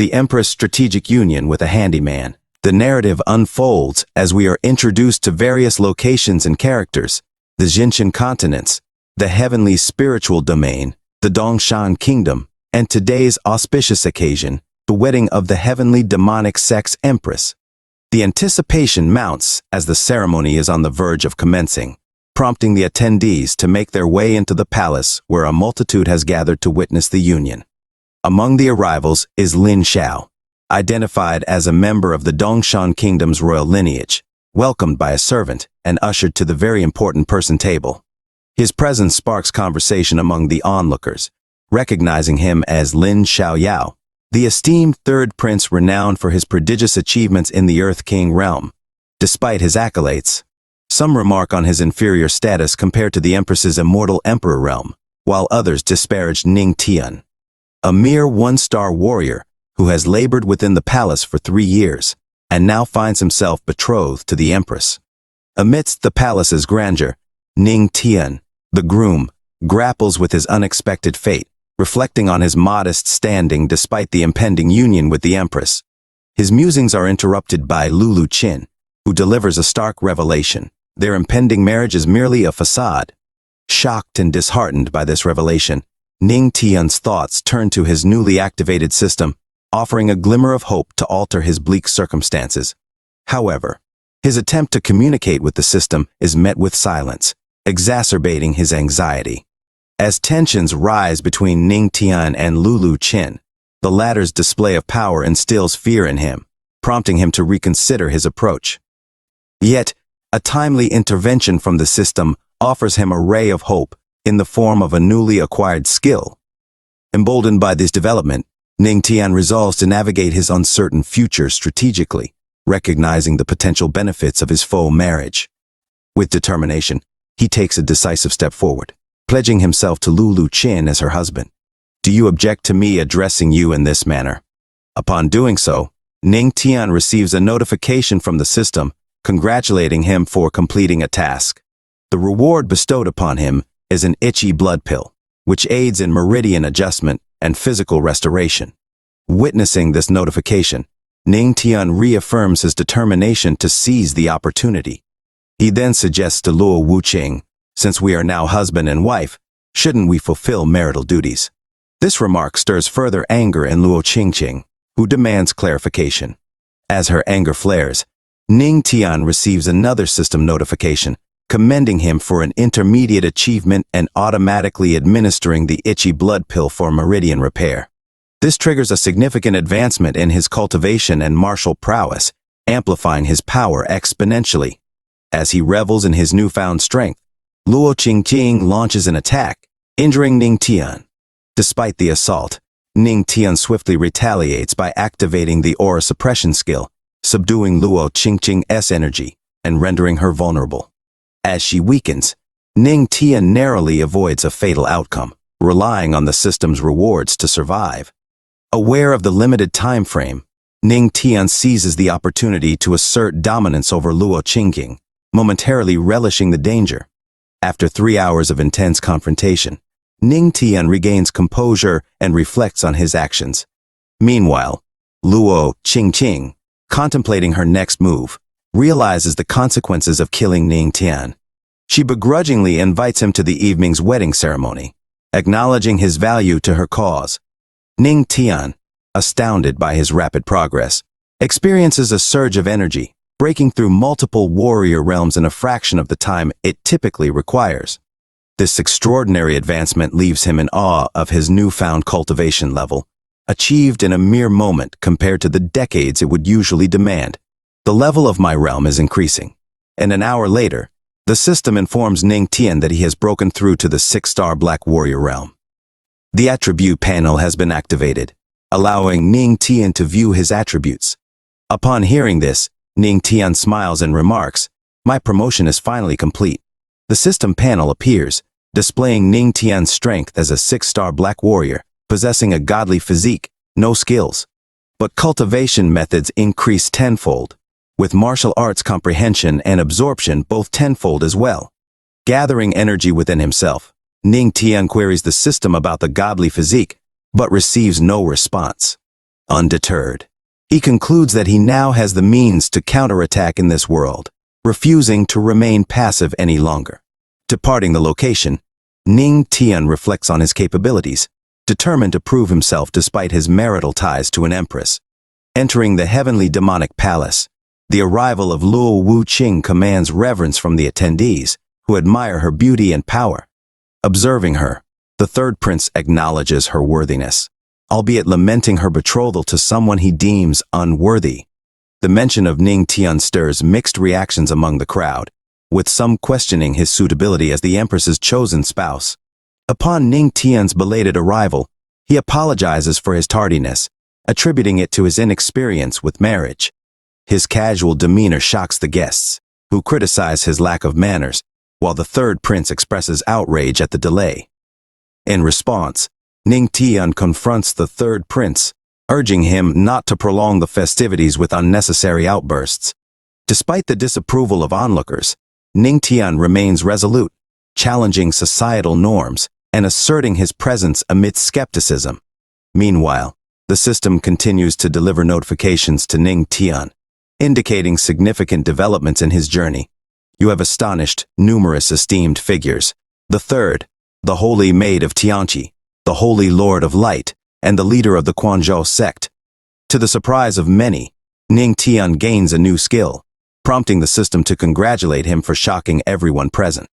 the Empress' strategic union with a handyman. The narrative unfolds as we are introduced to various locations and characters: the Jinshan continents, the heavenly spiritual domain, the Dongshan kingdom, and today's auspicious occasion, the wedding of the heavenly demonic sex Empress. The anticipation mounts as the ceremony is on the verge of commencing, prompting the attendees to make their way into the palace where a multitude has gathered to witness the union. Among the arrivals is Lin Xiao, identified as a member of the Dongshan Kingdom's royal lineage, welcomed by a servant and ushered to the very important person table. His presence sparks conversation among the onlookers, recognizing him as Lin Xiaoyao, the esteemed third prince renowned for his prodigious achievements in the Earth King realm. Despite his accolades, some remark on his inferior status compared to the Empress's immortal emperor realm, while others disparage Ning Tian, a mere one-star warrior who has labored within the palace for 3 years and now finds himself betrothed to the Empress. Amidst the palace's grandeur, Ning Tian, the groom, grapples with his unexpected fate, reflecting on his modest standing despite the impending union with the Empress. His musings are interrupted by Lulu Qin, who delivers a stark revelation: their impending marriage is merely a facade. Shocked and disheartened by this revelation, Ning Tian's thoughts turn to his newly activated system, offering a glimmer of hope to alter his bleak circumstances. However, his attempt to communicate with the system is met with silence, exacerbating his anxiety. As tensions rise between Ning Tian and Lulu Qin, the latter's display of power instills fear in him, prompting him to reconsider his approach. Yet, a timely intervention from the system offers him a ray of hope in the form of a newly acquired skill. Emboldened by this development, Ning Tian resolves to navigate his uncertain future strategically, recognizing the potential benefits of his faux marriage. With determination, he takes a decisive step forward, pledging himself to Lulu Qin as her husband. "Do you object to me addressing you in this manner?" Upon doing so, Ning Tian receives a notification from the system, congratulating him for completing a task. The reward bestowed upon him is an itchy blood pill, which aids in meridian adjustment and physical restoration. Witnessing this notification, Ning Tian reaffirms his determination to seize the opportunity. He then suggests to Luo Wuqing, "Since we are now husband and wife, shouldn't we fulfill marital duties?" This remark stirs further anger in Luo Qingqing, who demands clarification. As her anger flares, Ning Tian receives another system notification, commending him for an intermediate achievement and automatically administering the itchy blood pill for meridian repair. This triggers a significant advancement in his cultivation and martial prowess, amplifying his power exponentially. As he revels in his newfound strength, Luo Qingqing launches an attack, injuring Ning Tian. Despite the assault, Ning Tian swiftly retaliates by activating the aura suppression skill, subduing Luo Qingqing's energy and rendering her vulnerable. As she weakens, Ning Tian narrowly avoids a fatal outcome, relying on the system's rewards to survive. Aware of the limited time frame, Ning Tian seizes the opportunity to assert dominance over Luo Qingqing, momentarily relishing the danger. After 3 hours of intense confrontation, Ning Tian regains composure and reflects on his actions. Meanwhile, Luo Qingqing, contemplating her next move, realizes the consequences of killing Ning Tian. She begrudgingly invites him to the evening's wedding ceremony, acknowledging his value to her cause. Ning Tian, astounded by his rapid progress, experiences a surge of energy, breaking through multiple warrior realms in a fraction of the time it typically requires. This extraordinary advancement leaves him in awe of his newfound cultivation level, achieved in a mere moment compared to the decades it would usually demand. "The level of my realm is increasing," and an hour later, the system informs Ning Tian that he has broken through to the 6-star Black Warrior realm. The attribute panel has been activated, allowing Ning Tian to view his attributes. Upon hearing this, Ning Tian smiles and remarks, "My promotion is finally complete." The system panel appears, displaying Ning Tian's strength as a 6-star Black Warrior, possessing a godly physique, no skills. But cultivation methods increase tenfold, with martial arts comprehension and absorption both tenfold as well. Gathering energy within himself, Ning Tian queries the system about the godly physique, but receives no response. Undeterred, he concludes that he now has the means to counterattack in this world, refusing to remain passive any longer. Departing the location, Ning Tian reflects on his capabilities, determined to prove himself despite his marital ties to an empress. Entering the heavenly demonic palace, the arrival of Luo Wuqing commands reverence from the attendees, who admire her beauty and power. Observing her, the third prince acknowledges her worthiness, albeit lamenting her betrothal to someone he deems unworthy. The mention of Ning Tian stirs mixed reactions among the crowd, with some questioning his suitability as the empress's chosen spouse. Upon Ning Tian's belated arrival, he apologizes for his tardiness, attributing it to his inexperience with marriage. His casual demeanor shocks the guests, who criticize his lack of manners, while the third prince expresses outrage at the delay. In response, Ning Tian confronts the third prince, urging him not to prolong the festivities with unnecessary outbursts. Despite the disapproval of onlookers, Ning Tian remains resolute, challenging societal norms and asserting his presence amidst skepticism. Meanwhile, the system continues to deliver notifications to Ning Tian, indicating significant developments in his journey. You have astonished numerous esteemed figures. The third, the Holy Maid of Tianqi, the Holy Lord of Light, and the leader of the Quanzhou sect. To the surprise of many, Ning Tian gains a new skill, prompting the system to congratulate him for shocking everyone present.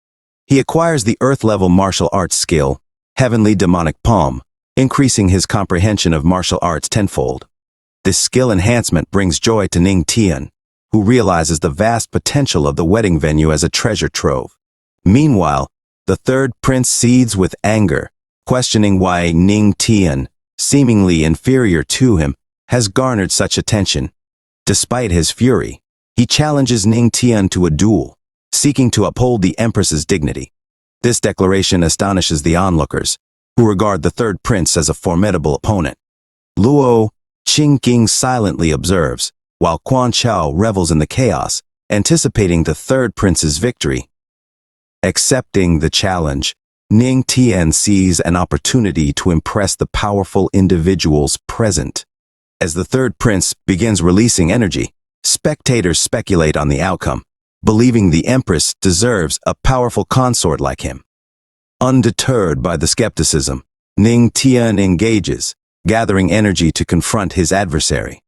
He acquires the Earth-level martial arts skill, Heavenly Demonic Palm, increasing his comprehension of martial arts tenfold. This skill enhancement brings joy to Ning Tian, who realizes the vast potential of the wedding venue as a treasure trove. Meanwhile, the third prince seethes with anger, questioning why Ning Tian, seemingly inferior to him, has garnered such attention. Despite his fury, he challenges Ning Tian to a duel, seeking to uphold the empress's dignity. This declaration astonishes the onlookers, who regard the third prince as a formidable opponent. Luo Qingqing silently observes, while Quan Chao revels in the chaos, anticipating the third prince's victory. Accepting the challenge, Ning Tian sees an opportunity to impress the powerful individuals present. As the third prince begins releasing energy, spectators speculate on the outcome, believing the empress deserves a powerful consort like him. Undeterred by the skepticism, Ning Tian engages, gathering energy to confront his adversary.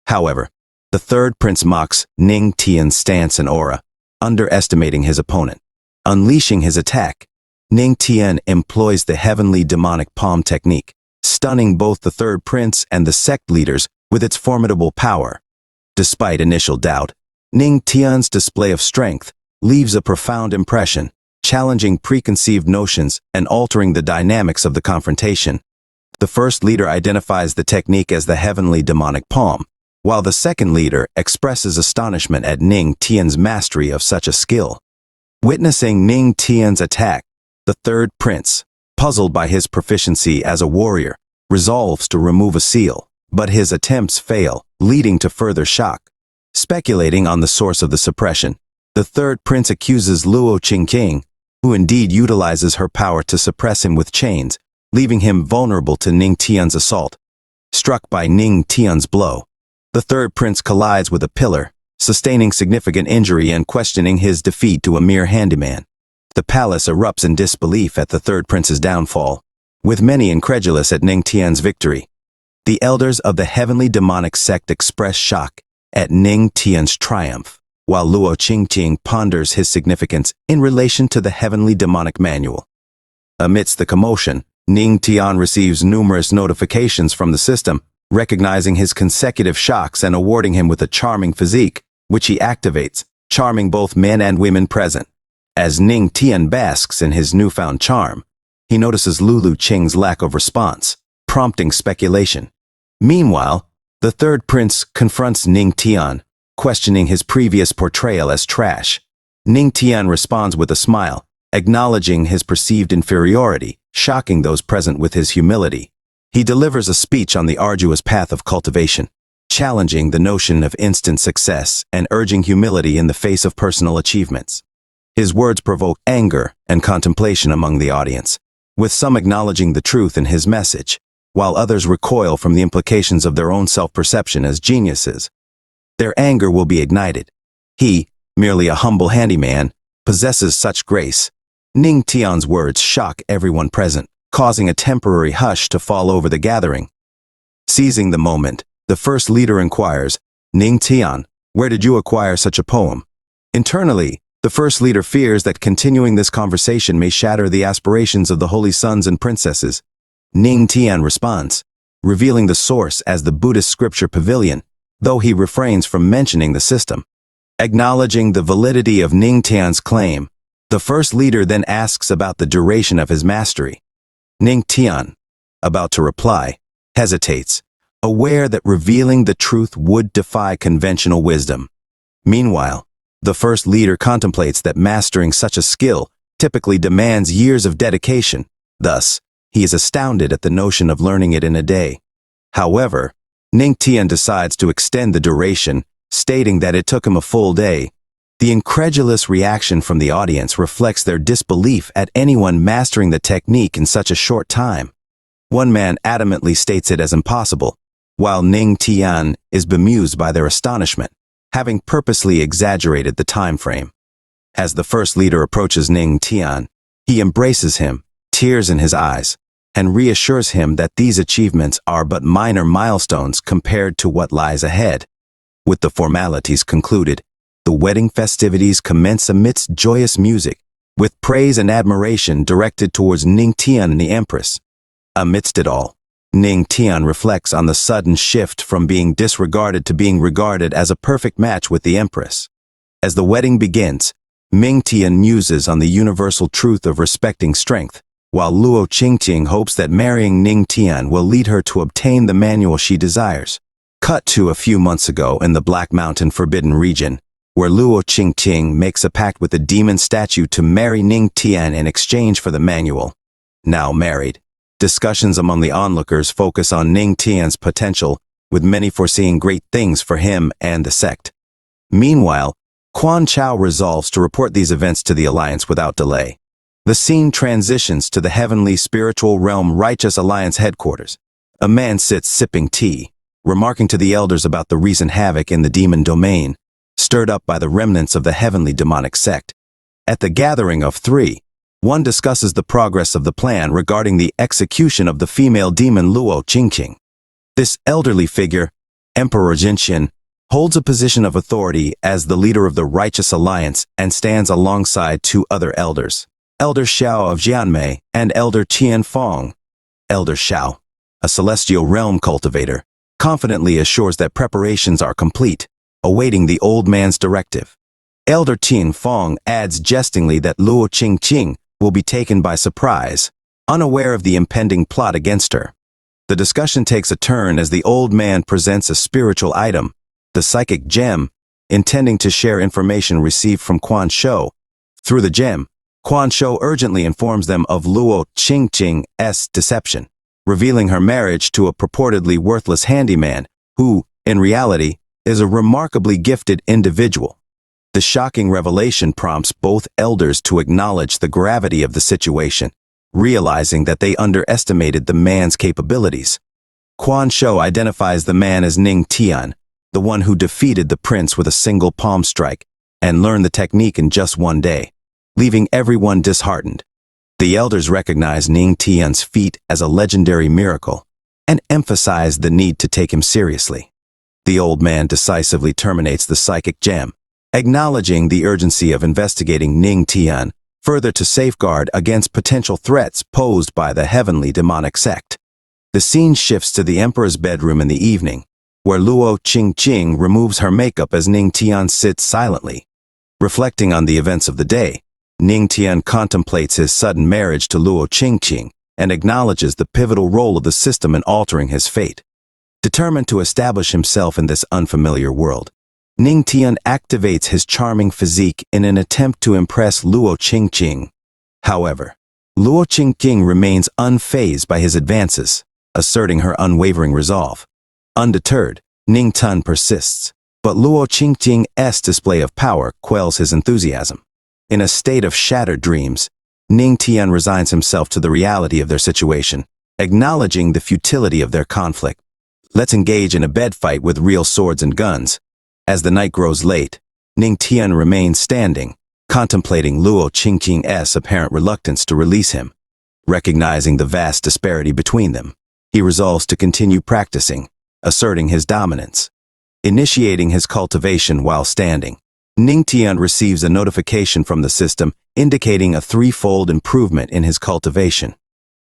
However, the third prince mocks Ning Tian's stance and aura, underestimating his opponent. Unleashing his attack, Ning Tian employs the Heavenly Demonic Palm technique, stunning both the third prince and the sect leaders with its formidable power. Despite initial doubt, Ning Tian's display of strength leaves a profound impression, challenging preconceived notions and altering the dynamics of the confrontation. The first leader identifies the technique as the Heavenly Demonic Palm, while the second leader expresses astonishment at Ning Tian's mastery of such a skill. Witnessing Ning Tian's attack, the third prince, puzzled by his proficiency as a warrior, resolves to remove a seal, but his attempts fail, leading to further shock. Speculating on the source of the suppression, the third prince accuses Luo Qingqing, who indeed utilizes her power to suppress him with chains, leaving him vulnerable to Ning Tian's assault. Struck by Ning Tian's blow, the third prince collides with a pillar, sustaining significant injury and questioning his defeat to a mere handyman. The palace erupts in disbelief at the third prince's downfall, with many incredulous at Ning Tian's victory. The elders of the Heavenly Demonic sect express shock at Ning Tian's triumph, while Luo Qingqing ponders his significance in relation to the Heavenly Demonic Manual. Amidst the commotion, Ning Tian receives numerous notifications from the system, recognizing his consecutive shocks and awarding him with a charming physique, which he activates, charming both men and women present. As Ning Tian basks in his newfound charm, he notices Lulu Qing's lack of response, prompting speculation. Meanwhile, the third prince confronts Ning Tian, questioning his previous portrayal as trash. Ning Tian responds with a smile, acknowledging his perceived inferiority, shocking those present with his humility. He delivers a speech on the arduous path of cultivation, challenging the notion of instant success and urging humility in the face of personal achievements. His words provoke anger and contemplation among the audience, with some acknowledging the truth in his message, while others recoil from the implications of their own self-perception as geniuses. Their anger will be ignited. He, merely a humble handyman, possesses such grace. Ning Tian's words shock everyone present, causing a temporary hush to fall over the gathering. Seizing the moment, the first leader inquires, "Ning Tian, where did you acquire such a poem?" Internally, the first leader fears that continuing this conversation may shatter the aspirations of the holy sons and princesses. Ning Tian responds, revealing the source as the Buddhist scripture pavilion, though he refrains from mentioning the system. Acknowledging the validity of Ning Tian's claim, the first leader then asks about the duration of his mastery. Ning Tian, about to reply, hesitates, aware that revealing the truth would defy conventional wisdom. Meanwhile, the first leader contemplates that mastering such a skill typically demands years of dedication. Thus, he is astounded at the notion of learning it in a day. However, Ning Tian decides to extend the duration, stating that it took him a full day. The incredulous reaction from the audience reflects their disbelief at anyone mastering the technique in such a short time. One man adamantly states it as impossible, while Ning Tian is bemused by their astonishment, having purposely exaggerated the time frame. As the first leader approaches Ning Tian, he embraces him, tears in his eyes, and reassures him that these achievements are but minor milestones compared to what lies ahead. With the formalities concluded, the wedding festivities commence amidst joyous music, with praise and admiration directed towards Ning Tian and the Empress. Amidst it all, Ning Tian reflects on the sudden shift from being disregarded to being regarded as a perfect match with the Empress. As the wedding begins, Ning Tian muses on the universal truth of respecting strength, while Luo Qingqing hopes that marrying Ning Tian will lead her to obtain the manual she desires. Cut to a few months ago in the Black Mountain Forbidden region, where Luo Qingqing makes a pact with a demon statue to marry Ning Tian in exchange for the manual. Now married, discussions among the onlookers focus on Ning Tian's potential, with many foreseeing great things for him and the sect. Meanwhile, Quan Chao resolves to report these events to the Alliance without delay. The scene transitions to the heavenly spiritual realm Righteous Alliance headquarters. A man sits sipping tea, remarking to the elders about the recent havoc in the demon domain, stirred up by the remnants of the heavenly demonic sect. At the gathering of three, one discusses the progress of the plan regarding the execution of the female demon Luo Qingqing. This elderly figure, Emperor Jinxian, holds a position of authority as the leader of the Righteous Alliance and stands alongside two other elders, Elder Xiao of Jianmei and Elder Qian Fong. Elder Xiao, a celestial realm cultivator, confidently assures that preparations are complete, awaiting the old man's directive. Elder Qian Fong adds jestingly that Luo Qingqing will be taken by surprise, unaware of the impending plot against her. The discussion takes a turn as the old man presents a spiritual item, the psychic gem, intending to share information received from Quan Shou. Through the gem, Quan Shou urgently informs them of Luo Qingqing's deception, revealing her marriage to a purportedly worthless handyman who, in reality, is a remarkably gifted individual. The shocking revelation prompts both elders to acknowledge the gravity of the situation, realizing that they underestimated the man's capabilities. Quan Shou identifies the man as Ning Tian, the one who defeated the prince with a single palm strike and learned the technique in just one day, leaving everyone disheartened. The elders recognize Ning Tian's feat as a legendary miracle and emphasize the need to take him seriously. The old man decisively terminates the psychic gem, acknowledging the urgency of investigating Ning Tian further to safeguard against potential threats posed by the heavenly demonic sect. The scene shifts to the emperor's bedroom in the evening, where Luo Qingqing removes her makeup as Ning Tian sits silently. Reflecting on the events of the day, Ning Tian contemplates his sudden marriage to Luo Qingqing and acknowledges the pivotal role of the system in altering his fate. Determined to establish himself in this unfamiliar world, Ning Tian activates his charming physique in an attempt to impress Luo Qingqing. However, Luo Qingqing remains unfazed by his advances, asserting her unwavering resolve. Undeterred, Ning Tian persists, but Luo Qingqing's display of power quells his enthusiasm. In a state of shattered dreams, Ning Tian resigns himself to the reality of their situation, acknowledging the futility of their conflict. Let's engage in a bed fight with real swords and guns. As the night grows late, Ning Tian remains standing, contemplating Luo Qingqing's apparent reluctance to release him. Recognizing the vast disparity between them, he resolves to continue practicing, asserting his dominance. Initiating his cultivation while standing, Ning Tian receives a notification from the system indicating a threefold improvement in his cultivation.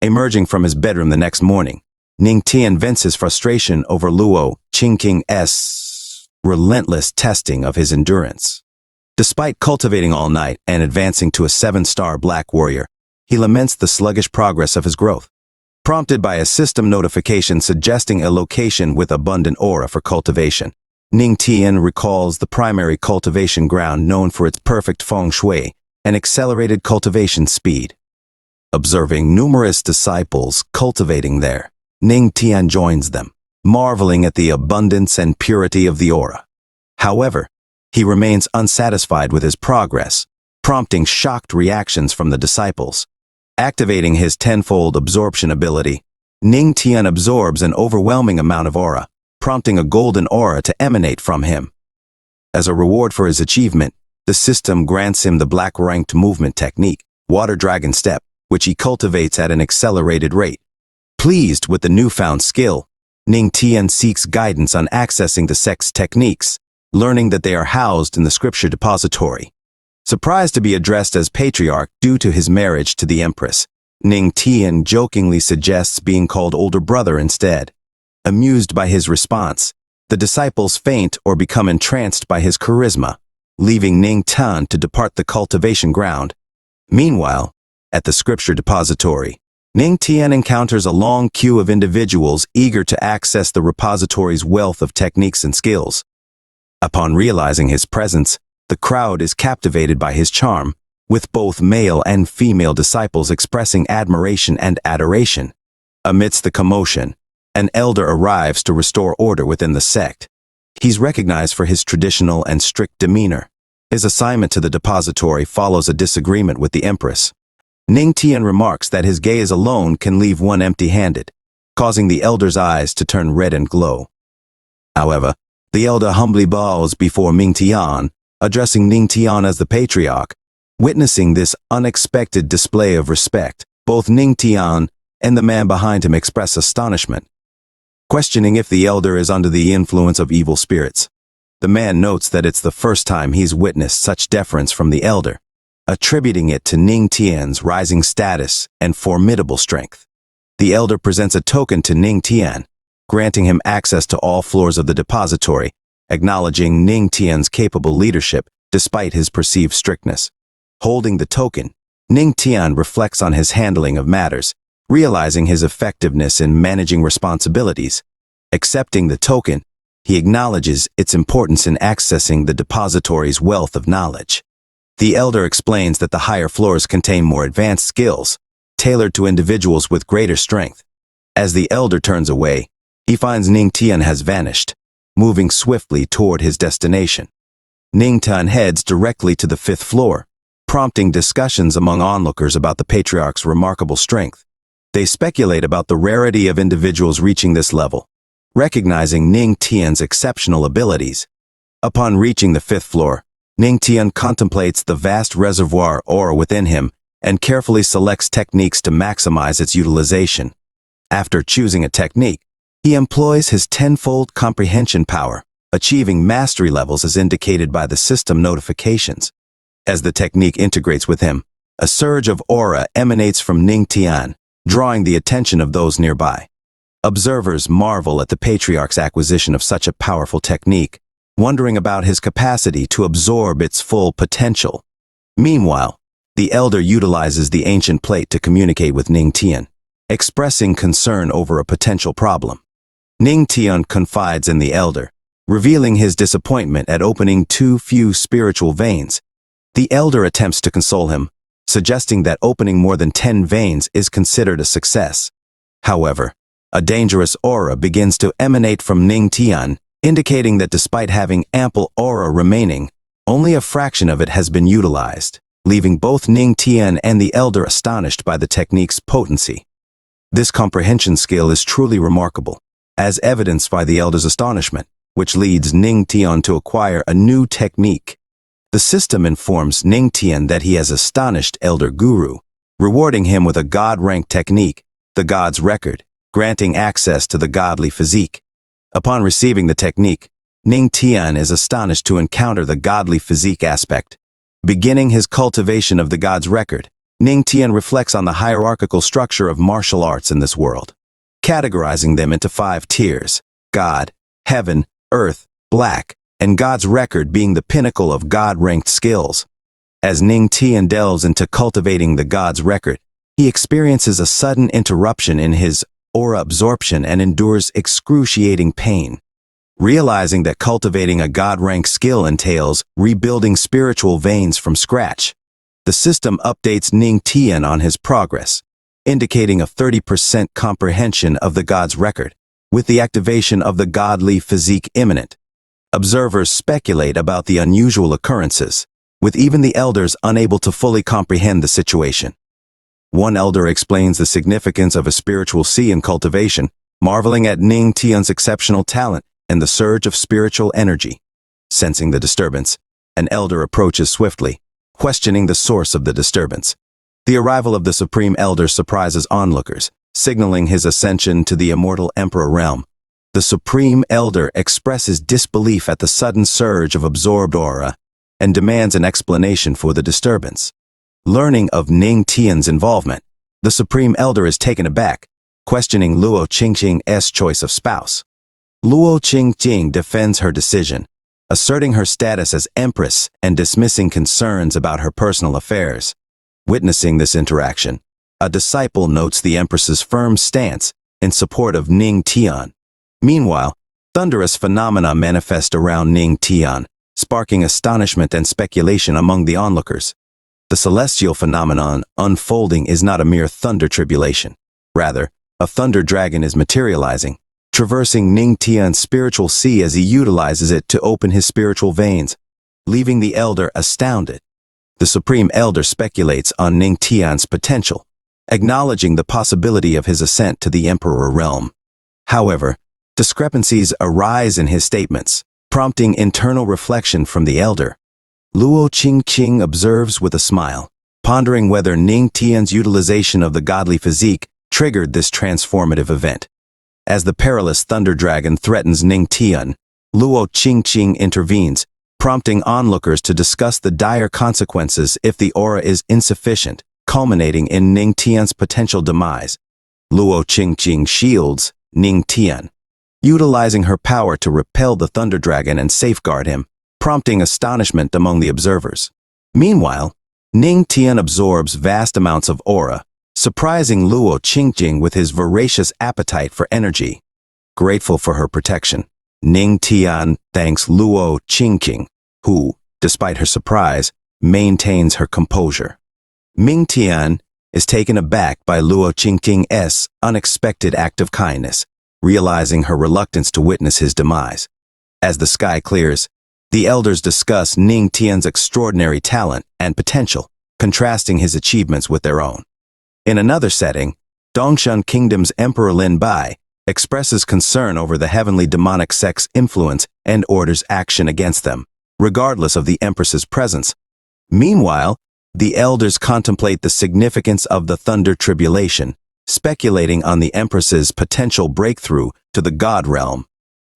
Emerging from his bedroom the next morning, Ning Tian vents his frustration over Luo Qingqing's relentless testing of his endurance. Despite cultivating all night and advancing to a 7-star black warrior, he laments the sluggish progress of his growth. Prompted by a system notification suggesting a location with abundant aura for cultivation, Ning Tian recalls the primary cultivation ground known for its perfect feng shui and accelerated cultivation speed. Observing numerous disciples cultivating there, Ning Tian joins them, marveling at the abundance and purity of the aura. However, he remains unsatisfied with his progress, prompting shocked reactions from the disciples. Activating his tenfold absorption ability, Ning Tian absorbs an overwhelming amount of aura, prompting a golden aura to emanate from him. As a reward for his achievement, the system grants him the black-ranked movement technique, Water Dragon Step, which he cultivates at an accelerated rate. Pleased with the newfound skill, Ning Tian seeks guidance on accessing the sect's techniques, learning that they are housed in the scripture depository. Surprised to be addressed as patriarch due to his marriage to the Empress, Ning Tian jokingly suggests being called older brother instead. Amused by his response, the disciples faint or become entranced by his charisma, leaving Ning Tian to depart the cultivation ground. Meanwhile, at the scripture depository, Ning Tian encounters a long queue of individuals eager to access the repository's wealth of techniques and skills. Upon realizing his presence, the crowd is captivated by his charm, with both male and female disciples expressing admiration and adoration. Amidst the commotion, an elder arrives to restore order within the sect. He's recognized for his traditional and strict demeanor. His assignment to the depository follows a disagreement with the Empress. Ning Tian remarks that his gaze alone can leave one empty-handed, causing the elder's eyes to turn red and glow. However, the elder humbly bows before Ning Tian, addressing Ning Tian as the patriarch. Witnessing this unexpected display of respect, both Ning Tian and the man behind him express astonishment, questioning if the elder is under the influence of evil spirits. The man notes that it's the first time he's witnessed such deference from the elder, attributing it to Ning Tian's rising status and formidable strength. The elder presents a token to Ning Tian, granting him access to all floors of the depository, acknowledging Ning Tian's capable leadership despite his perceived strictness. Holding the token, Ning Tian reflects on his handling of matters, realizing his effectiveness in managing responsibilities. Accepting the token, he acknowledges its importance in accessing the depository's wealth of knowledge. The elder explains that the higher floors contain more advanced skills, tailored to individuals with greater strength. As the elder turns away, he finds Ning Tian has vanished, moving swiftly toward his destination. Ning Tian heads directly to the 5th floor, prompting discussions among onlookers about the patriarch's remarkable strength. They speculate about the rarity of individuals reaching this level, recognizing Ning Tian's exceptional abilities. Upon reaching the 5th floor, Ning Tian contemplates the vast reservoir aura within him and carefully selects techniques to maximize its utilization. After choosing a technique, he employs his tenfold comprehension power, achieving mastery levels as indicated by the system notifications. As the technique integrates with him, a surge of aura emanates from Ning Tian, drawing the attention of those nearby. Observers marvel at the patriarch's acquisition of such a powerful technique, wondering about his capacity to absorb its full potential. Meanwhile, the elder utilizes the ancient plate to communicate with Ning Tian, expressing concern over a potential problem. Ning Tian confides in the elder, revealing his disappointment at opening too few spiritual veins. The elder attempts to console him, suggesting that opening more than 10 veins is considered a success. However, a dangerous aura begins to emanate from Ning Tian, indicating that despite having ample aura remaining, only a fraction of it has been utilized, leaving both Ning Tian and the elder astonished by the technique's potency. This comprehension skill is truly remarkable, as evidenced by the elder's astonishment, which leads Ning Tian to acquire a new technique. The system informs Ning Tian that he has astonished Elder Guru, rewarding him with a god-rank technique, the God's Record, granting access to the godly physique. Upon receiving the technique, Ning Tian is astonished to encounter the godly physique aspect. Beginning his cultivation of the God's Record, Ning Tian reflects on the hierarchical structure of martial arts in this world, categorizing them into 5 tiers: God, Heaven, Earth, Black, and God's Record being the pinnacle of God-ranked skills. As Ning Tian delves into cultivating the God's Record, he experiences a sudden interruption in his aura absorption and endures excruciating pain. Realizing that cultivating a God-ranked skill entails rebuilding spiritual veins from scratch, the system updates Ning Tian on his progress, indicating a 30% comprehension of the God's Record, with the activation of the godly physique imminent. Observers speculate about the unusual occurrences, with even the elders unable to fully comprehend the situation. One elder explains the significance of a spiritual sea in cultivation, marveling at Ning Tian's exceptional talent and the surge of spiritual energy. Sensing the disturbance, an elder approaches swiftly, questioning the source of the disturbance. The arrival of the Supreme Elder surprises onlookers, signaling his ascension to the immortal Emperor realm. The Supreme Elder expresses disbelief at the sudden surge of absorbed aura and demands an explanation for the disturbance. Learning of Ning Tian's involvement, the Supreme Elder is taken aback, questioning Luo Qingqing's choice of spouse. Luo Qingqing defends her decision, asserting her status as Empress and dismissing concerns about her personal affairs. Witnessing this interaction, a disciple notes the Empress's firm stance in support of Ning Tian. Meanwhile, thunderous phenomena manifest around Ning Tian, sparking astonishment and speculation among the onlookers. The celestial phenomenon unfolding is not a mere thunder tribulation. Rather, a thunder dragon is materializing, traversing Ning Tian's spiritual sea as he utilizes it to open his spiritual veins, leaving the elder astounded. The Supreme Elder speculates on Ning Tian's potential, acknowledging the possibility of his ascent to the Emperor realm. However, discrepancies arise in his statements, prompting internal reflection from the elder. Luo Qingqing observes with a smile, pondering whether Ning Tian's utilization of the godly physique triggered this transformative event. As the perilous thunder dragon threatens Ning Tian, Luo Qingqing intervenes, prompting onlookers to discuss the dire consequences if the aura is insufficient, culminating in Ning Tian's potential demise. Luo Qingqing shields Ning Tian, utilizing her power to repel the thunder dragon and safeguard him, prompting astonishment among the observers. Meanwhile, Ning Tian absorbs vast amounts of aura, surprising Luo Qingqing with his voracious appetite for energy. Grateful for her protection, Ning Tian thanks Luo Qingqing, who, despite her surprise, maintains her composure. Ning Tian is taken aback by Luo Qingqing's unexpected act of kindness, realizing her reluctance to witness his demise. As the sky clears, the elders discuss Ning Tian's extraordinary talent and potential, contrasting his achievements with their own. In another setting, Dongshan Kingdom's Emperor Lin Bai expresses concern over the heavenly demonic sect's influence and orders action against them, regardless of the Empress's presence. Meanwhile, the elders contemplate the significance of the thunder tribulation, speculating on the Empress's potential breakthrough to the God realm.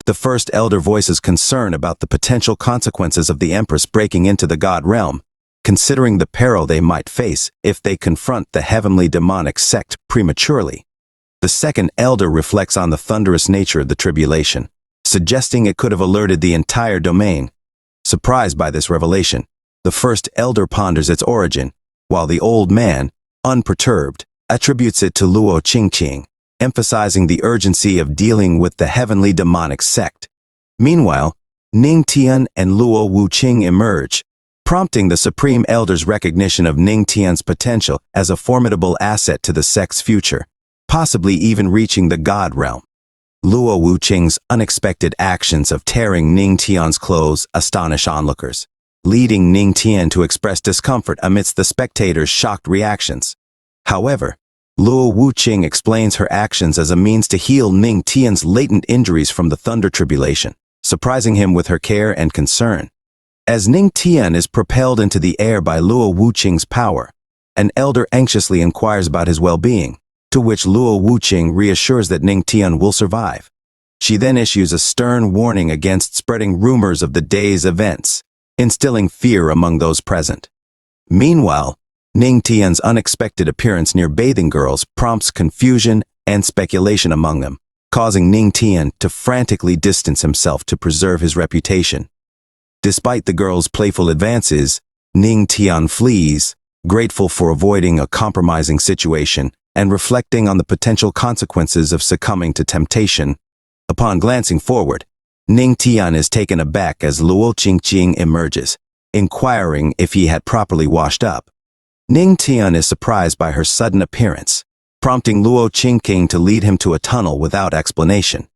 The first elder voices concern about the potential consequences of the Empress breaking into the God realm, considering the peril they might face if they confront the heavenly demonic sect prematurely. The second elder reflects on the thunderous nature of the tribulation, suggesting it could have alerted the entire domain. Surprised by this revelation, the first elder ponders its origin, while the old man, unperturbed, attributes it to Luo Qingqing, emphasizing the urgency of dealing with the heavenly demonic sect. Meanwhile, Ning Tian and Luo Wuqing emerge, prompting the Supreme Elder's recognition of Ning Tian's potential as a formidable asset to the sect's future, possibly even reaching the God realm. Luo Wuqing's unexpected actions of tearing Ning Tian's clothes astonish onlookers, leading Ning Tian to express discomfort amidst the spectators' shocked reactions. However, Luo Wuqing explains her actions as a means to heal Ning Tian's latent injuries from the Thunder Tribulation, surprising him with her care and concern. As Ning Tian is propelled into the air by Luo Wuqing's power, an elder anxiously inquires about his well-being, to which Luo Wuqing reassures that Ning Tian will survive. She then issues a stern warning against spreading rumors of the day's events, instilling fear among those present. Meanwhile, Ning Tian's unexpected appearance near bathing girls prompts confusion and speculation among them, causing Ning Tian to frantically distance himself to preserve his reputation. Despite the girls' playful advances, Ning Tian flees, grateful for avoiding a compromising situation and reflecting on the potential consequences of succumbing to temptation. Upon glancing forward, Ning Tian is taken aback as Luo Qingqing emerges, inquiring if he had properly washed up. Ning Tian is surprised by her sudden appearance, prompting Luo Qingqing to lead him to a tunnel without explanation.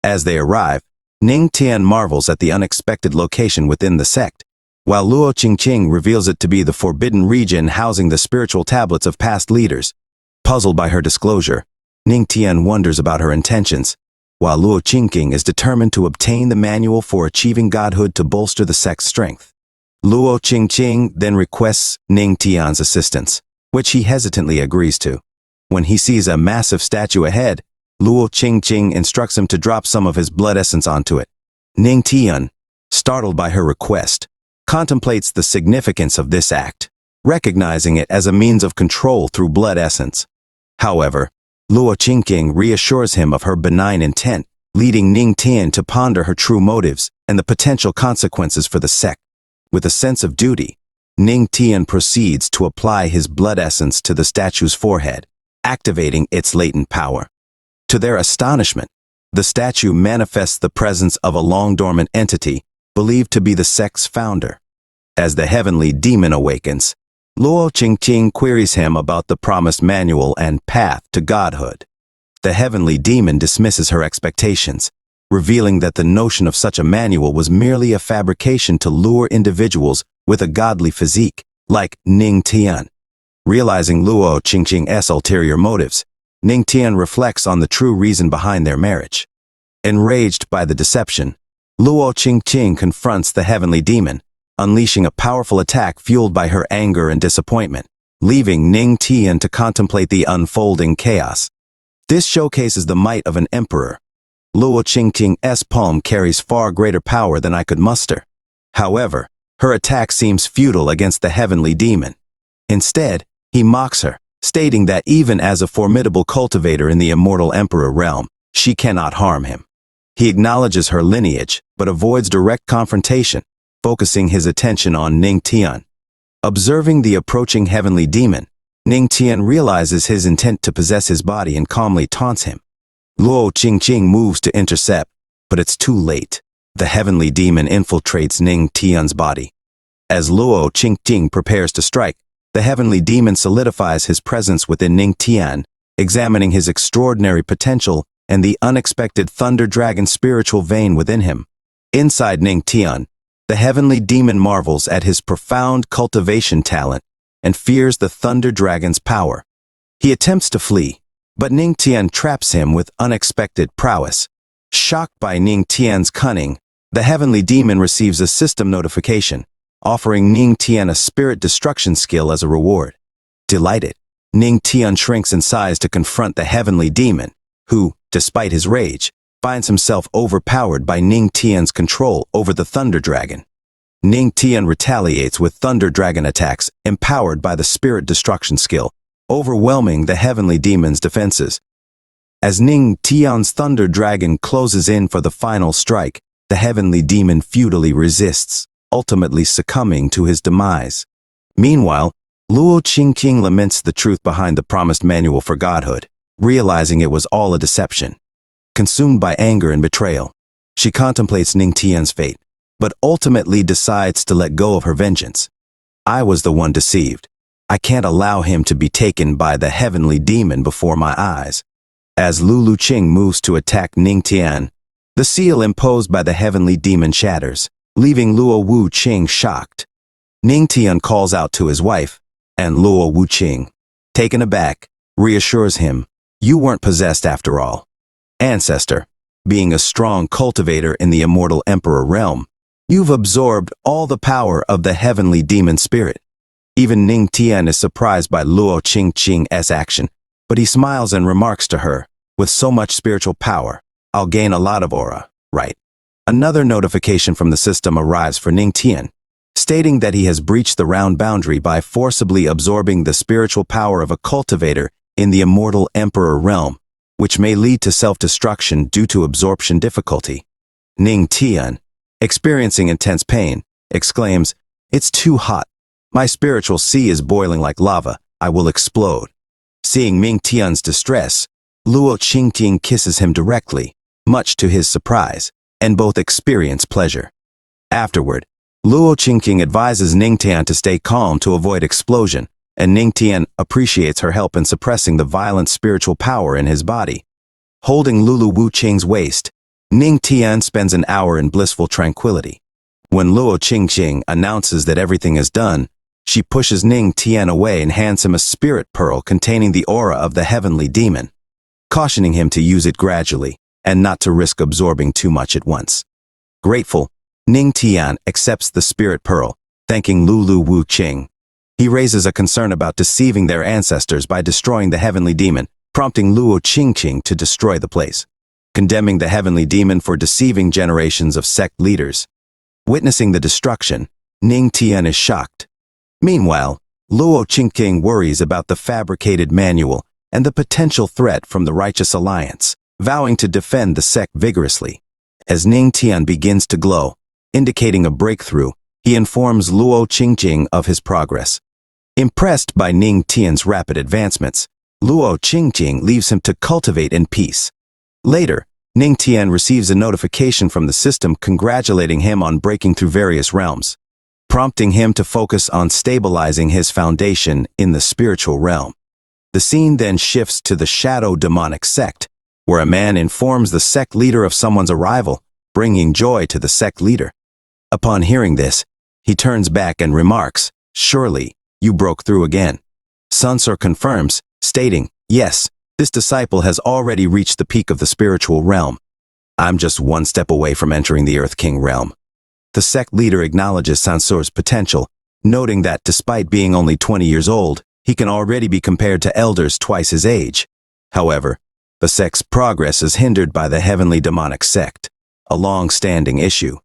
As they arrive, Ning Tian marvels at the unexpected location within the sect, while Luo Qingqing reveals it to be the forbidden region housing the spiritual tablets of past leaders. Puzzled by her disclosure, Ning Tian wonders about her intentions, while Luo Qingqing is determined to obtain the manual for achieving godhood to bolster the sect's strength. Luo Qingqing then requests Ning Tian's assistance, which he hesitantly agrees to. When he sees a massive statue ahead, Luo Qingqing instructs him to drop some of his blood essence onto it. Ning Tian, startled by her request, contemplates the significance of this act, recognizing it as a means of control through blood essence. However, Luo Qingqing reassures him of her benign intent, leading Ning Tian to ponder her true motives and the potential consequences for the sect. With a sense of duty, Ning Tian proceeds to apply his blood essence to the statue's forehead, activating its latent power. To their astonishment, the statue manifests the presence of a long-dormant entity believed to be the sect's founder. As the heavenly demon awakens, Luo Qingqing queries him about the promised manual and path to godhood. The heavenly demon dismisses her expectations, revealing that the notion of such a manual was merely a fabrication to lure individuals with a godly physique, like Ning Tian. Realizing Luo Qingqing's ulterior motives, Ning Tian reflects on the true reason behind their marriage. Enraged by the deception, Luo Qingqing confronts the heavenly demon, unleashing a powerful attack fueled by her anger and disappointment, leaving Ning Tian to contemplate the unfolding chaos. This showcases the might of an emperor. Luo Qingqing's palm carries far greater power than I could muster. However, her attack seems futile against the heavenly demon. Instead, he mocks her, stating that even as a formidable cultivator in the immortal emperor realm, she cannot harm him. He acknowledges her lineage, but avoids direct confrontation, focusing his attention on Ning Tian. Observing the approaching heavenly demon, Ning Tian realizes his intent to possess his body and calmly taunts him. Luo Qingqing moves to intercept, but it's too late. The heavenly demon infiltrates Ning Tian's body. As Luo Qingqing prepares to strike, the heavenly demon solidifies his presence within Ning Tian, examining his extraordinary potential and the unexpected thunder dragon spiritual vein within him. Inside Ning Tian, the heavenly demon marvels at his profound cultivation talent and fears the thunder dragon's power. He attempts to flee, but Ning Tian traps him with unexpected prowess. Shocked by Ning Tian's cunning, the heavenly demon receives a system notification, offering Ning Tian a spirit destruction skill as a reward. Delighted, Ning Tian shrinks in size to confront the heavenly demon, who, despite his rage, finds himself overpowered by Ning Tian's control over the thunder dragon. Ning Tian retaliates with thunder dragon attacks empowered by the spirit destruction skill, overwhelming the heavenly demon's defenses. As Ning Tian's thunder dragon closes in for the final strike, the heavenly demon futilely resists, ultimately succumbing to his demise. Meanwhile, Luo Qingqing laments the truth behind the promised manual for godhood, realizing it was all a deception. Consumed by anger and betrayal, she contemplates Ning Tian's fate, but ultimately decides to let go of her vengeance. I was the one deceived. I can't allow him to be taken by the heavenly demon before my eyes. As Lu Qing moves to attack Ning Tian, the seal imposed by the heavenly demon shatters, leaving Luo Wuqing shocked. Ning Tian calls out to his wife, and Luo Wuqing, taken aback, reassures him, "You weren't possessed after all." Ancestor, being a strong cultivator in the immortal Emperor realm, you've absorbed all the power of the heavenly demon spirit. Even Ning Tian is surprised by Luo Qingqing's action, but he smiles and remarks to her, "With so much spiritual power, I'll gain a lot of aura, right?" Another notification from the system arrives for Ning Tian, stating that he has breached the round boundary by forcibly absorbing the spiritual power of a cultivator in the immortal Emperor realm, which may lead to self-destruction due to absorption difficulty. Ning Tian, experiencing intense pain, exclaims, "It's too hot. My spiritual sea is boiling like lava. I will explode." Seeing Ning Tian's distress, Luo Qingqing kisses him directly, much to his surprise, and both experience pleasure. Afterward, Luo Qingqing advises Ning Tian to stay calm to avoid explosion, and Ning Tian appreciates her help in suppressing the violent spiritual power in his body. Holding Lulu Wu Qing's waist, Ning Tian spends an hour in blissful tranquility. When Luo Qingqing announces that everything is done, she pushes Ning Tian away and hands him a spirit pearl containing the aura of the heavenly demon, cautioning him to use it gradually and not to risk absorbing too much at once. Grateful, Ning Tian accepts the spirit pearl, thanking Lulu Wu Qing. He raises a concern about deceiving their ancestors by destroying the heavenly demon, prompting Luo Qingqing to destroy the place, condemning the heavenly demon for deceiving generations of sect leaders. Witnessing the destruction, Ning Tian is shocked. Meanwhile, Luo Qingqing worries about the fabricated manual and the potential threat from the Righteous Alliance, vowing to defend the sect vigorously. As Ning Tian begins to glow, indicating a breakthrough, he informs Luo Qingqing of his progress. Impressed by Ning Tian's rapid advancements, Luo Qingqing leaves him to cultivate in peace. Later, Ning Tian receives a notification from the system congratulating him on breaking through various realms, prompting him to focus on stabilizing his foundation in the spiritual realm. The scene then shifts to the shadow demonic sect, where a man informs the sect leader of someone's arrival, bringing joy to the sect leader. Upon hearing this, he turns back and remarks, "Surely, you broke through again." Sunsor confirms, stating, "Yes, this disciple has already reached the peak of the spiritual realm. I'm just one step away from entering the Earth King realm." The sect leader acknowledges Sansor's potential, noting that despite being only 20 years old, he can already be compared to elders twice his age. However, the sect's progress is hindered by the heavenly demonic sect, a long-standing issue.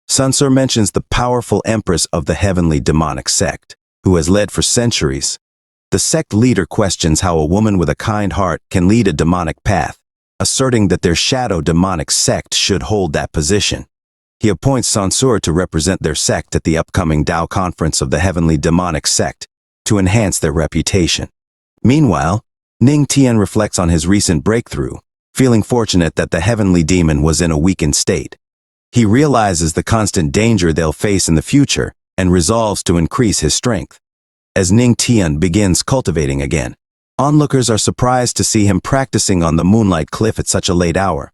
Sansor mentions the powerful Empress of the heavenly demonic sect, who has led for centuries. The sect leader questions how a woman with a kind heart can lead a demonic path, asserting that their shadow demonic sect should hold that position. He appoints Sansor to represent their sect at the upcoming Tao Conference of the Heavenly Demonic Sect to enhance their reputation. Meanwhile, Ning Tian reflects on his recent breakthrough, feeling fortunate that the heavenly demon was in a weakened state. He realizes the constant danger they'll face in the future and resolves to increase his strength. As Ning Tian begins cultivating again, onlookers are surprised to see him practicing on the moonlight cliff at such a late hour.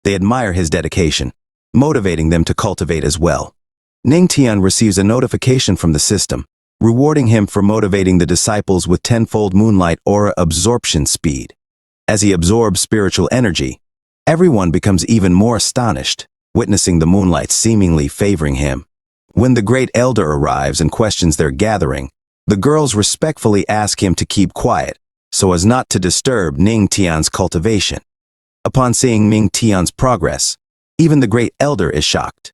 They admire his dedication, motivating them to cultivate as well. Ning Tian receives a notification from the system, rewarding him for motivating the disciples with tenfold moonlight aura absorption speed. As he absorbs spiritual energy, everyone becomes even more astonished, witnessing the moonlight seemingly favoring him. When the great elder arrives and questions their gathering, the girls respectfully ask him to keep quiet, so as not to disturb Ning Tian's cultivation. Upon seeing Ning Tian's progress, even the great elder is shocked.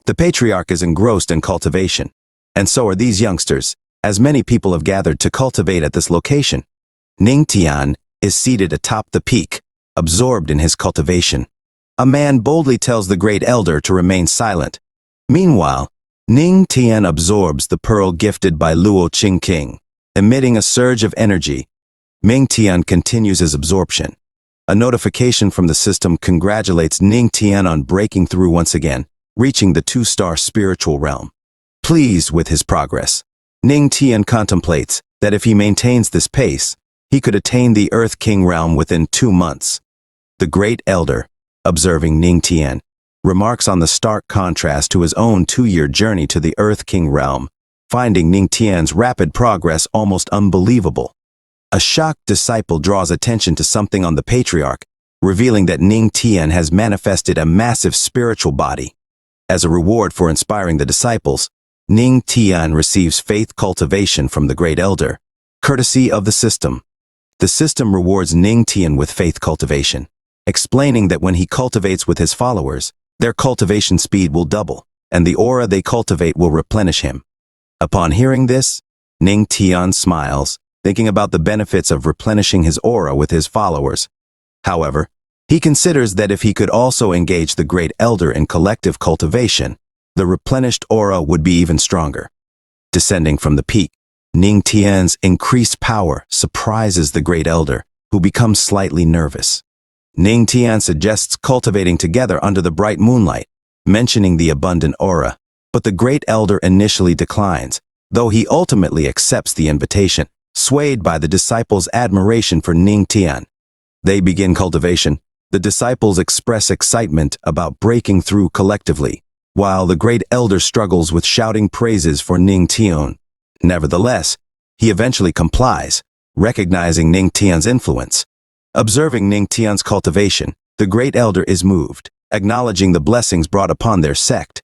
The patriarch is engrossed in cultivation, and so are these youngsters, as many people have gathered to cultivate at this location. Ning Tian is seated atop the peak, absorbed in his cultivation. A man boldly tells the great elder to remain silent. Meanwhile, Ning Tian absorbs the pearl gifted by Luo Qingqing, emitting a surge of energy. Ning Tian continues his absorption. A notification from the system congratulates Ning Tian on breaking through once again, reaching the 2-star spiritual realm. Pleased with his progress, Ning Tian contemplates that if he maintains this pace, he could attain the Earth King realm within 2 months. The great elder, observing Ning Tian, remarks on the stark contrast to his own 2-year journey to the Earth King realm, finding Ning Tian's rapid progress almost unbelievable. A shocked disciple draws attention to something on the patriarch, revealing that Ning Tian has manifested a massive spiritual body. As a reward for inspiring the disciples, Ning Tian receives faith cultivation from the Great Elder, courtesy of the system. The system rewards Ning Tian with faith cultivation, explaining that when he cultivates with his followers, their cultivation speed will double, and the aura they cultivate will replenish him. Upon hearing this, Ning Tian smiles, thinking about the benefits of replenishing his aura with his followers. However, he considers that if he could also engage the Great Elder in collective cultivation, the replenished aura would be even stronger. Descending from the peak, Ning Tian's increased power surprises the Great Elder, who becomes slightly nervous. Ning Tian suggests cultivating together under the bright moonlight, mentioning the abundant aura, but the Great Elder initially declines, though he ultimately accepts the invitation, swayed by the disciples' admiration for Ning Tian. They begin cultivation. The disciples express excitement about breaking through collectively, while the Great Elder struggles with shouting praises for Ning Tian. Nevertheless, he eventually complies, recognizing Ning Tian's influence. Observing Ning Tian's cultivation, the Great Elder is moved, acknowledging the blessings brought upon their sect.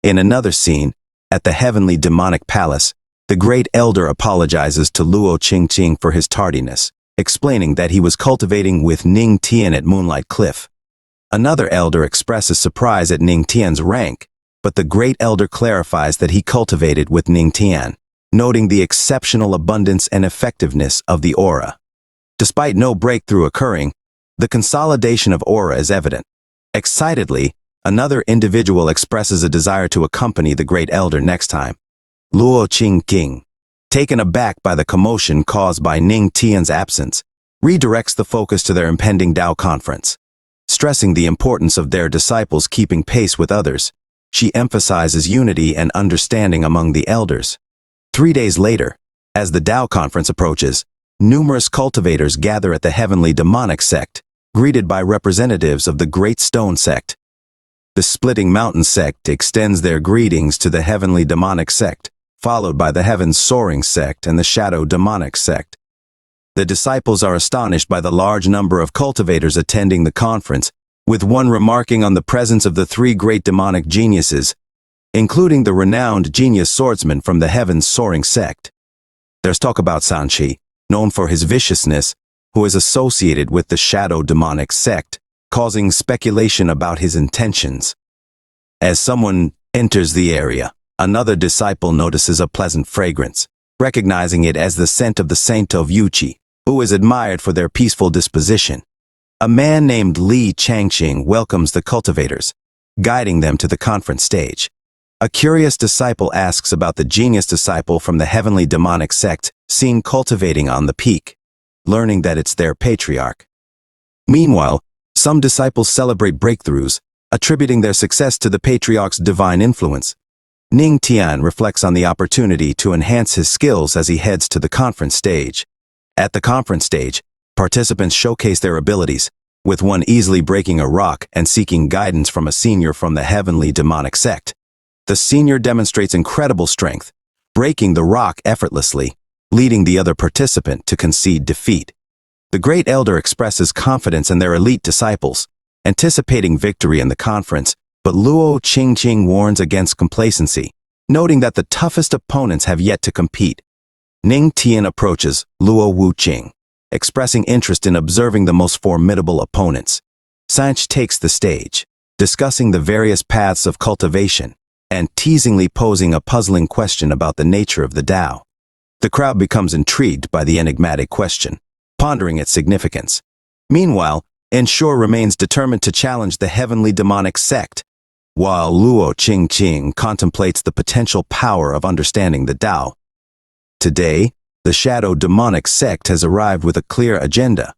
In another scene, at the heavenly demonic palace, the Great Elder apologizes to Luo Qingqing for his tardiness, explaining that he was cultivating with Ning Tian at Moonlight Cliff. Another elder expresses surprise at Ning Tian's rank, but the Great Elder clarifies that he cultivated with Ning Tian, noting the exceptional abundance and effectiveness of the aura. Despite no breakthrough occurring, the consolidation of aura is evident. Excitedly, another individual expresses a desire to accompany the Great Elder next time. Luo Qingqing, taken aback by the commotion caused by Ning Tian's absence, redirects the focus to their impending Tao conference. Stressing the importance of their disciples keeping pace with others, she emphasizes unity and understanding among the elders. 3 days later, as the Tao conference approaches, numerous cultivators gather at the heavenly demonic sect, greeted by representatives of the Great Stone sect. The Splitting Mountain sect extends their greetings to the heavenly demonic sect, followed by the Heavens Soaring sect and the Shadow demonic sect. The disciples are astonished by the large number of cultivators attending the conference, with one remarking on the presence of the 3 great demonic geniuses, including the renowned genius swordsman from the Heavens Soaring sect. There's talk about Sanchi, known for his viciousness, who is associated with the Shadow demonic sect, causing speculation about his intentions. As someone enters the area, another disciple notices a pleasant fragrance, recognizing it as the scent of the Saint of Yuchi, who is admired for their peaceful disposition. A man named Li Changqing welcomes the cultivators, guiding them to the conference stage. A curious disciple asks about the genius disciple from the heavenly demonic sect seen cultivating on the peak, learning that it's their patriarch. Meanwhile, some disciples celebrate breakthroughs, attributing their success to the patriarch's divine influence. Ning Tian reflects on the opportunity to enhance his skills as he heads to the conference stage. At the conference stage, participants showcase their abilities, with one easily breaking a rock and seeking guidance from a senior from the heavenly demonic sect. The senior demonstrates incredible strength, breaking the rock effortlessly, leading the other participant to concede defeat. The Great Elder expresses confidence in their elite disciples, anticipating victory in the conference, but Luo Qingqing warns against complacency, noting that the toughest opponents have yet to compete. Ning Tian approaches Luo Wuqing, expressing interest in observing the most formidable opponents. Sanch takes the stage, discussing the various paths of cultivation, and teasingly posing a puzzling question about the nature of the Tao. The crowd becomes intrigued by the enigmatic question, pondering its significance. Meanwhile, Ensure remains determined to challenge the heavenly demonic sect, while Luo Qingqing contemplates the potential power of understanding the Tao. Today, the Shadow demonic sect has arrived with a clear agenda.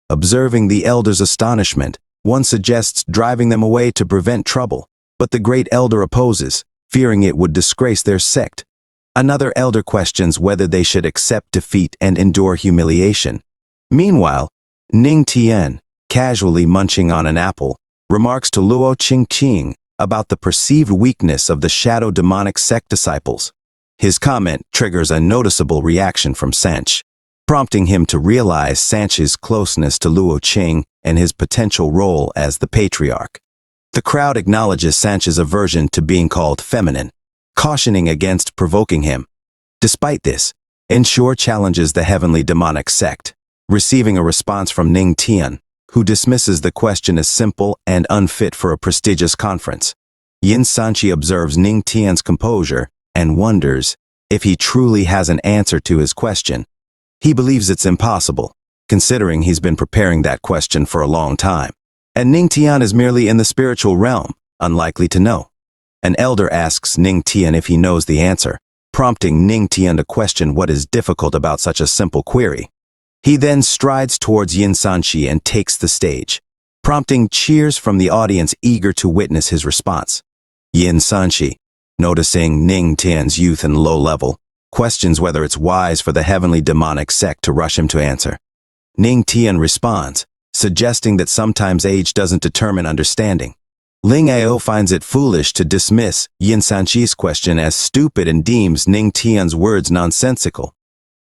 Observing the elders' astonishment, one suggests driving them away to prevent trouble, but the Great Elder opposes, fearing it would disgrace their sect. Another elder questions whether they should accept defeat and endure humiliation. Meanwhile, Ning Tian, casually munching on an apple, remarks to Luo Qingqing about the perceived weakness of the Shadow demonic sect disciples. His comment triggers a noticeable reaction from Sanch. prompting him to realize Sanchi's closeness to Luo Qing and his potential role as the patriarch. The crowd acknowledges Sanchi's aversion to being called feminine, cautioning against provoking him. Despite this, Ensure challenges the heavenly demonic sect, receiving a response from Ning Tian, who dismisses the question as simple and unfit for a prestigious conference. Yin Sanchi observes Ning Tian's composure and wonders if he truly has an answer to his question. He believes it's impossible, considering he's been preparing that question for a long time. And Ning Tian is merely in the spiritual realm, unlikely to know. An elder asks Ning Tian if he knows the answer, prompting Ning Tian to question what is difficult about such a simple query. He then strides towards Yin Sanchi and takes the stage, prompting cheers from the audience eager to witness his response. Yin Sanchi, noticing Ning Tian's youth and low level, questions whether it's wise for the heavenly demonic sect to rush him to answer. Ning Tian responds, suggesting that sometimes age doesn't determine understanding. Ling Ao finds it foolish to dismiss Yin Sanchi's question as stupid and deems Ning Tian's words nonsensical.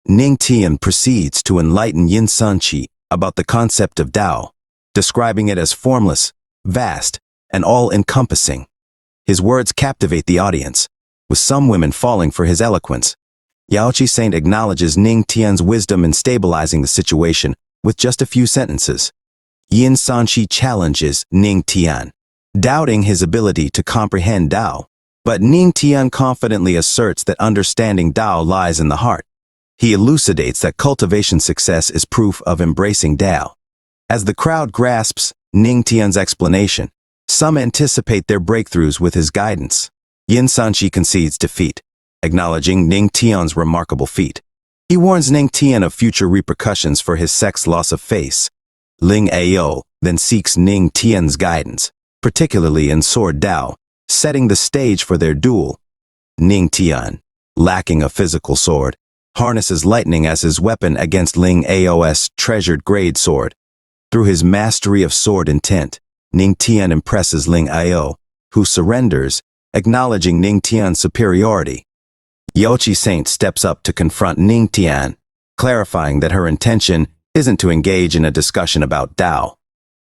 Ning Tian proceeds to enlighten Yin Sanchi about the concept of Tao, describing it as formless, vast, and all-encompassing. His words captivate the audience, with some women falling for his eloquence. Yaoqi Saint acknowledges Ning Tian's wisdom in stabilizing the situation with just a few sentences. Yin Sanchi challenges Ning Tian, doubting his ability to comprehend Tao, but Ning Tian confidently asserts that understanding Tao lies in the heart. He elucidates that cultivation success is proof of embracing Tao. As the crowd grasps Ning Tian's explanation, some anticipate their breakthroughs with his guidance. Yin Sanchi concedes defeat, acknowledging Ning Tian's remarkable feat. He warns Ning Tian of future repercussions for his sect's loss of face. Ling Ao then seeks Ning Tian's guidance, particularly in Sword Tao, setting the stage for their duel. Ning Tian, lacking a physical sword, harnesses lightning as his weapon against Ling Ao's treasured grade sword. Through his mastery of sword intent, Ning Tian impresses Ling Ao, who surrenders, acknowledging Ning Tian's superiority. Yaoqi Saint steps up to confront Ning Tian, clarifying that her intention isn't to engage in a discussion about Tao.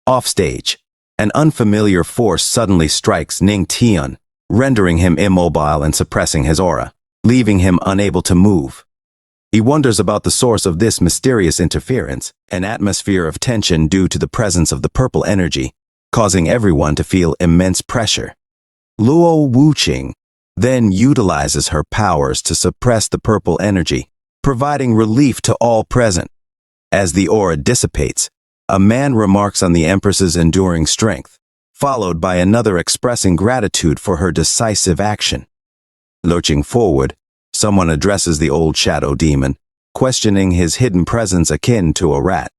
Offstage, an unfamiliar force suddenly strikes Ning Tian, rendering him immobile and suppressing his aura, leaving him unable to move. He wonders about the source of this mysterious interference, an atmosphere of tension due to the presence of the purple energy, causing everyone to feel immense pressure. Luo Wuqing then utilizes her powers to suppress the purple energy, providing relief to all present. As the aura dissipates, a man remarks on the Empress's enduring strength, followed by another expressing gratitude for her decisive action. Lurching forward, someone addresses the old shadow demon, questioning his hidden presence akin to a rat.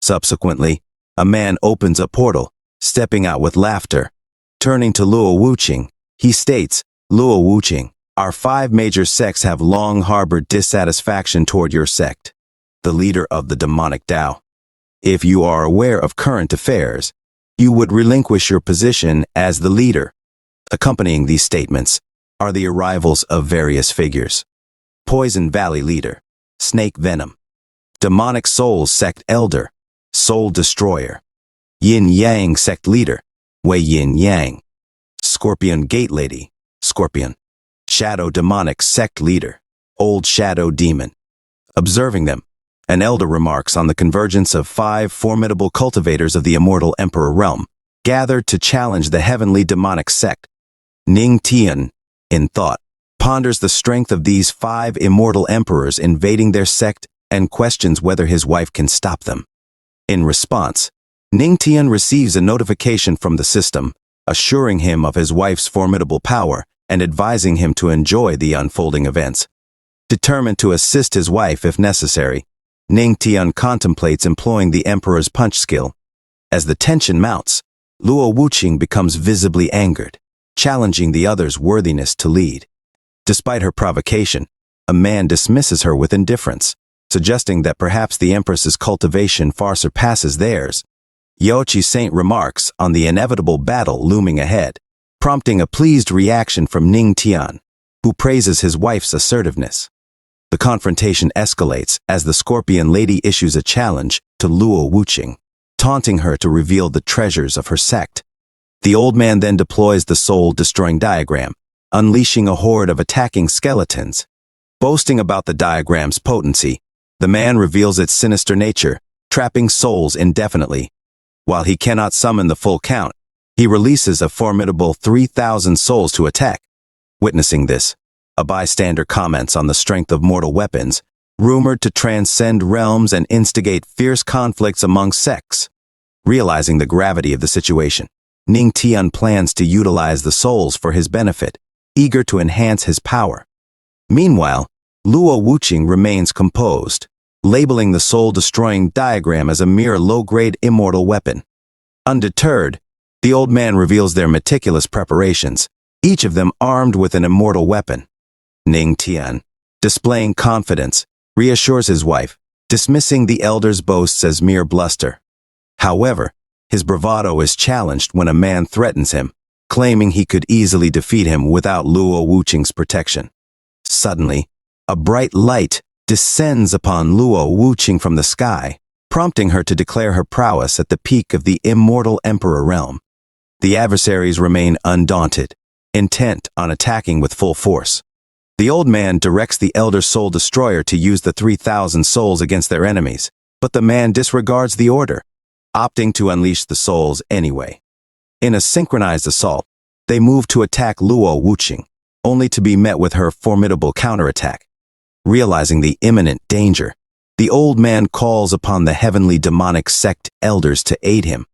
Subsequently, a man opens a portal, stepping out with laughter. Turning to Luo Wuqing, he states, "Luo Wuqing, our 5 major sects have long harbored dissatisfaction toward your sect, the leader of the demonic Tao. If you are aware of current affairs, you would relinquish your position as the leader." Accompanying these statements are the arrivals of various figures. Poison Valley leader, Snake Venom. Demonic Souls sect elder, Soul Destroyer. Yin Yang sect leader, Wei Yin Yang. Scorpion Gate Lady, Scorpion. Shadow Demonic sect leader, Old Shadow Demon. Observing them, an elder remarks on the convergence of 5 formidable cultivators of the immortal Emperor realm, gathered to challenge the heavenly demonic sect. Ning Tian, in thought, ponders the strength of these 5 immortal emperors invading their sect and questions whether his wife can stop them. In response, Ning Tian receives a notification from the system, assuring him of his wife's formidable power and advising him to enjoy the unfolding events. Determined to assist his wife if necessary, Ning Tian contemplates employing the emperor's punch skill. As the tension mounts, Luo Wuqing becomes visibly angered, challenging the other's worthiness to lead. Despite her provocation, a man dismisses her with indifference, suggesting that perhaps the Empress's cultivation far surpasses theirs. Yaoqi Saint remarks on the inevitable battle looming ahead, prompting a pleased reaction from Ning Tian, who praises his wife's assertiveness. The confrontation escalates as the Scorpion Lady issues a challenge to Luo Wuqing, taunting her to reveal the treasures of her sect. The old man then deploys the soul-destroying diagram, unleashing a horde of attacking skeletons. Boasting about the diagram's potency, the man reveals its sinister nature, trapping souls indefinitely. While he cannot summon the full count, he releases a formidable 3,000 souls to attack. Witnessing this, a bystander comments on the strength of mortal weapons, rumored to transcend realms and instigate fierce conflicts among sects. Realizing the gravity of the situation, Ning Tian plans to utilize the souls for his benefit, eager to enhance his power. Meanwhile, Luo Wuqing remains composed, labeling the soul-destroying diagram as a mere low-grade immortal weapon. Undeterred, the old man reveals their meticulous preparations, each of them armed with an immortal weapon. Ning Tian, displaying confidence, reassures his wife, dismissing the elder's boasts as mere bluster. However, his bravado is challenged when a man threatens him, claiming he could easily defeat him without Luo Wuqing's protection. Suddenly, a bright light descends upon Luo Wuqing from the sky, prompting her to declare her prowess at the peak of the immortal Emperor realm. The adversaries remain undaunted, intent on attacking with full force. The old man directs the elder soul destroyer to use the 3,000 souls against their enemies, but the man disregards the order, opting to unleash the souls anyway. In a synchronized assault, they move to attack Luo Wuqing, only to be met with her formidable counterattack. Realizing the imminent danger, the old man calls upon the heavenly demonic sect elders to aid him.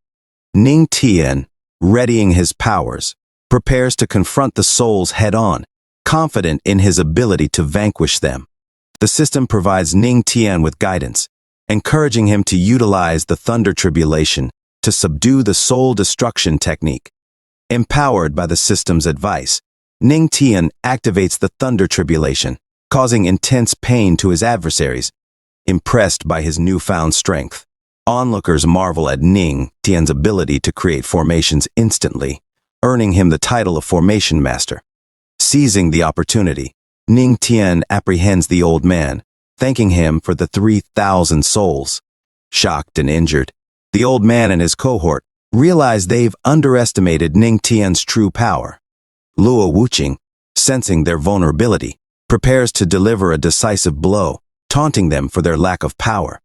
Ning Tian, readying his powers, prepares to confront the souls head-on, confident in his ability to vanquish them. The system provides Ning Tian with guidance, encouraging him to utilize the Thunder Tribulation to subdue the soul destruction technique. Empowered by the system's advice, Ning Tian activates the Thunder Tribulation, causing intense pain to his adversaries. Impressed by his newfound strength, onlookers marvel at Ning Tian's ability to create formations instantly, earning him the title of Formation Master. Seizing the opportunity, Ning Tian apprehends the old man, thanking him for the 3,000 souls. Shocked and injured, the old man and his cohort realize they've underestimated Ning Tian's true power. Luo Wuqing, sensing their vulnerability, prepares to deliver a decisive blow, taunting them for their lack of power.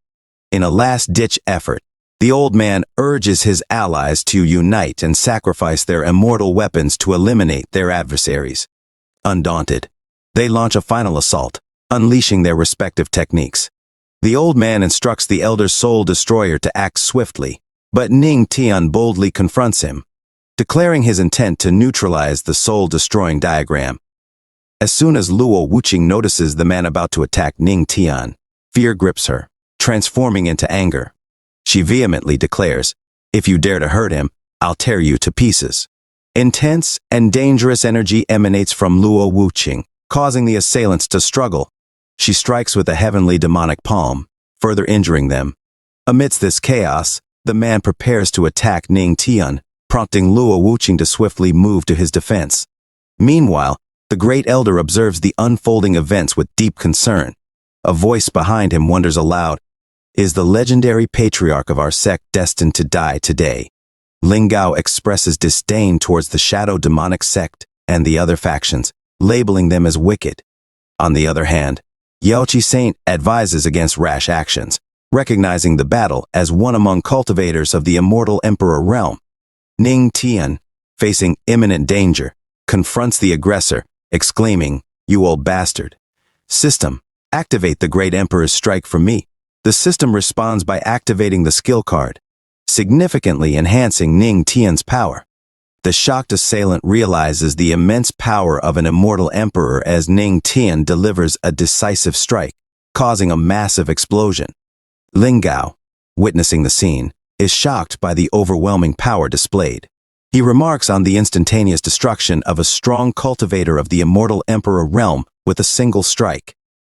In a last-ditch effort, the old man urges his allies to unite and sacrifice their immortal weapons to eliminate their adversaries. Undaunted, they launch a final assault, unleashing their respective techniques. The old man instructs the elder soul destroyer to act swiftly, but Ning Tian boldly confronts him, declaring his intent to neutralize the soul-destroying diagram. As soon as Luo Wuqing notices the man about to attack Ning Tian, fear grips her, transforming into anger. She vehemently declares, "If you dare to hurt him, I'll tear you to pieces." Intense and dangerous energy emanates from Luo Wuqing, causing the assailants to struggle. She strikes with a heavenly demonic palm, further injuring them. Amidst this chaos, the man prepares to attack Ning Tian, prompting Luo Wuqing to swiftly move to his defense. Meanwhile, the great elder observes the unfolding events with deep concern. A voice behind him wonders aloud, "Is the legendary patriarch of our sect destined to die today?" Ling Gao expresses disdain towards the shadow demonic sect and the other factions, labeling them as wicked. On the other hand, Yaoqi Saint advises against rash actions, recognizing the battle as one among cultivators of the immortal Emperor realm. Ning Tian, facing imminent danger, confronts the aggressor, exclaiming, "You old bastard. System, activate the Great Emperor's strike for me." The system responds by activating the skill card, significantly enhancing Ning Tian's power. The shocked assailant realizes the immense power of an immortal emperor as Ning Tian delivers a decisive strike, causing a massive explosion. Ling Gao, witnessing the scene, is shocked by the overwhelming power displayed. He remarks on the instantaneous destruction of a strong cultivator of the immortal Emperor realm with a single strike.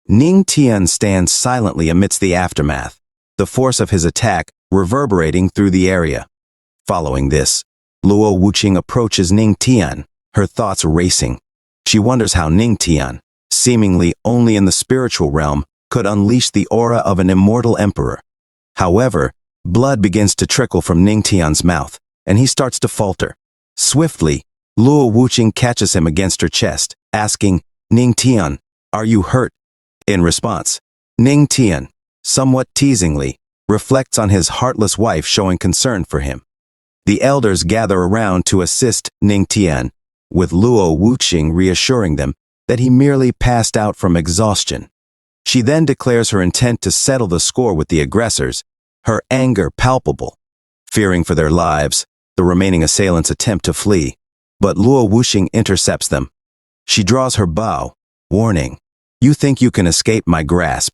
Ning Tian stands silently amidst the aftermath, the force of his attack reverberating through the area. Following this, Luo Wuqing approaches Ning Tian, her thoughts racing. She wonders how Ning Tian, seemingly only in the spiritual realm, could unleash the aura of an immortal emperor. However, blood begins to trickle from Ningtian's mouth, and he starts to falter. Swiftly, Luo Wuqing catches him against her chest, asking, "Ningtian, are you hurt?" In response, Ningtian, somewhat teasingly, reflects on his heartless wife showing concern for him. The elders gather around to assist Ningtian, with Luo Wuqing reassuring them that he merely passed out from exhaustion. She then declares her intent to settle the score with the aggressors, her anger palpable. Fearing for their lives, the remaining assailants attempt to flee, but Luo Wuqing intercepts them. She draws her bow, warning, "You think you can escape my grasp."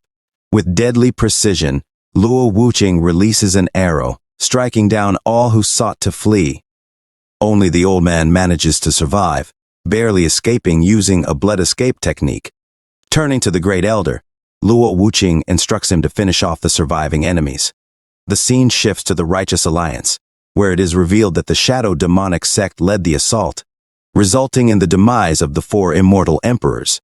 With deadly precision, Luo Wuqing releases an arrow, striking down all who sought to flee. Only the old man manages to survive, barely escaping using a blood escape technique. Turning to the great elder, Luo Wuqing instructs him to finish off the surviving enemies. The scene shifts to the Righteous Alliance, where it is revealed that the shadow demonic sect led the assault, resulting in the demise of the 4 immortal emperors.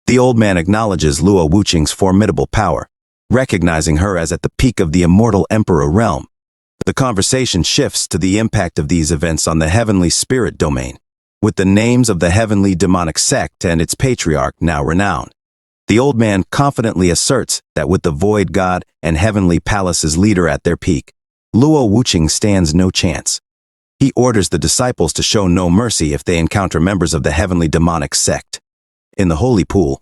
The old man acknowledges Luo Wuqing's formidable power, recognizing her as at the peak of the immortal emperor realm. The conversation shifts to the impact of these events on the heavenly spirit domain, with the names of the heavenly demonic sect and its patriarch now renowned. The old man confidently asserts that with the Void God and Heavenly Palace's leader at their peak, Luo Wuqing stands no chance. He orders the disciples to show no mercy if they encounter members of the heavenly demonic sect. In the holy pool,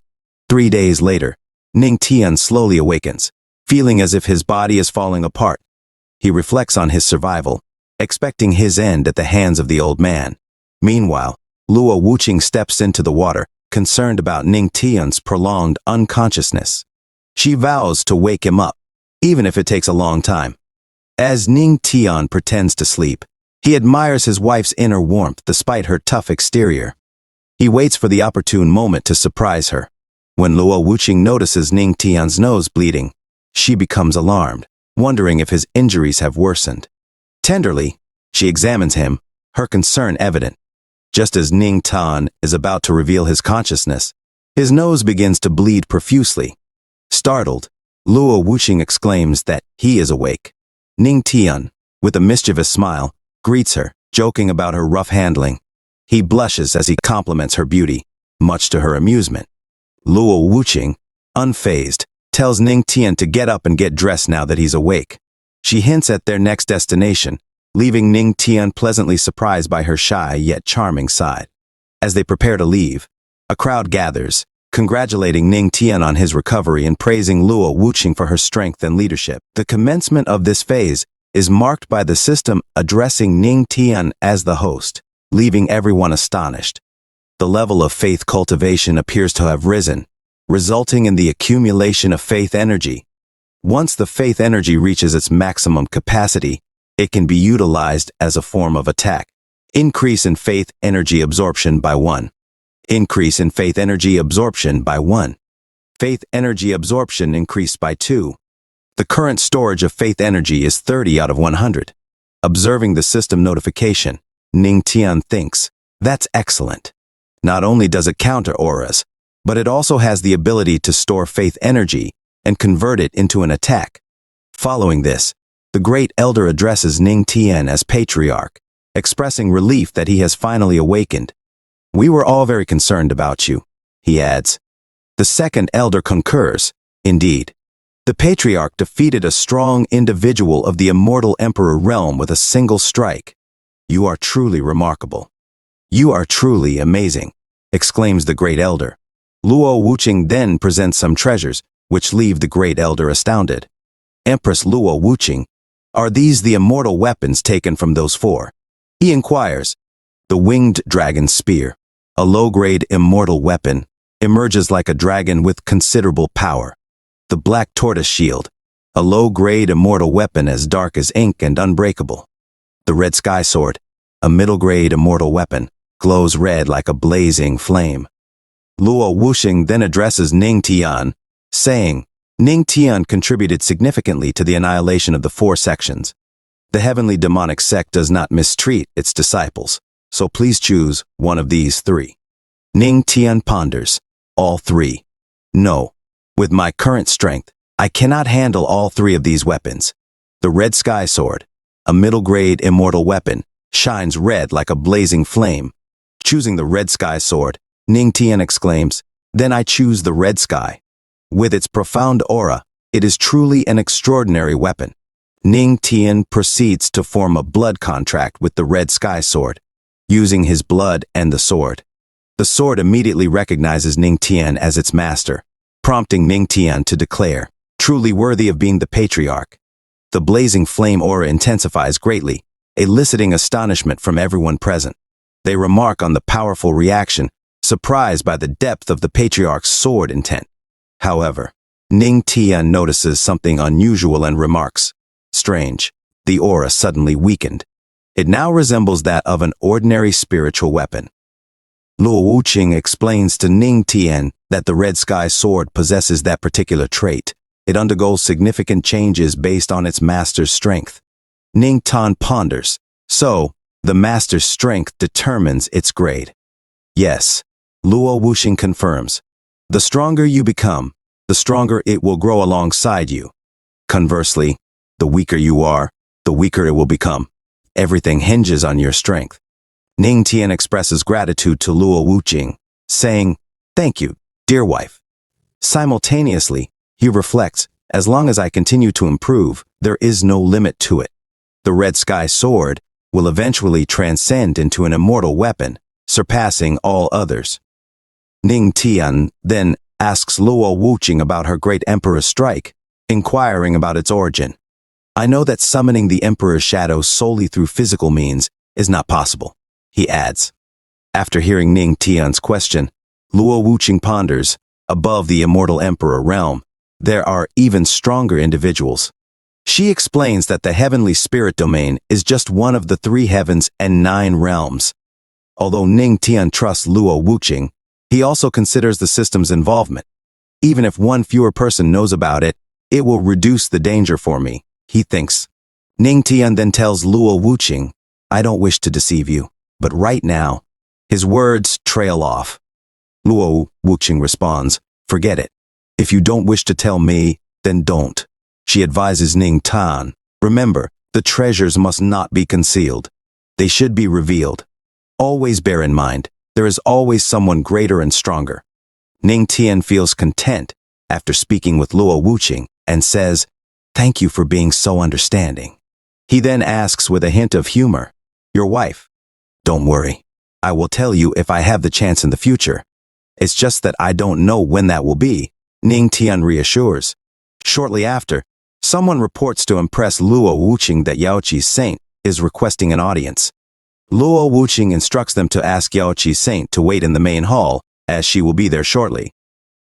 3 days later, Ningtian slowly awakens, feeling as if his body is falling apart. He reflects on his survival, expecting his end at the hands of the old man. Meanwhile, Luo Wuqing steps into the water, concerned about Ningtian's prolonged unconsciousness. She vows to wake him up, even if it takes a long time. As Ningtian pretends to sleep, he admires his wife's inner warmth despite her tough exterior. He waits for the opportune moment to surprise her. When Luo Wuqing notices Ningtian's nose bleeding, she becomes alarmed, wondering if his injuries have worsened. Tenderly, she examines him, her concern evident. Just as Ningtian is about to reveal his consciousness, his nose begins to bleed profusely. Startled, Luo Wuqing exclaims that he is awake. Ningtian, with a mischievous smile, greets her, joking about her rough handling. He blushes as he compliments her beauty, much to her amusement. Luo Wuqing, unfazed, tells Ningtian to get up and get dressed now that he's awake. She hints at their next destination, leaving Ningtian pleasantly surprised by her shy yet charming side. As they prepare to leave, a crowd gathers, congratulating Ningtian on his recovery and praising Luo Wuqing for her strength and leadership. The commencement of this phase is marked by the system addressing Ningtian as the host, leaving everyone astonished. The level of faith cultivation appears to have risen, resulting in the accumulation of faith energy. Once the faith energy reaches its maximum capacity, it can be utilized as a form of attack. Increase in faith energy absorption by 1. Increase in faith energy absorption by 1. Faith energy absorption increased by 2. The current storage of faith energy is 30 out of 100. Observing the system notification, Ningtian thinks, "That's excellent. Not only does it counter auras, but it also has the ability to store faith energy and convert it into an attack." Following this, the great elder addresses Ningtian as patriarch, expressing relief that he has finally awakened. "We were all very concerned about you," he adds. The second elder concurs. Indeed, the patriarch defeated a strong individual of the immortal emperor realm with a single strike. "You are truly remarkable. You are truly amazing," exclaims the great elder. Luo Wuqing then presents some treasures, which leave the great elder astounded. "Empress Luo Wuqing, are these the immortal weapons taken from those 4? He inquires. The winged dragon spear, a low-grade immortal weapon, emerges like a dragon with considerable power. The black tortoise shield, a low-grade immortal weapon as dark as ink and unbreakable. The red sky sword, a middle-grade immortal weapon, glows red like a blazing flame." Luo Wuqing then addresses Ningtian, saying, "Ningtian contributed significantly to the annihilation of the 4 sections. The heavenly demonic sect does not mistreat its disciples, so please choose one of these 3. Ningtian ponders. All three. No. With my current strength, I cannot handle all three of these weapons. The Red Sky Sword, a middle-grade immortal weapon, shines red like a blazing flame. Choosing the Red Sky Sword, Ning Tian exclaims, "Then I choose the Red Sky." With its profound aura, it is truly an extraordinary weapon. Ning Tian proceeds to form a blood contract with the Red Sky Sword, using his blood and the sword. The sword immediately recognizes Ning Tian as its master, prompting Ning Tian to declare, "Truly worthy of being the patriarch." The blazing flame aura intensifies greatly, eliciting astonishment from everyone present. They remark on the powerful reaction, surprised by the depth of the patriarch's sword intent. However, Ning Tian notices something unusual and remarks, "Strange." The aura suddenly weakened. It now resembles that of an ordinary spiritual weapon. Luo Wuqing explains to Ning Tian that the Red Sky Sword possesses that particular trait. It undergoes significant changes based on its master's strength. Ning Tian ponders. So, the master's strength determines its grade. Yes, Luo Wuqing confirms. The stronger you become, the stronger it will grow alongside you. Conversely, the weaker you are, the weaker it will become. Everything hinges on your strength. Ning Tian expresses gratitude to Luo Wuqing, saying, "Thank you, dear wife." Simultaneously, he reflects, "As long as I continue to improve, there is no limit to it. The Red Sky Sword will eventually transcend into an immortal weapon, surpassing all others." Ning Tian then asks Luo Wuqing about her great Emperor's strike, inquiring about its origin. "I know that summoning the Emperor's shadow solely through physical means is not possible," he adds. After hearing Ning Tian's question, Luo Wuqing ponders, above the immortal Emperor realm, there are even stronger individuals. She explains that the heavenly spirit domain is just one of the 3 heavens and 9 realms. Although Ning Tian trusts Luo Wuqing, he also considers the system's involvement. "Even if one fewer person knows about it, it will reduce the danger for me," he thinks. Ning Tian then tells Luo Wuqing, "I don't wish to deceive you, but right now," his words trail off. Luo Wuqing responds, "Forget it. If you don't wish to tell me, then don't." She advises Ning Tian, "Remember, the treasures must not be concealed. They should be revealed. Always bear in mind, there is always someone greater and stronger." Ning Tian feels content after speaking with Luo Wuqing and says, "Thank you for being so understanding." He then asks with a hint of humor, "Your wife?" "Don't worry. I will tell you if I have the chance in the future. It's just that I don't know when that will be," Ning Tian reassures. Shortly after, someone reports to Empress Luo Wuqing that Yaoqi's saint is requesting an audience. Luo Wuqing instructs them to ask Yaoqi's saint to wait in the main hall, as she will be there shortly.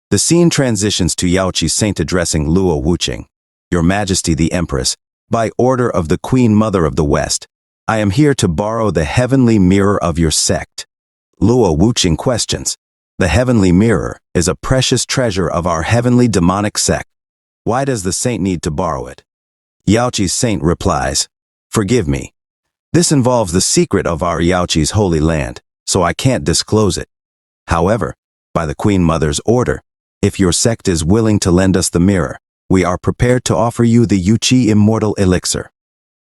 The scene transitions to Yaoqi's saint addressing Luo Wuqing. "Your Majesty the Empress, by order of the Queen Mother of the West, I am here to borrow the heavenly mirror of your sect." Luo Wuqing questions, "The heavenly mirror is a precious treasure of our heavenly demonic sect. Why does the saint need to borrow it?" Yaoqi's saint replies, "Forgive me. This involves the secret of our Yaoqi's holy land, so I can't disclose it. However, by the Queen Mother's order, if your sect is willing to lend us the mirror, we are prepared to offer you the Yuqi Immortal Elixir."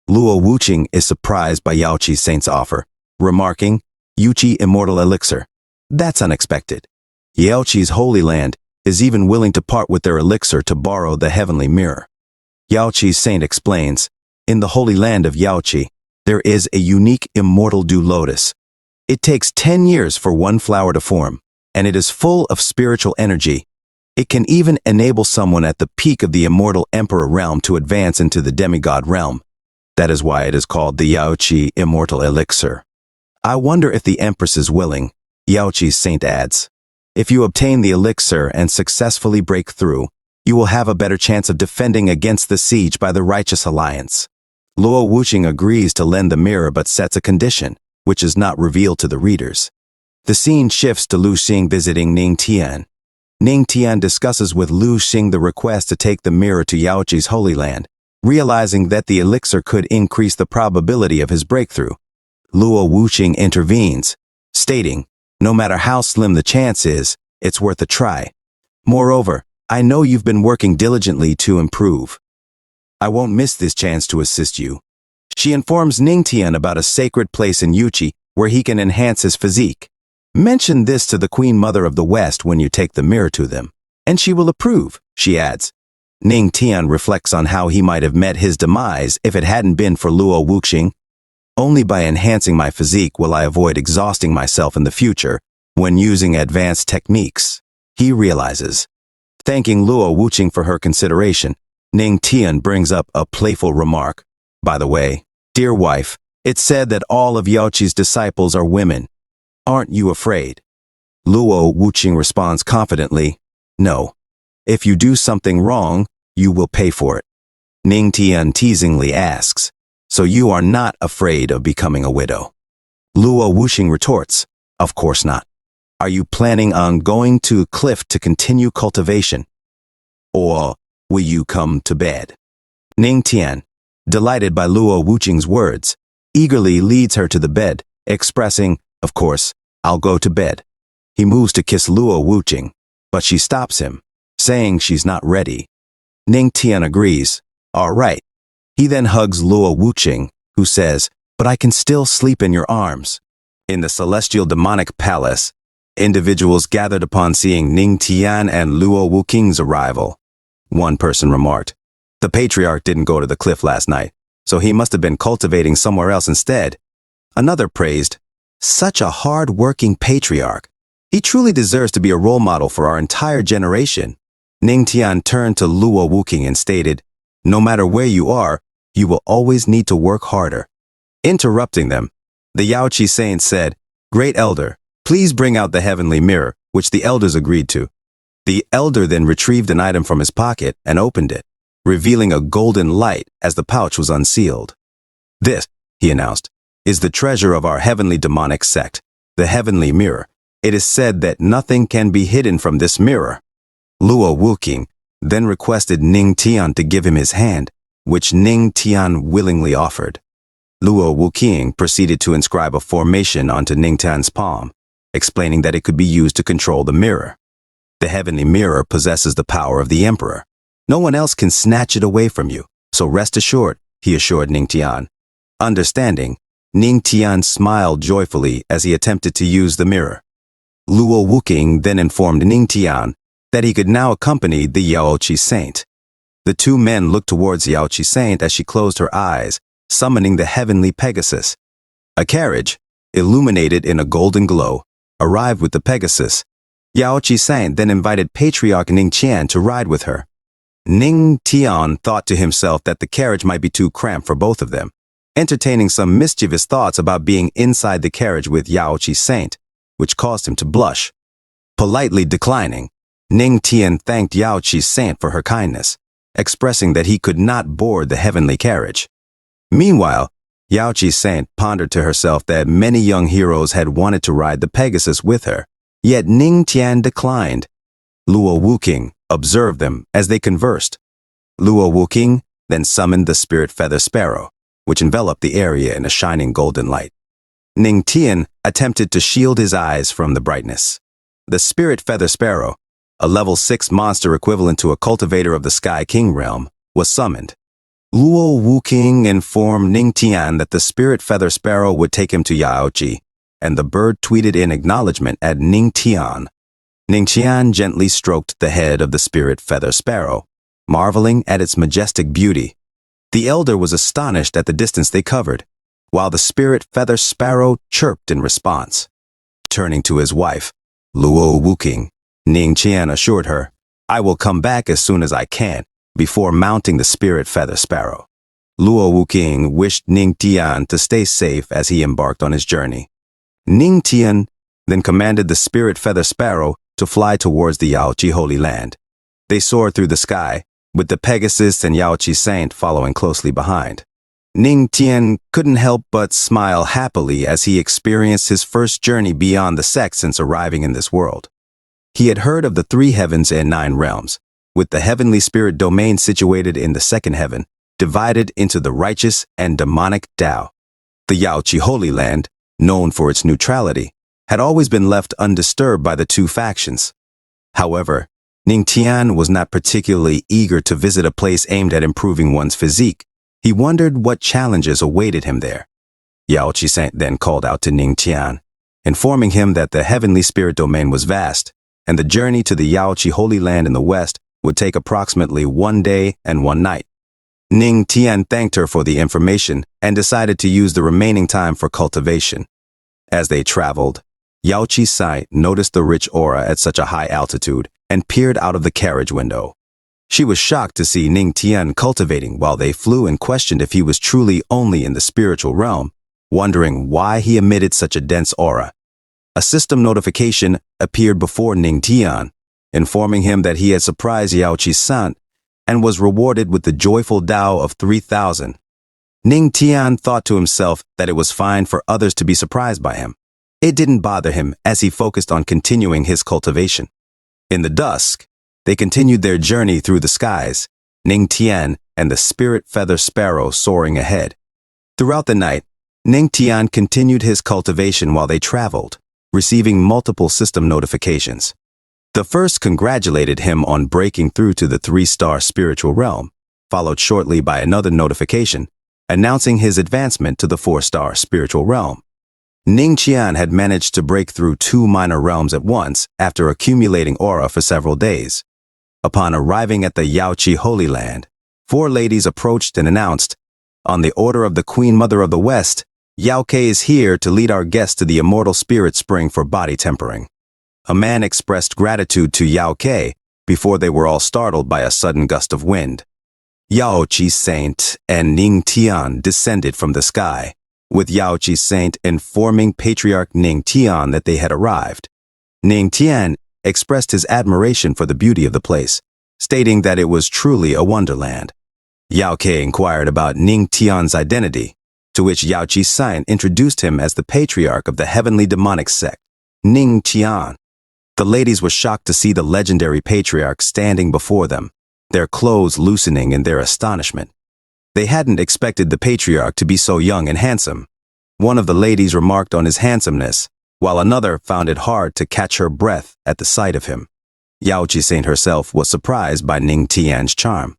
Luo Wuqing is surprised by Yaoqi's saint's offer, remarking, "Yuqi Immortal Elixir? That's unexpected. Yaoqi's holy land is even willing to part with their elixir to borrow the heavenly mirror." Yaoqi's saint explains, "In the holy land of Yaoqi, there is a unique immortal dew lotus. It takes 10 years for one flower to form, and it is full of spiritual energy. It can even enable someone at the peak of the immortal emperor realm to advance into the demigod realm. That is why it is called the Yaoqi Immortal Elixir. I wonder if the Empress is willing," Yaoqi's saint adds. "If you obtain the elixir and successfully break through, you will have a better chance of defending against the siege by the Righteous Alliance." Luo Wuqing agrees to lend the mirror but sets a condition, which is not revealed to the readers. The scene shifts to Lu Xing visiting Ning Tian. Ning Tian discusses with Lu Xing the request to take the mirror to Yaoqi's Holy Land, realizing that the elixir could increase the probability of his breakthrough. Luo Wuqing intervenes, stating, "No matter how slim the chance is, it's worth a try. Moreover, I know you've been working diligently to improve. I won't miss this chance to assist you. She informs Ningtian about a sacred place in Yuchi where he can enhance his physique. Mention this to the Queen Mother of the West when you take the mirror to them, and she will approve, she adds. Ningtian reflects on how he might have met his demise if it hadn't been for Luo Wuxing. Only by enhancing my physique will I avoid exhausting myself in the future when using advanced techniques, he realizes. Thanking Luo Wuxing for her consideration, Ningtian brings up a playful remark. By the way, dear wife, it's said that all of Yaoqi's disciples are women. Aren't you afraid? Luo Wuxing responds confidently, no. If you do something wrong, you will pay for it. Ningtian teasingly asks, so you are not afraid of becoming a widow? Luo Wuxing retorts, of course not. Are you planning on going to a cliff to continue cultivation? Or will you come to bed? Ningtian, delighted by Luo Wuxing's words, eagerly leads her to the bed, expressing, of course, I'll go to bed. He moves to kiss Luo Wuxing, but she stops him, saying she's not ready. Ningtian agrees, all right. He then hugs Luo Wuxing, who says, but I can still sleep in your arms. In the celestial demonic palace, individuals gathered upon seeing Ningtian and Luo Wuxing's arrival. One person remarked, the patriarch didn't go to the cliff last night, so he must have been cultivating somewhere else instead. Another praised, such a hard-working patriarch. He truly deserves to be a role model for our entire generation. Ningtian turned to Luo Wuxing and stated, no matter where you are, you will always need to work harder. Interrupting them, the Yaoqi saint said, Great Elder, please bring out the heavenly mirror, which the elders agreed to. The elder then retrieved an item from his pocket and opened it, revealing a golden light as the pouch was unsealed. This, he announced, is the treasure of our heavenly demonic sect, the heavenly mirror. It is said that nothing can be hidden from this mirror. Luo Wuxing then requested Ningtian to give him his hand, which Ningtian willingly offered. Luo Wuxing proceeded to inscribe a formation onto Ningtian's palm, explaining that it could be used to control the mirror. The heavenly mirror possesses the power of the emperor. No one else can snatch it away from you, so rest assured, he assured Ningtian. Understanding, Ningtian smiled joyfully as he attempted to use the mirror. Luo Wuxing then informed Ningtian that he could now accompany the Yaoqi saint. The two men looked towards the Yaoqi saint as she closed her eyes, summoning the heavenly Pegasus. A carriage, illuminated in a golden glow, arrived with the Pegasus. Yaoqi saint then invited Patriarch Ningtian to ride with her. Ningtian thought to himself that the carriage might be too cramped for both of them, entertaining some mischievous thoughts about being inside the carriage with Yaoqi saint, which caused him to blush. Politely declining, Ningtian thanked Yaoqi saint for her kindness, expressing that he could not board the heavenly carriage. Meanwhile, Yaoqi saint pondered to herself that many young heroes had wanted to ride the Pegasus with her, yet Ningtian declined. Luo Wuxing observed them as they conversed. Luo Wuxing then summoned the spirit feather sparrow, which enveloped the area in a shining golden light. Ningtian attempted to shield his eyes from the brightness. The spirit feather sparrow, a level 6 monster equivalent to a cultivator of the Sky King realm, was summoned. Luo Wuxing informed Ningtian that the spirit feather sparrow would take him to Yaoqi, and the bird tweeted in acknowledgement at Ningtian. Ningtian gently stroked the head of the spirit feather sparrow, marveling at its majestic beauty. The elder was astonished at the distance they covered, while the spirit feather sparrow chirped in response. Turning to his wife, Luo Wuxing, Ningtian assured her, I will come back as soon as I can, before mounting the spirit feather sparrow. Luo Wuxing wished Ningtian to stay safe as he embarked on his journey. Ningtian then commanded the spirit feather sparrow to fly towards the Yaoqi Holy Land. They soared through the sky, with the Pegasus and Yaoqi saint following closely behind. Ningtian couldn't help but smile happily as he experienced his first journey beyond the sect since arriving in this world. He had heard of the 3 heavens and 9 realms, with the heavenly spirit domain situated in the 2nd heaven, divided into the righteous and demonic Tao. The Yaoqi Holy Land, known for its neutrality, had always been left undisturbed by the 2 factions. However, Ning Tian was not particularly eager to visit a place aimed at improving one's physique. He wondered what challenges awaited him there. Yao Qi then called out to Ning Tian, informing him that the heavenly spirit domain was vast, and the journey to the Yaoqi Holy Land in the west would take approximately 1 day and 1 night. Ning Tian thanked her for the information and decided to use the remaining time for cultivation. As they traveled, Yao Qi noticed the rich aura at such a high altitude and peered out of the carriage window. She was shocked to see Ning Tian cultivating while they flew and questioned if he was truly only in the spiritual realm, wondering why he emitted such a dense aura. A system notification appeared before Ning Tian, informing him that he had surprised Yao Qi and was rewarded with the joyful Dao of 3,000. Ning Tian thought to himself that it was fine for others to be surprised by him. It didn't bother him as he focused on continuing his cultivation. In the dusk, they continued their journey through the skies, Ning Tian and the spirit feather sparrow soaring ahead. Throughout the night, Ning Tian continued his cultivation while they traveled, receiving multiple system notifications. The first congratulated him on breaking through to the 3-star spiritual realm, followed shortly by another notification, announcing his advancement to the 4-star spiritual realm. Ning Tian had managed to break through 2 minor realms at once after accumulating aura for several days. Upon arriving at the Yaoqi Holy Land, 4 ladies approached and announced, "On the order of the Queen Mother of the West, Yao Ke is here to lead our guests to the immortal spirit spring for body tempering." A man expressed gratitude to Yao Ke before they were all startled by a sudden gust of wind. Yao Qi and Ning Tian descended from the sky, with Yao Qi informing Patriarch Ning Tian that they had arrived. Ning Tian expressed his admiration for the beauty of the place, stating that it was truly a wonderland. Yao Ke inquired about Ning Tian's identity, to which Yao Qi introduced him as the patriarch of the heavenly demonic sect, Ning Tian. The ladies were shocked to see the legendary patriarch standing before them, their clothes loosening in their astonishment. They hadn't expected the patriarch to be so young and handsome. One of the ladies remarked on his handsomeness, while another found it hard to catch her breath at the sight of him. Yao Qi herself was surprised by Ning Tian's charm.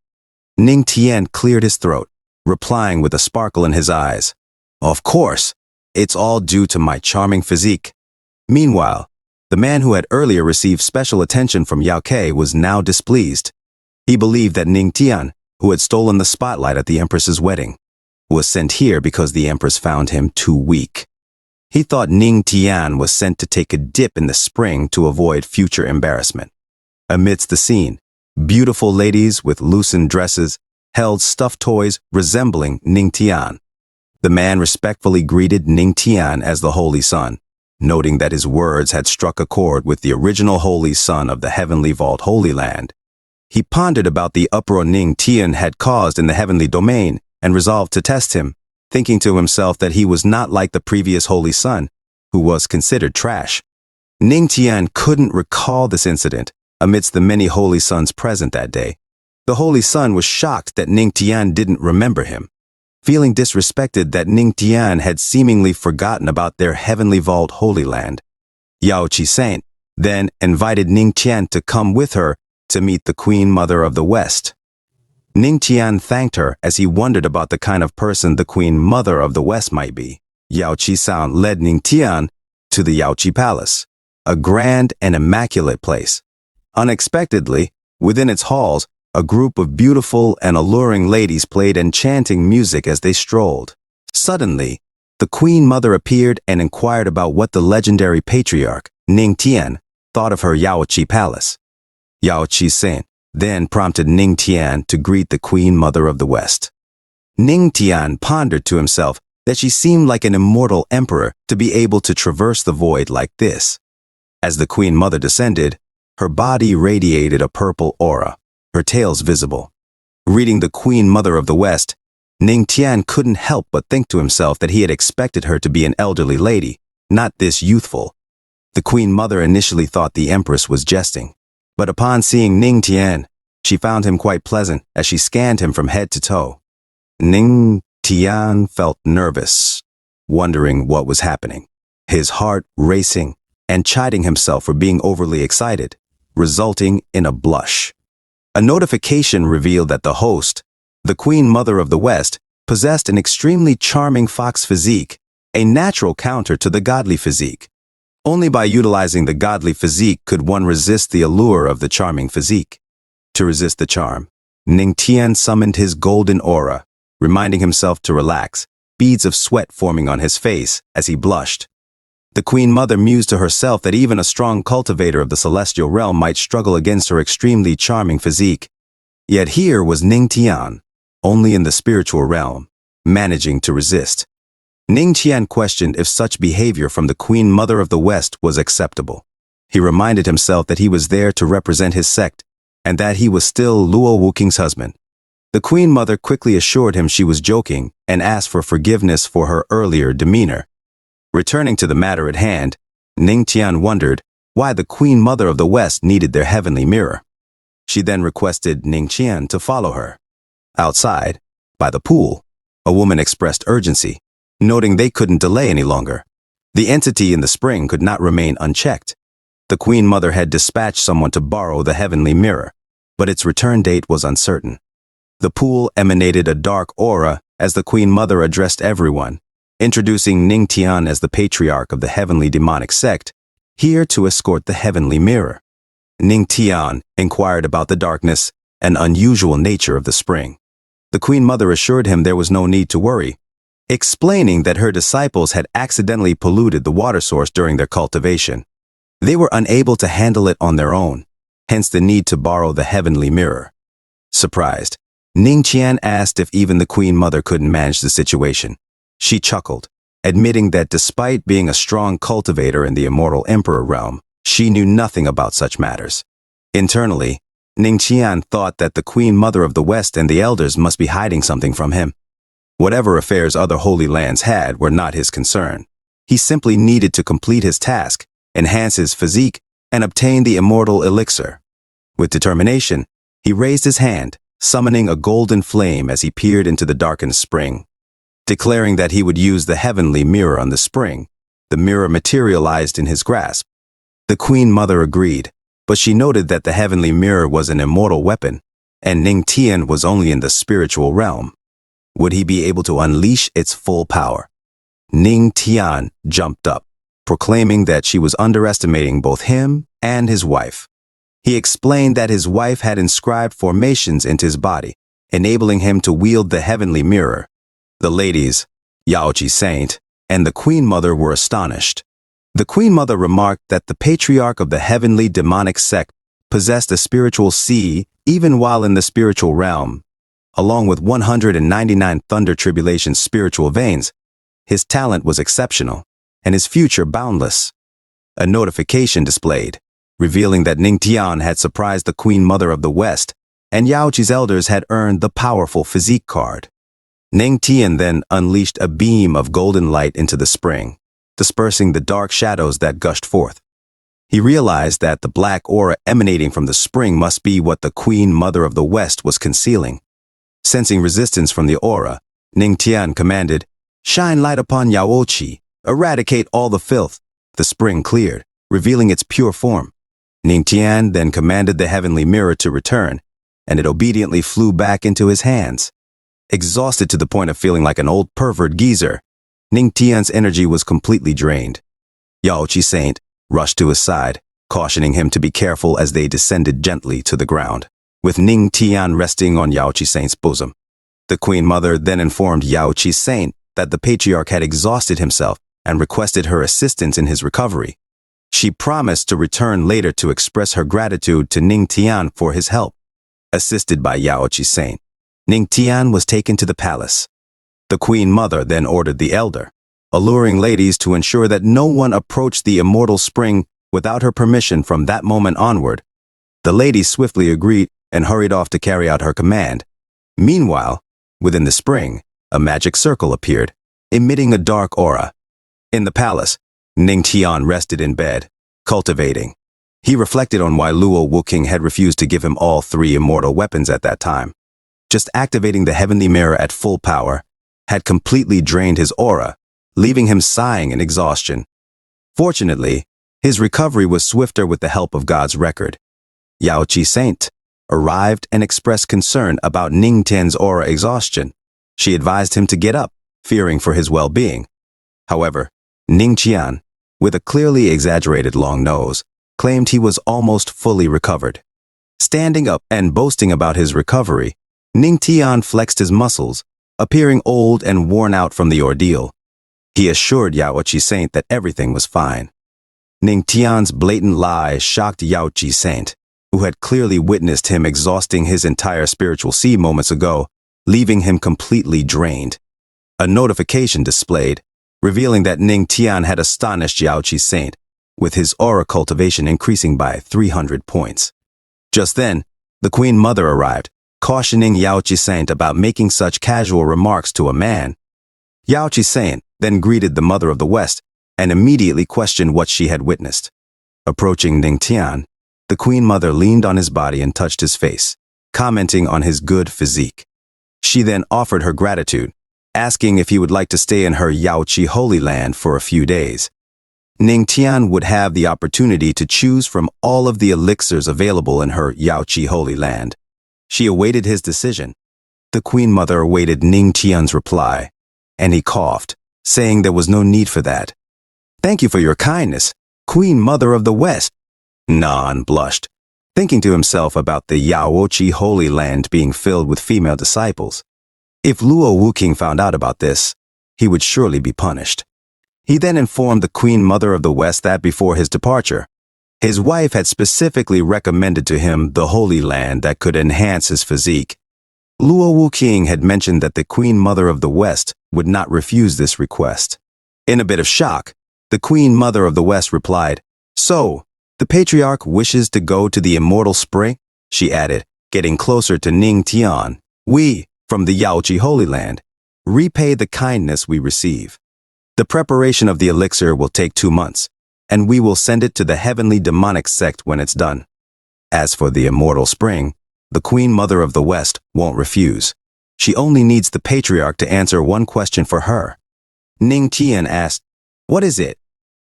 Ning Tian cleared his throat, replying with a sparkle in his eyes, "Of course, it's all due to my charming physique." Meanwhile, the man who had earlier received special attention from Yao Ke was now displeased. He believed that Ning Tian, who had stolen the spotlight at the Empress's wedding, was sent here because the Empress found him too weak. He thought Ning Tian was sent to take a dip in the spring to avoid future embarrassment. Amidst the scene, beautiful ladies with loosened dresses held stuffed toys resembling Ning Tian. The man respectfully greeted Ning Tian as the Holy Son, noting that his words had struck a chord with the original Holy Son of the Heavenly Vault Holy Land. He pondered about the uproar Ning Tian had caused in the heavenly domain and resolved to test him, thinking to himself that he was not like the previous Holy Son, who was considered trash. Ning Tian couldn't recall this incident amidst the many Holy Sons present that day. The Holy Son was shocked that Ning Tian didn't remember him, feeling disrespected that Ning Tian had seemingly forgotten about their Heavenly Vault Holy Land. Yao Qi then invited Ning Tian to come with her to meet the Queen Mother of the West. Ning Tian thanked her as he wondered about the kind of person the Queen Mother of the West might be. Yao Qi led Ning Tian to the Yaoqi Palace, a grand and immaculate place. Unexpectedly, within its halls, a group of beautiful and alluring ladies played enchanting music as they strolled. Suddenly, the Queen Mother appeared and inquired about what the legendary patriarch, Ning Tian, thought of her Yaoqi Palace. Yao Qi then prompted Ning Tian to greet the Queen Mother of the West. Ning Tian pondered to himself that she seemed like an immortal emperor to be able to traverse the void like this. As the Queen Mother descended, her body radiated a purple aura, her tails visible. Reading the Queen Mother of the West, Ning Tian couldn't help but think to himself that he had expected her to be an elderly lady, not this youthful. The Queen Mother initially thought the Empress was jesting, but upon seeing Ning Tian, she found him quite pleasant as she scanned him from head to toe. Ning Tian felt nervous, wondering what was happening, his heart racing and chiding himself for being overly excited. resulting in a blush. A notification revealed that the host, the Queen Mother of the West, possessed an extremely charming fox physique, a natural counter to the godly physique. Only by utilizing the godly physique could one resist the allure of the charming physique. To resist the charm, Ningtian summoned his golden aura, reminding himself to relax, beads of sweat forming on his face as he blushed. The Queen Mother mused to herself that even a strong cultivator of the celestial realm might struggle against her extremely charming physique. Yet here was Ningtian, only in the spiritual realm, managing to resist. Ningtian questioned if such behavior from the Queen Mother of the West was acceptable. He reminded himself that he was there to represent his sect, and that he was still Luo Wuking's husband. The Queen Mother quickly assured him she was joking and asked for forgiveness for her earlier demeanor. Returning to the matter at hand, Ningtian wondered why the Queen Mother of the West needed their heavenly mirror. She then requested Ningtian to follow her. Outside, by the pool, a woman expressed urgency, noting they couldn't delay any longer. The entity in the spring could not remain unchecked. The Queen Mother had dispatched someone to borrow the heavenly mirror, but its return date was uncertain. The pool emanated a dark aura as the Queen Mother addressed everyone, introducing Ningtian as the patriarch of the heavenly demonic sect, here to escort the heavenly mirror. Ningtian inquired about the darkness and unusual nature of the spring. The Queen Mother assured him there was no need to worry, explaining that her disciples had accidentally polluted the water source during their cultivation. They were unable to handle it on their own, hence the need to borrow the heavenly mirror. Surprised, Ningtian asked if even the Queen Mother couldn't manage the situation. She chuckled, admitting that despite being a strong cultivator in the immortal emperor realm, she knew nothing about such matters. Internally, Ningtian thought that the Queen Mother of the West and the elders must be hiding something from him. Whatever affairs other holy lands had were not his concern. He simply needed to complete his task, enhance his physique, and obtain the immortal elixir. With determination, he raised his hand, summoning a golden flame as he peered into the darkened spring. Declaring that he would use the heavenly mirror on the spring, the mirror materialized in his grasp. The Queen Mother agreed, but she noted that the heavenly mirror was an immortal weapon, and Ningtian was only in the spiritual realm. Would he be able to unleash its full power? Ningtian jumped up, proclaiming that she was underestimating both him and his wife. He explained that his wife had inscribed formations into his body, enabling him to wield the heavenly mirror. The ladies, Yaoji Saint, and the Queen Mother were astonished. The Queen Mother remarked that the patriarch of the heavenly demonic sect possessed a spiritual sea even while in the spiritual realm. Along with 199 Thunder Tribulation spiritual veins, his talent was exceptional and his future boundless. A notification displayed, revealing that Ningtian had surprised the Queen Mother of the West, and Yaoji's elders had earned the powerful physique card. Ningtian then unleashed a beam of golden light into the spring, dispersing the dark shadows that gushed forth. He realized that the black aura emanating from the spring must be what the Queen Mother of the West was concealing. Sensing resistance from the aura, Ningtian commanded, "Shine light upon Yaochi, eradicate all the filth." The spring cleared, revealing its pure form. Ningtian then commanded the heavenly mirror to return, and it obediently flew back into his hands. Exhausted to the point of feeling like an old pervert geezer, Ningtian's energy was completely drained. Yaochi Saint rushed to his side, cautioning him to be careful as they descended gently to the ground, with Ningtian resting on Yaochi Saint's bosom. The Queen Mother then informed Yaochi Saint that the patriarch had exhausted himself and requested her assistance in his recovery. She promised to return later to express her gratitude to Ningtian for his help. Assisted by Yaochi Saint, Ningtian was taken to the palace. The Queen Mother then ordered the elder, alluring ladies to ensure that no one approached the immortal spring without her permission from that moment onward. The ladies swiftly agreed and hurried off to carry out her command. Meanwhile, within the spring, a magic circle appeared, emitting a dark aura. In the palace, Ningtian rested in bed, cultivating. He reflected on why Luo Wuking had refused to give him all 3 immortal weapons at that time. Just activating the heavenly mirror at full power had completely drained his aura, leaving him sighing in exhaustion. Fortunately, his recovery was swifter with the help of God's record. Yao Qi Saint, arrived and expressed concern about Ning Tian's aura exhaustion. She advised him to get up, fearing for his well-being. However, Ning Tian, with a clearly exaggerated long nose, claimed he was almost fully recovered. Standing up and boasting about his recovery, Ning Tian flexed his muscles, appearing old and worn out from the ordeal. He assured Yao Qi Saint that everything was fine. Ning Tian's blatant lie shocked Yao Qi Saint, who had clearly witnessed him exhausting his entire spiritual sea moments ago, leaving him completely drained. A notification displayed, revealing that Ning Tian had astonished Yao Qi Saint, with his aura cultivation increasing by 300 points. Just then, the Queen Mother arrived, cautioning Yao Qi Saint about making such casual remarks to a man. Yao Qi Saint then greeted the Mother of the West and immediately questioned what she had witnessed. Approaching Ning Tian, the Queen Mother leaned on his body and touched his face, commenting on his good physique. She then offered her gratitude, asking if he would like to stay in her Yao Qi Holy Land for a few days. Ning Tian would have the opportunity to choose from all of the elixirs available in her Yao Qi Holy Land. She awaited his decision. The Queen Mother awaited Ning Tian's reply, and he coughed, saying there was no need for that. "Thank you for your kindness, Queen Mother of the West." Nan blushed, thinking to himself about the Yao Qi Holy Land being filled with female disciples. If Luo Wuking found out about this, he would surely be punished. He then informed the Queen Mother of the West that before his departure, his wife had specifically recommended to him the Holy Land that could enhance his physique. Luo Wuking had mentioned that the Queen Mother of the West would not refuse this request. In a bit of shock, the Queen Mother of the West replied, "So, the Patriarch wishes to go to the Immortal Spring?" she added, getting closer to Ning Tian. "We, from the Yao Qi Holy Land, repay the kindness we receive. The preparation of the elixir will take 2 months, and we will send it to the heavenly demonic sect when it's done. As for the Immortal Spring, the Queen Mother of the West won't refuse. She only needs the Patriarch to answer one question for her." Ning Tian asked, "What is it?"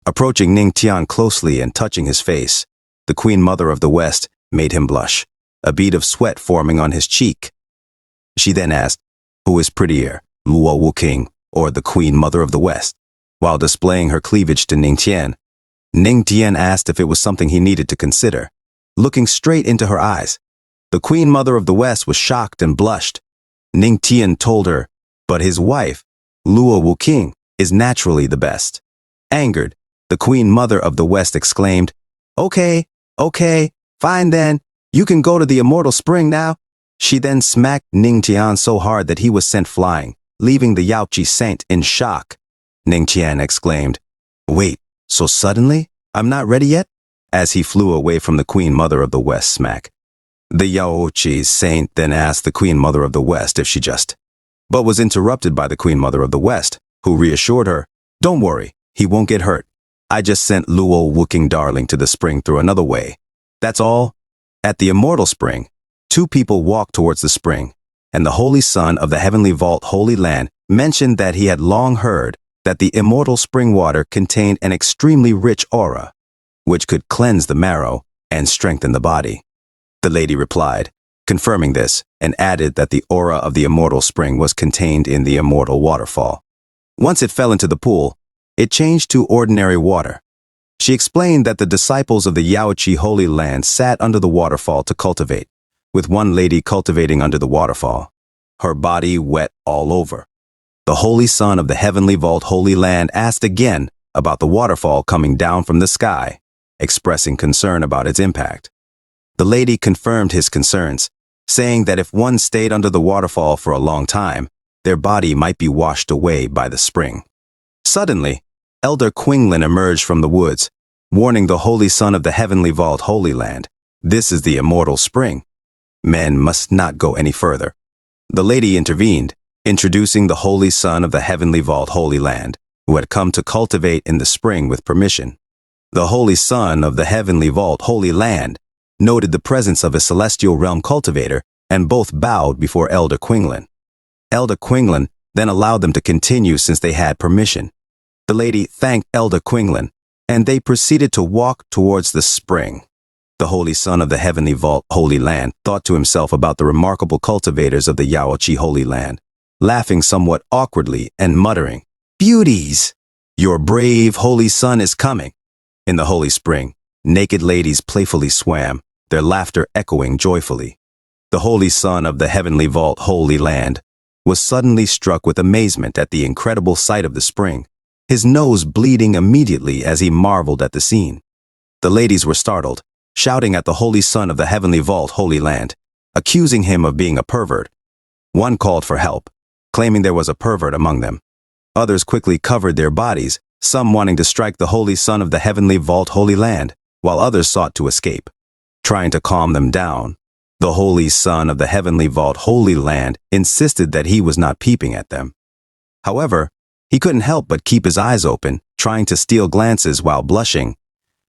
Approaching Ning Tian closely and touching his face, the Queen Mother of the West made him blush, a bead of sweat forming on his cheek. She then asked, "Who is prettier, Luo Wuking or the Queen Mother of the West?" While displaying her cleavage to Ning Tian asked if it was something he needed to consider, looking straight into her eyes. The Queen Mother of the West was shocked and blushed. Ning Tian told her, but his wife, Luo Wuking, is naturally the best. Angered, the Queen Mother of the West exclaimed, Okay, fine then, you can go to the Immortal Spring now." She then smacked Ning Tian so hard that he was sent flying, leaving the Yao Qi Saint in shock. Ning Tian exclaimed, "Wait, so suddenly? I'm not ready yet?" as he flew away from the Queen Mother of the West smack. The Yao Qi Saint then asked the Queen Mother of the West if she just, but was interrupted by the Queen Mother of the West, who reassured her, "Don't worry, he won't get hurt. I just sent Luo Wuking Darling to the spring through another way. That's all." At the Immortal Spring, 2 people walked towards the spring, and the Holy Son of the Heavenly Vault Holy Land mentioned that he had long heard that the immortal spring water contained an extremely rich aura, which could cleanse the marrow and strengthen the body. The lady replied, confirming this, and added that the aura of the immortal spring was contained in the immortal waterfall. Once it fell into the pool, it changed to ordinary water. She explained that the disciples of the Yao Qi Holy Land sat under the waterfall to cultivate, with one lady cultivating under the waterfall, her body wet all over. The Holy Son of the Heavenly Vault Holy Land asked again about the waterfall coming down from the sky, expressing concern about its impact. The lady confirmed his concerns, saying that if one stayed under the waterfall for a long time, their body might be washed away by the spring. Suddenly, Elder Quinglin emerged from the woods, warning the Holy Son of the Heavenly Vault Holy Land, "This is the immortal spring. Men must not go any further." The lady intervened, introducing the Holy Son of the Heavenly Vault Holy Land, who had come to cultivate in the spring with permission. The Holy Son of the Heavenly Vault Holy Land noted the presence of a celestial realm cultivator, and both bowed before Elder Quinglin. Elder Quinglin then allowed them to continue since they had permission. The lady thanked Elder Quinglin, and they proceeded to walk towards the spring. The holy son of the heavenly vault, Holy Land, thought to himself about the remarkable cultivators of the Yaochi Holy Land, laughing somewhat awkwardly and muttering, "Beauties! Your brave holy son is coming." In the holy spring, naked ladies playfully swam, their laughter echoing joyfully. The holy son of the heavenly vault, Holy Land, was suddenly struck with amazement at the incredible sight of the spring, his nose bleeding immediately as he marveled at the scene. The ladies were startled, shouting at the holy son of the heavenly vault, Holy Land, accusing him of being a pervert. One called for help, claiming there was a pervert among them. Others quickly covered their bodies, some wanting to strike the holy son of the heavenly vault, Holy Land, while others sought to escape. Trying to calm them down, the holy son of the heavenly vault, Holy Land, insisted that he was not peeping at them. However, he couldn't help but keep his eyes open, trying to steal glances while blushing.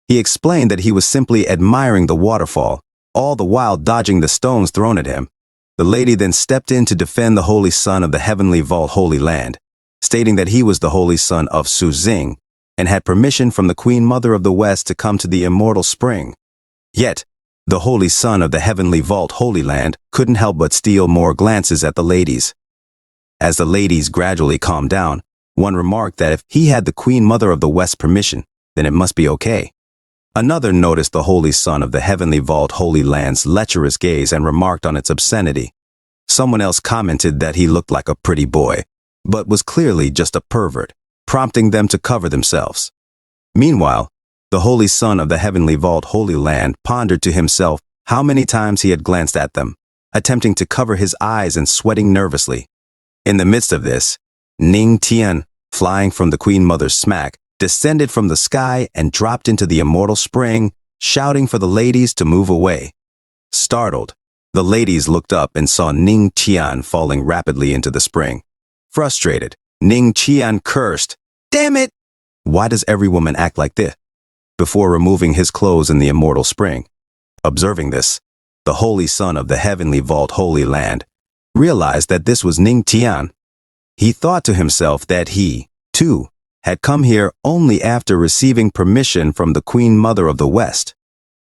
He explained that he was simply admiring the waterfall, all the while dodging the stones thrown at him. The lady then stepped in to defend the holy son of the heavenly vault, Holy Land, stating that he was the holy son of Suzing and had permission from the Queen Mother of the West to come to the immortal spring. Yet, the holy son of the heavenly vault, Holy Land, couldn't help but steal more glances at the ladies. As the ladies gradually calmed down, one remarked that if he had the Queen Mother of the West permission, then it must be okay. Another noticed the holy son of the heavenly vault, Holy Land's lecherous gaze and remarked on its obscenity. Someone else commented that he looked like a pretty boy, but was clearly just a pervert, prompting them to cover themselves. Meanwhile, the holy son of the heavenly vault, Holy Land, pondered to himself how many times he had glanced at them, attempting to cover his eyes and sweating nervously. In the midst of this, Ning Tian, flying from the Queen Mother's smack, descended from the sky and dropped into the immortal spring, shouting for the ladies to move away. Startled, the ladies looked up and saw Ning Tian falling rapidly into the spring. Frustrated, Ning Tian cursed, "Damn it! Why does every woman act like this?" before removing his clothes in the immortal spring. Observing this, the holy son of the heavenly vault, Holy Land, realized that this was Ning Tian. He thought to himself that he, too, had come here only after receiving permission from the Queen Mother of the West.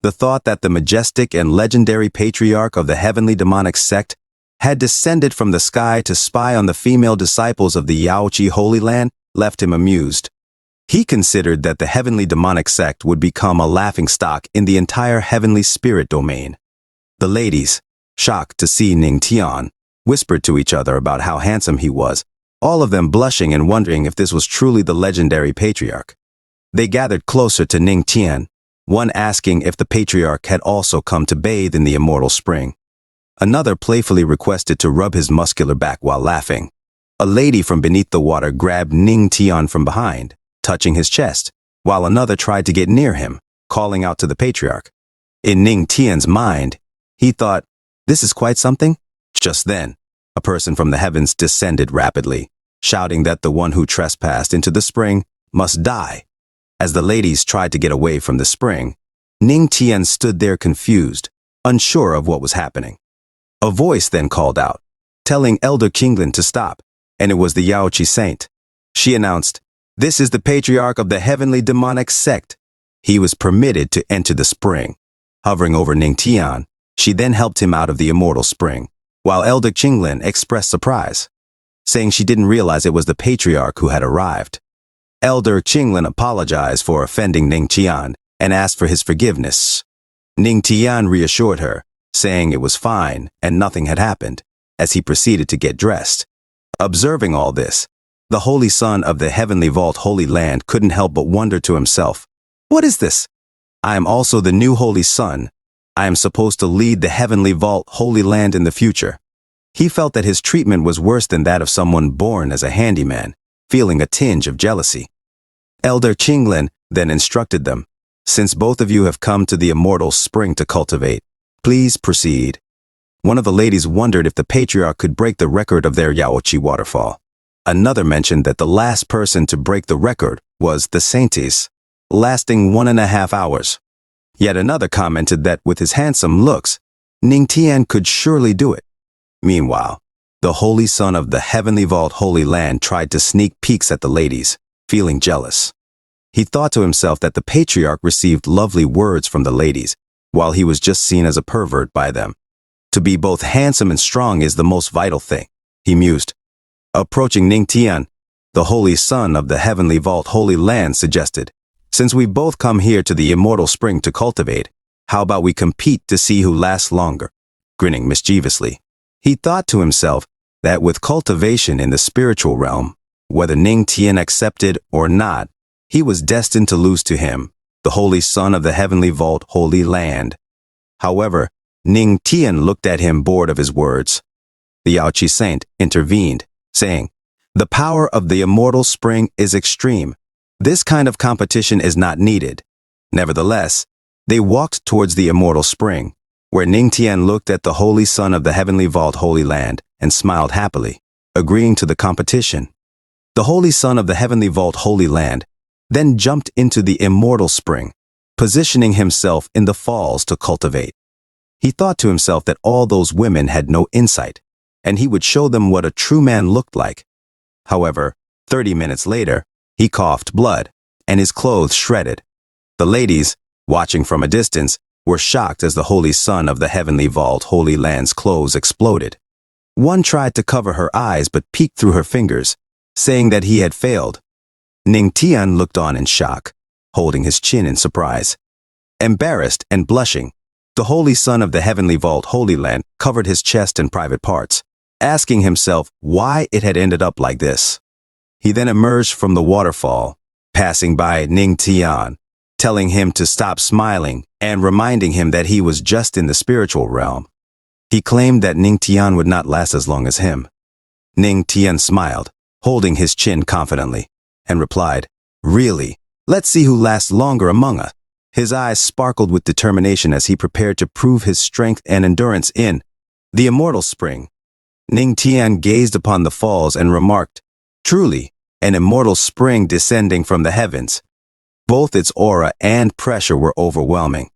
The thought that the majestic and legendary patriarch of the heavenly demonic sect had descended from the sky to spy on the female disciples of the Yaochi Holy Land left him amused. He considered that the heavenly demonic sect would become a laughingstock in the entire heavenly spirit domain. The ladies, shocked to see Ning Tian, whispered to each other about how handsome he was, all of them blushing and wondering if this was truly the legendary patriarch. They gathered closer to Ning Tian, one asking if the patriarch had also come to bathe in the immortal spring. Another playfully requested to rub his muscular back while laughing. A lady from beneath the water grabbed Ning Tian from behind, touching his chest, while another tried to get near him, calling out to the patriarch. In Ning Tian's mind, he thought, this is quite something. Just then, a person from the heavens descended rapidly, shouting that the one who trespassed into the spring must die. As the ladies tried to get away from the spring, Ning Tian stood there confused, unsure of what was happening. A voice then called out, telling Elder Qinglin to stop, and it was the Yaochi saint. She announced, "This is the patriarch of the heavenly demonic sect. He was permitted to enter the spring." Hovering over Ning Tian, she then helped him out of the immortal spring, while Elder Qinglin expressed surprise, saying she didn't realize it was the patriarch who had arrived. Elder Qinglin apologized for offending Ning Tian and asked for his forgiveness. Ning Tian reassured her, saying it was fine and nothing had happened, as he proceeded to get dressed. Observing all this, the holy son of the heavenly vault, Holy Land, couldn't help but wonder to himself, "What is this? I am also the new holy son. I am supposed to lead the heavenly vault, Holy Land in the future." He felt that his treatment was worse than that of someone born as a handyman, feeling a tinge of jealousy. Elder Qinglin then instructed them, "Since both of you have come to the immortal spring to cultivate, please proceed." One of the ladies wondered if the patriarch could break the record of their Yaochi waterfall. Another mentioned that the last person to break the record was the saintess, lasting 1.5 hours. Yet another commented that with his handsome looks, Ning Tian could surely do it. Meanwhile, the holy son of the heavenly vault, Holy Land, tried to sneak peeks at the ladies, feeling jealous. He thought to himself that the patriarch received lovely words from the ladies, while he was just seen as a pervert by them. To be both handsome and strong is the most vital thing, he mused. Approaching Ningtian, the holy son of the heavenly vault Holy Land suggested, since we've both come here to the immortal spring to cultivate, how about we compete to see who lasts longer? Grinning mischievously, he thought to himself that with cultivation in the spiritual realm, whether Ningtian accepted or not, he was destined to lose to him, the holy son of the heavenly vault Holy Land. However, Ningtian looked at him bored of his words. The Yaoqi saint intervened, saying, "The power of the immortal spring is extreme. This kind of competition is not needed." Nevertheless, they walked towards the immortal spring, where Ningtian looked at the holy son of the heavenly vault Holy Land and smiled happily, agreeing to the competition. The holy son of the heavenly vault Holy Land then jumped into the immortal spring, positioning himself in the falls to cultivate. He thought to himself that all those women had no insight, and he would show them what a true man looked like. However, 30 minutes later, he coughed blood, and his clothes shredded. The ladies, watching from a distance, were shocked as the holy son of the heavenly vault Holy Land's clothes exploded. One tried to cover her eyes but peeked through her fingers, saying that he had failed. Ningtian looked on in shock, holding his chin in surprise. Embarrassed and blushing, the holy son of the heavenly vault Holy Land covered his chest and private parts, asking himself why it had ended up like this. He then emerged from the waterfall, passing by Ningtian, telling him to stop smiling and reminding him that he was just in the spiritual realm. He claimed that Ningtian would not last as long as him. Ningtian smiled, holding his chin confidently, and replied, "Really? Let's see who lasts longer among us." His eyes sparkled with determination as he prepared to prove his strength and endurance in the immortal spring. Ningtian gazed upon the falls and remarked, "Truly, an immortal spring descending from the heavens." Both its aura and pressure were overwhelming.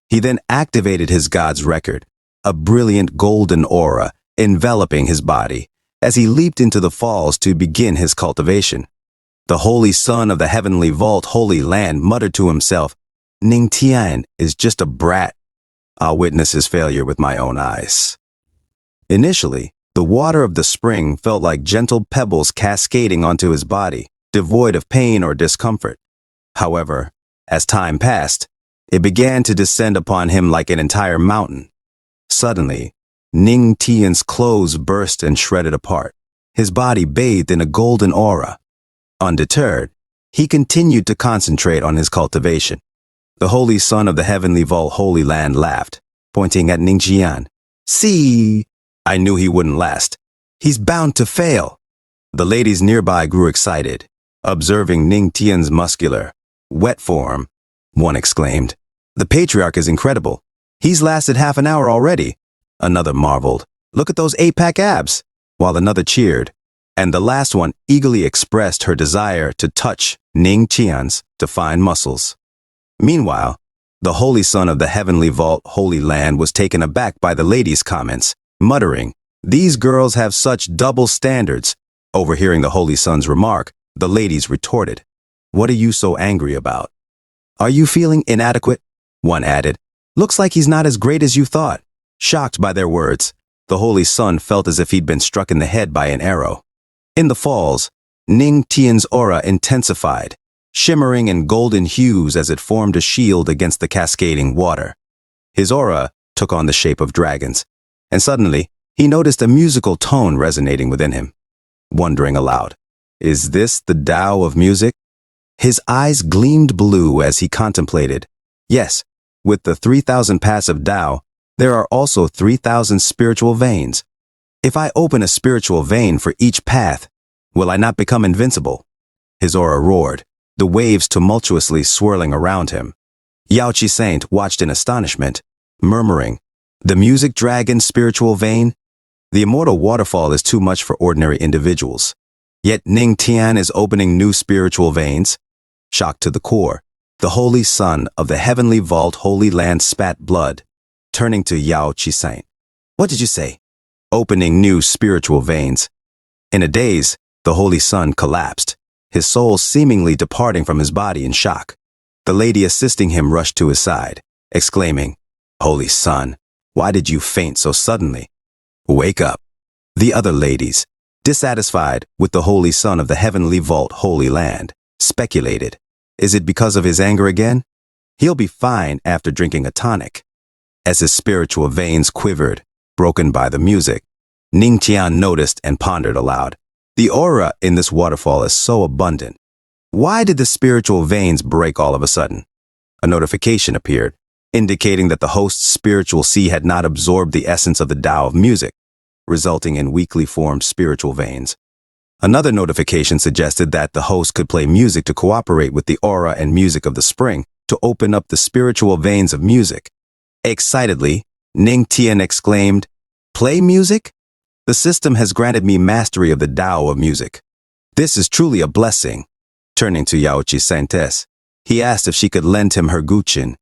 He then activated his god's record, a brilliant golden aura enveloping his body, as he leaped into the falls to begin his cultivation. The holy son of the heavenly vault Holy Land muttered to himself, "Ningtian is just a brat. I'll witness his failure with my own eyes." Initially, the water of the spring felt like gentle pebbles cascading onto his body, devoid of pain or discomfort. However, as time passed, it began to descend upon him like an entire mountain. Suddenly, Ningtian's clothes burst and shredded apart, his body bathed in a golden aura. Undeterred, he continued to concentrate on his cultivation. The holy son of the heavenly vault Holy Land laughed, pointing at Ningtian. "See, I knew he wouldn't last. He's bound to fail." The ladies nearby grew excited, observing Ningtian's muscular, wet form. One exclaimed, "The patriarch is incredible. He's lasted half an hour already." Another marveled, "Look at those 8-pack abs," while another cheered, and the last one eagerly expressed her desire to touch Ningtian's defined muscles. Meanwhile, the holy son of the heavenly vault Holy Land was taken aback by the ladies' comments, muttering, "These girls have such double standards." Overhearing the holy son's remark, the ladies retorted, "What are you so angry about?" "Are you feeling inadequate?" one added. "Looks like he's not as great as you thought." Shocked by their words, the holy son felt as if he'd been struck in the head by an arrow. In the falls, Ningtian's aura intensified, shimmering in golden hues as it formed a shield against the cascading water. His aura took on the shape of dragons, and suddenly he noticed a musical tone resonating within him. Wondering aloud, "Is this the Tao of music?" His eyes gleamed blue as he contemplated. Yes, with the 3,000 paths of Tao, there are also 3,000 spiritual veins. If I open a spiritual vein for each path, will I not become invincible? His aura roared, the waves tumultuously swirling around him. Yaoqi Saint watched in astonishment, murmuring, "The music dragon spiritual vein? The immortal waterfall is too much for ordinary individuals. Yet Ningtian is opening new spiritual veins." Shocked to the core, the holy son of the heavenly vault Holy Land spat blood, turning to Yaoqi Saint. "What did you say?" "Opening new spiritual veins." In a daze, the holy son collapsed, his soul seemingly departing from his body in shock. The lady assisting him rushed to his side, exclaiming, Holy Sun, why did you faint so suddenly? Wake up. The other ladies, dissatisfied with the Holy Son of the heavenly vault Holy Land, speculated. Is it because of his anger again? He'll be fine after drinking a tonic. As his spiritual veins quivered, broken by the music, Ning Tian noticed and pondered aloud. The aura in this waterfall is so abundant. Why did the spiritual veins break all of a sudden? A notification appeared, indicating that the host's spiritual sea had not absorbed the essence of the Tao of music, resulting in weakly formed spiritual veins. Another notification suggested that the host could play music to cooperate with the aura and music of the spring to open up the spiritual veins of music. Excitedly, Ning Tian exclaimed, "Play music? The system has granted me mastery of the Tao of music. This is truly a blessing." Turning to Yaoqi Saintes, he asked if she could lend him her guqin.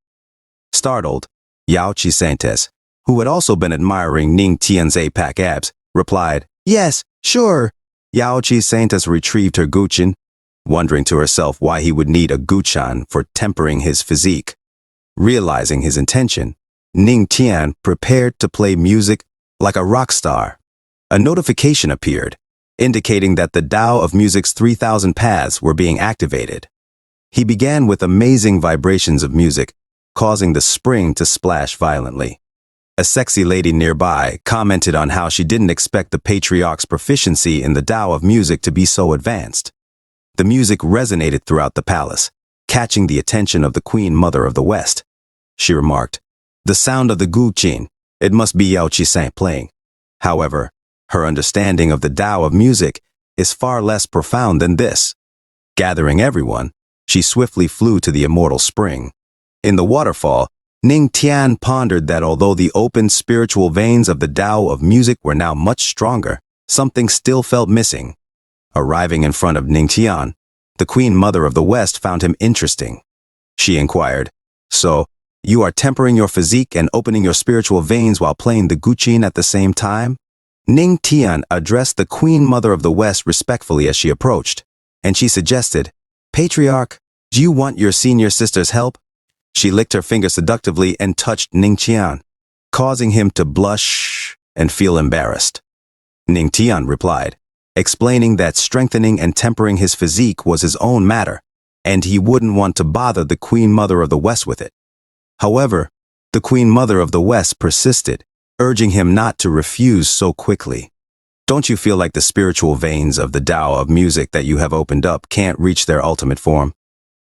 Startled, Yaoqi Saintes, who had also been admiring Ning Tian's eight-pack abs, replied, "Yes, sure." Yaoqi Saintes retrieved her guqin, wondering to herself why he would need a guqin for tempering his physique. Realizing his intention, Ning Tian prepared to play music like a rock star. A notification appeared, indicating that the Tao of music's 3,000 paths were being activated. He began with amazing vibrations of music, causing the spring to splash violently. A sexy lady nearby commented on how she didn't expect the patriarch's proficiency in the Tao of music to be so advanced. The music resonated throughout the palace, catching the attention of the Queen Mother of the West. She remarked, "The sound of the guqin, it must be Yao Qi playing." However, her understanding of the Tao of music is far less profound than this. Gathering everyone, she swiftly flew to the immortal spring. In the waterfall, Ning Tian pondered that although the open spiritual veins of the Tao of music were now much stronger, something still felt missing. Arriving in front of Ning Tian, the Queen Mother of the West found him interesting. She inquired, "So, you are tempering your physique and opening your spiritual veins while playing the guqin at the same time?" Ning Tian addressed the Queen Mother of the West respectfully as she approached, and she suggested, "Patriarch, do you want your senior sister's help?" She licked her finger seductively and touched Ning Tian, causing him to blush and feel embarrassed. Ning Tian replied, explaining that strengthening and tempering his physique was his own matter, and he wouldn't want to bother the Queen Mother of the West with it. However, the Queen Mother of the West persisted, urging him not to refuse so quickly. "Don't you feel like the spiritual veins of the Tao of music that you have opened up can't reach their ultimate form?"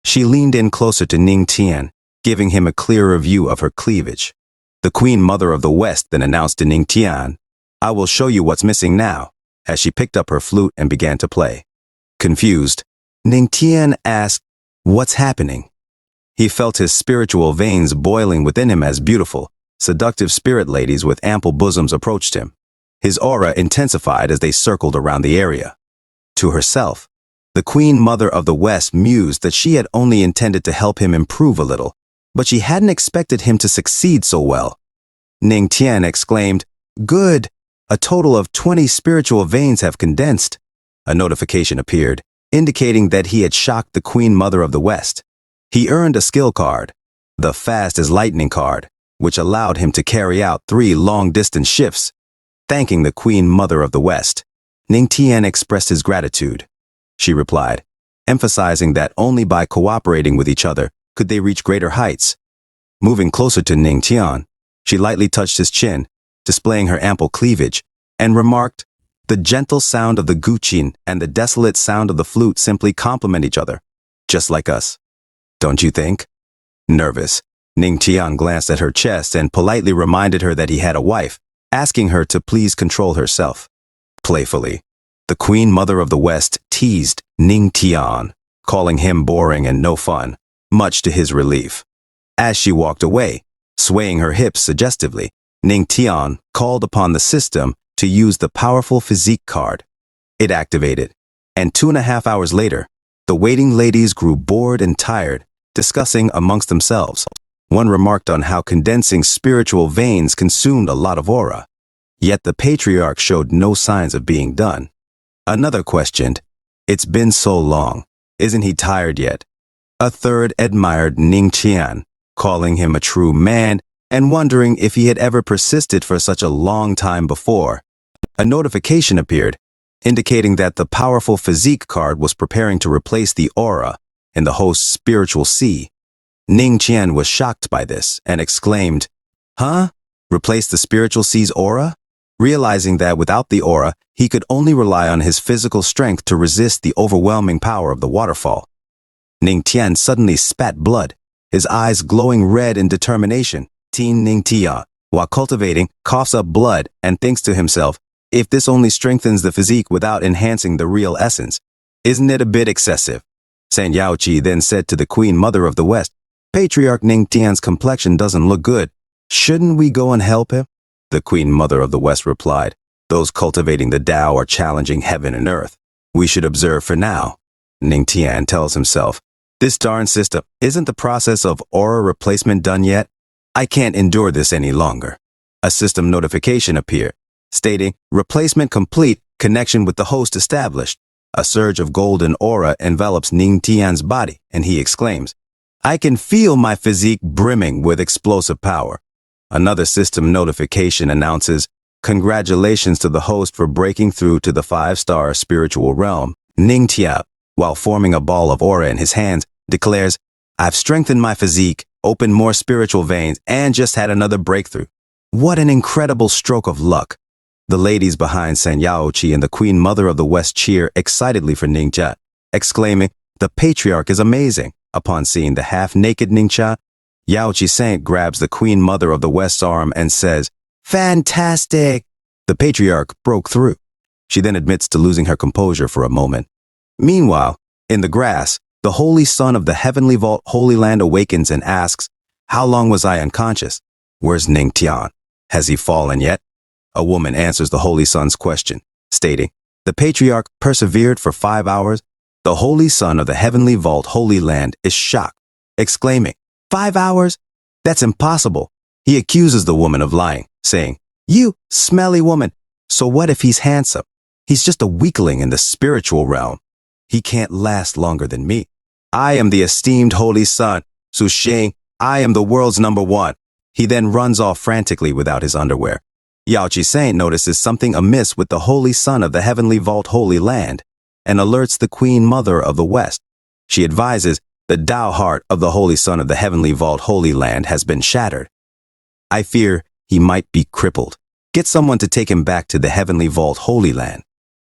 She leaned in closer to Ning Tian, giving him a clearer view of her cleavage. The Queen Mother of the West then announced to Ning Tian, "I will show you what's missing now," as she picked up her flute and began to play. Confused, Ning Tian asked, "What's happening?" He felt his spiritual veins boiling within him as beautiful, seductive spirit ladies with ample bosoms approached him. His aura intensified as they circled around the area. To herself, the Queen Mother of the West mused that she had only intended to help him improve a little, but she hadn't expected him to succeed so well. Ning Tian exclaimed, "Good! A total of 20 spiritual veins have condensed." A notification appeared, indicating that he had shocked the Queen Mother of the West. He earned a skill card, the Fast as Lightning card, which allowed him to carry out 3 long-distance shifts. Thanking the Queen Mother of the West, Ning Tian expressed his gratitude. She replied, emphasizing that only by cooperating with each other could they reach greater heights. Moving closer to Ning Tian, she lightly touched his chin, displaying her ample cleavage, and remarked, "The gentle sound of the guqin and the desolate sound of the flute simply complement each other, just like us. Don't you think?" Nervous, Ning Tian glanced at her chest and politely reminded her that he had a wife, asking her to please control herself. Playfully, the Queen Mother of the West teased Ning Tian, calling him boring and no fun, much to his relief. As she walked away, swaying her hips suggestively, Ning Tian called upon the system to use the powerful physique card. It activated, and 2.5 hours later, the waiting ladies grew bored and tired, discussing amongst themselves. One remarked on how condensing spiritual veins consumed a lot of aura, yet the patriarch showed no signs of being done. Another questioned, "It's been so long, isn't he tired yet?" A third admired Ning Tian, calling him a true man and wondering if he had ever persisted for such a long time before. A notification appeared, indicating that the powerful physique card was preparing to replace the aura in the host's spiritual sea. Ning Tian was shocked by this and exclaimed, "Huh? Replace the spiritual sea's aura?" Realizing that without the aura, he could only rely on his physical strength to resist the overwhelming power of the waterfall. Ning Tian suddenly spat blood, his eyes glowing red in determination. Teen Ning Tian, while cultivating, coughs up blood and thinks to himself, if this only strengthens the physique without enhancing the real essence, isn't it a bit excessive? San Yaoqi then said to the Queen Mother of the West, "Patriarch Ning Tian's complexion doesn't look good. Shouldn't we go and help him?" The Queen Mother of the West replied, "Those cultivating the Tao are challenging heaven and earth. We should observe for now." Ning Tian tells himself, "This darn system, isn't the process of aura replacement done yet? I can't endure this any longer." A system notification appeared, stating, "Replacement complete, connection with the host established." A surge of golden aura envelops Ning Tian's body, and he exclaims, "I can feel my physique brimming with explosive power." Another system notification announces, "Congratulations to the host for breaking through to the 5-star spiritual realm." Ning Tian, while forming a ball of aura in his hands, declares, "I've strengthened my physique, opened more spiritual veins, and just had another breakthrough. What an incredible stroke of luck." The ladies behind San Yaoqi and the Queen Mother of the West cheer excitedly for Ning Tian, exclaiming, "The patriarch is amazing." Upon seeing the half-naked Ning Tian, Yaoqi Saint grabs the Queen Mother of the West's arm and says, "Fantastic!" The patriarch broke through. She then admits to losing her composure for a moment. Meanwhile, in the grass, the Holy Son of the Heavenly Vault Holy Land awakens and asks, "How long was I unconscious? Where's Ning Tian? Has he fallen yet?" A woman answers the Holy Son's question, stating, "The patriarch persevered for 5 hours. The Holy Son of the Heavenly Vault Holy Land is shocked, exclaiming, 5 hours? That's impossible." He accuses the woman of lying, saying, "You smelly woman, so what if he's handsome? He's just a weakling in the spiritual realm. He can't last longer than me. I am the esteemed Holy Son, Su Xing. I am the world's #1. He then runs off frantically without his underwear. Yaoqi Saint notices something amiss with the Holy Son of the Heavenly Vault Holy Land and alerts the Queen Mother of the West. She advises, "The Tao heart of the Holy Son of the Heavenly Vault Holy Land has been shattered. I fear he might be crippled. Get someone to take him back to the Heavenly Vault Holy Land."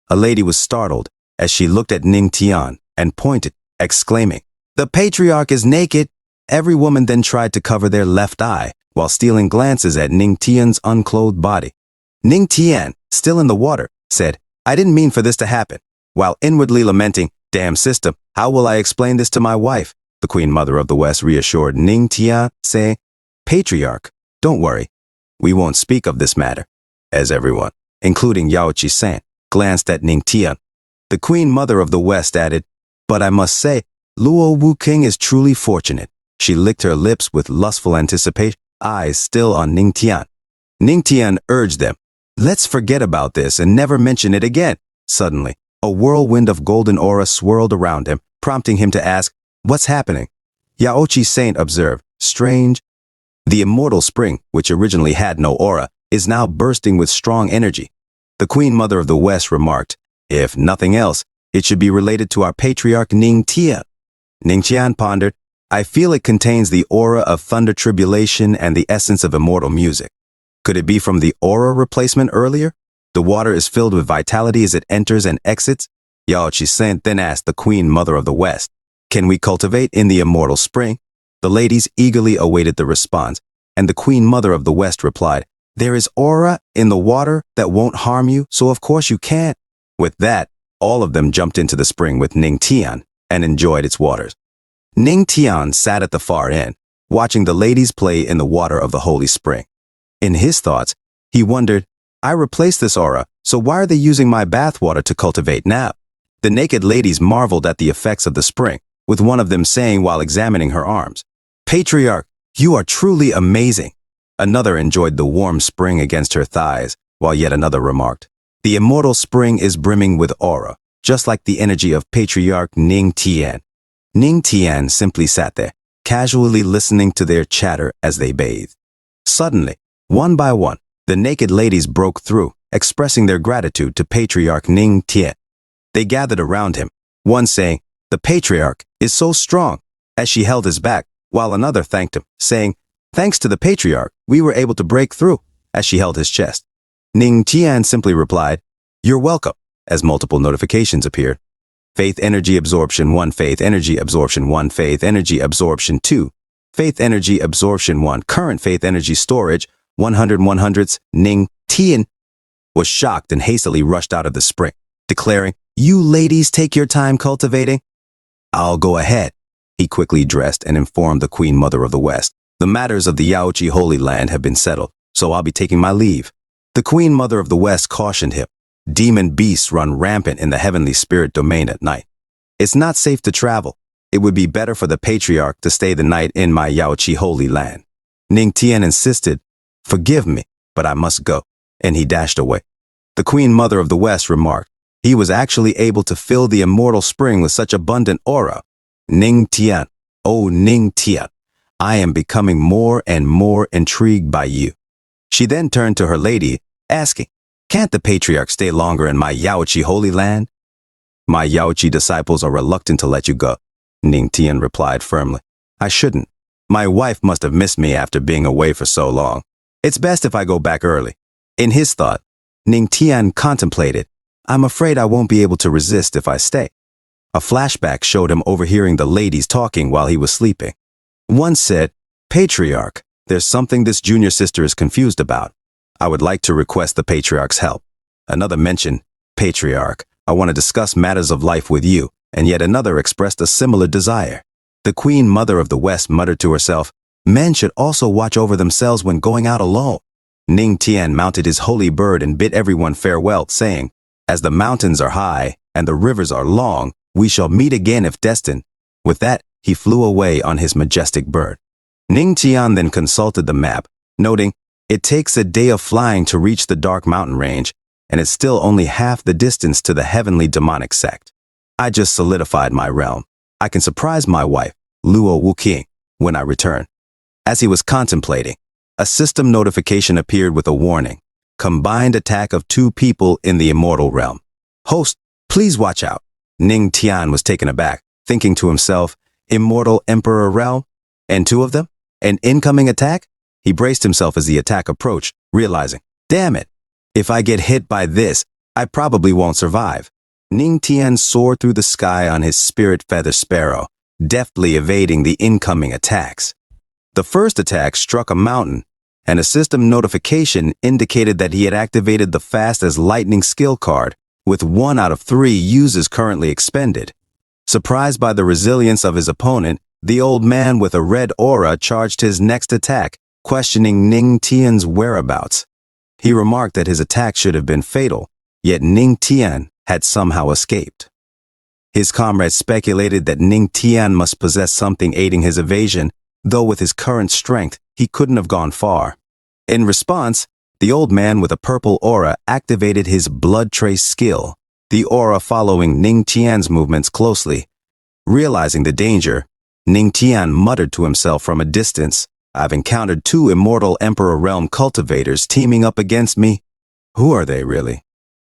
A lady was startled as she looked at Ning Tian and pointed, exclaiming, "The patriarch is naked." Every woman then tried to cover their left eye while stealing glances at Ning Tian's unclothed body. Ning Tian, still in the water, said, "I didn't mean for this to happen," while inwardly lamenting, "Damn system, how will I explain this to my wife?" The Queen Mother of the West reassured Ning Tian, saying, "Patriarch, don't worry. We won't speak of this matter." As everyone, including Yaoqi Saint, glanced at Ning Tian, the Queen Mother of the West added, "But I must say, Luo Wu King is truly fortunate." She licked her lips with lustful anticipation, eyes still on Ning Tian. Ning Tian urged them, "Let's forget about this and never mention it again." Suddenly, a whirlwind of golden aura swirled around him, prompting him to ask, "What's happening?" Yaoqi Saint observed, "Strange. The immortal spring, which originally had no aura, is now bursting with strong energy." The Queen Mother of the West remarked, "If nothing else, it should be related to our patriarch Ning Tian." Ning Tian pondered, "I feel it contains the aura of thunder tribulation and the essence of immortal music. Could it be from the aura replacement earlier? The water is filled with vitality as it enters and exits." Yaoqi Saint then asked the Queen Mother of the West, "Can we cultivate in the immortal spring?" The ladies eagerly awaited the response, and the Queen Mother of the West replied, "There is aura in the water that won't harm you, so of course you can." With that, all of them jumped into the spring with Ning Tian and enjoyed its waters. Ning Tian sat at the far end, watching the ladies play in the water of the holy spring. In his thoughts, he wondered, "I replaced this aura, so why are they using my bathwater to cultivate now?" The naked ladies marveled at the effects of the spring, with one of them saying while examining her arms, "Patriarch, you are truly amazing." Another enjoyed the warm spring against her thighs, while yet another remarked, "The immortal spring is brimming with aura, just like the energy of Patriarch Ning Tian." Ning Tian simply sat there, casually listening to their chatter as they bathed. Suddenly, one by one, the naked ladies broke through, expressing their gratitude to Patriarch Ning Tian. They gathered around him, one saying, "The Patriarch is so strong," as she held his back, while another thanked him, saying, "Thanks to the Patriarch, we were able to break through," as she held his chest. Ning Tian simply replied, "You're welcome," as multiple notifications appeared. Faith Energy Absorption 1, Faith Energy Absorption 1, Faith Energy Absorption 2, Faith Energy Absorption 1, Current Faith Energy Storage, 100/100s. Ning Tian was shocked and hastily rushed out of the spring, declaring, "You ladies take your time cultivating. I'll go ahead." He quickly dressed and informed the Queen Mother of the West. "The matters of the Yaochi Holy Land have been settled, so I'll be taking my leave." The Queen Mother of the West cautioned him. Demon beasts run rampant in the heavenly spirit domain at night. It's not safe to travel. It would be better for the Patriarch to stay the night in my Yaochi Holy Land. Ning Tian insisted, "Forgive me, but I must go," and he dashed away. The Queen Mother of the West remarked, "He was actually able to fill the immortal spring with such abundant aura. Ning Tian, oh Ning Tian, I am becoming more and more intrigued by you." She then turned to her lady, asking, "Can't the Patriarch stay longer in my Yaochi Holy Land?" "My Yaochi disciples are reluctant to let you go," Ning Tian replied firmly. "I shouldn't. My wife must have missed me after being away for so long. It's best if I go back early." In his thought, Ning Tian contemplated, "I'm afraid I won't be able to resist if I stay." A flashback showed him overhearing the ladies talking while he was sleeping. One said, "Patriarch, there's something this junior sister is confused about. I would like to request the Patriarch's help." Another mentioned, "Patriarch, I want to discuss matters of life with you," and yet another expressed a similar desire. The Queen Mother of the West muttered to herself, "Men should also watch over themselves when going out alone." Ning Tian mounted his holy bird and bid everyone farewell, saying, "As the mountains are high and the rivers are long, we shall meet again if destined." With that, he flew away on his majestic bird. Ning Tian then consulted the map, noting, "It takes a day of flying to reach the dark mountain range, and it's still only half the distance to the heavenly demonic sect. I just solidified my realm. I can surprise my wife, Luo Wuking, when I return." As he was contemplating, a system notification appeared with a warning: "Combined attack of 2 people in the immortal realm. Host, please watch out." Ning Tian was taken aback, thinking to himself, "Immortal Emperor realm? And 2 of them? An incoming attack?" He braced himself as the attack approached, realizing, "Damn it, if I get hit by this, I probably won't survive." Ning Tian soared through the sky on his spirit feather sparrow, deftly evading the incoming attacks. The first attack struck a mountain, and a system notification indicated that he had activated the Fast as Lightning skill card, with 1 out of 3 uses currently expended. Surprised by the resilience of his opponent, the old man with a red aura charged his next attack, questioning Ning Tian's whereabouts. He remarked that his attack should have been fatal, yet Ning Tian had somehow escaped. His comrades speculated that Ning Tian must possess something aiding his evasion, though with his current strength, he couldn't have gone far. In response, the old man with a purple aura activated his blood trace skill, the aura following Ning Tian's movements closely. Realizing the danger, Ning Tian muttered to himself from a distance, "I've encountered 2 immortal Emperor Realm cultivators teaming up against me. Who are they really?"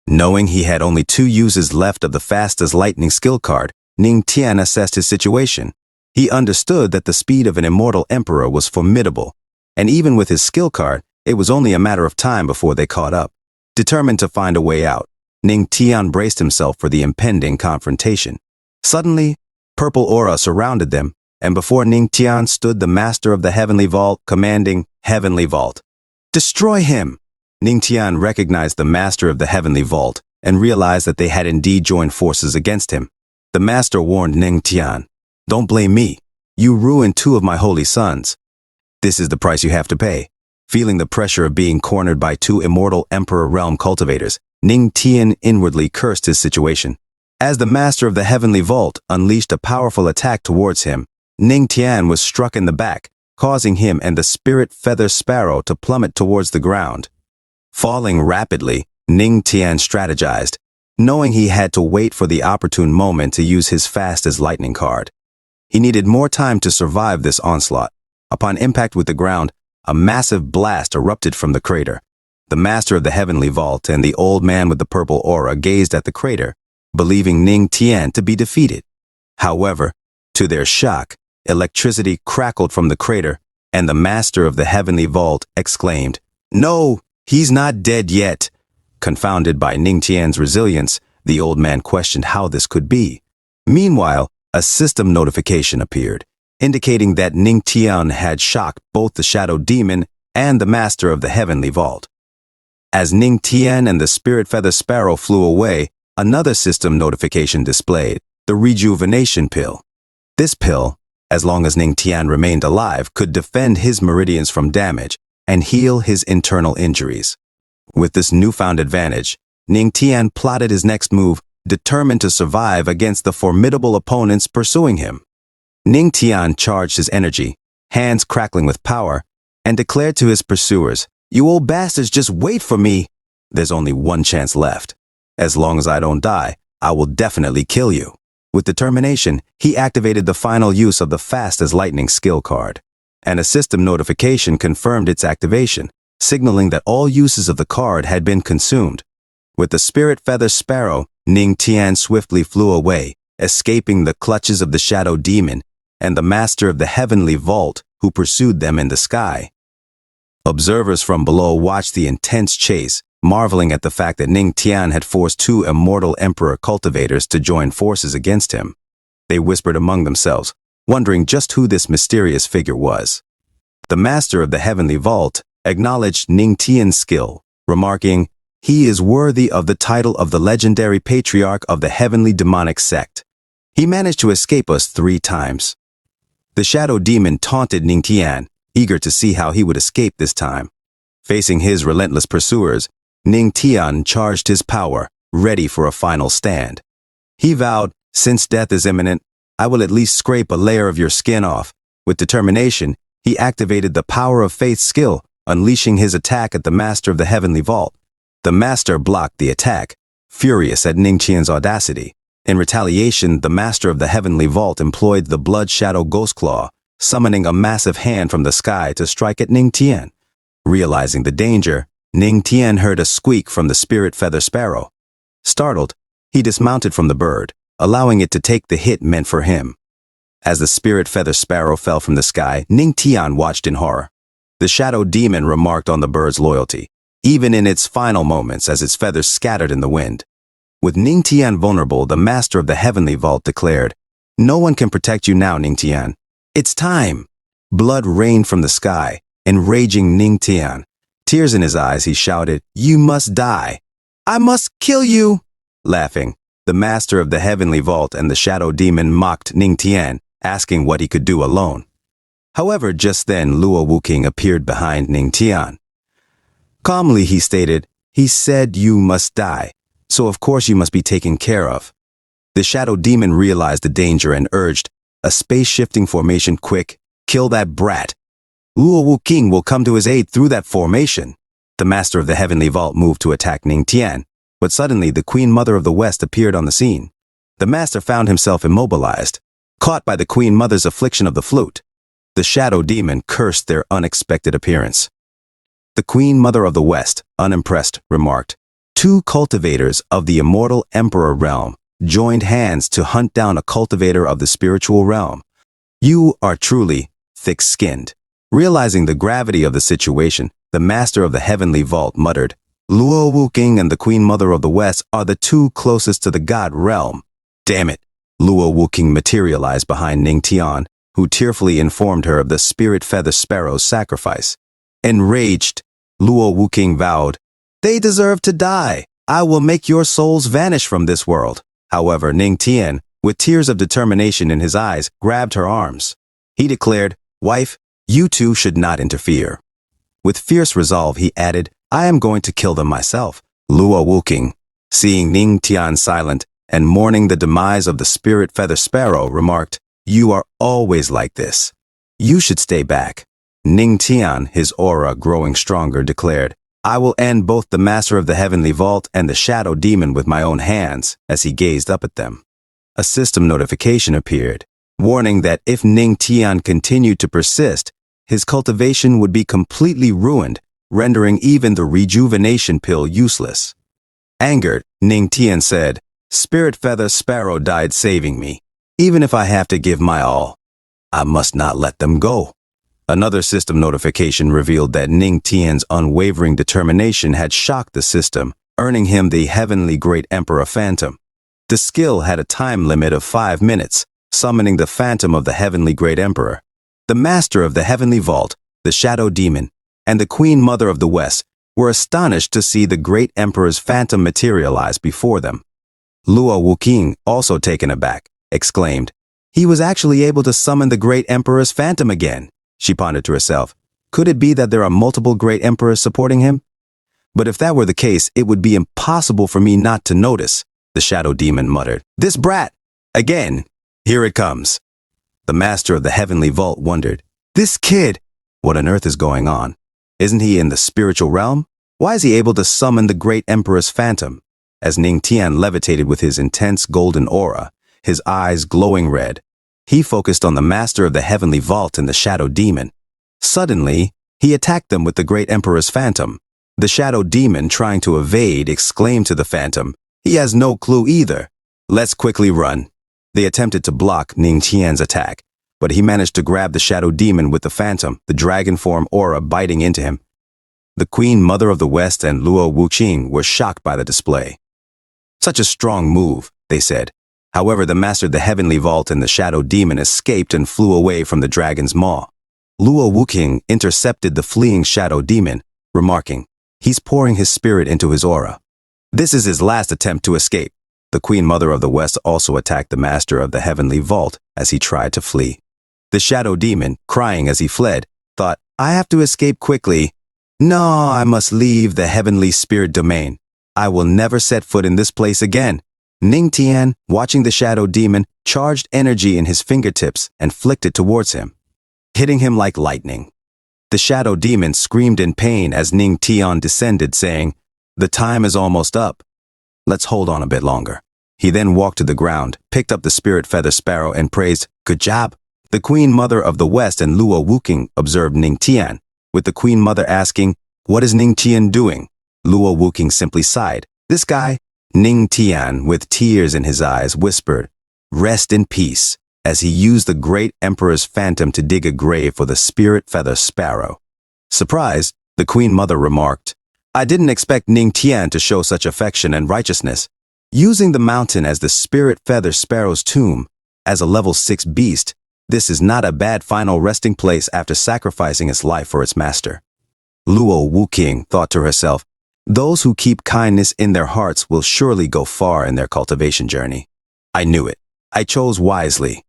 Knowing he had only 2 uses left of the Fast as Lightning skill card, Ning Tian assessed his situation. He understood that the speed of an immortal emperor was formidable, and even with his skill card, it was only a matter of time before they caught up. Determined to find a way out, Ning Tian braced himself for the impending confrontation. Suddenly, purple aura surrounded them, and before Ning Tian stood the master of the Heavenly Vault, commanding, "Heavenly Vault, destroy him!" Ning Tian recognized the master of the Heavenly Vault and realized that they had indeed joined forces against him. The master warned Ning Tian, "Don't blame me. You ruined 2 of my holy sons. This is the price you have to pay." Feeling the pressure of being cornered by 2 immortal Emperor Realm cultivators, Ning Tian inwardly cursed his situation. As the master of the Heavenly Vault unleashed a powerful attack towards him, Ning Tian was struck in the back, causing him and the spirit feather sparrow to plummet towards the ground. Falling rapidly, Ning Tian strategized, knowing he had to wait for the opportune moment to use his Fast as Lightning card. He needed more time to survive this onslaught. Upon impact with the ground, a massive blast erupted from the crater. The master of the heavenly vault and the old man with the purple aura gazed at the crater, believing Ning Tian to be defeated. However, to their shock, electricity crackled from the crater, and the master of the heavenly vault exclaimed, "No, he's not dead yet." Confounded by Ning Tian's resilience, the old man questioned how this could be. Meanwhile, a system notification appeared, indicating that Ning Tian had shocked both the shadow demon and the master of the heavenly vault. As Ning Tian and the spirit feather sparrow flew away, another system notification displayed, the rejuvenation pill. This pill, as long as Ning Tian remained alive, could defend his meridians from damage and heal his internal injuries. With this newfound advantage, Ning Tian plotted his next move, determined to survive against the formidable opponents pursuing him. Ning Tian charged his energy, hands crackling with power, and declared to his pursuers, "You old bastards, just wait for me. There's only one chance left. As long as I don't die, I will definitely kill you." With determination, he activated the final use of the Fast as Lightning skill card, and a system notification confirmed its activation, signaling that all uses of the card had been consumed. With the spirit feather sparrow, Ning Tian swiftly flew away, escaping the clutches of the shadow demon and the master of the heavenly vault who pursued them in the sky. Observers from below watched the intense chase, marveling at the fact that Ning Tian had forced two immortal emperor cultivators to join forces against him. They whispered among themselves, wondering just who this mysterious figure was. The master of the heavenly vault acknowledged Ning Tian's skill, remarking, "He is worthy of the title of the legendary patriarch of the heavenly demonic sect. He managed to escape us 3 times. The shadow demon taunted Ning Tian, eager to see how he would escape this time. Facing his relentless pursuers, Ning Tian charged his power, ready for a final stand. He vowed, "Since death is imminent, I will at least scrape a layer of your skin off." With determination, he activated the power of faith skill, unleashing his attack at the master of the heavenly vault. The master blocked the attack, furious at Ning Tian's audacity. In retaliation, the master of the heavenly vault employed the blood shadow ghost claw, summoning a massive hand from the sky to strike at Ning Tian. Realizing the danger, Ning Tian heard a squeak from the spirit feather sparrow. Startled, he dismounted from the bird, allowing it to take the hit meant for him. As the spirit feather sparrow fell from the sky, Ning Tian watched in horror. The shadow demon remarked on the bird's loyalty, even in its final moments as its feathers scattered in the wind. With Ning Tian vulnerable, the master of the heavenly vault declared, "No one can protect you now, Ning Tian. It's time." Blood rained from the sky, enraging Ning Tian. Tears in his eyes, he shouted, "You must die. I must kill you." Laughing, the master of the heavenly vault and the shadow demon mocked Ning Tian, asking what he could do alone. However, just then Luo Wuking appeared behind Ning Tian. Calmly he stated, "He said you must die, so of course you must be taken care of." The shadow demon realized the danger and urged, "A space-shifting formation quick, kill that brat. Luo Wuking will come to his aid through that formation." The master of the heavenly vault moved to attack Ning Tian, but suddenly the Queen Mother of the West appeared on the scene. The master found himself immobilized, caught by the Queen Mother's affliction of the flute. The shadow demon cursed their unexpected appearance. The Queen Mother of the West, unimpressed, remarked, "2 cultivators of the immortal emperor realm joined hands to hunt down a cultivator of the spiritual realm. You are truly thick-skinned." Realizing the gravity of the situation, the master of the heavenly vault muttered, "Luo Wuking and the Queen Mother of the West are the 2 closest to the god realm. Damn it." Luo Wuking materialized behind Ning Tian, who tearfully informed her of the spirit feather sparrow's sacrifice. Enraged, Luo Wuking vowed, "They deserve to die. I will make your souls vanish from this world." However, Ning Tian, with tears of determination in his eyes, grabbed her arms. He declared, "Wife, you 2 should not interfere." With fierce resolve, he added, "I am going to kill them myself." Luo Wuking, seeing Ning Tian silent and mourning the demise of the spirit feather sparrow, remarked, "You are always like this. You should stay back." Ning Tian, his aura growing stronger, declared, "I will end both the master of the heavenly vault and the shadow demon with my own hands," as he gazed up at them. A system notification appeared, warning that if Ning Tian continued to persist, his cultivation would be completely ruined, rendering even the rejuvenation pill useless. Angered, Ning Tian said, "Spirit Feather Sparrow died saving me. Even if I have to give my all, I must not let them go." Another system notification revealed that Ning Tian's unwavering determination had shocked the system, earning him the Heavenly Great Emperor Phantom. The skill had a time limit of 5 minutes, summoning the Phantom of the Heavenly Great Emperor. The Master of the Heavenly Vault, the Shadow Demon, and the Queen Mother of the West were astonished to see the Great Emperor's Phantom materialize before them. Luo Wuqing, also taken aback, exclaimed, "He was actually able to summon the Great Emperor's Phantom again." She pondered to herself, "Could it be that there are multiple Great Emperors supporting him? But if that were the case, it would be impossible for me not to notice," the Shadow Demon muttered. "This brat! Again! Here it comes." The Master of the Heavenly Vault wondered, "This kid! What on earth is going on? Isn't he in the spiritual realm? Why is he able to summon the Great Emperor's Phantom?" As Ning Tian levitated with his intense golden aura, his eyes glowing red, he focused on the Master of the Heavenly Vault and the Shadow Demon. Suddenly, he attacked them with the Great Emperor's Phantom. The Shadow Demon, trying to evade, exclaimed to the Phantom, "He has no clue either. Let's quickly run." They attempted to block Ning Tian's attack, but he managed to grab the Shadow Demon with the Phantom, the dragon form aura biting into him. The Queen Mother of the West and Luo Wuqing were shocked by the display. "Such a strong move," they said. However, the Master of the Heavenly Vault and the Shadow Demon escaped and flew away from the dragon's maw. Luo Wuqing intercepted the fleeing Shadow Demon, remarking, "He's pouring his spirit into his aura. This is his last attempt to escape." The Queen Mother of the West also attacked the Master of the Heavenly Vault as he tried to flee. The Shadow Demon, crying as he fled, thought, "I have to escape quickly. No, I must leave the Heavenly Spirit Domain. I will never set foot in this place again." Ning Tian, watching the Shadow Demon, charged energy in his fingertips and flicked it towards him, hitting him like lightning. The Shadow Demon screamed in pain as Ning Tian descended, saying, "The time is almost up. Let's hold on a bit longer." He then walked to the ground, picked up the Spirit Feather Sparrow and praised, "Good job." The Queen Mother of the West and Luo Wuqing observed Ning Tian, with the Queen Mother asking, "What is Ning Tian doing?" Luo Wuqing simply sighed. "This guy." Ning Tian, with tears in his eyes, whispered, "Rest in peace," as he used the Great Emperor's Phantom to dig a grave for the Spirit Feather Sparrow. Surprised, the Queen Mother remarked, "I didn't expect Ning Tian to show such affection and righteousness. Using the mountain as the Spirit Feather Sparrow's tomb, as a level 6 beast, this is not a bad final resting place after sacrificing its life for its master." Luo Wuqing thought to herself, "Those who keep kindness in their hearts will surely go far in their cultivation journey. I knew it. I chose wisely."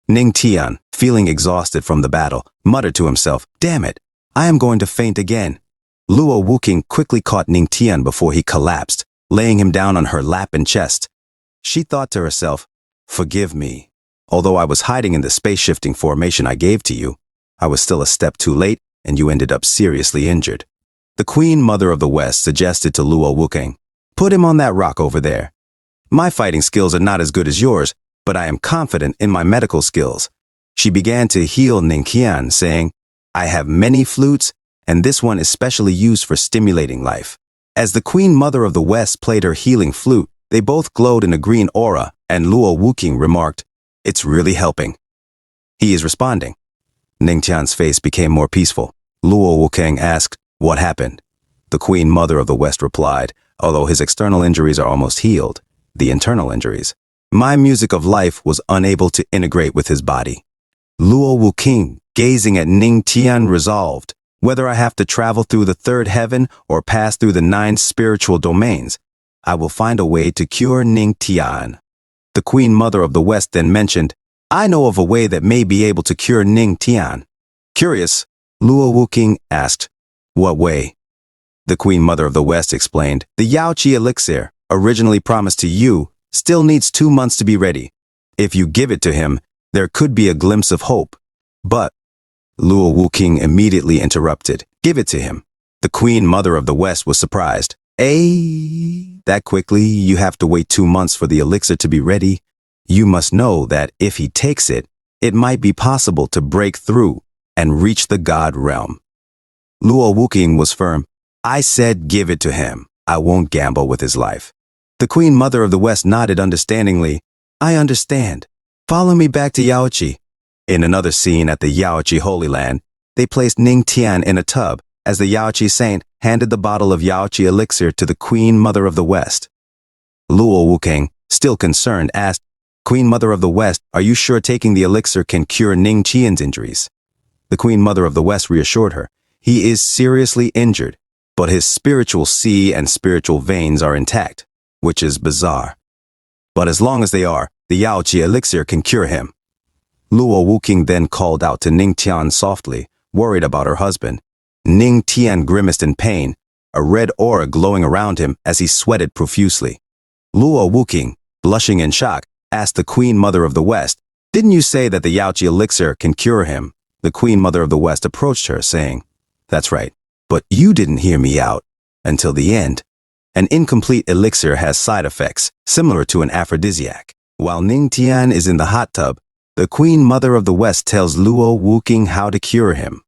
Ning Tian, feeling exhausted from the battle, muttered to himself, "Damn it, I am going to faint again." Luo Wuqing quickly caught Ning Tian before he collapsed, laying him down on her lap and chest. She thought to herself, "Forgive me. Although I was hiding in the space-shifting formation I gave to you, I was still a step too late and you ended up seriously injured." The Queen Mother of the West suggested to Luo Wuqing, "Put him on that rock over there. My fighting skills are not as good as yours, but I am confident in my medical skills." She began to heal Ning Tian, saying, "I have many flutes, and this one is specially used for stimulating life." As the Queen Mother of the West played her healing flute, they both glowed in a green aura, and Luo Wuqing remarked, "It's really helping." "He is responding." Ning Tian's face became more peaceful. Luo Wuqing asked, "What happened?" The Queen Mother of the West replied, "Although his external injuries are almost healed, the internal injuries. My music of life was unable to integrate with his body." Luo Wuqing, gazing at Ning Tian, resolved, "Whether I have to travel through the third heaven or pass through the 9 spiritual domains, I will find a way to cure Ning Tian." The Queen Mother of the West then mentioned, "I know of a way that may be able to cure Ning Tian." Curious, Luo Wuqing asked, "What way?" The Queen Mother of the West explained, "The Yao Qi elixir, originally promised to you, still needs 2 months to be ready. If you give it to him, there could be a glimpse of hope. But," Luo Wuqing immediately interrupted, "Give it to him." The Queen Mother of the West was surprised. That quickly? You have to wait 2 months for the elixir to be ready? You must know that if he takes it, it might be possible to break through and reach the god realm. Luo Wuking was firm. I said give it to him. I won't gamble with his life. The Queen Mother of the West nodded understandingly. I understand. Follow me back to Yaochi. In another scene at the Yaochi Holy Land, they placed Ning Tian in a tub as the Yaochi saint handed the bottle of Yaochi elixir to the Queen Mother of the West. Luo Wuking, still concerned, asked, Queen Mother of the West, are you sure taking the elixir can cure Ning Tian's injuries? The Queen Mother of the West reassured her. He is seriously injured, but his spiritual sea and spiritual veins are intact, which is bizarre. But as long as they are, the Yaochi elixir can cure him. Luo Wuking then called out to Ning Tian softly, worried about her husband. Ning Tian grimaced in pain, a red aura glowing around him as he sweated profusely. Luo Wuking, blushing in shock, asked the Queen Mother of the West, didn't you say that the Yaochi elixir can cure him? The Queen Mother of the West approached her, saying, that's right, but you didn't hear me out until the end. An incomplete elixir has side effects, similar to an aphrodisiac. While Ning Tian is in the hot tub, the Queen Mother of the West tells Luo Wuking how to cure him.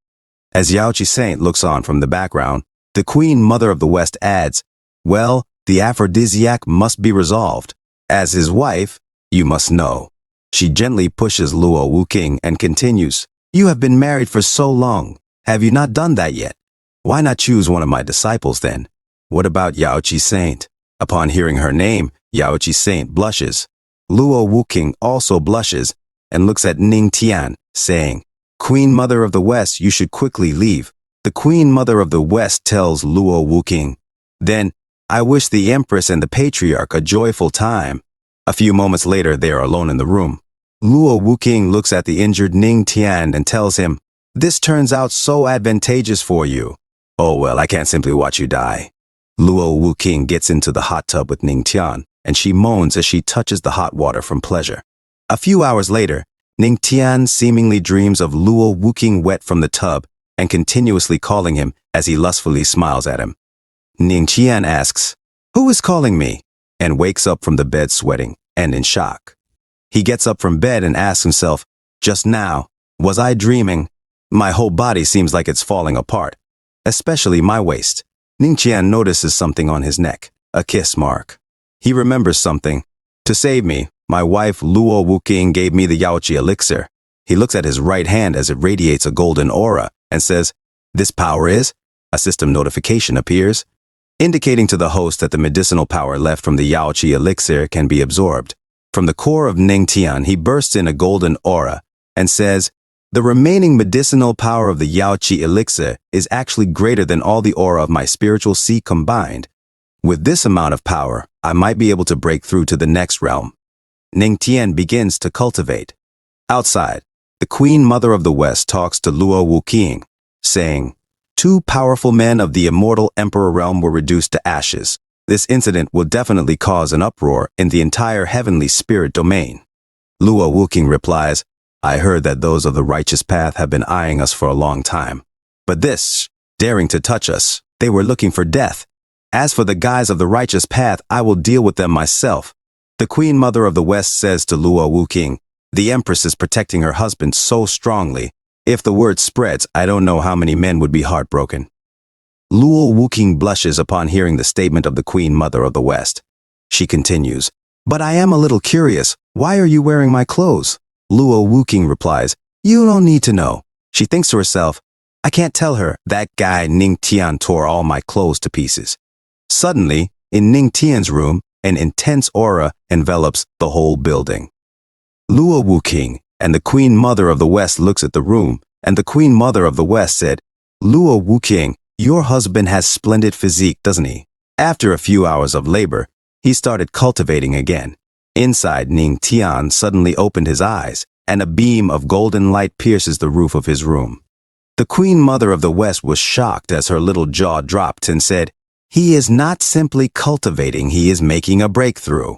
As Yaochi Saint looks on from the background, the Queen Mother of the West adds, well, the aphrodisiac must be resolved. As his wife, you must know. She gently pushes Luo Wuking and continues, you have been married for so long. Have you not done that yet? Why not choose one of my disciples then? What about Yaochi Saint? Upon hearing her name, Yaochi Saint blushes. Luo Wuking also blushes and looks at Ning Tian, saying, Queen Mother of the West, you should quickly leave. The Queen Mother of the West tells Luo Wuking, then, I wish the Empress and the Patriarch a joyful time. A few moments later, they are alone in the room. Luo Wuking looks at the injured Ning Tian and tells him, this turns out so advantageous for you. Oh well, I can't simply watch you die. Luo Wuking gets into the hot tub with Ning Tian, and she moans as she touches the hot water from pleasure. A few hours later, Ning Tian seemingly dreams of Luo Wuking wet from the tub and continuously calling him as he lustfully smiles at him. Ning Tian asks, who is calling me? And wakes up from the bed sweating and in shock. He gets up from bed and asks himself, just now, was I dreaming? My whole body seems like it's falling apart, especially my waist. Ning Tian notices something on his neck, a kiss mark. He remembers something. To save me, my wife Luo Wuking gave me the Yaochi elixir. He looks at his right hand as it radiates a golden aura and says, this power is? A system notification appears, indicating to the host that the medicinal power left from the Yaochi elixir can be absorbed. From the core of Ning Tian, he bursts in a golden aura and says, the remaining medicinal power of the Yaochi elixir is actually greater than all the aura of my spiritual sea combined. With this amount of power, I might be able to break through to the next realm. Ning Tian begins to cultivate. Outside, the Queen Mother of the West talks to Luo Wuking, saying, two powerful men of the immortal Emperor realm were reduced to ashes. This incident will definitely cause an uproar in the entire heavenly spirit domain. Luo Wuking replies, I heard that those of the righteous path have been eyeing us for a long time. But this, daring to touch us, they were looking for death. As for the guys of the righteous path, I will deal with them myself. The Queen Mother of the West says to Luo Wuking, the Empress is protecting her husband so strongly. If the word spreads, I don't know how many men would be heartbroken. Luo Wuking blushes upon hearing the statement of the Queen Mother of the West. She continues, but I am a little curious. Why are you wearing my clothes? Luo Wuking replies, you don't need to know. She thinks to herself, I can't tell her that guy Ning Tian tore all my clothes to pieces. Suddenly, in Ning Tian's room, an intense aura envelops the whole building. Luo Wuking and the Queen Mother of the West looks at the room, and the Queen Mother of the West said, Luo Wuking, your husband has splendid physique, doesn't he? After a few hours of labor, he started cultivating again. Inside, Ning Tian suddenly opened his eyes, and a beam of golden light pierces the roof of his room. The Queen Mother of the West was shocked as her little jaw dropped and said, he is not simply cultivating, he is making a breakthrough.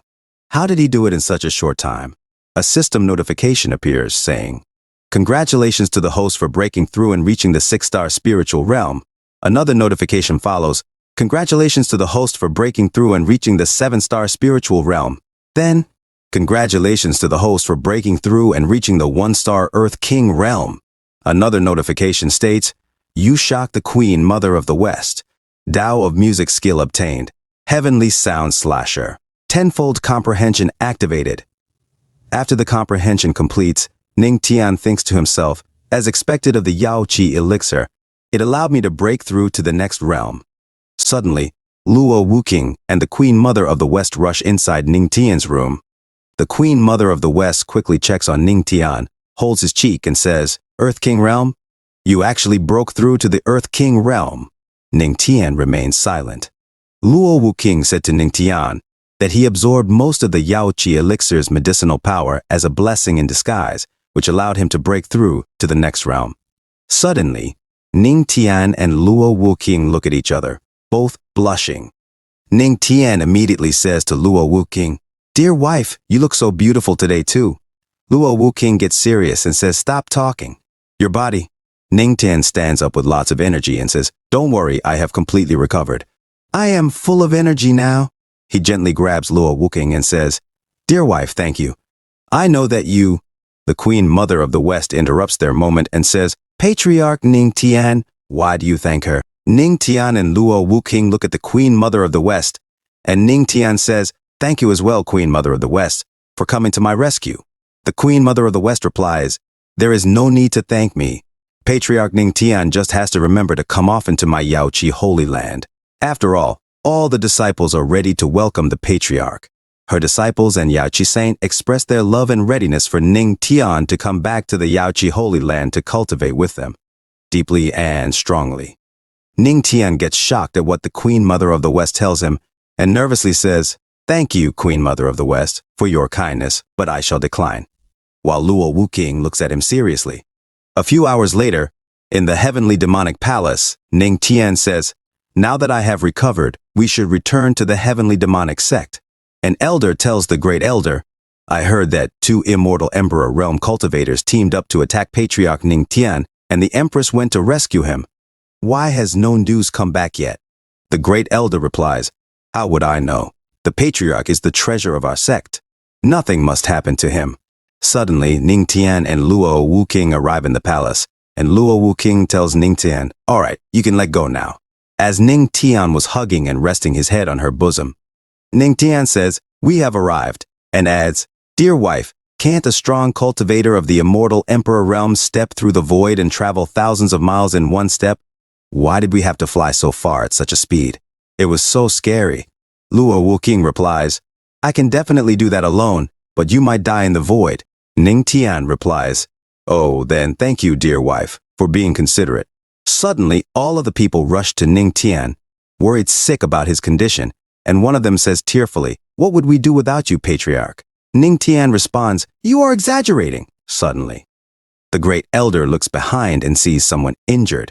How did he do it in such a short time? A system notification appears saying, congratulations to the host for breaking through and reaching the 6-star spiritual realm. Another notification follows, congratulations to the host for breaking through and reaching the 7-star spiritual realm. Then, congratulations to the host for breaking through and reaching the 1-star Earth King realm. Another notification states, you shocked the Queen Mother of the West. Tao of Music skill obtained. Heavenly Sound Slasher. Tenfold comprehension activated. After the comprehension completes, Ning Tian thinks to himself, as expected of the Yao Qi elixir, it allowed me to break through to the next realm. Suddenly, Luo Wuking and the Queen Mother of the West rush inside Ning Tian's room. The Queen Mother of the West quickly checks on Ning Tian, holds his cheek and says, Earth King Realm? You actually broke through to the Earth King Realm. Ning Tian remains silent. Luo Wuking said to Ning Tian that he absorbed most of the Yao Qi elixir's medicinal power as a blessing in disguise, which allowed him to break through to the next realm. Suddenly, Ning Tian and Luo Wuking look at each other, both blushing. Ning Tian immediately says to Luo Wuking, Dear wife, you look so beautiful today too. Luo Wuking gets serious and says, Stop talking. Your body. Ning Tian stands up with lots of energy and says, Don't worry, I have completely recovered. I am full of energy now. He gently grabs Luo Wuking and says, Dear wife, thank you. I know that you... The Queen Mother of the West interrupts their moment and says, Patriarch Ning Tian, why do you thank her? Ning Tian and Luo Wuking look at the Queen Mother of the West, and Ning Tian says, Thank you as well, Queen Mother of the West, for coming to my rescue. The Queen Mother of the West replies, There is no need to thank me. Patriarch Ning Tian just has to remember to come off into my Yao Qi holy land. After all the disciples are ready to welcome the Patriarch. Her disciples and Yao Qi Saint express their love and readiness for Ning Tian to come back to the Yao Qi holy land to cultivate with them, deeply and strongly. Ning Tian gets shocked at what the Queen Mother of the West tells him and nervously says, Thank you, Queen Mother of the West, for your kindness, but I shall decline. While Luo Wuking looks at him seriously. A few hours later, in the heavenly demonic palace, Ning Tian says, Now that I have recovered, we should return to the heavenly demonic sect. An elder tells the great elder, I heard that 2 immortal Emperor realm cultivators teamed up to attack Patriarch Ning Tian, and the Empress went to rescue him. Why has no news come back yet? The great elder replies, How would I know? The Patriarch is the treasure of our sect. Nothing must happen to him. Suddenly, Ning Tian and Luo Wuking arrive in the palace, and Luo Wuking tells Ning Tian, All right, you can let go now. As Ning Tian was hugging and resting his head on her bosom, Ning Tian says, We have arrived, and adds, Dear wife, can't a strong cultivator of the immortal Emperor realm step through the void and travel thousands of miles in one step? Why did we have to fly so far at such a speed? It was so scary. Luo Wuking replies, I can definitely do that alone, but you might die in the void. Ning Tian replies, Oh, then thank you, dear wife, for being considerate. Suddenly, all of the people rush to Ning Tian, worried sick about his condition, and one of them says tearfully, What would we do without you, Patriarch? Ning Tian responds, You are exaggerating. Suddenly, the great elder looks behind and sees someone injured.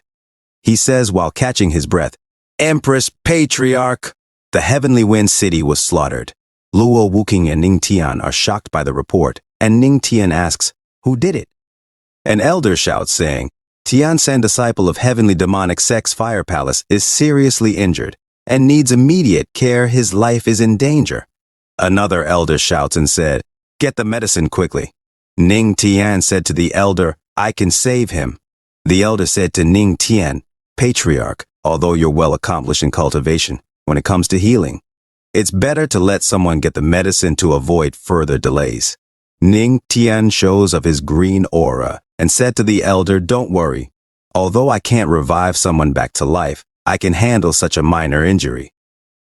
He says while catching his breath, Empress, Patriarch! The heavenly wind city was slaughtered. Luo Wuking and Ning Tian are shocked by the report, and Ning Tian asks, Who did it? An elder shouts saying, Tiansan, disciple of heavenly demonic sect's fire palace, is seriously injured and needs immediate care. His life is in danger. Another elder shouts and said, Get the medicine quickly. Ning Tian said to the elder, I can save him. The elder said to Ning Tian, Patriarch, although you're well accomplished in cultivation, when it comes to healing, it's better to let someone get the medicine to avoid further delays. Ning Tian shows of his green aura and said to the elder, Don't worry. Although I can't revive someone back to life, I can handle such a minor injury.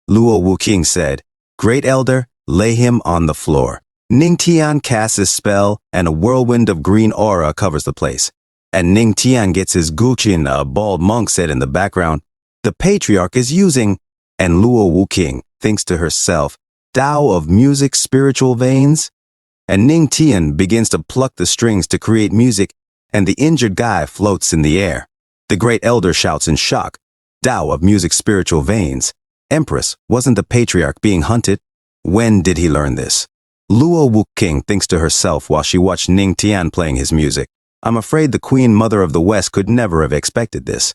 Luo Wuking said, Great elder, lay him on the floor. Ning Tian casts his spell, and a whirlwind of green aura covers the place. And Ning Tian gets his guqin, a bald monk said in the background, The Patriarch is using... And Luo Wuking thinks to herself, Tao of music spiritual veins? And Ning Tian begins to pluck the strings to create music, and the injured guy floats in the air. The great elder shouts in shock, Tao of music spiritual veins? Empress, wasn't the Patriarch being hunted? When did he learn this? Luo Wuking thinks to herself while she watched Ning Tian playing his music, I'm afraid the Queen Mother of the West could never have expected this.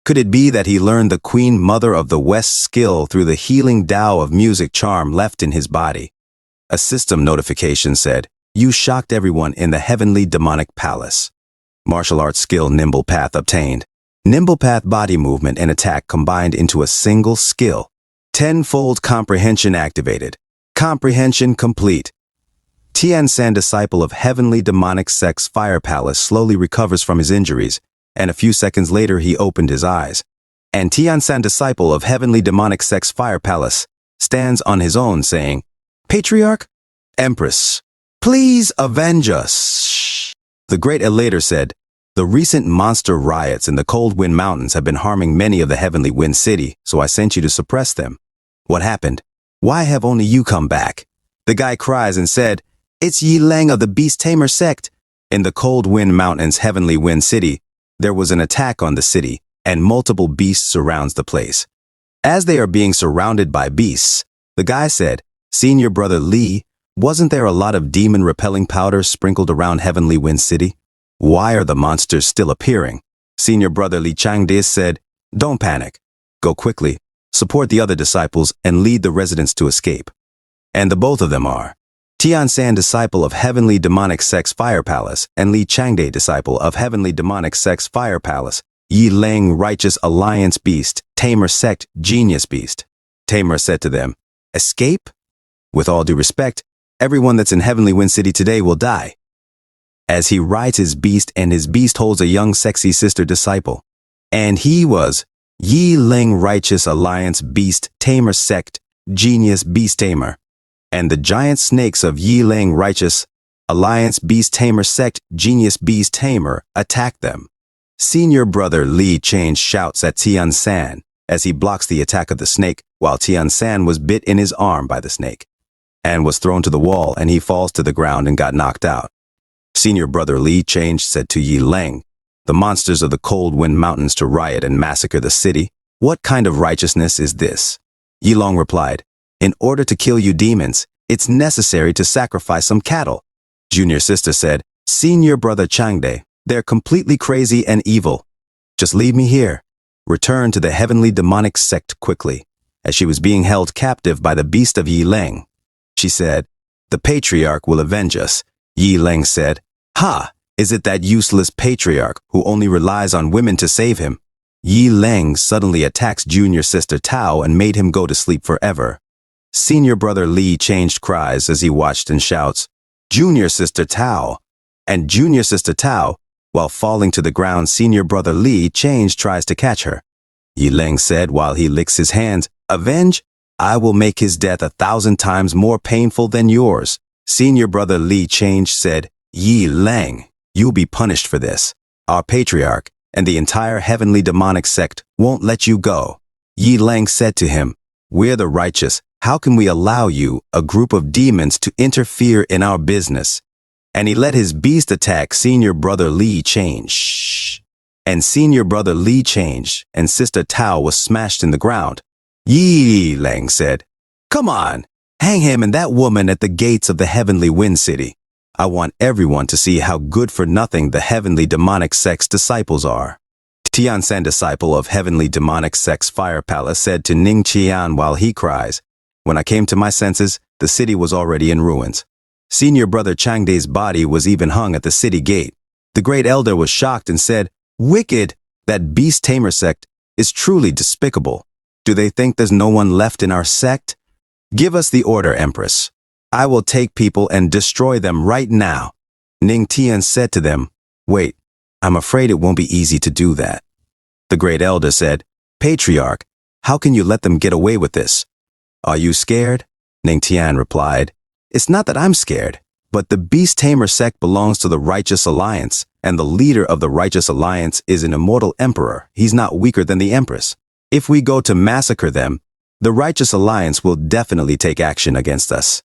Could it be that he learned the Queen Mother of the West skill through the healing Tao of music charm left in his body? A system notification said, You shocked everyone in the heavenly demonic palace. Martial arts skill Nimble Path obtained. Nimble Path body movement and attack combined into a single skill. Tenfold comprehension activated. Comprehension complete. Tian-san, disciple of heavenly demonic sex fire palace, slowly recovers from his injuries, and a few seconds later he opened his eyes. And Tian-san, disciple of heavenly demonic sex fire palace, stands on his own saying, "Patriarch? Empress, please avenge us." The great Elator said, "The recent monster riots in the Cold Wind Mountains have been harming many of the Heavenly Wind City, so I sent you to suppress them." "What happened? Why have only you come back?" The guy cries and said, "It's Yi Lang of the Beast Tamer sect." In the Cold Wind Mountains Heavenly Wind City, there was an attack on the city, and multiple beasts surrounds the place. As they are being surrounded by beasts, the guy said, "Senior brother Lee, wasn't there a lot of demon-repelling powder sprinkled around Heavenly Wind City? Why are the monsters still appearing?" Senior brother Lee Changde said, "Don't panic. Go quickly, support the other disciples, and lead the residents to escape." And the both of them are Tian-san, disciple of Heavenly Demonic Sex Fire Palace, and Lee Changde, disciple of Heavenly Demonic Sex Fire Palace. Yi Lang, Righteous Alliance Beast, Tamer Sect, Genius Beast. Tamer said to them, "Escape? With all due respect, everyone that's in Heavenly Wind City today will die." As he rides his beast, and his beast holds a young sexy sister disciple. And he was Yi Lang, Righteous Alliance Beast, Tamer Sect, Genius Beast Tamer. And the giant snakes of Yi Lang, Righteous Alliance Beast Tamer Sect, Genius Beast Tamer attacked them. Senior brother Lee Change shouts at Tian-san as he blocks the attack of the snake, while Tian-san was bit in his arm by the snake and was thrown to the wall, and he falls to the ground and got knocked out. Senior brother Lee Change said to Yi Lang, "The monsters of the Cold Wind Mountains to riot and massacre the city. What kind of righteousness is this?" Yi Lang replied, "In order to kill you demons, it's necessary to sacrifice some cattle." Junior sister said, "Senior brother Changde, they're completely crazy and evil. Just leave me here. Return to the Heavenly Demonic Sect quickly." As she was being held captive by the beast of Yi Lang, she said, "The patriarch will avenge us." Yi Lang said, "Ha! Is it that useless patriarch who only relies on women to save him?" Yi Lang suddenly attacks junior sister Tao and made him go to sleep forever. Senior brother Lee changed cries as he watched and shouts, "Junior sister Tao!" And junior sister Tao, while falling to the ground, senior brother Lee Change tries to catch her. Yi Lang said while he licks his hands, "Avenge? I will make his death 1,000 times more painful than yours." Senior brother Lee Change said, "Yi Lang, you'll be punished for this. Our patriarch and the entire Heavenly Demonic Sect won't let you go." Yi Lang said to him, "We're the righteous. How can we allow you, a group of demons, to interfere in our business?" And he let his beast attack senior brother Lee Change. And senior brother Lee Change and sister Tao was smashed in the ground. Yi Lang said, "Come on, hang him and that woman at the gates of the Heavenly Wind City. I want everyone to see how good for nothing the Heavenly Demonic Sex disciples are." Tian-san, disciple of Heavenly Demonic Sex Fire Palace, said to Ning Qian while he cries, "When I came to my senses, the city was already in ruins. Senior brother Changde's body was even hung at the city gate." The great elder was shocked and said, "Wicked! That beast tamer sect is truly despicable. Do they think there's no one left in our sect? Give us the order, Empress. I will take people and destroy them right now." Ning Tian said to them, "Wait, I'm afraid it won't be easy to do that." The great elder said, "Patriarch, how can you let them get away with this?" "Are you scared?" Ning Tian replied, "It's not that I'm scared, but the Beast Tamer sect belongs to the Righteous Alliance, and the leader of the Righteous Alliance is an immortal emperor. He's not weaker than the Empress. If we go to massacre them, the Righteous Alliance will definitely take action against us.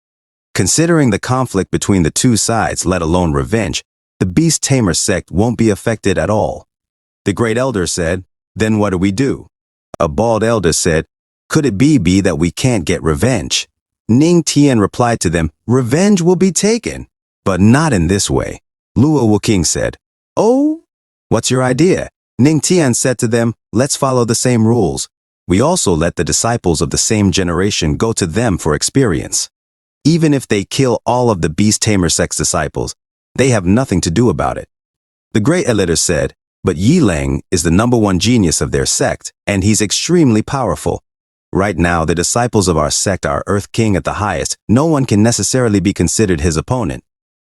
Considering the conflict between the two sides, let alone revenge, the Beast Tamer sect won't be affected at all." The great elder said, "Then what do we do?" A bald elder said, "Could it be that we can't get revenge?" Ning Tian replied to them, "Revenge will be taken, but not in this way." Luo Wuking said, "Oh, what's your idea?" Ning Tian said to them, "Let's follow the same rules. We also let the disciples of the same generation go to them for experience. Even if they kill all of the Beast Tamer Sex disciples, they have nothing to do about it. The great editor said, but Yilang is the #1 genius of their sect, and he's extremely powerful. Right now, the disciples of our sect are Earth King at the highest. No one can necessarily be considered his opponent.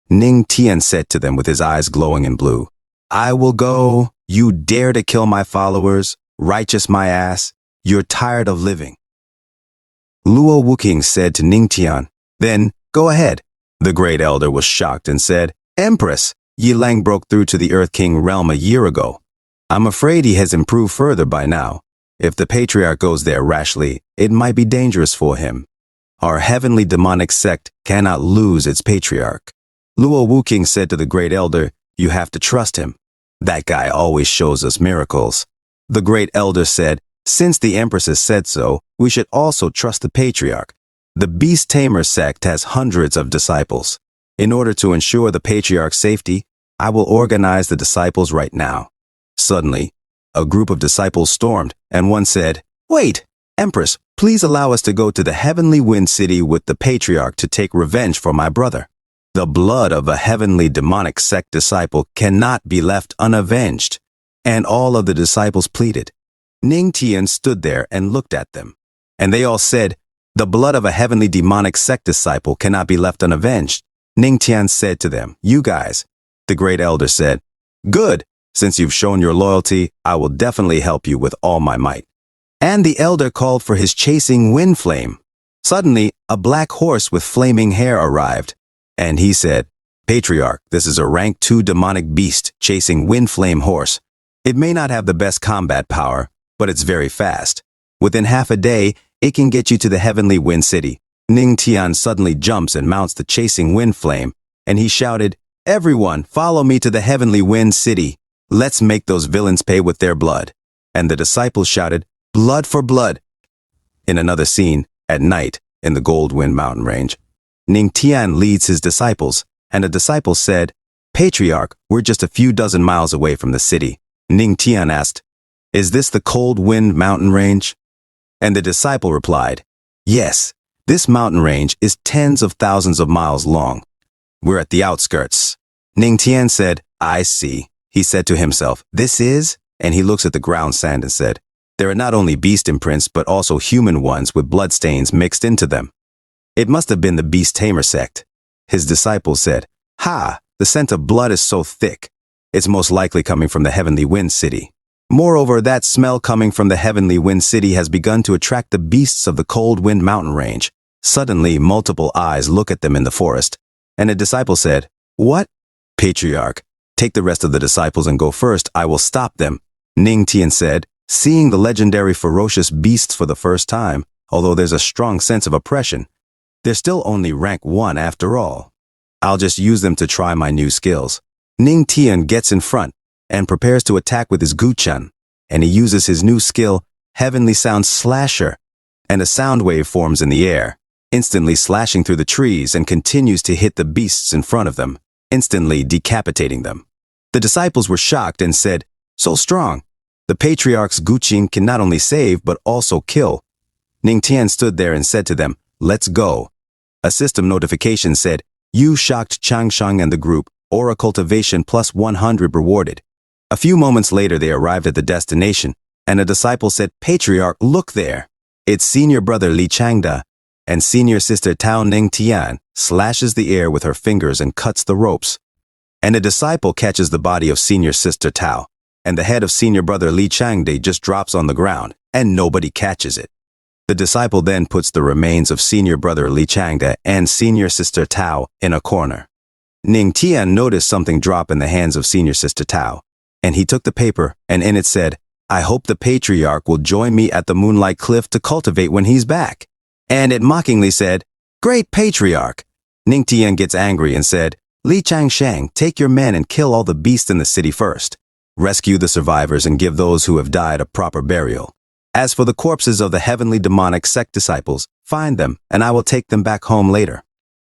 Ning Tian said to them with his eyes glowing in blue, I will go. You dare to kill my followers? Righteous my ass. You're tired of living. Luo Wuking said to Ning Tian, then, go ahead. The great elder was shocked and said, Empress, Yilang broke through to the Earth King realm a year ago. I'm afraid he has improved further by now. If the patriarch goes there rashly, it might be dangerous for him. Our heavenly demonic sect cannot lose its patriarch. Luo Wuking said to the great elder, you have to trust him. That guy always shows us miracles. The great elder said, since the Empress has said so, we should also trust the patriarch. The Beast Tamer sect has hundreds of disciples. In order to ensure the patriarch's safety, I will organize the disciples right now. Suddenly, a group of disciples stormed, and one said, wait, Empress, please allow us to go to the heavenly wind city with the patriarch to take revenge for my brother. The blood of a heavenly demonic sect disciple cannot be left unavenged. And all of the disciples pleaded. Ning Tian stood there and looked at them. And they all said, the blood of a heavenly demonic sect disciple cannot be left unavenged. Ning Tian said to them, you guys. The great elder said, good. Since you've shown your loyalty, I will definitely help you with all my might. And the elder called for his chasing wind flame. Suddenly, a black horse with flaming hair arrived. And he said, Patriarch, this is a rank 2 demonic beast chasing wind flame horse. It may not have the best combat power, but it's very fast. Within half a day, it can get you to the heavenly wind city. Ning Tian suddenly jumps and mounts the chasing wind flame, and he shouted, everyone, follow me to the heavenly wind city. Let's make those villains pay with their blood. And the disciples shouted, blood for blood. In another scene, at night, in the Goldwind mountain range, Ning Tian leads his disciples, and a disciple said, Patriarch, we're just a few dozen miles away from the city. Ning Tian asked, is this the Coldwind mountain range? And the disciple replied, yes, this mountain range is tens of thousands of miles long. We're at the outskirts. Ning Tian said, I see. He said to himself, this is, and he looks at the ground sand and said, there are not only beast imprints but also human ones with bloodstains mixed into them. It must have been the Beast Tamer sect. His disciples said, ha, the scent of blood is so thick. It's most likely coming from the heavenly wind city. Moreover, that smell coming from the heavenly wind city has begun to attract the beasts of the cold wind mountain range. Suddenly, multiple eyes look at them in the forest, and a disciple said, what? Patriarch, take the rest of the disciples and go first. I will stop them. Ning Tian said, seeing the legendary ferocious beasts for the first time, although there's a strong sense of oppression, they're still only rank 1 after all. I'll just use them to try my new skills. Ning Tian gets in front and prepares to attack with his Guchan, and he uses his new skill, Heavenly Sound Slasher, and a sound wave forms in the air, instantly slashing through the trees and continues to hit the beasts in front of them, instantly decapitating them. The disciples were shocked and said, so strong. The patriarch's Guchin can not only save but also kill. Ning Tian stood there and said to them, let's go. A system notification said, you shocked Changsheng and the group, aura cultivation plus 100 rewarded. A few moments later they arrived at the destination, and a disciple said, Patriarch, look there. It's senior brother Li Changda, and senior sister Tao Ning Tian slashes the air with her fingers and cuts the ropes. And a disciple catches the body of senior sister Tao, and the head of senior brother Li Changde just drops on the ground, and nobody catches it. The disciple then puts the remains of senior brother Li Changde and senior sister Tao in a corner. Ning Tian noticed something drop in the hands of senior sister Tao, and he took the paper, and in it said, I hope the patriarch will join me at the Moonlight Cliff to cultivate when he's back. And it mockingly said, Great Patriarch. Ning Tian gets angry and said, Li Changsheng, take your men and kill all the beasts in the city first. Rescue the survivors and give those who have died a proper burial. As for the corpses of the heavenly demonic sect disciples, find them, and I will take them back home later.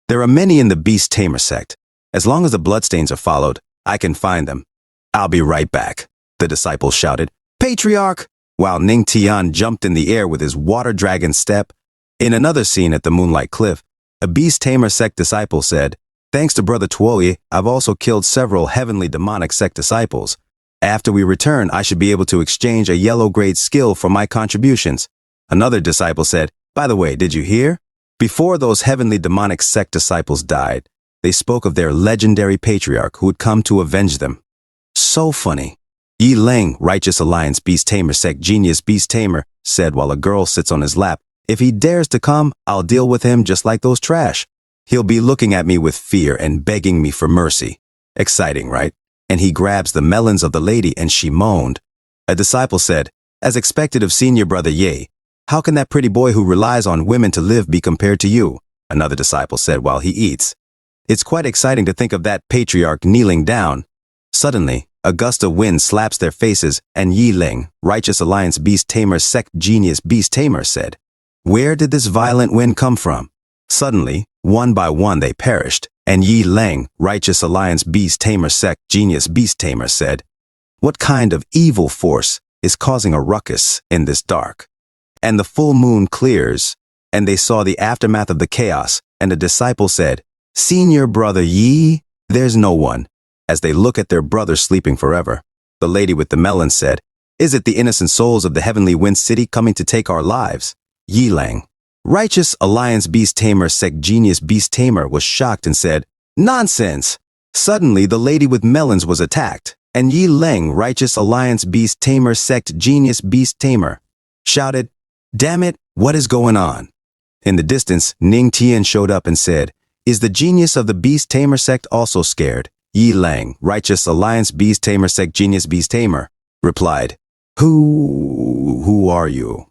There are many in the Beast Tamer sect. As long as the bloodstains are followed, I can find them. I'll be right back, the disciples shouted. Patriarch! While Ning Tian jumped in the air with his water dragon step. In another scene at the Moonlight Cliff, a Beast Tamer sect disciple said, Thanks to Brother Tuolie, I've also killed several heavenly demonic sect disciples. After we return, I should be able to exchange a yellow grade skill for my contributions. Another disciple said, by the way, did you hear? Before those heavenly demonic sect disciples died, they spoke of their legendary patriarch who would come to avenge them. So funny. Yi Leng, Righteous Alliance Beast Tamer Sect Genius Beast Tamer, said while a girl sits on his lap, if he dares to come, I'll deal with him just like those trash. He'll be looking at me with fear and begging me for mercy. Exciting, right? And he grabs the melons of the lady and she moaned. A disciple said, as expected of senior brother Ye, how can that pretty boy who relies on women to live be compared to you? Another disciple said while he eats. It's quite exciting to think of that patriarch kneeling down. Suddenly, a gust of wind slaps their faces and Yi Leng, Righteous Alliance Beast Tamer Sect Genius Beast Tamer said, where did this violent wind come from? Suddenly, one by one they perished, and Yi Leng, Righteous Alliance Beast Tamer Sect Genius Beast Tamer said, what kind of evil force is causing a ruckus in this dark? And the full moon clears, and they saw the aftermath of the chaos, and a disciple said, Senior brother Yi, there's no one. As they look at their brother sleeping forever, the lady with the melon said, is it the innocent souls of the heavenly wind city coming to take our lives? Yi Leng, Righteous Alliance Beast Tamer Sect Genius Beast Tamer was shocked and said, nonsense! Suddenly the lady with melons was attacked, and Yi Leng, Righteous Alliance Beast Tamer Sect Genius Beast Tamer, shouted, damn it, what is going on? In the distance, Ning Tian showed up and said, is the genius of the Beast Tamer Sect also scared? Yi Leng, Righteous Alliance Beast Tamer Sect Genius Beast Tamer, replied, Who are you?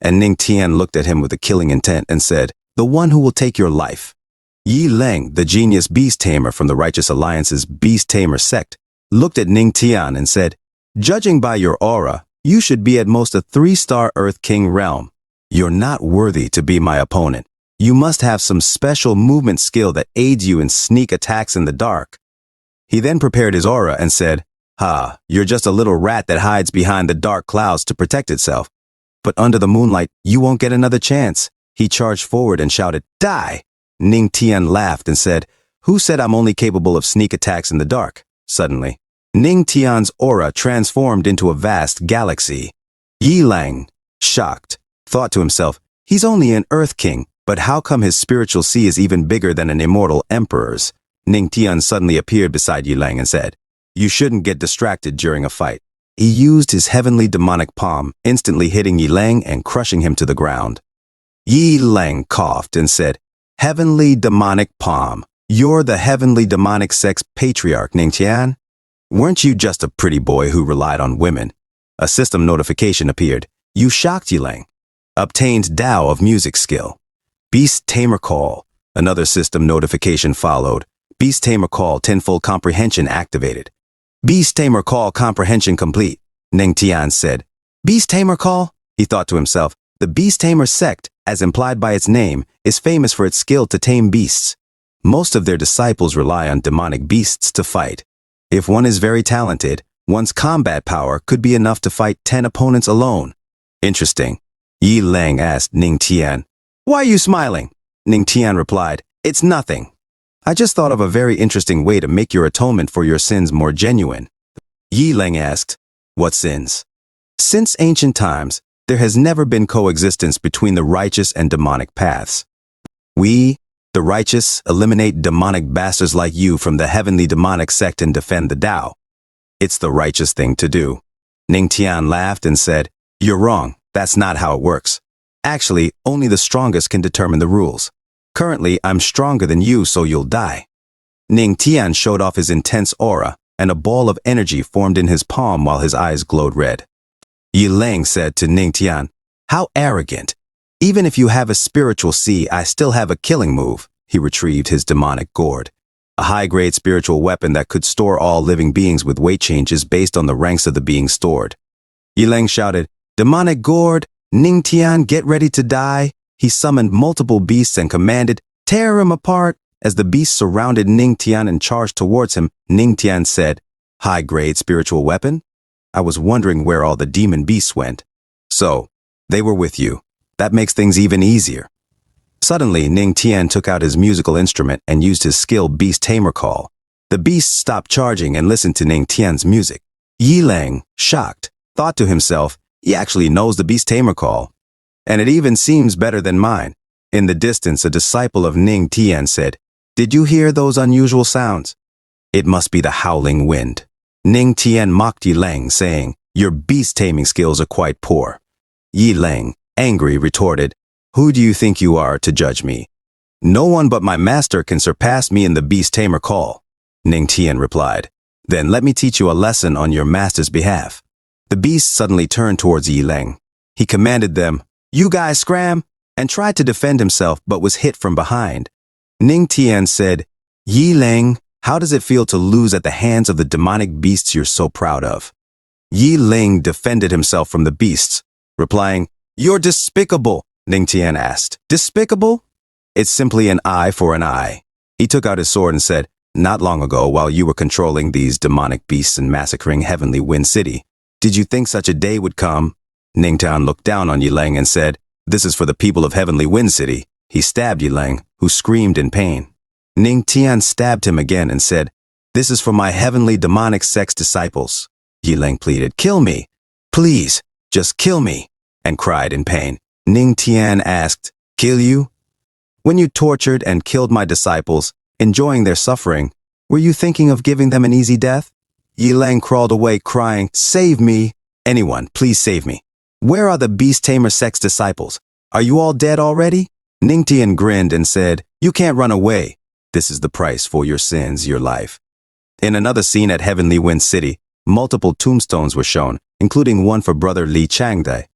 And Ning Tian looked at him with a killing intent and said, the one who will take your life. Yi Leng, the genius Beast Tamer from the Righteous Alliance's Beast Tamer Sect, looked at Ning Tian and said, judging by your aura, you should be at most a 3-star Earth King realm. You're not worthy to be my opponent. You must have some special movement skill that aids you in sneak attacks in the dark. He then prepared his aura and said, you're just a little rat that hides behind the dark clouds to protect itself. But under the moonlight, you won't get another chance. He charged forward and shouted, die! Ning Tian laughed and said, who said I'm only capable of sneak attacks in the dark? Suddenly, Ning Tian's aura transformed into a vast galaxy. Yi Leng, shocked, thought to himself, he's only an Earth King, but how come his spiritual sea is even bigger than an immortal emperor's? Ning Tian suddenly appeared beside Yi Leng and said, you shouldn't get distracted during a fight. He used his heavenly demonic palm, instantly hitting Yi Leng and crushing him to the ground. Yi Leng coughed and said, heavenly demonic palm, you're the heavenly demonic sect's patriarch, Ning Tian? Weren't you just a pretty boy who relied on women? A system notification appeared. You shocked Yi Leng. Obtained Tao of music skill. Beast Tamer Call. Another system notification followed. Beast Tamer Call tenfold comprehension activated. Beast Tamer Call comprehension complete, Ning Tian said. Beast Tamer Call? He thought to himself. The Beast Tamer sect, as implied by its name, is famous for its skill to tame beasts. Most of their disciples rely on demonic beasts to fight. If one is very talented, one's combat power could be enough to fight 10 opponents alone. Interesting. Yi Leng asked Ning Tian, why are you smiling? Ning Tian replied, it's nothing. I just thought of a very interesting way to make your atonement for your sins more genuine. Yi Leng asked, what sins? Since ancient times, there has never been coexistence between the righteous and demonic paths. We, the righteous, eliminate demonic bastards like you from the heavenly demonic sect and defend the Tao. It's the righteous thing to do. Ning Tian laughed and said, you're wrong, that's not how it works. Actually, only the strongest can determine the rules. Currently, I'm stronger than you, so you'll die. Ning Tian showed off his intense aura, and a ball of energy formed in his palm while his eyes glowed red. Yi Leng said to Ning Tian, how arrogant. Even if you have a spiritual sea, I still have a killing move. He retrieved his demonic gourd, a high-grade spiritual weapon that could store all living beings with weight changes based on the ranks of the beings stored. Yi Leng shouted, demonic gourd, Ning Tian, get ready to die. He summoned multiple beasts and commanded, tear him apart. As the beasts surrounded Ning Tian and charged towards him, Ning Tian said, high-grade spiritual weapon? I was wondering where all the demon beasts went. So, they were with you. That makes things even easier. Suddenly, Ning Tian took out his musical instrument and used his skill Beast Tamer call. The beast stopped charging and listened to Ning Tian's music. Yi Lang, shocked, thought to himself, he actually knows the Beast Tamer call. And it even seems better than mine. In the distance, a disciple of Ning Tian said, "Did you hear those unusual sounds?" "It must be the howling wind." Ning Tian mocked Yi Lang, saying, "Your beast taming skills are quite poor." Yi Lang, angry, retorted, "Who do you think you are to judge me? No one but my master can surpass me in the Beast Tamer call." Ning Tian replied, "Then let me teach you a lesson on your master's behalf." The beast suddenly turned towards Yi Lang. He commanded them, "You guys scram," and tried to defend himself but was hit from behind. Ning Tian said, "Yi Lang, how does it feel to lose at the hands of the demonic beasts you're so proud of?" Yi Lang defended himself from the beasts, replying, "You're despicable." Ning Tian asked, "Despicable?" "It's simply an eye for an eye." He took out his sword and said, "Not long ago, while you were controlling these demonic beasts and massacring Heavenly Wind City, did you think such a day would come?" Ning Tian looked down on Yi Lang and said, "This is for the people of Heavenly Wind City." He stabbed Yi Lang, who screamed in pain. Ning Tian stabbed him again and said, "This is for my heavenly demonic sex disciples." Yi Lang pleaded, "Kill me. Please, just kill me," and cried in pain. Ning Tian asked, "Kill you? When you tortured and killed my disciples, enjoying their suffering, were you thinking of giving them an easy death?" Yi Lang crawled away crying, "Save me! Anyone, please save me. Where are the Beast Tamer sex disciples? Are you all dead already?" Ning Tian grinned and said, "You can't run away. This is the price for your sins, your life." In another scene at Heavenly Wind City, multiple tombstones were shown, including one for brother Li Changde.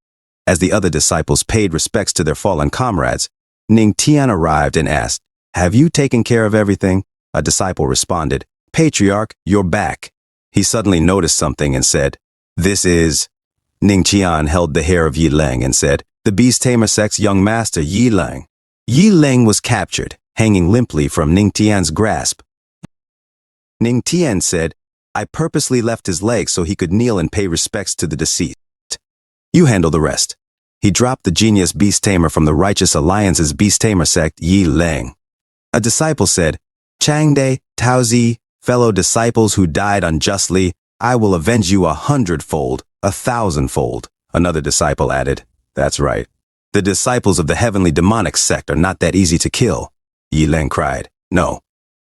As the other disciples paid respects to their fallen comrades, Ning Tian arrived and asked, "Have you taken care of everything?" A disciple responded, "Patriarch, you're back." He suddenly noticed something and said, "This is..." Ning Tian held the hair of Yi Lang and said, "The Beast Tamer sex young master Yi Lang." Yi Lang was captured, hanging limply from Ning Tian's grasp. Ning Tian said, "I purposely left his legs so he could kneel and pay respects to the deceased. You handle the rest." He dropped the genius Beast Tamer from the Righteous Alliance's Beast Tamer sect, Yi Lang. A disciple said, "Changde, Taozi, fellow disciples who died unjustly, I will avenge you 100-fold, 1,000-fold." Another disciple added, "That's right. The disciples of the heavenly demonic sect are not that easy to kill." Yi Lang cried, "No,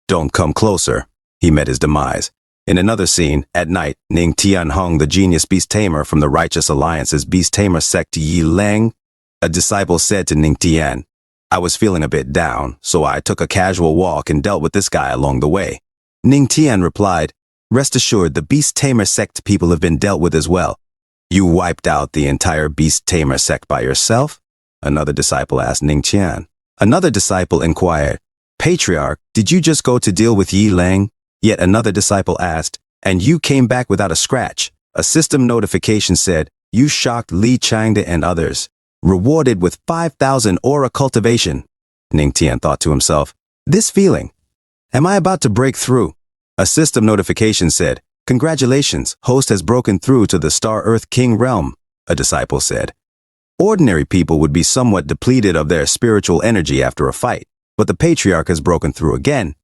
don't come closer." He met his demise. In another scene, at night, Ning Tian hung the genius Beast Tamer from the Righteous Alliance's Beast Tamer sect Yi Lang. A disciple said to Ning Tian, "I was feeling a bit down, so I took a casual walk and dealt with this guy along the way." Ning Tian replied, "Rest assured, the Beast Tamer sect people have been dealt with as well." "You wiped out the entire Beast Tamer sect by yourself?" Another disciple asked Ning Tian. Another disciple inquired, "Patriarch, did you just go to deal with Yi Lang?" Yet another disciple asked, "And you came back without a scratch?" A system notification said, "You shocked Li Changde and others. Rewarded with 5,000 aura cultivation." Ning Tian thought to himself, "This feeling. Am I about to break through?" A system notification said, "Congratulations, host has broken through to the Star Earth King realm." A disciple said, "Ordinary people would be somewhat depleted of their spiritual energy after a fight, but the Patriarch has broken through again."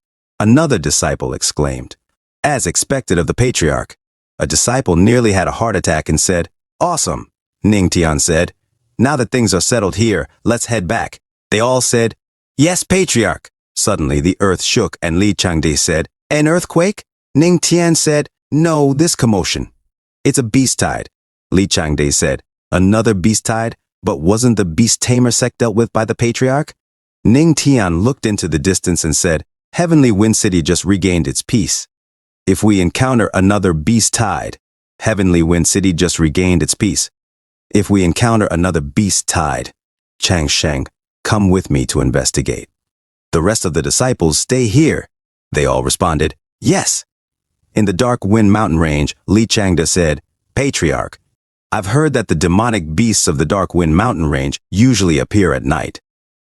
Another disciple exclaimed, "As expected of the Patriarch." A disciple nearly had a heart attack and said, "Awesome." Ning Tian said, "Now that things are settled here, let's head back." They all said, "Yes, Patriarch." Suddenly the earth shook and Li Changde said, "An earthquake?" Ning Tian said, "No, this commotion. It's a beast tide." Li Changde said, "Another beast tide? But wasn't the Beast Tamer sect dealt with by the Patriarch?" Ning Tian looked into the distance and said, "Heavenly Wind City just regained its peace. If we encounter another beast tide, Heavenly Wind City just regained its peace. If we encounter another beast tide, Chang Sheng, come with me to investigate. The rest of the disciples stay here." They all responded, "Yes." In the Dark Wind Mountain Range, Li Changde said, "Patriarch, I've heard that the demonic beasts of the Dark Wind Mountain Range usually appear at night.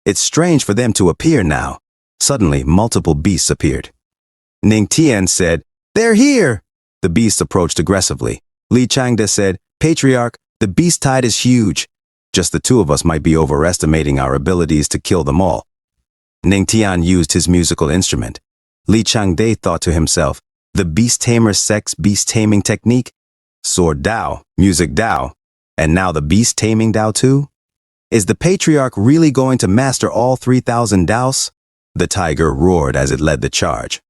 It's strange for them to appear now." Suddenly, multiple beasts appeared. Ning Tian said, "They're here!" The beasts approached aggressively. Li Changde said, "Patriarch, the beast tide is huge. Just the two of us might be overestimating our abilities to kill them all. Ning Tian used his musical instrument. Li Changde thought to himself, the beast tamer sex beast taming technique? Sword Dao, music Dao, and now the beast taming Dao too? Is the patriarch really going to master all 3,000 Daos? The tiger roared as it led the charge.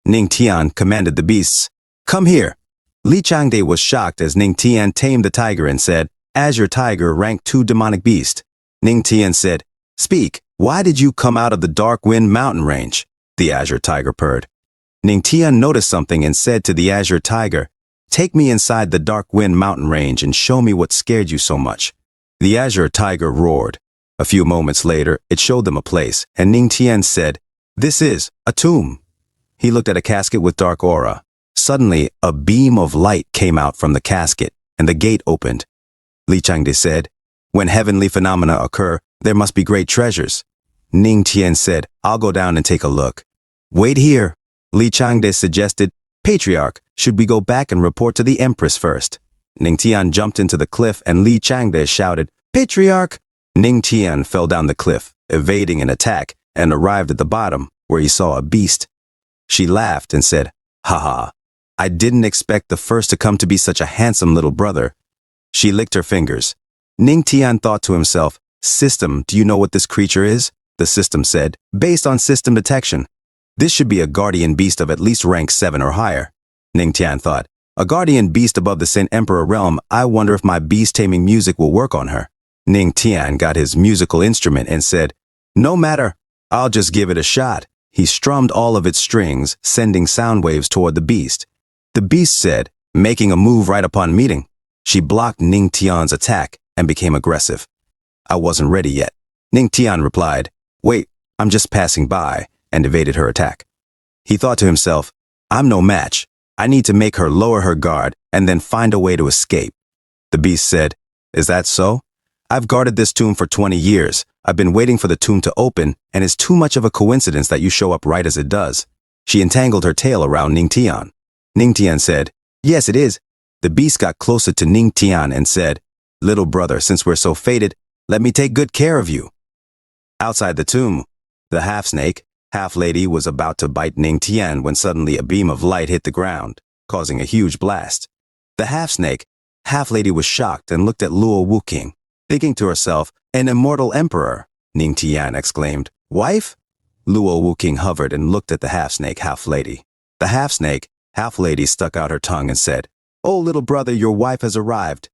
Ning Tian commanded the beasts, come here. Li Changde was shocked as Ning Tian tamed the tiger and said, Azure Tiger, rank 2 demonic beast. Ning Tian said, speak, why did you come out of the Dark Wind mountain range? The Azure Tiger purred. Ning Tian noticed something and said to the Azure Tiger, take me inside the Dark Wind mountain range and show me what scared you so much. The Azure Tiger roared. A few moments later, it showed them a place, and Ning Tian said, this is a tomb. He looked at a casket with dark aura. Suddenly, a beam of light came out from the casket, and the gate opened. Li Changde said, when heavenly phenomena occur, there must be great treasures. Ning Tian said, I'll go down and take a look. Wait here. Li Changde suggested, Patriarch, should we go back and report to the Empress first? Ning Tian jumped into the cliff and Li Changde shouted, Patriarch! Ning Tian fell down the cliff, evading an attack, and arrived at the bottom, where he saw a beast. She laughed and said, haha, I didn't expect the first to come to be such a handsome little brother. She licked her fingers. Ning Tian thought to himself, System, do you know what this creature is? The system said, based on system detection. This should be a guardian beast of at least rank 7 or higher. Ning Tian thought, a guardian beast above the Saint Emperor realm, I wonder if my beast taming music will work on her. Ning Tian got his musical instrument and said, no matter, I'll just give it a shot. He strummed all of its strings, sending sound waves toward the beast. The beast said, making a move right upon meeting. She blocked Ning Tian's attack and became aggressive. I wasn't ready yet. Ning Tian replied, wait, I'm just passing by, and evaded her attack. He thought to himself, I'm no match. I need to make her lower her guard and then find a way to escape. The beast said, is that so? I've guarded this tomb for 20 years. I've been waiting for the tomb to open, and it's too much of a coincidence that you show up right as it does. She entangled her tail around Ning Tian. Ning Tian said, yes, it is. The beast got closer to Ning Tian and said, little brother, since we're so fated, let me take good care of you. Outside the tomb, the half-snake, half-lady was about to bite Ning Tian when suddenly a beam of light hit the ground, causing a huge blast. The half-snake, half-lady was shocked and looked at Luo Wuking, thinking to herself, an immortal emperor. Ning Tian exclaimed, wife? Luo Wuking hovered and looked at the half-snake, half-lady. The half-snake, half-lady stuck out her tongue and said, oh, little brother, your wife has arrived.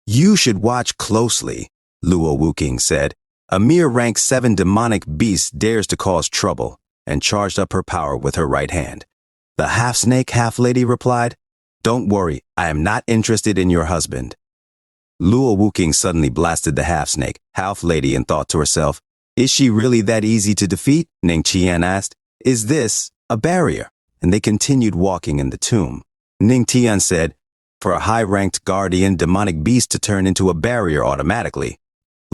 You should watch closely, Luo Wuking said. A mere rank 7 demonic beast dares to cause trouble, and charged up her power with her right hand. The half-snake, half-lady replied, don't worry, I am not interested in your husband. Luo Wuking suddenly blasted the half-snake, half-lady, and thought to herself, is she really that easy to defeat? Ning Tian asked, is this a barrier? And they continued walking in the tomb. Ning Tian said, for a high-ranked guardian demonic beast to turn into a barrier automatically.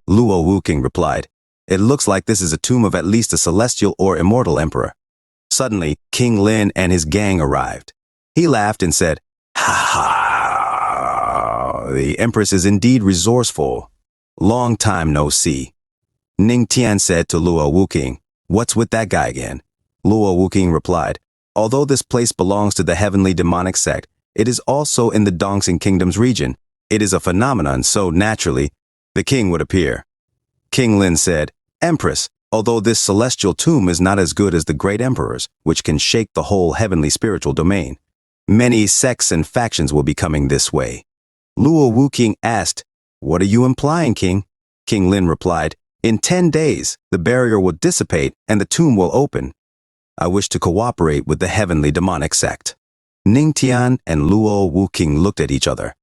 Luo Wuking replied, it looks like this is a tomb of at least a celestial or immortal emperor. Suddenly, King Lin and his gang arrived. He laughed and said, ha ha, the Empress is indeed resourceful. Long time no see. Ning Tian said to Luo Wuking, what's with that guy again? Luo Wuking replied, although this place belongs to the heavenly demonic sect, it is also in the Dongxing Kingdom's region. It is a phenomenon, so naturally, the king would appear. King Lin said, Empress, although this celestial tomb is not as good as the great emperors, which can shake the whole heavenly spiritual domain, many sects and factions will be coming this way. Luo Wuking asked, what are you implying, King? King Lin replied, in 10 days, the barrier will dissipate and the tomb will open. I wish to cooperate with the heavenly demonic sect. Ning Tian and Luo Wuking looked at each other.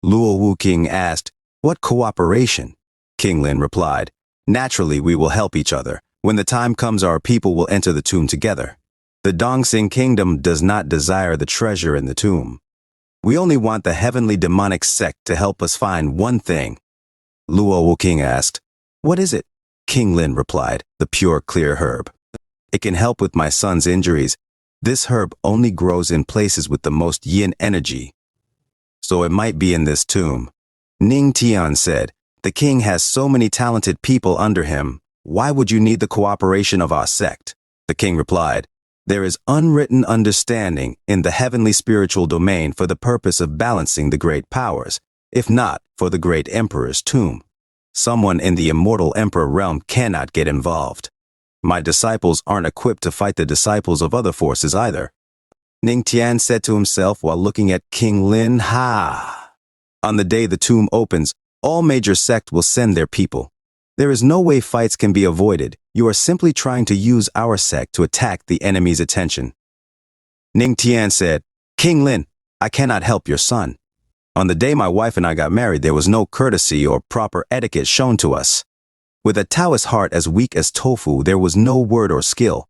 Luo Wuking asked, what cooperation? King Lin replied, naturally we will help each other. When the time comes, our people will enter the tomb together. The Dongxing Kingdom does not desire the treasure in the tomb. We only want the heavenly demonic sect to help us find one thing. Luo Wuking asked, what is it? King Lin replied, the pure clear herb. It can help with my son's injuries. This herb only grows in places with the most yin energy. So it might be in this tomb. Ning Tian said, the king has so many talented people under him. Why would you need the cooperation of our sect? The king replied, there is unwritten understanding in the heavenly spiritual domain for the purpose of balancing the great powers, if not for the great emperor's tomb. Someone in the immortal emperor realm cannot get involved. My disciples aren't equipped to fight the disciples of other forces either. Ning Tian said to himself while looking at King Lin. On the day the tomb opens, all major sects will send their people. There is no way fights can be avoided. You are simply trying to use our sect to attack the enemy's attention. Ning Tian said, King Lin, I cannot help your son. On the day my wife and I got married, there was no courtesy or proper etiquette shown to us. With a Taoist heart as weak as tofu, there was no word or skill.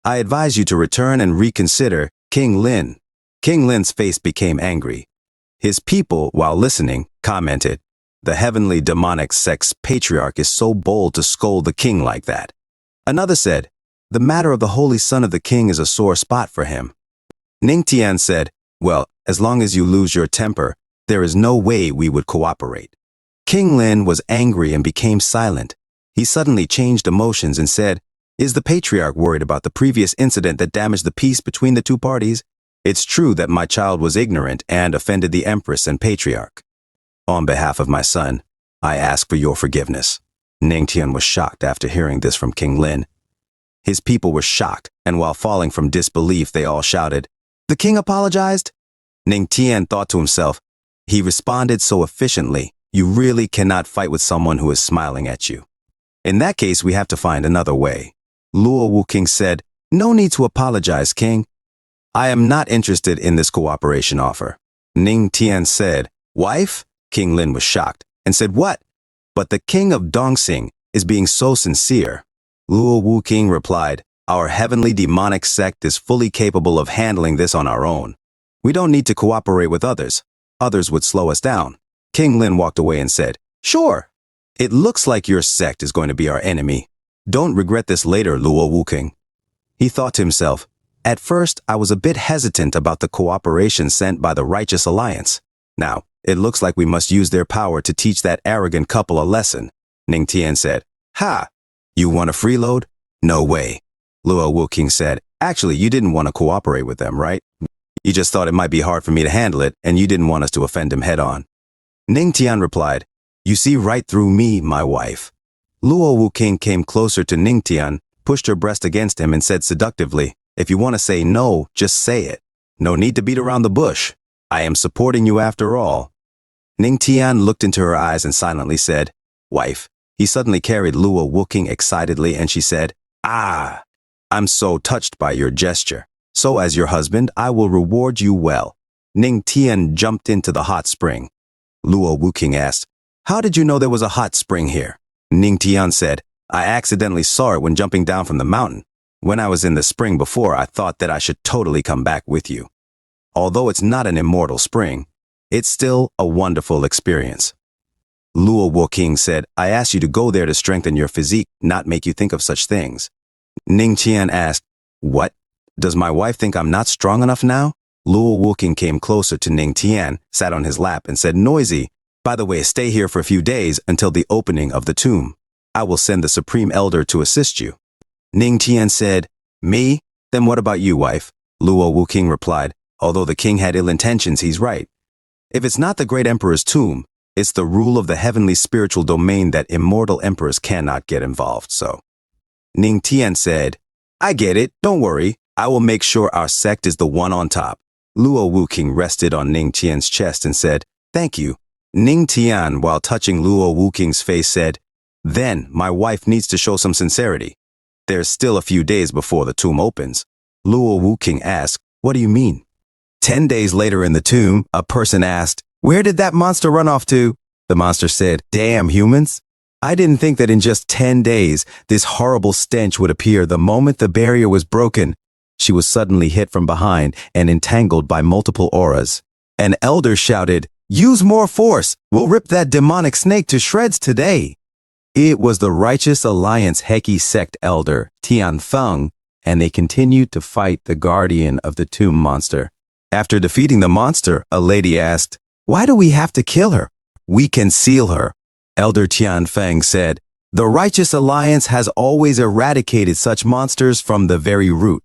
I advise you to return and reconsider, King Lin. King Lin's face became angry. His people, while listening, commented, the heavenly demonic sect's patriarch is so bold to scold the king like that. Another said, the matter of the holy son of the king is a sore spot for him. Ning Tian said, well, as long as you lose your temper, there is no way we would cooperate. King Lin was angry and became silent. He suddenly changed emotions and said, is the patriarch worried about the previous incident that damaged the peace between the two parties? It's true that my child was ignorant and offended the Empress and patriarch. On behalf of my son, I ask for your forgiveness. Ning Tian was shocked after hearing this from King Lin. His people were shocked, and while falling from disbelief, they all shouted, the king apologized? Ning Tian thought to himself, he responded so efficiently, you really cannot fight with someone who is smiling at you. In that case, we have to find another way. Luo Wuking said, no need to apologize, king. I am not interested in this cooperation offer. Ning Tian said, wife? King Lin was shocked and said, what? But the king of Dongxing is being so sincere. Luo Wuking replied, our heavenly demonic sect is fully capable of handling this on our own. We don't need to cooperate with others. Others would slow us down. King Lin walked away and said, sure. It looks like your sect is going to be our enemy. Don't regret this later, Luo Wuking. He thought to himself, at first I was a bit hesitant about the cooperation sent by the Righteous Alliance. Now, it looks like we must use their power to teach that arrogant couple a lesson. Ning Tian said, ha! You want a freeload? No way. Luo Wuking said, actually, you didn't want to cooperate with them, right? You just thought it might be hard for me to handle it, and you didn't want us to offend him head on. Ning Tian replied, you see right through me, my wife. Luo Wuking came closer to Ning Tian, pushed her breast against him and said seductively, if you want to say no, just say it. No need to beat around the bush. I am supporting you after all. Ning Tian looked into her eyes and silently said, wife. He suddenly carried Luo Wuking excitedly and she said, I'm so touched by your gesture. So as your husband, I will reward you well. Ning Tian jumped into the hot spring. Luo Wuking asked, how did you know there was a hot spring here? Ning Tian said, I accidentally saw it when jumping down from the mountain. When I was in the spring before, I thought that I should totally come back with you. Although it's not an immortal spring, it's still a wonderful experience. Luo Wuking said, I asked you to go there to strengthen your physique, not make you think of such things. Ning Tian asked, what? Does my wife think I'm not strong enough now? Luo Wuking came closer to Ning Tian, sat on his lap and said, noisy. By the way, stay here for a few days until the opening of the tomb. I will send the Supreme Elder to assist you. Ning Tian said, me? Then what about you, wife? Luo Wuking replied, although the king had ill intentions, he's right. If it's not the great emperor's tomb, it's the rule of the heavenly spiritual domain that immortal emperors cannot get involved, so. Ning Tian said, I get it, don't worry. I will make sure our sect is the one on top. Luo Wuking rested on Ning Tian's chest and said, thank you. Ning Tian, while touching Luo Wuking's face, said, then my wife needs to show some sincerity. There's still a few days before the tomb opens. Luo Wuking asked, what do you mean? 10 days later in the tomb, a person asked, where did that monster run off to? The monster said, damn humans. I didn't think that in just 10 days, this horrible stench would appear the moment the barrier was broken. She was suddenly hit from behind and entangled by multiple auras. An elder shouted, use more force. We'll rip that demonic snake to shreds today. It was the Righteous Alliance Heki sect elder, Tian Feng, and they continued to fight the guardian of the tomb monster. After defeating the monster, a lady asked, why do we have to kill her? We can seal her. Elder Tian Feng said, The Righteous Alliance has always eradicated such monsters from the very root.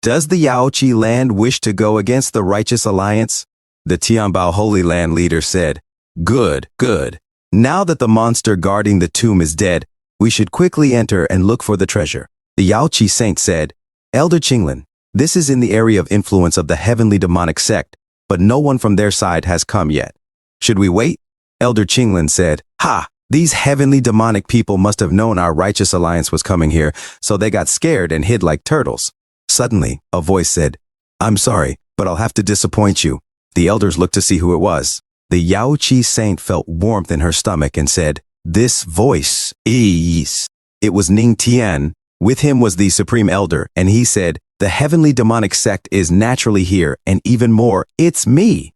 Does the Yaochi land wish to go against the Righteous Alliance? The Tianbao Holy Land leader said, Good, good. Now that the monster guarding the tomb is dead, we should quickly enter and look for the treasure. The Yaochi saint said, Elder Qinglin, this is in the area of influence of the heavenly demonic sect, but no one from their side has come yet. Should we wait? Elder Qinglin said, Ha! These heavenly demonic people must have known our Righteous Alliance was coming here, so they got scared and hid like turtles. Suddenly, a voice said, I'm sorry, but I'll have to disappoint you. The elders looked to see who it was. The Yaochi saint felt warmth in her stomach and said, This voice is. It was Ning Tian. With him was the Supreme Elder, and he said, The heavenly demonic sect is naturally here, and even more, it's me.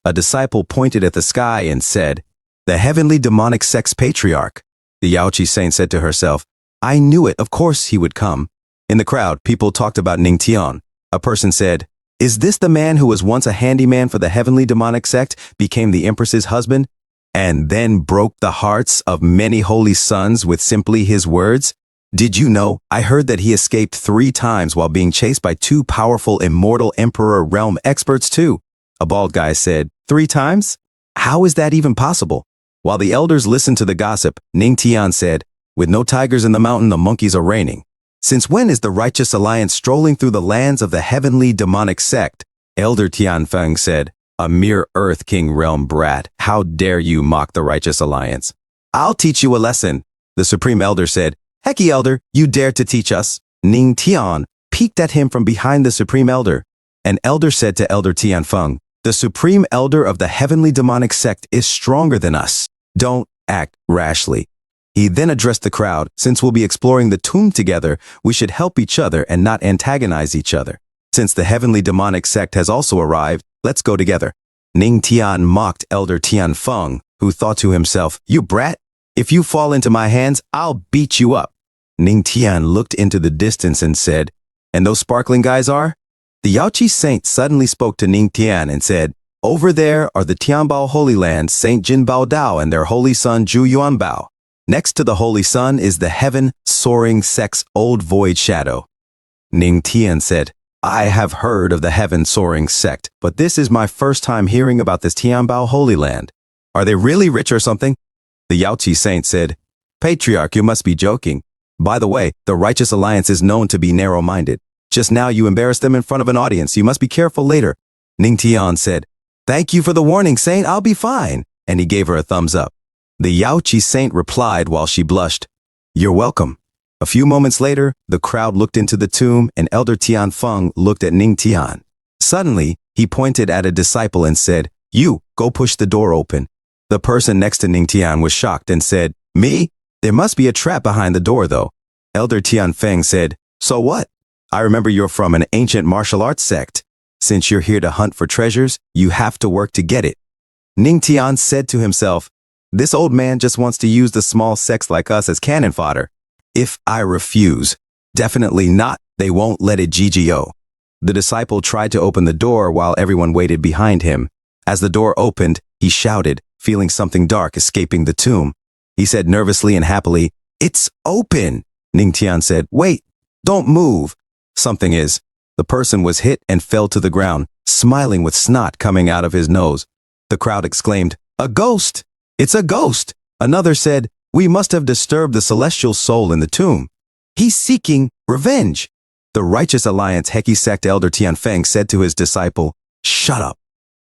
A disciple pointed at the sky and said, The heavenly demonic sect's patriarch. The Yaochi saint said to herself, I knew it, of course he would come. In the crowd, people talked about Ning Tian. A person said, Is this the man who was once a handyman for the heavenly demonic sect, became the Empress's husband, and then broke the hearts of many holy sons with simply his words? Did you know, I heard that he escaped 3 times while being chased by 2 powerful immortal Emperor realm experts too. A bald guy said, 3 times? How is that even possible? While the elders listened to the gossip, Ning Tian said, With no tigers in the mountain, the monkeys are raining. Since when is the Righteous Alliance strolling through the lands of the heavenly demonic sect? Elder Tianfeng said, A mere Earth King realm brat, how dare you mock the Righteous Alliance? I'll teach you a lesson. The Supreme Elder said, Hecky Elder, you dare to teach us? Ning Tian peeked at him from behind the Supreme Elder. An elder said to Elder Tianfeng, The Supreme Elder of the heavenly demonic sect is stronger than us. Don't act rashly. He then addressed the crowd, Since we'll be exploring the tomb together, we should help each other and not antagonize each other. Since the heavenly demonic sect has also arrived, let's go together. Ning Tian mocked Elder Tianfeng, who thought to himself, You brat! If you fall into my hands, I'll beat you up. Ning Tian looked into the distance and said, And those sparkling guys are? The Yaochi saint suddenly spoke to Ning Tian and said, Over there are the Tianbao Holy Land Saint Jinbao Dao and their holy son Zhu Yuanbao. Next to the holy sun is the heaven soaring sect's old void shadow. Ning Tian said, I have heard of the heaven soaring sect, but this is my first time hearing about this Tianbao Holy Land. Are they really rich or something? The Yaochi saint said, Patriarch, you must be joking. By the way, the Righteous Alliance is known to be narrow-minded. Just now you embarrassed them in front of an audience. You must be careful later. Ning Tian said, Thank you for the warning, Saint. I'll be fine. And he gave her a thumbs up. The Yaochi saint replied while she blushed, You're welcome. A few moments later, the crowd looked into the tomb and Elder Tianfeng looked at Ning Tian. Suddenly, he pointed at a disciple and said, You, go push the door open. The person next to Ning Tian was shocked and said, Me? There must be a trap behind the door, though. Elder Tianfeng said, So what? I remember you're from an ancient martial arts sect. Since you're here to hunt for treasures, you have to work to get it. Ning Tian said to himself, This old man just wants to use the small sects like us as cannon fodder. If I refuse, definitely not, they won't let it GGO. The disciple tried to open the door while everyone waited behind him. As the door opened, he shouted, feeling something dark escaping the tomb. He said nervously and happily, It's open! Ning Tian said, Wait, don't move. Something is. The person was hit and fell to the ground, smiling with snot coming out of his nose. The crowd exclaimed, A ghost! It's a ghost! Another said, We must have disturbed the celestial soul in the tomb. He's seeking revenge. The Righteous Alliance Hecky sect Elder Tianfeng said to his disciple, Shut up.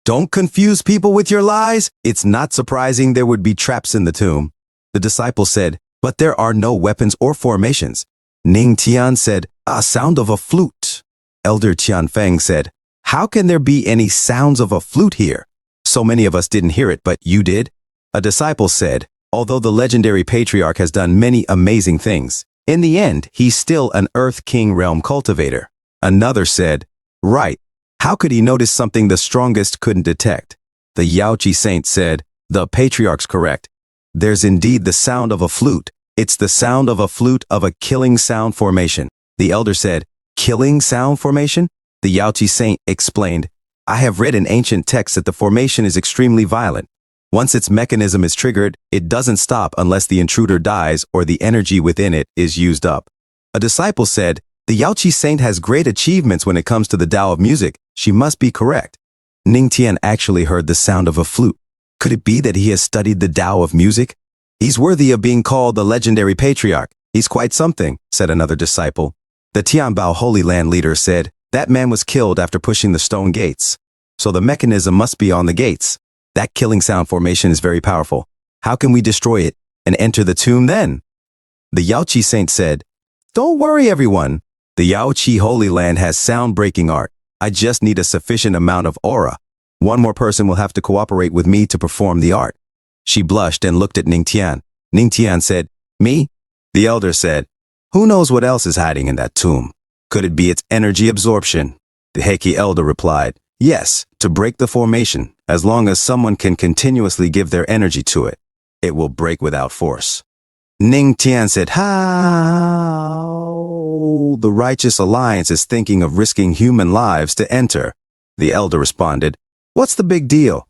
Don't confuse people with your lies. It's not surprising there would be traps in the tomb. The disciple said, But there are no weapons or formations. Ning Tian said, A sound of a flute. Elder Tianfeng said, How can there be any sounds of a flute here? So many of us didn't hear it, but you did. A disciple said, Although the legendary patriarch has done many amazing things, in the end, he's still an Earth King realm cultivator. Another said, Right. How could he notice something the strongest couldn't detect? The Yaochi saint said, The patriarch's correct. There's indeed the sound of a flute. It's the sound of a flute of a killing sound formation. The elder said, Killing sound formation? The Yaochi saint explained, I have read in ancient texts that the formation is extremely violent. Once its mechanism is triggered, it doesn't stop unless the intruder dies or the energy within it is used up. A disciple said, "The Yaoqi saint has great achievements when it comes to the Tao of music. She must be correct." Ning Tian actually heard the sound of a flute. Could it be that he has studied the Tao of music? "He's worthy of being called the legendary patriarch. He's quite something," said another disciple. The Tianbao Holy Land leader said, "That man was killed after pushing the stone gates. So the mechanism must be on the gates. That killing sound formation is very powerful. How can we destroy it and enter the tomb then?" The Yaoqi saint said, "Don't worry, everyone. The Yaoqi Holy Land has sound-breaking art. I just need a sufficient amount of aura. One more person will have to cooperate with me to perform the art." She blushed and looked at Ning Tian. Ning Tian said, "Me?" The elder said, "Who knows what else is hiding in that tomb? Could it be its energy absorption?" The Heike elder replied, "Yes, to break the formation. As long as someone can continuously give their energy to it, it will break without force." Ning Tian said, "How? The Righteous Alliance is thinking of risking human lives to enter." The elder responded, "What's the big deal?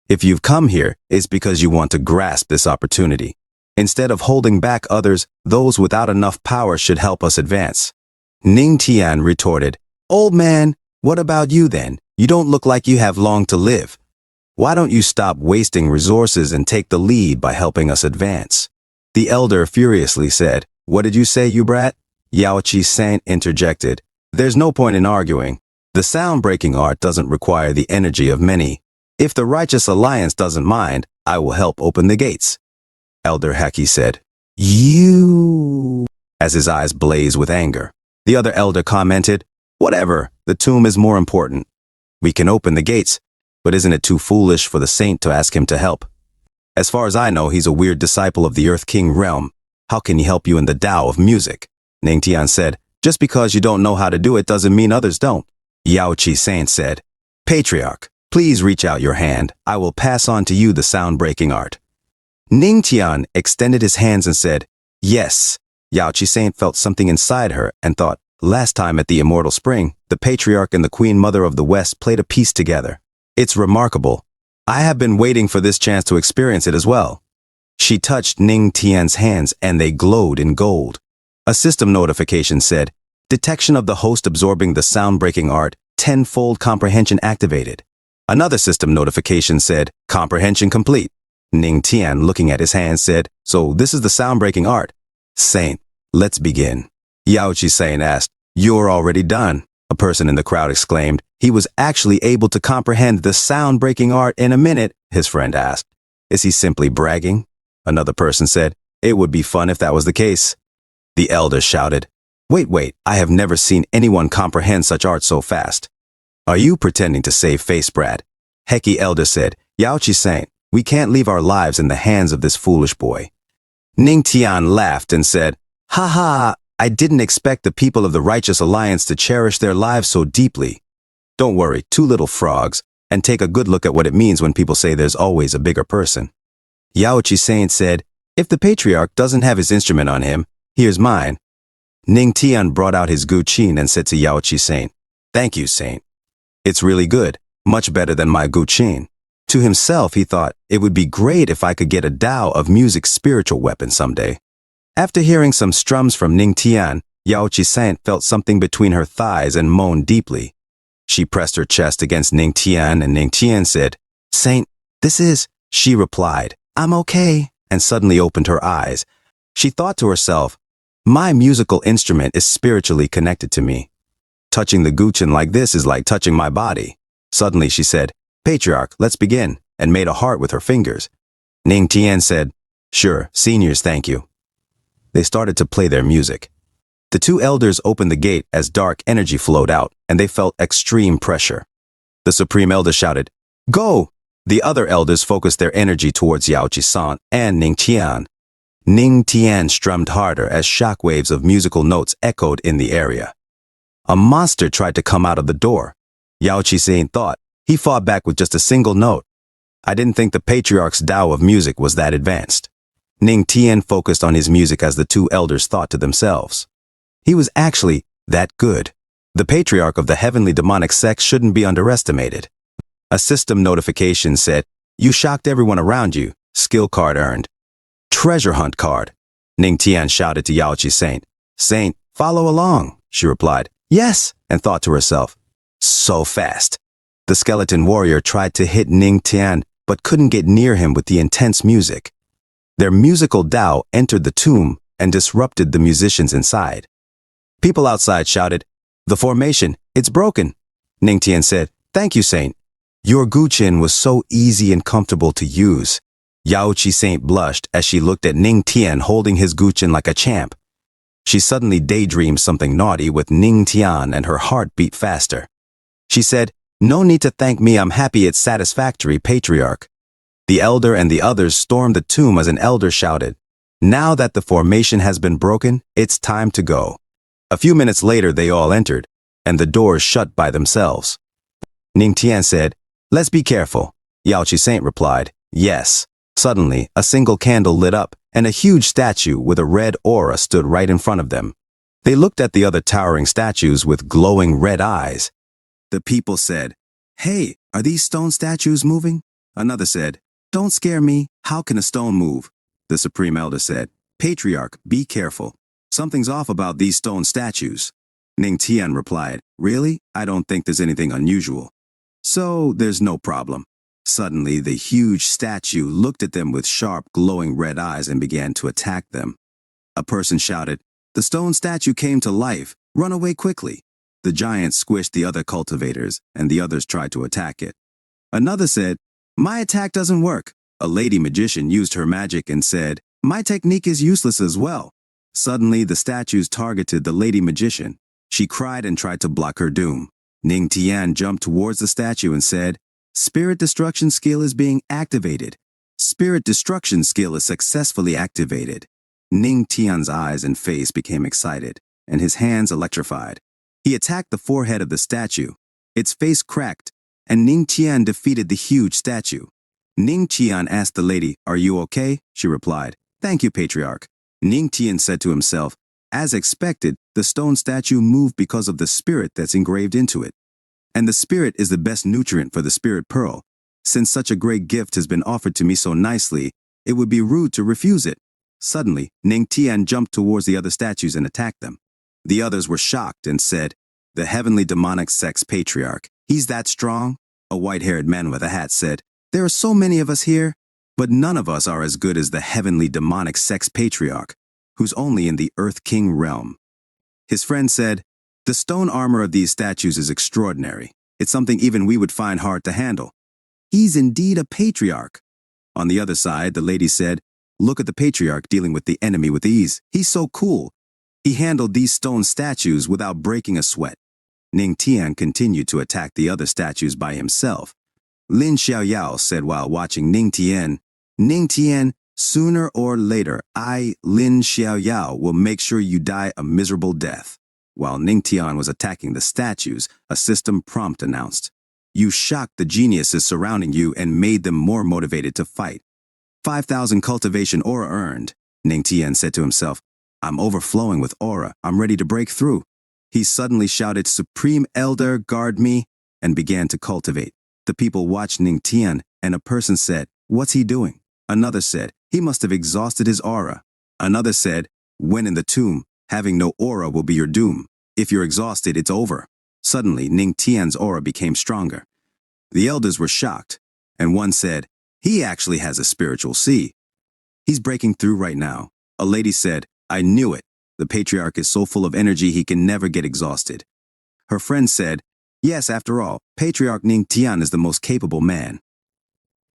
If you've come here, it's because you want to grasp this opportunity. Instead of holding back others, those without enough power should help us advance." Ning Tian retorted, "Old man, what about you then? You don't look like you have long to live. Why don't you stop wasting resources and take the lead by helping us advance?" The elder furiously said, "What did you say, you brat?" Yaoqi saint interjected, "There's no point in arguing. The sound-breaking art doesn't require the energy of many. If the Righteous Alliance doesn't mind, I will help open the gates." Elder Haki said, "You," as his eyes blazed with anger. The other elder commented, "Whatever, the tomb is more important. We can open the gates, but isn't it too foolish for the saint to ask him to help? As far as I know, he's a weird disciple of the Earth King realm. How can he help you in the Tao of music?" Ning Tian said, "Just because you don't know how to do it doesn't mean others don't." Yaoqi saint said, "Patriarch, please reach out your hand. I will pass on to you the sound-breaking art." Ning Tian extended his hands and said, "Yes." Yaoqi saint felt something inside her and thought, last time at the Immortal Spring, the Patriarch and the Queen Mother of the West played a piece together. It's remarkable. I have been waiting for this chance to experience it as well. She touched Ning Tian's hands and they glowed in gold. A system notification said, "Detection of the host absorbing the sound-breaking art, 10-fold comprehension activated." Another system notification said, "Comprehension complete." Ning Tian, looking at his hands, said, "So this is the sound-breaking art." "Saint, let's begin." Yaoqi saint asked, "You're already done?" A person in the crowd exclaimed. "He was actually able to comprehend the sound-breaking art in a minute," his friend asked. "Is he simply bragging?" Another person said, "It would be fun if that was the case." The elder shouted, Wait, I have never seen anyone comprehend such art so fast." "Are you pretending to save face, Brad?" Heki elder said, "Yaoqi saint, we can't leave our lives in the hands of this foolish boy." Ning Tian laughed and said, "Ha ha, I didn't expect the people of the Righteous Alliance to cherish their lives so deeply. Don't worry, two little frogs, and take a good look at what it means when people say there's always a bigger person." Yaoqi saint said, "If the Patriarch doesn't have his instrument on him, here's mine." Ning Tian brought out his guqin and said to Yaoqi saint, "Thank you, saint. It's really good, much better than my guqin." To himself, he thought, it would be great if I could get a Tao of music's spiritual weapon someday. After hearing some strums from Ning Tian, Yaoqi saint felt something between her thighs and moaned deeply. She pressed her chest against Ning Tian and Ning Tian said, "Saint, this is..." She replied, "I'm okay," and suddenly opened her eyes. She thought to herself, "My musical instrument is spiritually connected to me. Touching the guqin like this is like touching my body." Suddenly she said, "Patriarch, let's begin," and made a heart with her fingers. Ning Tian said, "Sure, seniors, thank you." They started to play their music. The two elders opened the gate as dark energy flowed out, and they felt extreme pressure. The Supreme Elder shouted, "Go!" The other elders focused their energy towards Yaoqi sant and Ning Tian. Ning Tian strummed harder as shockwaves of musical notes echoed in the area. A monster tried to come out of the door. Yaoqi saint thought. He fought back with just a single note. I didn't think the Patriarch's Tao of music was that advanced. Ning Tian focused on his music as the two elders thought to themselves. He was actually that good. The Patriarch of the heavenly demonic sex shouldn't be underestimated. A system notification said, You shocked everyone around you. Skill card earned. Treasure hunt card. Ning Tian shouted to Yao Qi Saint. Saint, follow along, she replied. Yes, and thought to herself. So fast. The skeleton warrior tried to hit Ning Tian, but couldn't get near him with the intense music. Their musical Tao entered the tomb and disrupted the musicians inside. People outside shouted, The formation, it's broken. Ning Tian said, Thank you, Saint. Your Guqin was so easy and comfortable to use. Yao Qi Saint blushed as she looked at Ning Tian holding his Guqin like a champ. She suddenly daydreamed something naughty with Ning Tian and her heart beat faster. She said, No need to thank me, I'm happy it's satisfactory, patriarch. The elder and the others stormed the tomb as an elder shouted, Now that the formation has been broken, it's time to go. A few minutes later they all entered, and the doors shut by themselves. Ning Tian said, Let's be careful. Yao Qi Saint replied, Yes. Suddenly, a single candle lit up, and a huge statue with a red aura stood right in front of them. They looked at the other towering statues with glowing red eyes. The people said, Hey, are these stone statues moving? Another said, Don't scare me, how can a stone move? The Supreme Elder said, Patriarch, be careful. Something's off about these stone statues. Ning Tian replied, Really? I don't think there's anything unusual. So, there's no problem. Suddenly, the huge statue looked at them with sharp, glowing red eyes and began to attack them. A person shouted, The stone statue came to life. Run away quickly. The giant squished the other cultivators, and the others tried to attack it. Another said, My attack doesn't work. A lady magician used her magic and said, My technique is useless as well. Suddenly, the statues targeted the lady magician. She cried and tried to block her doom. Ning Tian jumped towards the statue and said, Spirit destruction skill is being activated. Spirit destruction skill is successfully activated. Ning Tian's eyes and face became excited, and his hands electrified. He attacked the forehead of the statue. Its face cracked, and Ning Tian defeated the huge statue. Ning Tian asked the lady, Are you okay? She replied, Thank you, Patriarch. Ning Tian said to himself, As expected, the stone statue moved because of the spirit that's engraved into it. And the spirit is the best nutrient for the spirit pearl. Since such a great gift has been offered to me so nicely, it would be rude to refuse it. Suddenly, Ning Tian jumped towards the other statues and attacked them. The others were shocked and said, The heavenly demonic sex patriarch, he's that strong? A white-haired man with a hat said, There are so many of us here, but none of us are as good as the heavenly demonic sex patriarch, who's only in the Earth King realm. His friend said, The stone armor of these statues is extraordinary. It's something even we would find hard to handle. He's indeed a patriarch. On the other side, the lady said, Look at the patriarch dealing with the enemy with ease. He's so cool. He handled these stone statues without breaking a sweat. Ning Tian continued to attack the other statues by himself. Lin Xiaoyao said while watching Ning Tian, sooner or later, I, Lin Xiaoyao, will make sure you die a miserable death. While Ning Tian was attacking the statues, a system prompt announced, You shocked the geniuses surrounding you and made them more motivated to fight. 5,000 cultivation aura earned. Ning Tian said to himself, I'm overflowing with aura. I'm ready to break through. He suddenly shouted, Supreme Elder, guard me, and began to cultivate. The people watched Ning Tian, and a person said, What's he doing? Another said, He must have exhausted his aura. Another said, When in the tomb, having no aura will be your doom. If you're exhausted, it's over. Suddenly, Ning Tian's aura became stronger. The elders were shocked, and one said, He actually has a spiritual sea. He's breaking through right now. A lady said, I knew it. The patriarch is so full of energy he can never get exhausted. Her friend said, Yes, after all, Patriarch Ning Tian is the most capable man.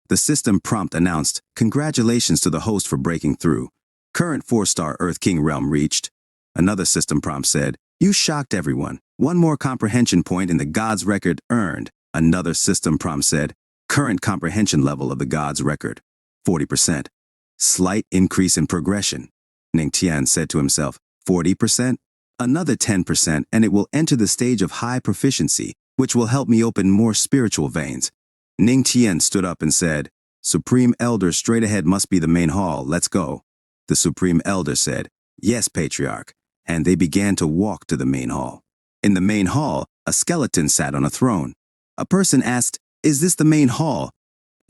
The system prompt announced, Congratulations to the host for breaking through. Current 4-star Earth King realm reached. Another system prompt said, You shocked everyone. One more comprehension point in the God's record earned. Another system prompt said, Current comprehension level of the God's record, 40%. Slight increase in progression. Ning Tian said to himself, 40%? Another 10% and it will enter the stage of high proficiency, which will help me open more spiritual veins. Ning Tian stood up and said, Supreme Elder, straight ahead must be the main hall, let's go. The Supreme Elder said, Yes, Patriarch, and they began to walk to the main hall. In the main hall, a skeleton sat on a throne. A person asked, Is this the main hall?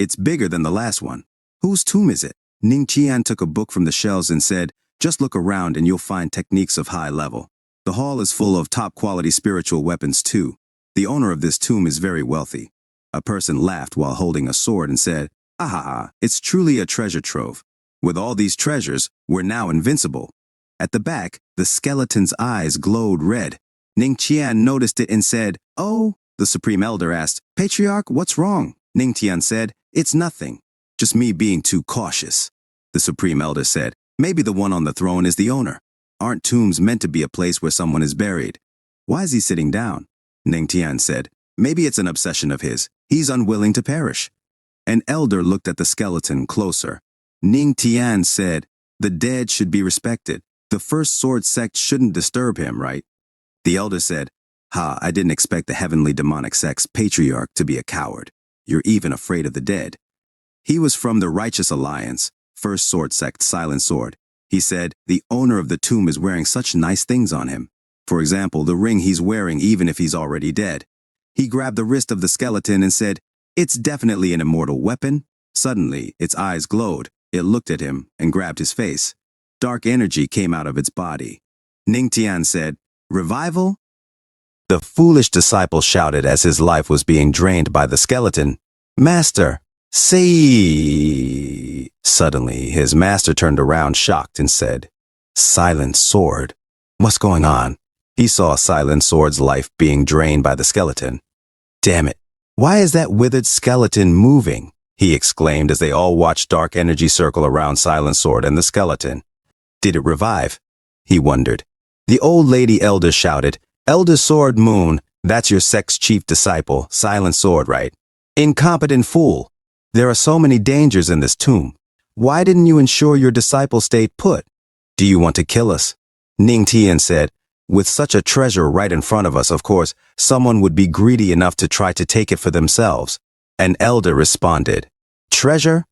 It's bigger than the last one. Whose tomb is it? Ning Qian took a book from the shelves and said, just look around and you'll find techniques of high level. The hall is full of top-quality spiritual weapons too. The owner of this tomb is very wealthy. A person laughed while holding a sword and said, "Ahaha, it's truly a treasure trove. With all these treasures, we're now invincible." At the back, the skeleton's eyes glowed red. Ning Qian noticed it and said, "Oh," the Supreme Elder asked, "Patriarch, what's wrong?" Ning Qian said, "It's nothing. Just me being too cautious." The Supreme Elder said, "Maybe the one on the throne is the owner. Aren't tombs meant to be a place where someone is buried? Why is he sitting down?" Ning Tian said, "Maybe it's an obsession of his. He's unwilling to perish." An elder looked at the skeleton closer. Ning Tian said, "The dead should be respected. The first sword sect shouldn't disturb him, right?" The elder said, I didn't expect the heavenly demonic sect's patriarch to be a coward. You're even afraid of the dead." He was from the Righteous Alliance, first sword sect Silent Sword. He said, "The owner of the tomb is wearing such nice things on him. For example, the ring he's wearing even if he's already dead." He grabbed the wrist of the skeleton and said, "It's definitely an immortal weapon." Suddenly, its eyes glowed. It looked at him and grabbed his face. Dark energy came out of its body. Ning Tian said, "Revival?" The foolish disciple shouted as his life was being drained by the skeleton, "Master, say." Suddenly, his master turned around shocked and said, "Silent Sword, what's going on?" He saw Silent Sword's life being drained by the skeleton. "Damn it, why is that withered skeleton moving?" he exclaimed as they all watched dark energy circle around Silent Sword and the skeleton. Did it revive? He wondered. The old lady elder shouted, "Elder Sword Moon, that's your sect's chief disciple, Silent Sword, right? Incompetent fool. There are so many dangers in this tomb. Why didn't you ensure your disciple stayed put? Do you want to kill us?" Ning Tian said, "With such a treasure right in front of us, of course, someone would be greedy enough to try to take it for themselves." An elder responded, "Treasure?"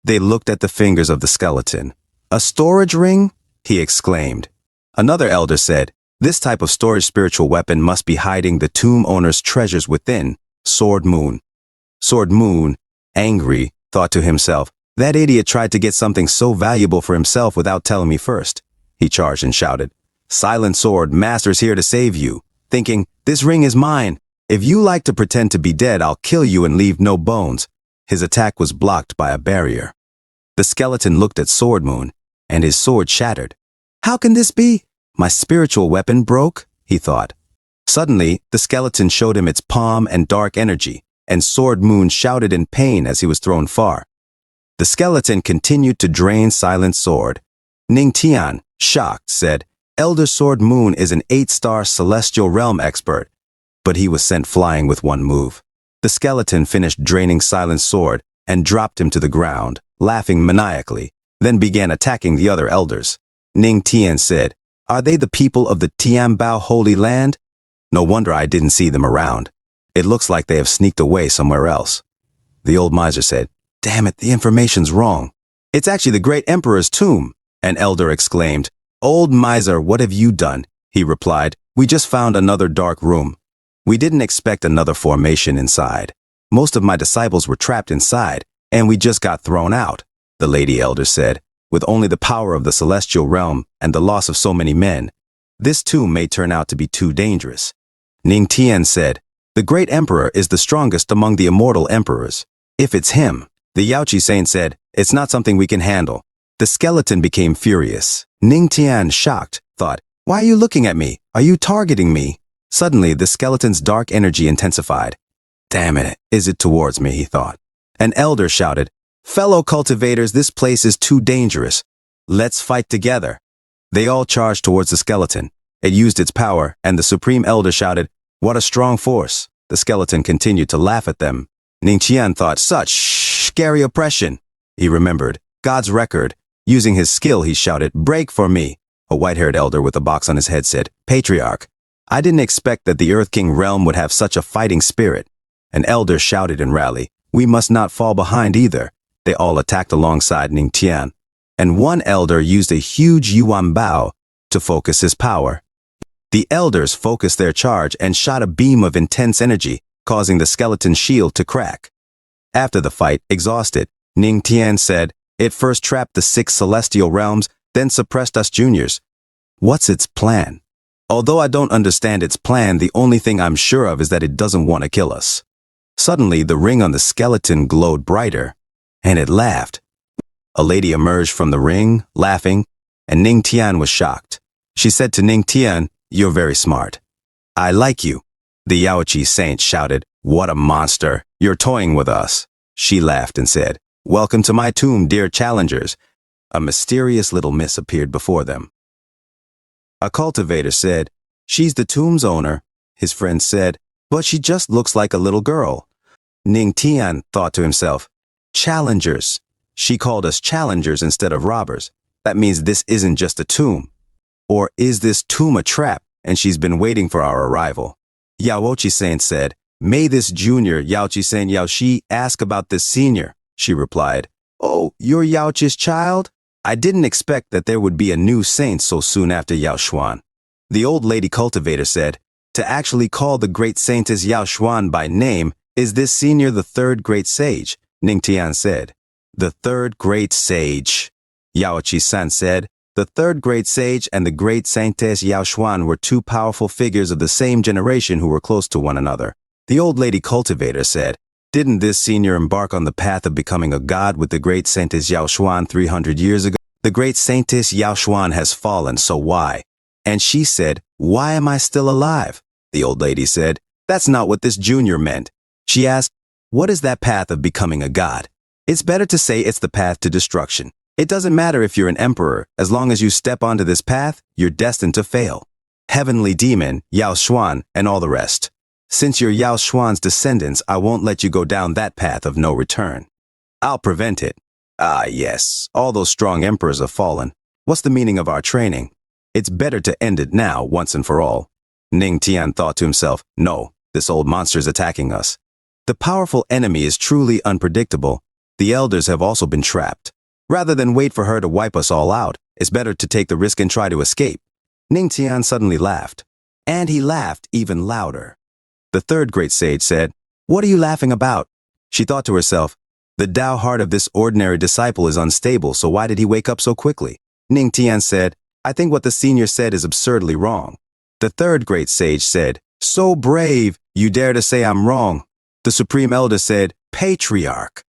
They looked at the fingers of the skeleton. "A storage ring?" he exclaimed. Another elder said, "This type of storage spiritual weapon must be hiding the tomb owner's treasures within." Sword Moon. Sword Moon, angry, thought to himself, "That idiot tried to get something so valuable for himself without telling me first." He charged and shouted, "Silent Sword, Master's here to save you," thinking, "This ring is mine. If you like to pretend to be dead, I'll kill you and leave no bones." His attack was blocked by a barrier. The skeleton looked at Sword Moon, and his sword shattered. "How can this be? My spiritual weapon broke," he thought. Suddenly, the skeleton showed him its palm and dark energy, and Sword Moon shouted in pain as he was thrown far. The skeleton continued to drain Silent Sword. Ning Tian, shocked, said, "Elder Sword Moon is an 8-star celestial realm expert," but he was sent flying with one move. The skeleton finished draining Silent Sword and dropped him to the ground, laughing maniacally, then began attacking the other elders. Ning Tian said, "Are they the people of the Tianbao Holy Land? No wonder I didn't see them around. It looks like they have sneaked away somewhere else." The old miser said, "Damn it, the information's wrong. It's actually the great emperor's tomb." An elder exclaimed, "Old miser, what have you done?" He replied, "We just found another dark room. We didn't expect another formation inside. Most of my disciples were trapped inside, and we just got thrown out." The lady elder said, "With only the power of the celestial realm and the loss of so many men, this tomb may turn out to be too dangerous." Ning Tian said, "The great emperor is the strongest among the immortal emperors. If it's him," the Yaoqi saint said, "it's not something we can handle." The skeleton became furious. Ning Tian, shocked, thought, "Why are you looking at me? Are you targeting me?" Suddenly, the skeleton's dark energy intensified. "Damn it, is it towards me?" he thought. An elder shouted, "Fellow cultivators, this place is too dangerous. Let's fight together." They all charged towards the skeleton. It used its power, and the Supreme Elder shouted, "What a strong force." The skeleton continued to laugh at them. Ning Tian thought, "Such scary oppression." He remembered God's record. Using his skill, he shouted, "Break for me." A white-haired elder with a box on his head said, "Patriarch, I didn't expect that the Earth King realm would have such a fighting spirit." An elder shouted in rally, "We must not fall behind either." They all attacked alongside Ning Tian, and one elder used a huge yuan bao to focus his power. The elders focused their charge and shot a beam of intense energy, causing the skeleton's shield to crack. After the fight, exhausted, Ning Tian said, "It first trapped the 6 celestial realms, then suppressed us juniors. What's its plan? Although I don't understand its plan, the only thing I'm sure of is that it doesn't want to kill us." Suddenly, the ring on the skeleton glowed brighter, and it laughed. A lady emerged from the ring, laughing, and Ning Tian was shocked. She said to Ning Tian, "You're very smart. I like you." The Yaoqi saint shouted, "What a monster! You're toying with us." She laughed and said, "Welcome to my tomb, dear challengers." A mysterious little miss appeared before them. A cultivator said, "She's the tomb's owner." His friend said, "But she just looks like a little girl." Ning Tian thought to himself, "Challengers. She called us challengers instead of robbers. That means this isn't just a tomb. Or is this tomb a trap, and she's been waiting for our arrival?" Yaoqi saint said, "May this junior, Yaoqi saint Yaoshi, ask about this senior." She replied, "Oh, you're Yaoqi's child? I didn't expect that there would be a new saint so soon after Yao Xuan." The old lady cultivator said, "To actually call the great saintess Yao Xuan by name, is this senior the third great sage?" Ning Tian said, "The third great sage." Yaoqi-san said, "The third great sage and the great saintess Yao Xuan were 2 powerful figures of the same generation who were close to one another." The old lady cultivator said, "Didn't this senior embark on the path of becoming a god with the great saintess Yao Xuan 300 years ago? The great saintess Yao Xuan has fallen, so why?" And she said, "Why am I still alive?" The old lady said, "That's not what this junior meant." She asked, "What is that path of becoming a god?" It's better to say it's the path to destruction. It doesn't matter if you're an emperor, as long as you step onto this path, you're destined to fail. Heavenly demon, Yao Xuan, and all the rest. Since you're Yao Xuan's descendants, I won't let you go down that path of no return. I'll prevent it. Ah, yes, all those strong emperors have fallen. What's the meaning of our training? It's better to end it now, once and for all. Ning Tian thought to himself, "No, this old monster's attacking us." The powerful enemy is truly unpredictable. The elders have also been trapped. Rather than wait for her to wipe us all out, it's better to take the risk and try to escape. Ning Tian suddenly laughed. And he laughed even louder. The third great sage said, "What are you laughing about?" She thought to herself, "The Tao heart of this ordinary disciple is unstable, so why did he wake up so quickly?" Ning Tian said, "I think what the senior said is absurdly wrong." The third great sage said, "So brave, you dare to say I'm wrong." The supreme elder said, "Patriarch."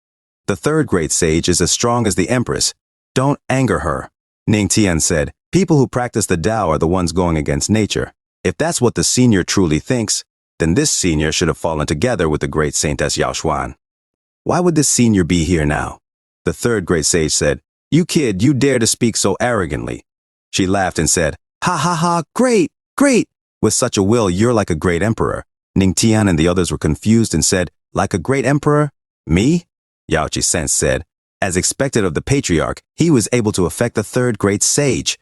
The third great sage is as strong as the Empress. Don't anger her. Ning Tian said, "People who practice the Tao are the ones going against nature. If that's what the senior truly thinks, then this senior should have fallen together with the great saintess Yao Xuan. Why would this senior be here now?" The third great sage said, "You kid, you dare to speak so arrogantly." She laughed and said, "Ha ha ha, great, great. With such a will, you're like a great emperor." Ning Tian and the others were confused and said, "Like a great emperor? Me?" Yaoqi Sense said, "As expected of the patriarch, he was able to affect the third great sage."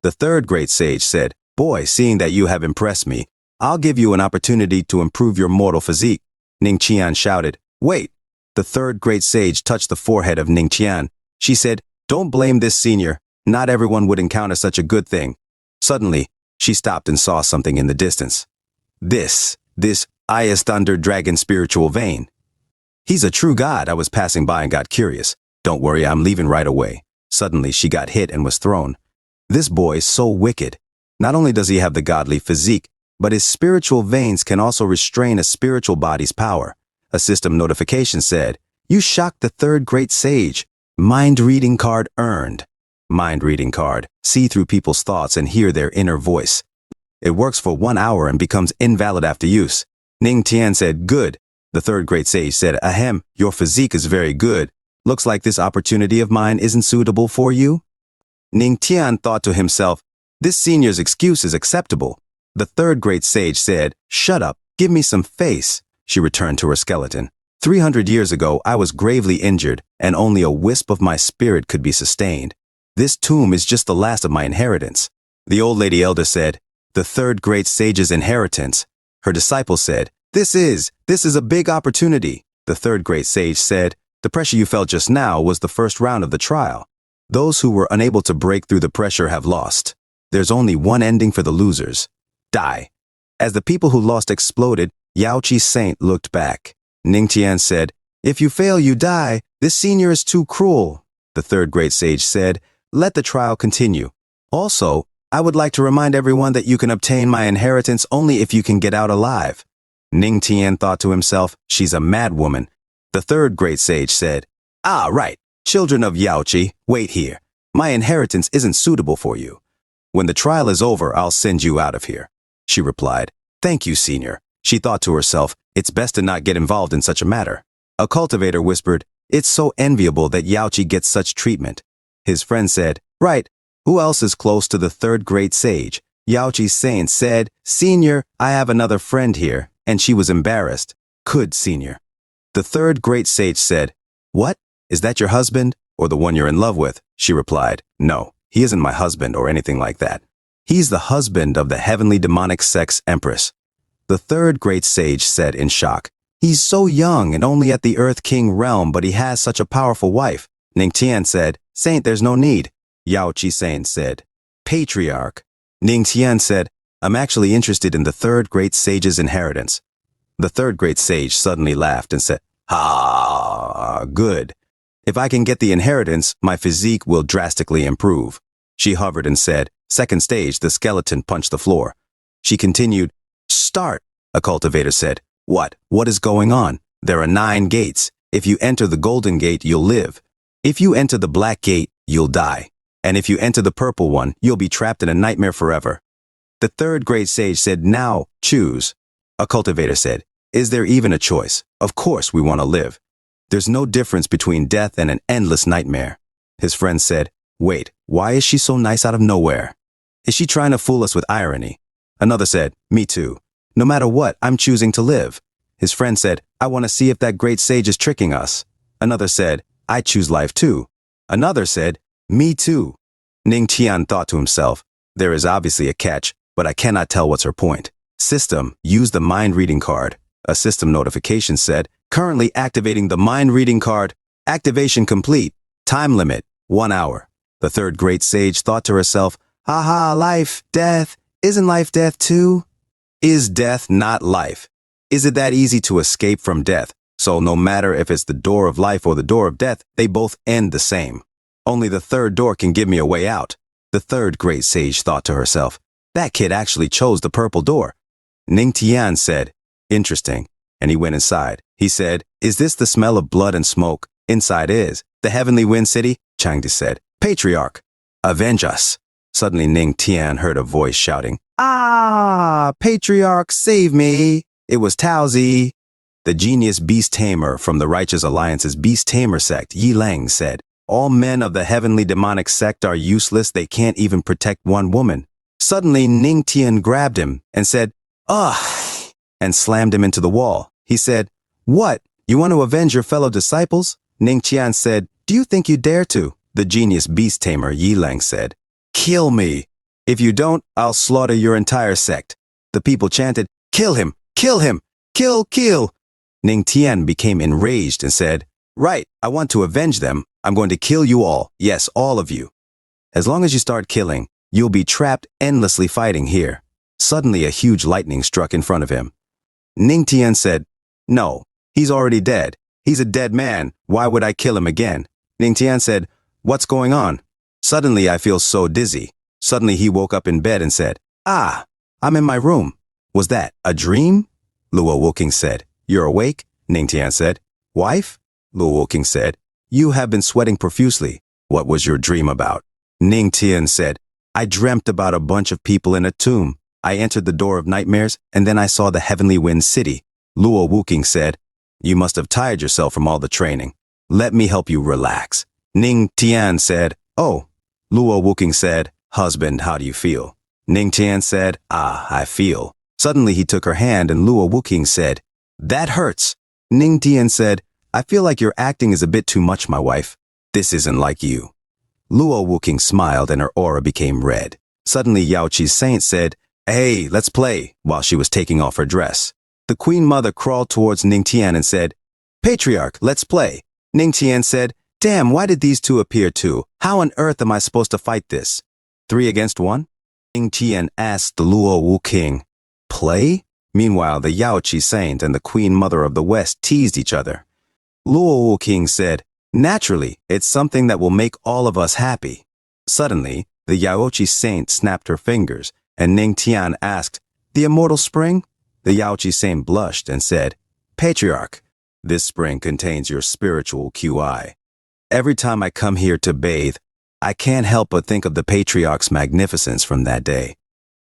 The third great sage said, "Boy, seeing that you have impressed me, I'll give you an opportunity to improve your mortal physique." Ning Tian shouted, "Wait." The third great sage touched the forehead of Ning Tian. She said, "Don't blame this senior. Not everyone would encounter such a good thing." Suddenly, she stopped and saw something in the distance. This eye is Thunder Dragon spiritual vein. He's a true god. I was passing by and got curious. Don't worry, I'm leaving right away. Suddenly, she got hit and was thrown. This boy is so wicked. Not only does he have the godly physique, but his spiritual veins can also restrain a spiritual body's power. A system notification said, "You shocked the third great sage. Mind reading card earned." Mind reading card. See through people's thoughts and hear their inner voice. It works for 1 hour and becomes invalid after use. Ning Tian said, "Good." The third great sage said, "Ahem, your physique is very good. Looks like this opportunity of mine isn't suitable for you." Ning Tian thought to himself, "This senior's excuse is acceptable." The third great sage said, "Shut up, give me some face." She returned to her skeleton. 300 years ago, I was gravely injured, and only a wisp of my spirit could be sustained. This tomb is just the last of my inheritance. The old lady elder said, "The third great sage's inheritance." Her disciple said, This is a big opportunity." The third great sage said, "The pressure you felt just now was the first round of the trial. Those who were unable to break through the pressure have lost. There's only one ending for the losers. Die." As the people who lost exploded, Yaoqi Saint looked back. Ning Tian said, If you fail, you die. This senior is too cruel. The third great sage said, let the trial continue. Also, I would like to remind everyone that you can obtain my inheritance only if you can get out alive. Ning Tian thought to himself, she's a mad woman. The third great sage said, ah, right. Children of Yaochi, wait here. My inheritance isn't suitable for you. When the trial is over, I'll send you out of here. She replied, thank you, senior. She thought to herself, it's best to not get involved in such a matter. A cultivator whispered, it's so enviable that Yaochi gets such treatment. His friend said, right, who else is close to the third great sage? Yaochi's saint said, senior, I have another friend here, and she was embarrassed. Could, senior. The third great sage said, what? Is that your husband, or the one you're in love with? She replied, no, he isn't my husband or anything like that. He's the husband of the heavenly demonic sex Empress. The third great sage said in shock, he's so young and only at the Earth King realm, but he has such a powerful wife. Ning Tian said, saint, there's no need. Yao Chi Saint said, patriarch. Ning Tian said, I'm actually interested in the third great sage's inheritance. The third great sage suddenly laughed and said, ah, good. If I can get the inheritance, my physique will drastically improve. She hovered and said, second stage, the skeleton punched the floor. She continued, start. A cultivator said, what? What is going on? There are 9 gates. If you enter the golden gate, you'll live. If you enter the black gate, you'll die. And if you enter the purple one, you'll be trapped in a nightmare forever. The third great sage said, now, choose. A cultivator said, is there even a choice? Of course we want to live. There's no difference between death and an endless nightmare. His friend said, wait, why is she so nice out of nowhere? Is she trying to fool us with irony? Another said, me too. No matter what, I'm choosing to live. His friend said, I want to see if that great sage is tricking us. Another said, I choose life too. Another said, me too. Ning Tian thought to himself, there is obviously a catch, but I cannot tell what's her point. System, use the mind reading card. A system notification said, currently activating the mind reading card. Activation complete. Time limit, 1 hour. The third great sage thought to herself, haha, life, death. Isn't life death too? Is death not life? Is it that easy to escape from death? So no matter if it's the door of life or the door of death, they both end the same. Only the third door can give me a way out. The third great sage thought to herself, that kid actually chose the purple door. Ning Tian said, interesting, and he went inside. He said, is this the smell of blood and smoke? Inside is. The heavenly wind city? Changdi said, patriarch, avenge us. Suddenly Ning Tian heard a voice shouting, ah, patriarch, save me. It was Taozi. The genius beast tamer from the Righteous Alliance's beast tamer sect, Yi Lang, said, all men of the heavenly demonic sect are useless, they can't even protect one woman. Suddenly Ning Tian grabbed him and said, ugh, and slammed him into the wall. He said, what? You want to avenge your fellow disciples? Ning Tian said, do you think you dare to? The genius beast tamer Yi Lang said, kill me. If you don't, I'll slaughter your entire sect. The people chanted, kill him, kill him, kill, kill. Ning Tian became enraged and said, right, I want to avenge them. I'm going to kill you all. Yes, all of you. As long as you start killing, you'll be trapped endlessly fighting here. Suddenly a huge lightning struck in front of him. Ning Tian said, no, he's already dead. He's a dead man. Why would I kill him again? Ning Tian said, what's going on? Suddenly I feel so dizzy. Suddenly he woke up in bed and said, ah, I'm in my room. Was that a dream? Luo Wuking said, you're awake? Ning Tian said, wife? Luo Wuking said, you have been sweating profusely. What was your dream about? Ning Tian said, I dreamt about a bunch of people in a tomb. I entered the door of nightmares, and then I saw the heavenly wind city. Luo Wuking said, you must have tired yourself from all the training. Let me help you relax. Ning Tian said, oh. Luo Wuking said, husband, how do you feel? Ning Tian said, ah, I feel. Suddenly he took her hand and Luo Wuking said, that hurts. Ning Tian said, I feel like your acting is a bit too much, my wife. This isn't like you. Luo Wuking smiled and her aura became red. Suddenly Yao Chi's saint said, hey, let's play, while she was taking off her dress. The Queen Mother crawled towards Ning Tian and said, patriarch, let's play. Ning Tian said, damn, why did these two appear too? How on earth am I supposed to fight this? 3 against 1? Ning Tian asked the Luo Wuking. Play? Meanwhile, the Yao Chi saint and the Queen Mother of the West teased each other. Luo King said, naturally, it's something that will make all of us happy. Suddenly, the Yaochi saint snapped her fingers, and Ning Tian asked, the immortal spring? The Yaochi saint blushed and said, Patriarch, this spring contains your spiritual QI. Every time I come here to bathe, I can't help but think of the Patriarch's magnificence from that day.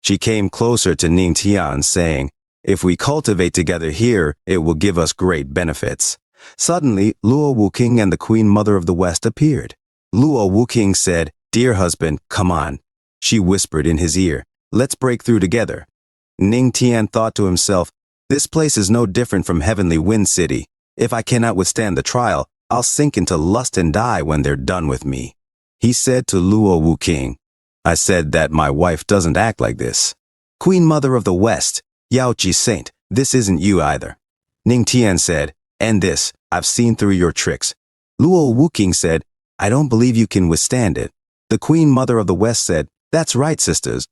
She came closer to Ning Tian, saying, if we cultivate together here, it will give us great benefits. Suddenly, Luo Wuking and the Queen Mother of the West appeared. Luo Wuking said, dear husband, come on. She whispered in his ear, let's break through together. Ning Tian thought to himself, this place is no different from Heavenly Wind City. If I cannot withstand the trial, I'll sink into lust and die when they're done with me. He said to Luo Wuking, I said that my wife doesn't act like this. Queen Mother of the West, Yaochi Saint, this isn't you either. Ning Tian said, and this, I've seen through your tricks. Luo Wuking said, I don't believe you can withstand it. The Queen Mother of the West said, that's right, sisters.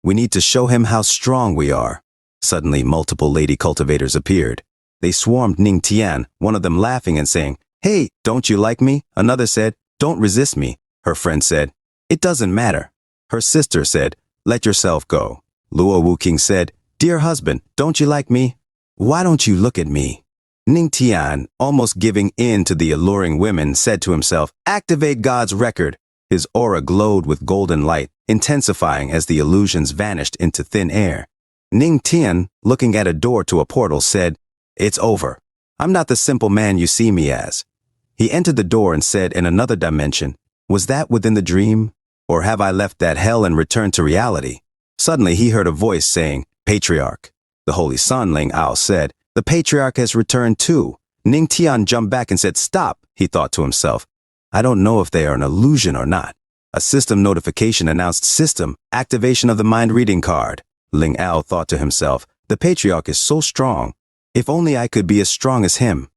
We need to show him how strong we are. Suddenly, multiple lady cultivators appeared. They swarmed Ning Tian, one of them laughing and saying, hey, don't you like me? Another said, don't resist me. Her friend said, it doesn't matter. Her sister said, let yourself go. Luo Wuking said, dear husband, don't you like me? Why don't you look at me? Ning Tian, almost giving in to the alluring women, said to himself, activate God's record. His aura glowed with golden light, intensifying as the illusions vanished into thin air. Ning Tian, looking at a door to a portal, said, it's over. I'm not the simple man you see me as. He entered the door and said in another dimension, was that within the dream? Or have I left that hell and returned to reality? Suddenly he heard a voice saying, Patriarch. The Holy Son Ling Ao said, the Patriarch has returned too. Ning Tian jumped back and said, stop, he thought to himself. I don't know if they are an illusion or not. A system notification announced system activation of the mind reading card. Ling Ao thought to himself, the Patriarch is so strong. If only I could be as strong as him.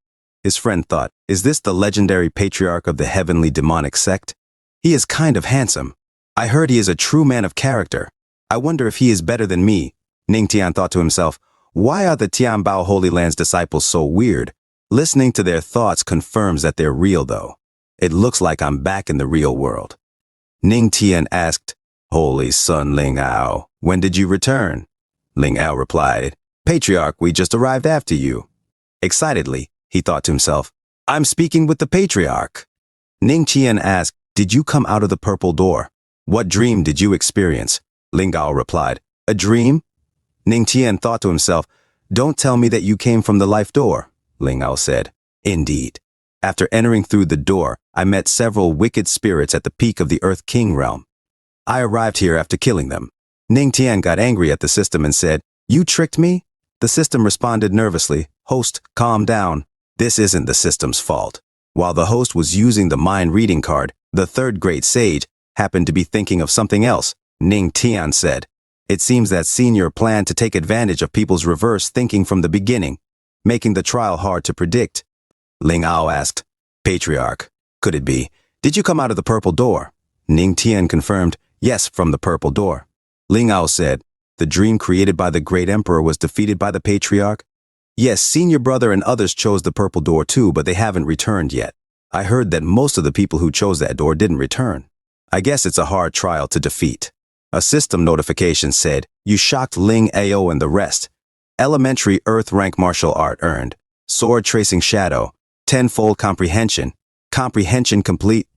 His friend thought, is this the legendary Patriarch of the heavenly demonic sect? He is kind of handsome. I heard he is a true man of character. I wonder if he is better than me. Ning Tian thought to himself, why are the Tianbao Holy Land's disciples so weird? Listening to their thoughts confirms that they're real though. It looks like I'm back in the real world. Ning Tian asked, Holy Son Ling Ao, when did you return? Ling Ao replied, Patriarch, we just arrived after you. Excitedly, he thought to himself, I'm speaking with the Patriarch. Ning Tian asked, did you come out of the purple door? What dream did you experience? Ling Ao replied, a dream? Ning Tian thought to himself, don't tell me that you came from the life door. Ling Ao said, indeed. After entering through the door, I met several wicked spirits at the peak of the Earth King realm. I arrived here after killing them. Ning Tian got angry at the system and said, you tricked me? The system responded nervously, host, calm down. This isn't the system's fault. While the host was using the mind reading card, the third great sage happened to be thinking of something else. Ning Tian said, it seems that Senior planned to take advantage of people's reverse thinking from the beginning, making the trial hard to predict. Ling Ao asked, Patriarch, could it be? Did you come out of the purple door? Ning Tian confirmed, yes, from the purple door. Ling Ao said, the dream created by the great emperor was defeated by the Patriarch? Yes, Senior brother and others chose the purple door too, but they haven't returned yet. I heard that most of the people who chose that door didn't return. I guess it's a hard trial to defeat. A system notification said, you shocked Ling Ao and the rest. Elementary Earth rank martial art earned. Sword tracing shadow. Tenfold comprehension. Comprehension complete.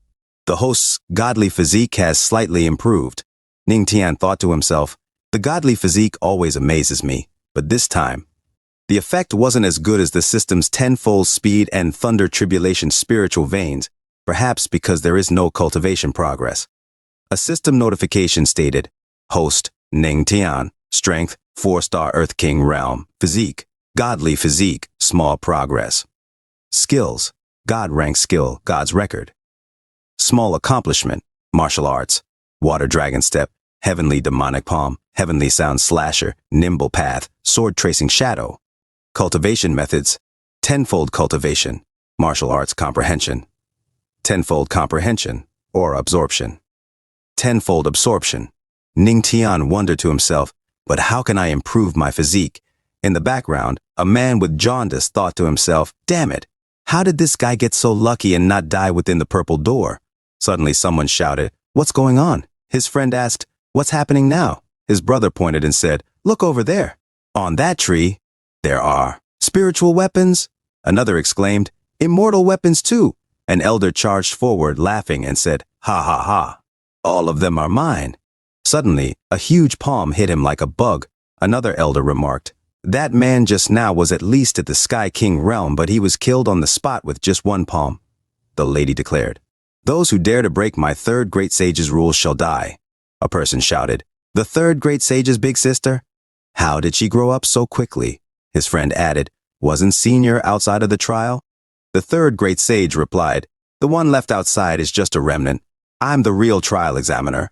The host's godly physique has slightly improved. Ning Tian thought to himself, the godly physique always amazes me, but this time, the effect wasn't as good as the system's tenfold speed and thunder tribulation spiritual veins, perhaps because there is no cultivation progress. A system notification stated, host, Ning Tian, strength, 4-star Earth King realm, physique, godly physique, small progress. Skills, God rank skill, God's record. Small accomplishment, martial arts, water dragon step, heavenly demonic palm, heavenly sound slasher, nimble path, sword tracing shadow. Cultivation methods, tenfold cultivation, martial arts comprehension. Tenfold comprehension, or absorption. Tenfold absorption. Ning Tian wondered to himself, but how can I improve my physique? In the background, a man with jaundice thought to himself, damn it, How did this guy get so lucky and not die within the purple door? Suddenly someone shouted, "What's going on?" His friend asked, "What's happening now?" His brother pointed and said, "Look over there. On that tree, there are spiritual weapons." Another exclaimed, "Immortal weapons too." An elder charged forward laughing and said, "Ha ha ha. All of them are mine." Suddenly, a huge palm hit him like a bug. Another elder remarked, "That man just now was at least at the Sky King realm, but he was killed on the spot with just one palm." The lady declared, "Those who dare to break my third great sage's rules shall die." A person shouted, "The third great sage's big sister? How did she grow up so quickly?" His friend added, "Wasn't Senior outside of the trial?" The third great sage replied, "The one left outside is just a remnant. I'm the real trial examiner."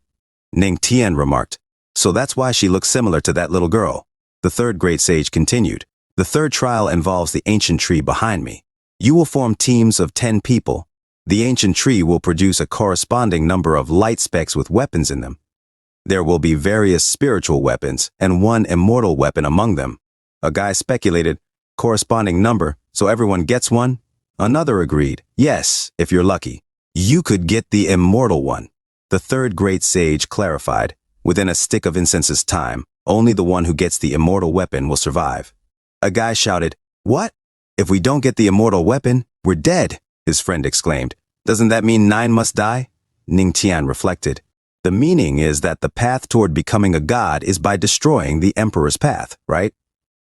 Ning Tian remarked, "So that's why she looks similar to that little girl." The third great sage continued, "The third trial involves the ancient tree behind me. You will form teams of 10 people. The ancient tree will produce a corresponding number of light specks with weapons in them. There will be various spiritual weapons and one immortal weapon among them." A guy speculated, "Corresponding number, so everyone gets one?" Another agreed, "Yes, if you're lucky. You could get the immortal one." The third great sage clarified, "Within a stick of incense's time, only the one who gets the immortal weapon will survive." A guy shouted, "What? If we don't get the immortal weapon, we're dead." His friend exclaimed, "Doesn't that mean 9 must die?" Ning Tian reflected, "The meaning is that the path toward becoming a god is by destroying the emperor's path, right?"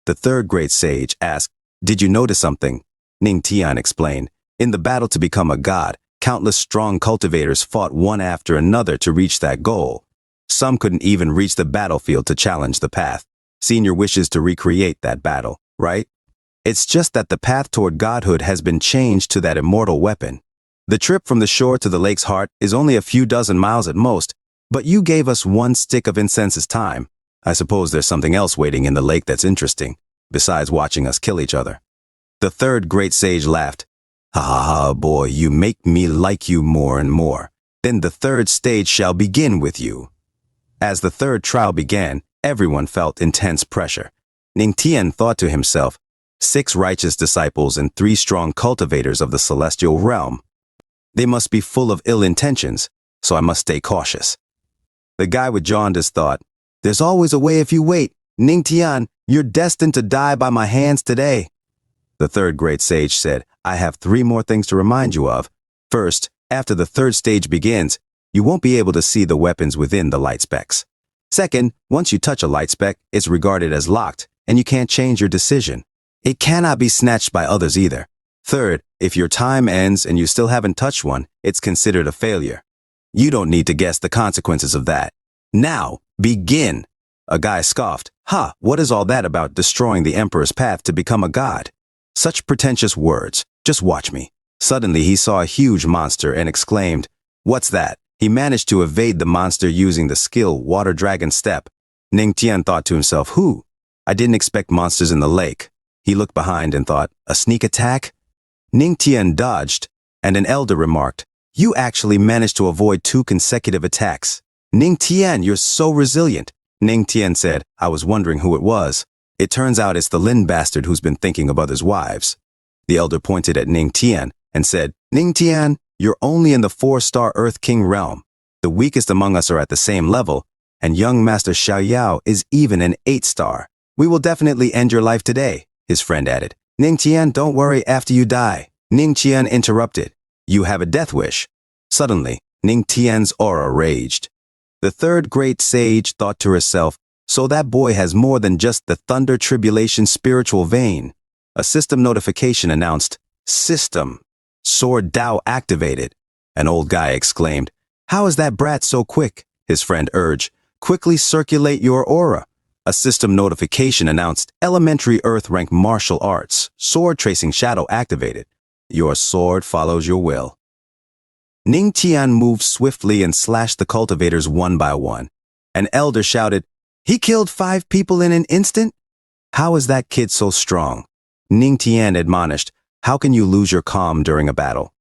The third great sage asked, "Did you notice something?" Ning Tian explained, "In the battle to become a god, countless strong cultivators fought one after another to reach that goal. Some couldn't even reach the battlefield to challenge the path. Senior wishes to recreate that battle, right? It's just that the path toward godhood has been changed to that immortal weapon. The trip from the shore to the lake's heart is only a few dozen miles at most, but you gave us one stick of incense's time. I suppose there's something else waiting in the lake that's interesting, besides watching us kill each other." The third great sage laughed, "Ha ha ha, boy, you make me like you more and more. Then the third stage shall begin with you." As the third trial began, everyone felt intense pressure. Ning Tian thought to himself, 6 righteous disciples and 3 strong cultivators of the celestial realm. They must be full of ill intentions, so I must stay cautious. The guy with jaundice thought, "There's always a way if you wait. Ning Tian, you're destined to die by my hands today." The third great sage said, "I have 3 more things to remind you of. First, after the third stage begins, you won't be able to see the weapons within the light specks. Second, once you touch a light speck, it's regarded as locked, and you can't change your decision. It cannot be snatched by others either. Third, if your time ends and you still haven't touched one, it's considered a failure. You don't need to guess the consequences of that. Now, begin." A guy scoffed, "Ha, what is all that about destroying the emperor's path to become a god? Such pretentious words. Just watch me." Suddenly he saw a huge monster and exclaimed, "What's that?" He managed to evade the monster using the skill Water Dragon Step. Ning Tian thought to himself, "Who? I didn't expect monsters in the lake." He looked behind and thought, "A sneak attack?" Ning Tian dodged, and an elder remarked, "You actually managed to avoid 2 consecutive attacks. Ning Tian, you're so resilient." Ning Tian said, "I was wondering who it was. It turns out it's the Lin bastard who's been thinking of others' wives." The elder pointed at Ning Tian and said, "Ning Tian, you're only in the 4-star Earth King realm. The weakest among us are at the same level, and young Master Xiao Yao is even an 8-star. We will definitely end your life today," his friend added. "Ning Tian, don't worry after you die." Ning Tian interrupted, "You have a death wish." Suddenly, Ning Tian's aura raged. The third great sage thought to herself, "So that boy has more than just the thunder tribulation spiritual vein." A system notification announced, "System. Sword Dao activated." An old guy exclaimed, "How is that brat so quick?" His friend urged, "Quickly circulate your aura." A system notification announced, "Elementary Earth rank martial arts. Sword tracing shadow activated. Your sword follows your will." Ning Tian moved swiftly and slashed the cultivators one by one. An elder shouted, "He killed 5 people in an instant? How is that kid so strong?" Ning Tian admonished, "How can you lose your calm during a battle?"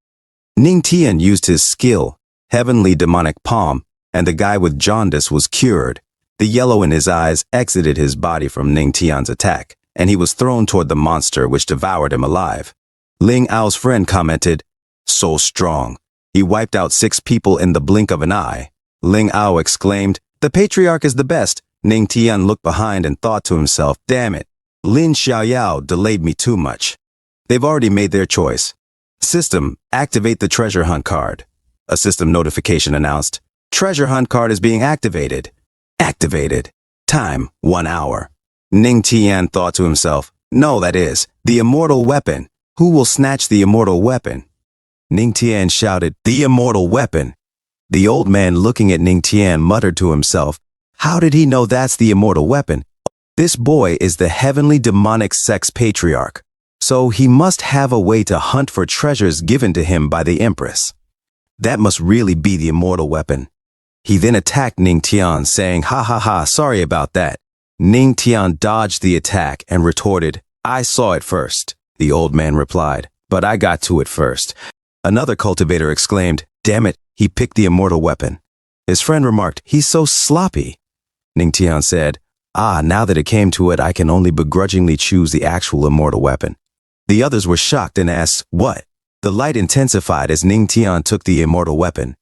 Ning Tian used his skill, Heavenly Demonic Palm, and the guy with jaundice was cured. The yellow in his eyes exited his body from Ning Tian's attack, and he was thrown toward the monster which devoured him alive. Ling Ao's friend commented, so strong. He wiped out 6 people in the blink of an eye. Ling Ao exclaimed, the patriarch is the best. Ning Tian looked behind and thought to himself, damn it, Lin Xiaoyao delayed me too much. They've already made their choice. System, activate the treasure hunt card. A system notification announced, treasure hunt card is being activated. Activated. Time, 1 hour. Ning Tian thought to himself, no, that is, the immortal weapon. Who will snatch the immortal weapon? Ning Tian shouted, the immortal weapon. The old man looking at Ning Tian muttered to himself, how did he know that's the immortal weapon? This boy is the heavenly demonic sex patriarch, so he must have a way to hunt for treasures given to him by the Empress. That must really be the immortal weapon. He then attacked Ning Tian, saying, ha ha ha, sorry about that. Ning Tian dodged the attack and retorted, I saw it first. The old man replied, but I got to it first. Another cultivator exclaimed, damn it, he picked the immortal weapon. His friend remarked, he's so sloppy. Ning Tian said, now that it came to it, I can only begrudgingly choose the actual immortal weapon. The others were shocked and asked, what? The light intensified as Ning Tian took the immortal weapon.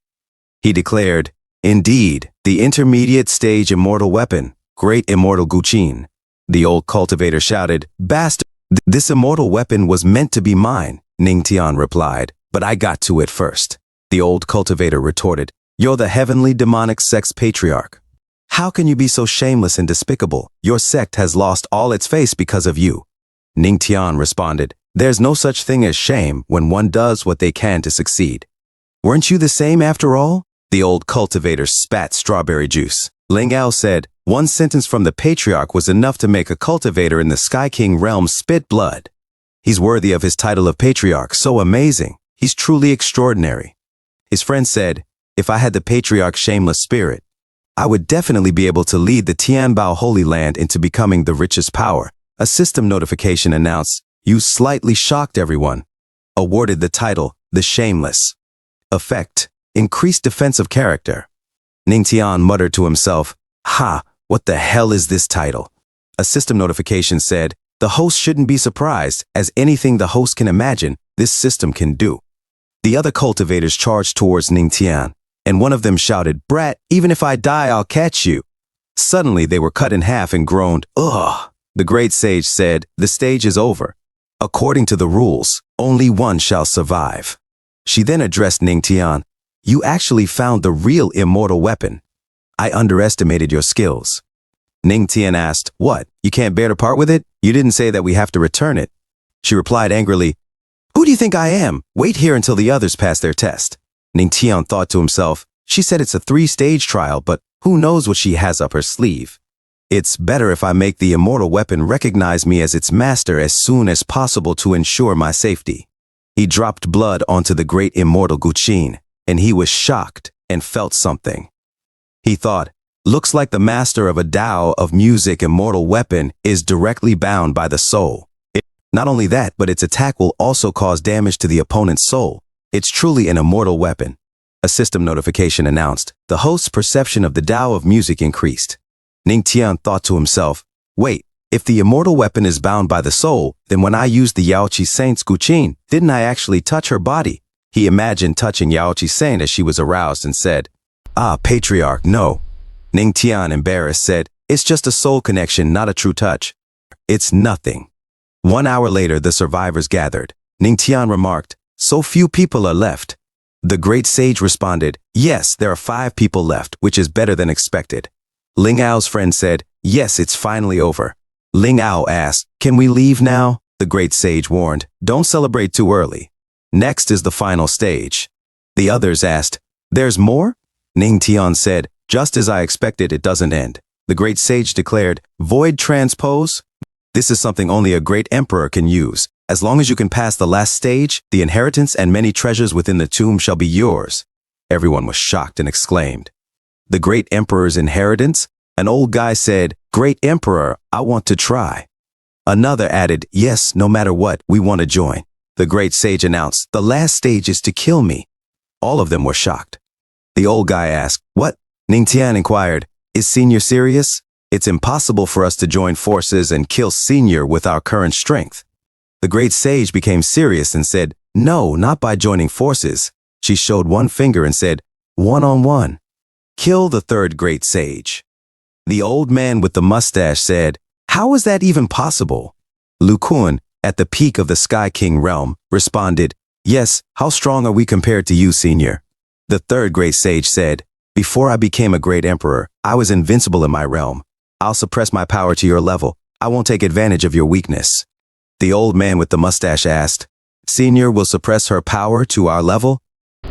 He declared, indeed, the intermediate stage immortal weapon, great immortal Guqin. The old cultivator shouted, bastard, this immortal weapon was meant to be mine. Ning Tian replied, but I got to it first. The old cultivator retorted, you're the heavenly demonic sex patriarch. How can you be so shameless and despicable? Your sect has lost all its face because of you. Ning Tian responded, there's no such thing as shame when one does what they can to succeed. Weren't you the same after all? The old cultivator spat strawberry juice. Ling Ao said, one sentence from the patriarch was enough to make a cultivator in the Sky King realm spit blood. He's worthy of his title of patriarch, so amazing. He's truly extraordinary. His friend said, if I had the patriarch's shameless spirit, I would definitely be able to lead the Tianbao Holy Land into becoming the richest power. A system notification announced, you slightly shocked everyone. Awarded the title, the Shameless. Effect, increased defensive character. Ning Tian muttered to himself, ha, what the hell is this title? A system notification said, the host shouldn't be surprised, as anything the host can imagine, this system can do. The other cultivators charged towards Ning Tian, and one of them shouted, brat, even if I die, I'll catch you. Suddenly they were cut in half and groaned, ugh. The great sage said, the stage is over. According to the rules, only one shall survive. She then addressed Ning Tian, you actually found the real immortal weapon. I underestimated your skills. Ning Tian asked, what, you can't bear to part with it? You didn't say that we have to return it. She replied angrily, who do you think I am? Wait here until the others pass their test. Ning Tian thought to himself, she said it's a 3-stage trial, but who knows what she has up her sleeve. It's better if I make the immortal weapon recognize me as its master as soon as possible to ensure my safety. He dropped blood onto the great immortal Guqin, and he was shocked and felt something. He thought, looks like the master of a Tao of music immortal weapon is directly bound by the soul. Not only that, but its attack will also cause damage to the opponent's soul. It's truly an immortal weapon. A system notification announced, the host's perception of the Tao of music increased. Ning Tian thought to himself, wait, if the immortal weapon is bound by the soul, then when I used the Yaoqi Saint's Guqin, didn't I actually touch her body? He imagined touching Yaoqi Saint as she was aroused and said, patriarch, no. Ning Tian, embarrassed, said, it's just a soul connection, not a true touch. It's nothing. 1 hour later, the survivors gathered. Ning Tian remarked, so few people are left. The great sage responded, yes, there are 5 people left, which is better than expected. Ling Ao's friend said, yes, it's finally over. Ling Ao asked, can we leave now? The great sage warned, don't celebrate too early. Next is the final stage. The others asked, there's more? Ning Tian said, just as I expected, it doesn't end. The great sage declared, void transpose? This is something only a great emperor can use. As long as you can pass the last stage, the inheritance and many treasures within the tomb shall be yours. Everyone was shocked and exclaimed, the great emperor's inheritance? An old guy said, great emperor, I want to try. Another added, yes, no matter what, we want to join. The great sage announced, the last stage is to kill me. All of them were shocked. The old guy asked, what? Ning Tian inquired, is Senior serious? It's impossible for us to join forces and kill Senior with our current strength. The great sage became serious and said, "No, not by joining forces." She showed one finger and said, "One-on-one. Kill the third great sage." The old man with the mustache said, "How is that even possible?" Lu Kun, at the peak of the Sky King realm, responded, "Yes, how strong are we compared to you, senior?" The third great sage said, "Before I became a great emperor, I was invincible in my realm. I'll suppress my power to your level. I won't take advantage of your weakness." The old man with the mustache asked, "Senior will suppress her power to our level?"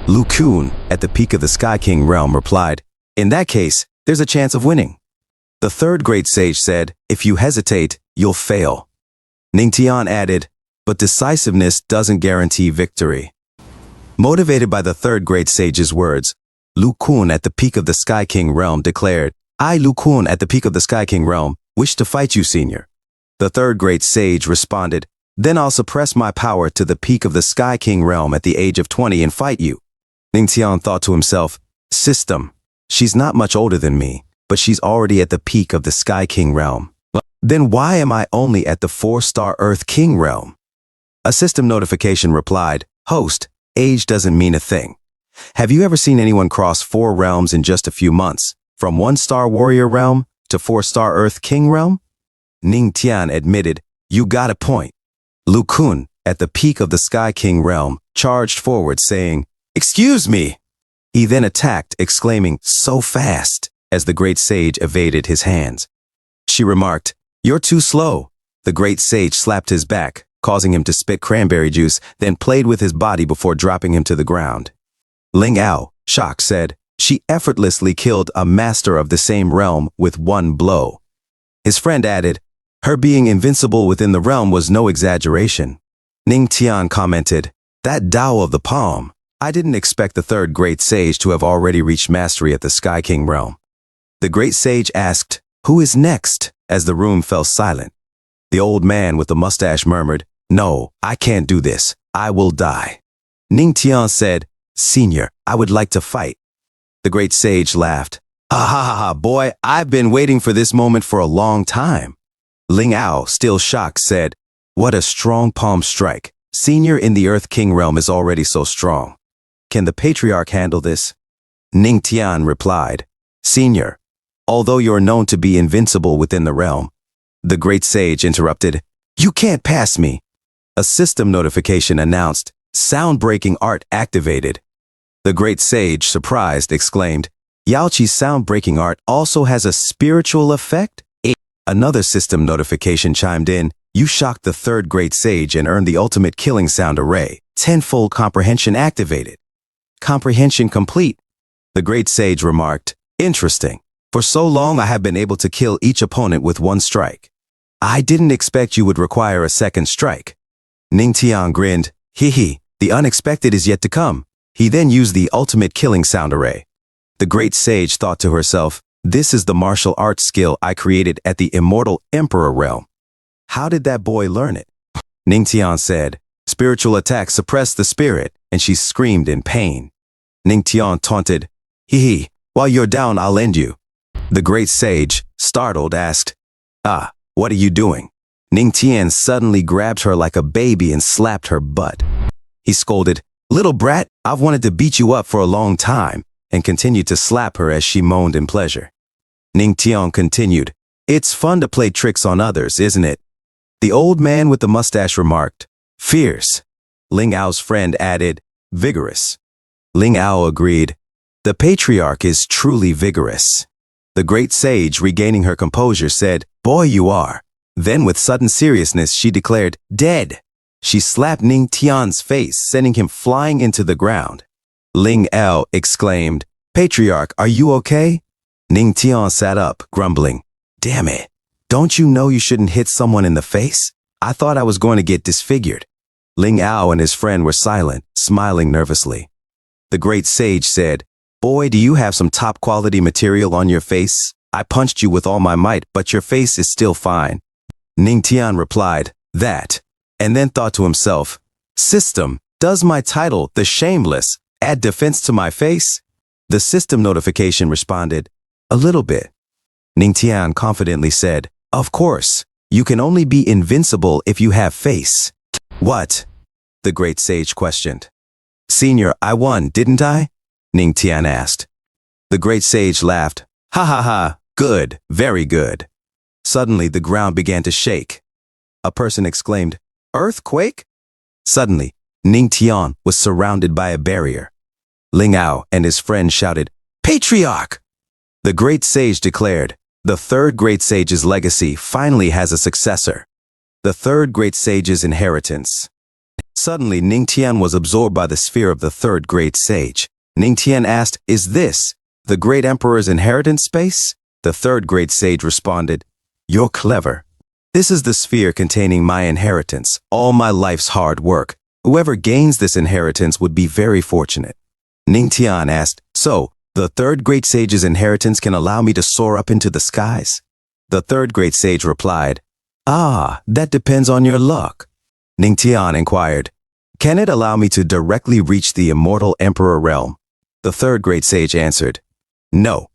Lu Kun, at the peak of the Sky King realm, replied, "In that case, there's a chance of winning." The third great sage said, "If you hesitate, you'll fail." Ningtian added, "But decisiveness doesn't guarantee victory." Motivated by the third great sage's words, Lu Kun at the peak of the Sky King realm declared, "I, Lu Kun at the peak of the Sky King realm, wish to fight you, senior." The third great sage responded, "Then I'll suppress my power to the peak of the Sky King realm at the age of 20 and fight you." Ningtian thought to himself, "System. She's not much older than me, but she's already at the peak of the Sky King realm. Then why am I only at the 4-star Earth King realm?" A system notification replied, "Host, age doesn't mean a thing. Have you ever seen anyone cross 4 realms in just a few months, from 1-star warrior realm to 4-star Earth King realm?" Ningtian admitted, "You got a point." Lu Kun, at the peak of the Sky King realm, charged forward saying, "Excuse me." He then attacked, exclaiming, "So fast," as the great sage evaded his hands. She remarked, "You're too slow." The great sage slapped his back, causing him to spit cranberry juice, then played with his body before dropping him to the ground. Ling Ao, shocked, said, "She effortlessly killed a master of the same realm with one blow." His friend added, "Her being invincible within the realm was no exaggeration." Ningtian commented, "That Tao of the palm. I didn't expect the third great sage to have already reached mastery at the Sky King realm." The great sage asked, "Who is next?" as the room fell silent. The old man with the mustache murmured, "No, I can't do this. I will die." Ningtian said, "Senior, I would like to fight." The great sage laughed. "Ha ha ha ha, boy, I've been waiting for this moment for a long time." Ling Ao, still shocked, said, "What a strong palm strike. Senior in the Earth King realm is already so strong. Can the patriarch handle this?" Ningtian replied, "Senior, although you're known to be invincible within the realm." The great sage interrupted, "You can't pass me." A system notification announced, "Sound-breaking art activated." The great sage, surprised, exclaimed, "Yaoqi's sound-breaking art also has a spiritual effect?" Another system notification chimed in, "You shocked the third great sage and earned the ultimate killing sound array. 10-fold comprehension activated." "Comprehension complete." The great sage remarked, "Interesting. For so long I have been able to kill each opponent with one strike. I didn't expect you would require a second strike." Ningtian grinned, "Hee, the unexpected is yet to come." He then used the ultimate killing sound array. The great sage thought to herself, "This is the martial arts skill I created at the immortal emperor realm. How did that boy learn it?" Ningtian said, "Spiritual attack suppressed the spirit," and she screamed in pain. Ningtian taunted, "Hee, while you're down, I'll end you." The great sage, startled, asked, "Ah, what are you doing?" Ningtian suddenly grabbed her like a baby and slapped her butt. He scolded, "Little brat, I've wanted to beat you up for a long time," and continued to slap her as she moaned in pleasure. Ningtian continued, "It's fun to play tricks on others, isn't it?" The old man with the mustache remarked, "Fierce." Ling Ao's friend added, "Vigorous." Ling Ao agreed, "The patriarch is truly vigorous." The great sage, regaining her composure, said, "Boy, you are." Then with sudden seriousness, she declared, "Dead." She slapped Ningtian's face, sending him flying into the ground. Ling Ao exclaimed, "Patriarch, are you okay?" Ningtian sat up, grumbling, "Damn it. Don't you know you shouldn't hit someone in the face? I thought I was going to get disfigured." Ling Ao and his friend were silent, smiling nervously. The great sage said, "Boy, do you have some top-quality material on your face? I punched you with all my might, but your face is still fine." Ningtian replied, "That," and then thought to himself, "System, does my title, the Shameless, add defense to my face?" The system notification responded, "A little bit." Ningtian confidently said, "Of course, you can only be invincible if you have face." What? The great sage questioned. Senior, I won, didn't I? Ning Tian asked. The great sage laughed. Ha ha ha, good, very good. Suddenly the ground began to shake. A person exclaimed, Earthquake? Suddenly, Ning Tian was surrounded by a barrier. Ling Ao and his friend shouted, Patriarch! The great sage declared, the third great sage's legacy finally has a successor. The third great sage's inheritance. Suddenly, Ning Tian was absorbed by the sphere of the third great sage. Ning Tian asked, Is this the great emperor's inheritance space? The third great sage responded, You're clever. This is the sphere containing my inheritance, all my life's hard work. Whoever gains this inheritance would be very fortunate. Ning Tian asked, So, the third great sage's inheritance can allow me to soar up into the skies? The third great sage replied, Ah, that depends on your luck. Ning Tian inquired, Can it allow me to directly reach the immortal emperor realm? The third great sage answered, No.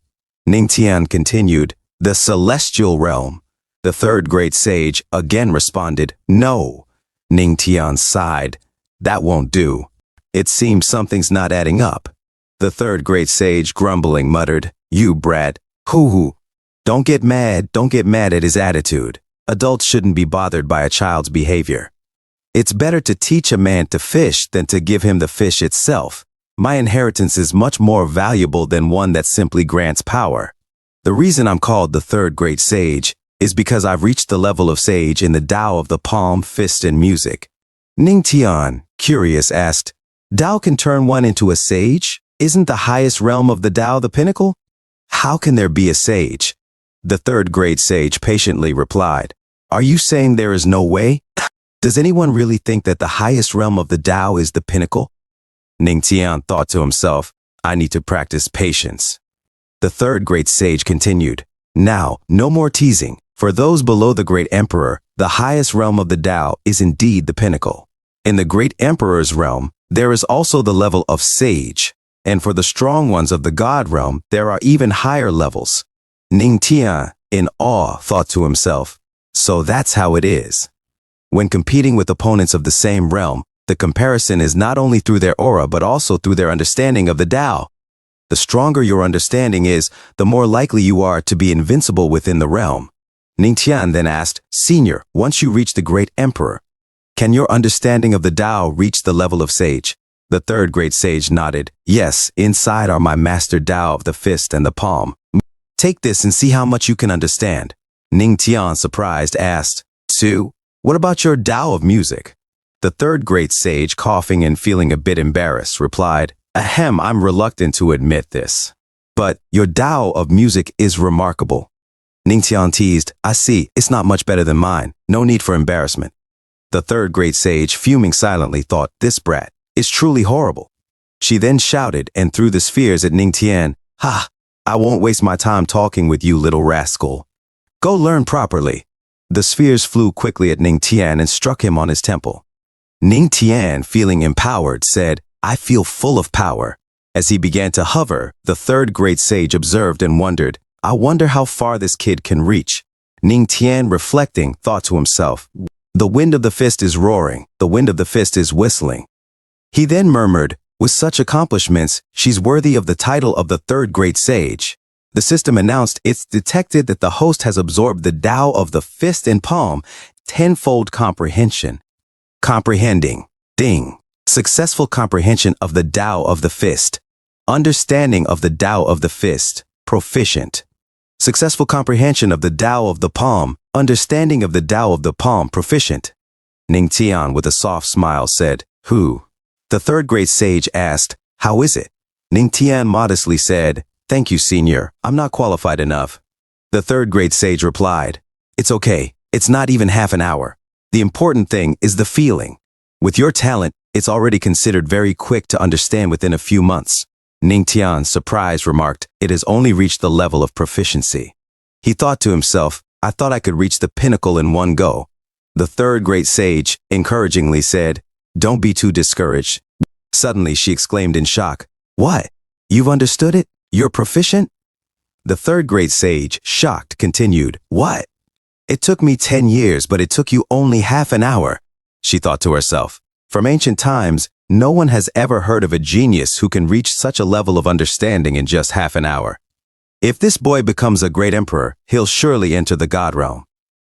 Ning Tian continued, The celestial realm. The third great sage again responded, No. Ning Tian sighed, That won't do. It seems something's not adding up. The third great sage, grumbling, muttered, You brat, hoo-hoo. Don't get mad at his attitude. Adults shouldn't be bothered by a child's behavior. It's better to teach a man to fish than to give him the fish itself. My inheritance is much more valuable than one that simply grants power. The reason I'm called the third great sage is because I've reached the level of sage in the Tao of the palm, fist, and music. Ning Tian, curious, asked, Tao can turn one into a sage? Isn't the highest realm of the Tao the pinnacle? How can there be a sage? The third great sage patiently replied, Are you saying there is no way? Does anyone really think that the highest realm of the Tao is the pinnacle? Ning Tian thought to himself, I need to practice patience. The third great sage continued, Now, no more teasing. For those below the great emperor, the highest realm of the Tao is indeed the pinnacle. In the great emperor's realm, there is also the level of sage. And for the strong ones of the god realm, there are even higher levels. Ning Tian, in awe, thought to himself, So that's how it is. When competing with opponents of the same realm, the comparison is not only through their aura but also through their understanding of the Tao. The stronger your understanding is, the more likely you are to be invincible within the realm. Ning Tian then asked, Senior, once you reach the great emperor, can your understanding of the Tao reach the level of sage? The third great sage nodded. Yes, inside are my master Tao of the fist and the palm. Take this and see how much you can understand. Ning Tian, surprised, asked, Two, what about your Tao of music? The third great sage, coughing and feeling a bit embarrassed, replied, Ahem, I'm reluctant to admit this. But your Tao of music is remarkable. Ning Tian teased, I see, it's not much better than mine. No need for embarrassment. The third great sage, fuming silently, thought, This brat is truly horrible. She then shouted and threw the spheres at Ning Tian. Ha! I won't waste my time talking with you, little rascal. Go learn properly. The spheres flew quickly at Ning Tian and struck him on his temple. Ning Tian, feeling empowered, said, I feel full of power. As he began to hover, the third great sage observed and wondered, I wonder how far this kid can reach. Ning Tian, reflecting, thought to himself, The wind of the fist is roaring, the wind of the fist is whistling. He then murmured, With such accomplishments, she's worthy of the title of the third great sage. The system announced it's detected that the host has absorbed the Tao of the fist and palm, tenfold comprehension. Comprehending. Ding. Successful comprehension of the Tao of the fist. Understanding of the Tao of the fist. Proficient. Successful comprehension of the Tao of the palm. Understanding of the Tao of the palm. Proficient. Ning Tian, with a soft smile, said, Who? The third great sage asked, How is it? Ning Tian modestly said, Thank you, senior. I'm not qualified enough. The third great sage replied, It's okay. It's not even half an hour. The important thing is the feeling. With your talent, it's already considered very quick to understand within a few months. Ning Tian, surprised, remarked, It has only reached the level of proficiency. He thought to himself, I thought I could reach the pinnacle in one go. The third great sage encouragingly said, Don't be too discouraged. Suddenly she exclaimed in shock, What? You've understood it? You're proficient? The third great sage, shocked, continued, What? It took me 10 years, but it took you only half an hour. she thought to herself. From ancient times, no one has ever heard of a genius who can reach such a level of understanding in just half an hour. If this boy becomes a great emperor, he'll surely enter the god realm.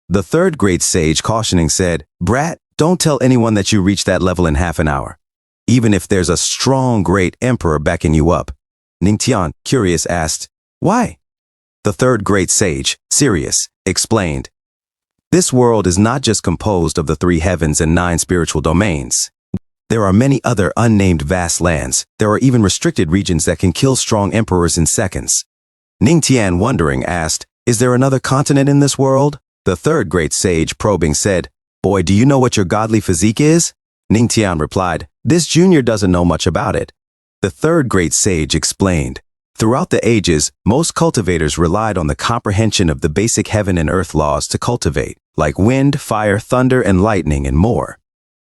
The third great sage, cautioning, said, "Brat, don't tell anyone that you reached that level in half an hour, even if there's a strong great emperor backing you up." Ningtian, curious, asked, "Why?" The third great sage, serious, explained, "This world is not just composed of the 3 heavens and 9 spiritual domains. There are many other unnamed vast lands. There are even restricted regions that can kill strong emperors in seconds." Ningtian, wondering, asked, "Is there another continent in this world?" The third great sage, probing, said, "Boy, do you know what your godly physique is?" Ningtian replied, "This junior doesn't know much about it." The third great sage explained, "Throughout the ages, most cultivators relied on the comprehension of the basic heaven and earth laws to cultivate, like wind, fire, thunder, and lightning, and more.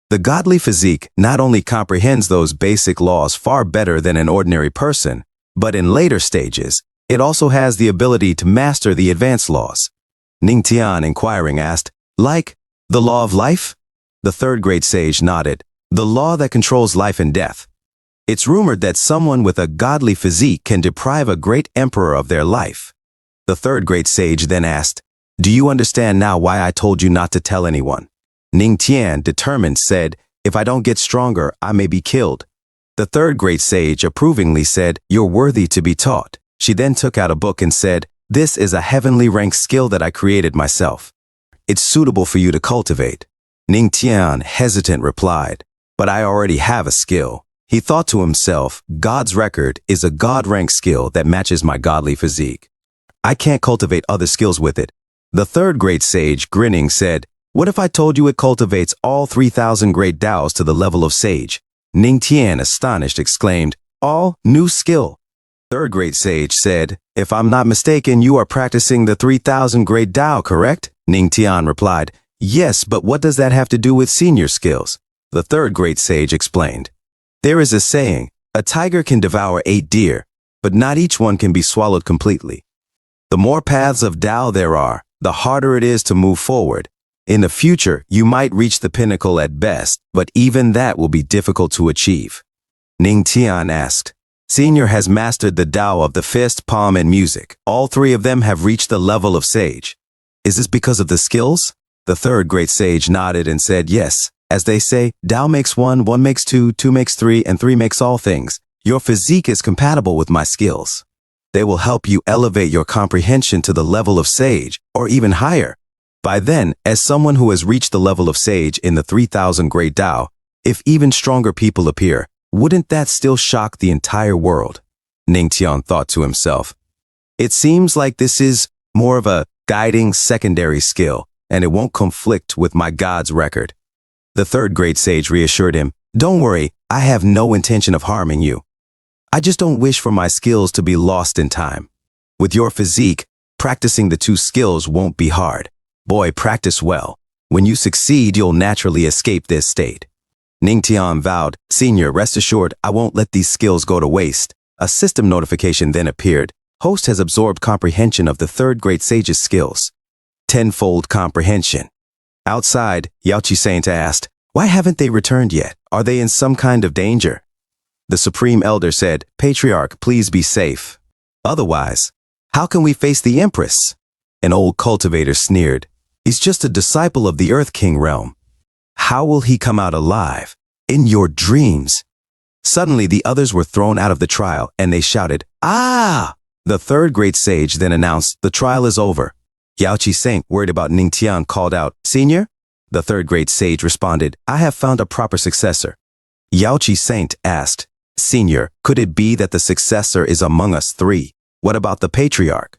The godly physique not only comprehends those basic laws far better than an ordinary person, but in later stages, it also has the ability to master the advanced laws." Ningtian, inquiring, asked, "Like the law of life?" The third great sage nodded, "The law that controls life and death. It's rumored that someone with a godly physique can deprive a great emperor of their life." The third great sage then asked, "Do you understand now why I told you not to tell anyone?" Ningtian, determined, said, "If I don't get stronger, I may be killed." The third great sage approvingly said, "You're worthy to be taught." She then took out a book and said, "This is a heavenly ranked skill that I created myself. It's suitable for you to cultivate." Ningtian, hesitant, replied, "But I already have a skill." He thought to himself, "God's record is a God-ranked skill that matches my godly physique. I can't cultivate other skills with it." The third great sage, grinning, said, "What if I told you it cultivates all 3,000 great Taos to the level of sage?" Ningtian, astonished, exclaimed, "All new skill?" Third great sage said, "If I'm not mistaken, you are practicing the 3,000 great Tao, correct?" Ningtian replied, "Yes, but what does that have to do with senior skills?" The third great sage explained, "There is a saying, a tiger can devour 8 deer, but not each one can be swallowed completely. The more paths of Tao there are, the harder it is to move forward. In the future, you might reach the pinnacle at best, but even that will be difficult to achieve." Ningtian asked, "Senior has mastered the Tao of the fist, palm, and music. All 3 of them have reached the level of sage. Is this because of the skills?" The third great sage nodded and said, "Yes. As they say, Tao makes 1, 1 makes 2, 2 makes 3, and 3 makes all things. Your physique is compatible with my skills. They will help you elevate your comprehension to the level of sage, or even higher. By then, as someone who has reached the level of sage in the 3,000 great Tao, if even stronger people appear, wouldn't that still shock the entire world?" Ningtian thought to himself, "It seems like this is more of a guiding secondary skill, and it won't conflict with my God's record." The third great sage reassured him, "Don't worry, I have no intention of harming you. I just don't wish for my skills to be lost in time. With your physique, practicing the 2 skills won't be hard. Boy, practice well. When you succeed, you'll naturally escape this state." Ningtian vowed, "Senior, rest assured, I won't let these skills go to waste." A system notification then appeared. Host has absorbed comprehension of the third great sage's skills. 10-fold comprehension. Outside, Yaoqi Saint asked, "Why haven't they returned yet? Are they in some kind of danger?" The Supreme Elder said, "Patriarch, please be safe. Otherwise, how can we face the Empress?" An old cultivator sneered, "He's just a disciple of the Earth King realm. How will he come out alive? In your dreams." Suddenly, the others were thrown out of the trial, and they shouted, "Ah!" The third great sage then announced, "The trial is over." Yaoqi Saint, worried about Ningtian, called out, "Senior?" The third great sage responded, "I have found a proper successor." Yaoqi Saint asked, "Senior, could it be that the successor is among us 3? What about the patriarch?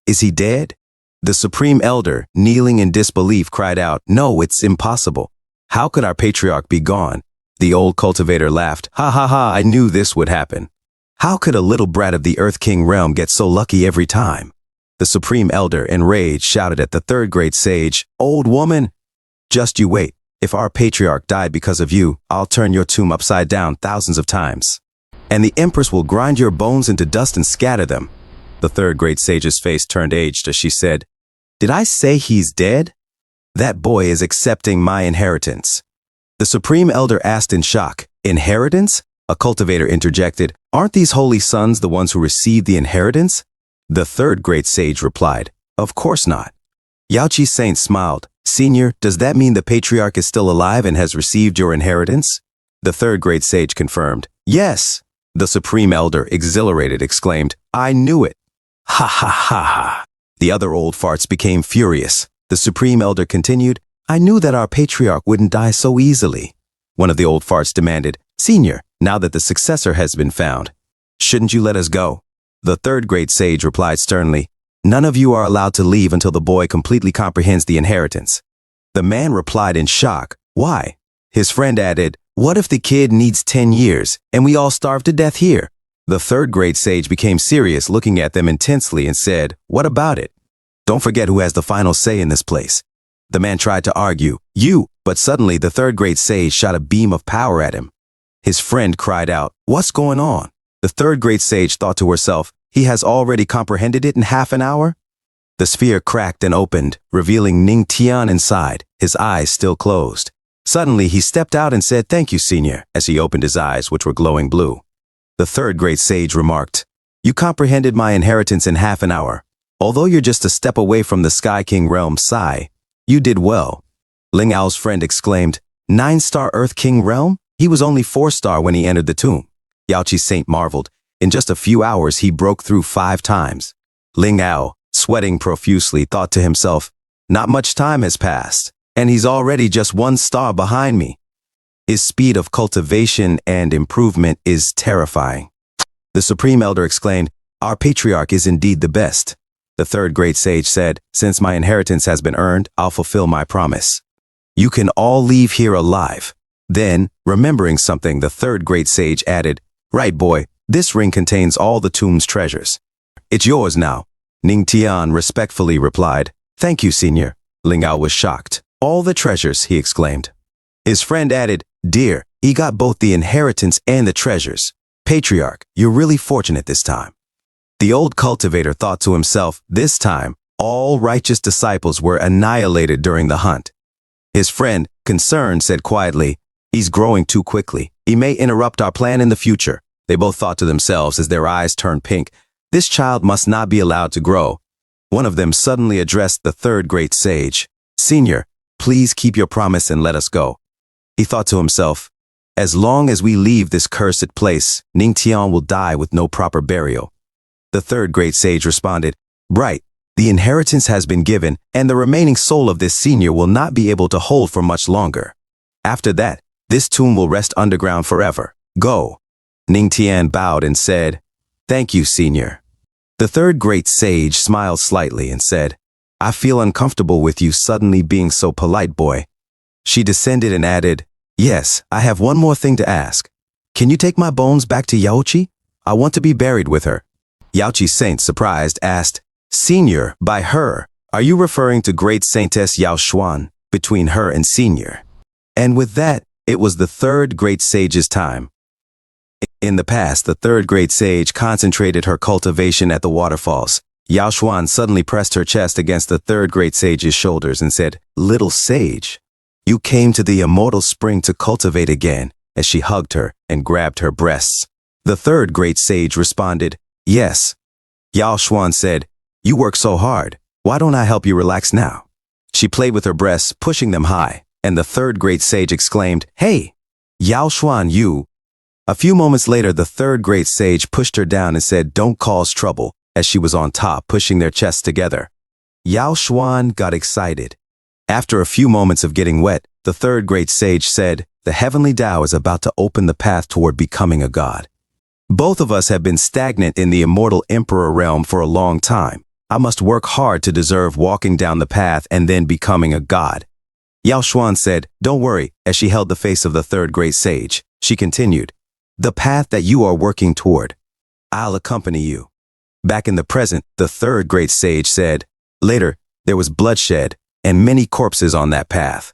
Is he dead?" The Supreme Elder, kneeling in disbelief, cried out, "No, it's impossible. How could our patriarch be gone?" The old cultivator laughed, "Ha ha ha, I knew this would happen. How could a little brat of the Earth King realm get so lucky every time?" The Supreme Elder, enraged, shouted at the third great sage, "Old woman, just you wait. If our patriarch died because of you, I'll turn your tomb upside down thousands of times. And the Empress will grind your bones into dust and scatter them." The third great sage's face turned aged as she said, "Did I say he's dead? That boy is accepting my inheritance." The Supreme Elder asked in shock. Inheritance? A cultivator interjected. Aren't these holy sons the ones who received the inheritance? The third great sage replied. Of course not. Yaochi Saint smiled. Senior, does that mean the patriarch is still alive and has received your inheritance? The third great sage confirmed. Yes. The Supreme Elder, exhilarated, exclaimed. I knew it. Ha ha ha ha. The other old farts became furious. The Supreme Elder continued. I knew that our patriarch wouldn't die so easily. One of the old farts demanded. Senior, now that the successor has been found, shouldn't you let us go? The third great sage replied sternly. None of you are allowed to leave until the boy completely comprehends the inheritance. The man replied in shock. Why? His friend added, what if the kid needs 10 years and we all starve to death here? The third great sage became serious, looking at them intensely, and said, what about it? Don't forget who has the final say in this place. The man tried to argue, you, but suddenly the third great sage shot a beam of power at him. His friend cried out, what's going on? The third great sage thought to herself, he has already comprehended it in half an hour? The sphere cracked and opened, revealing Ning Tian inside, his eyes still closed. Suddenly he stepped out and said, thank you, senior, as he opened his eyes, which were glowing blue. The third great sage remarked, you comprehended my inheritance in half an hour. Although you're just a step away from the Sky King realm, Sai, you did well. Ling Ao's friend exclaimed, 9-star Earth King realm? He was only 4-star when he entered the tomb. Yaochi Saint marveled. In just a few hours, he broke through 5 times. Ling Ao, sweating profusely, thought to himself, not much time has passed, and he's already just 1 star behind me. His speed of cultivation and improvement is terrifying. The Supreme Elder exclaimed, our patriarch is indeed the best. The third great sage said, since my inheritance has been earned, I'll fulfill my promise. You can all leave here alive. Then, remembering something, the third great sage added, right boy, this ring contains all the tomb's treasures. It's yours now. Ning Tian respectfully replied, thank you, senior. Ling Ao was shocked. All the treasures, he exclaimed. His friend added, dear, he got both the inheritance and the treasures. Patriarch, you're really fortunate this time. The old cultivator thought to himself, this time, all righteous disciples were annihilated during the hunt. His friend, concerned, said quietly, he's growing too quickly. He may interrupt our plan in the future. They both thought to themselves as their eyes turned pink, this child must not be allowed to grow. One of them suddenly addressed the third great sage. Senior, please keep your promise and let us go. He thought to himself, as long as we leave this cursed place, Ning Tian will die with no proper burial. The third great sage responded, right, the inheritance has been given, and the remaining soul of this senior will not be able to hold for much longer. After that, this tomb will rest underground forever. Go. Ning Tian bowed and said, thank you, senior. The third great sage smiled slightly and said, I feel uncomfortable with you suddenly being so polite, boy. She descended and added, yes, I have one more thing to ask. Can you take my bones back to Yaochi? I want to be buried with her. Yaochi Saint, surprised, asked, Senior, by her, are you referring to great Saintess Yao Xuan, between her and Senior? And with that, it was the third great sage's time. In the past, the third great sage concentrated her cultivation at the waterfalls. Yao Xuan suddenly pressed her chest against the third great sage's shoulders and said, little sage, you came to the immortal spring to cultivate again, as she hugged her and grabbed her breasts. The third great sage responded, yes. Yao Xuan said, you work so hard, why don't I help you relax now? She played with her breasts, pushing them high, and the third great sage exclaimed, hey, Yao Xuan, you. A few moments later, the third great sage pushed her down and said, don't cause trouble, as she was on top, pushing their chests together. Yao Xuan got excited. After a few moments of getting wet, the third great sage said, the heavenly Tao is about to open the path toward becoming a god. Both of us have been stagnant in the immortal emperor realm for a long time. I must work hard to deserve walking down the path and then becoming a god. Yao Xuan said, don't worry, as she held the face of the third great sage. She continued, the path that you are working toward, I'll accompany you. Back in the present, the third great sage said, later, there was bloodshed and many corpses on that path.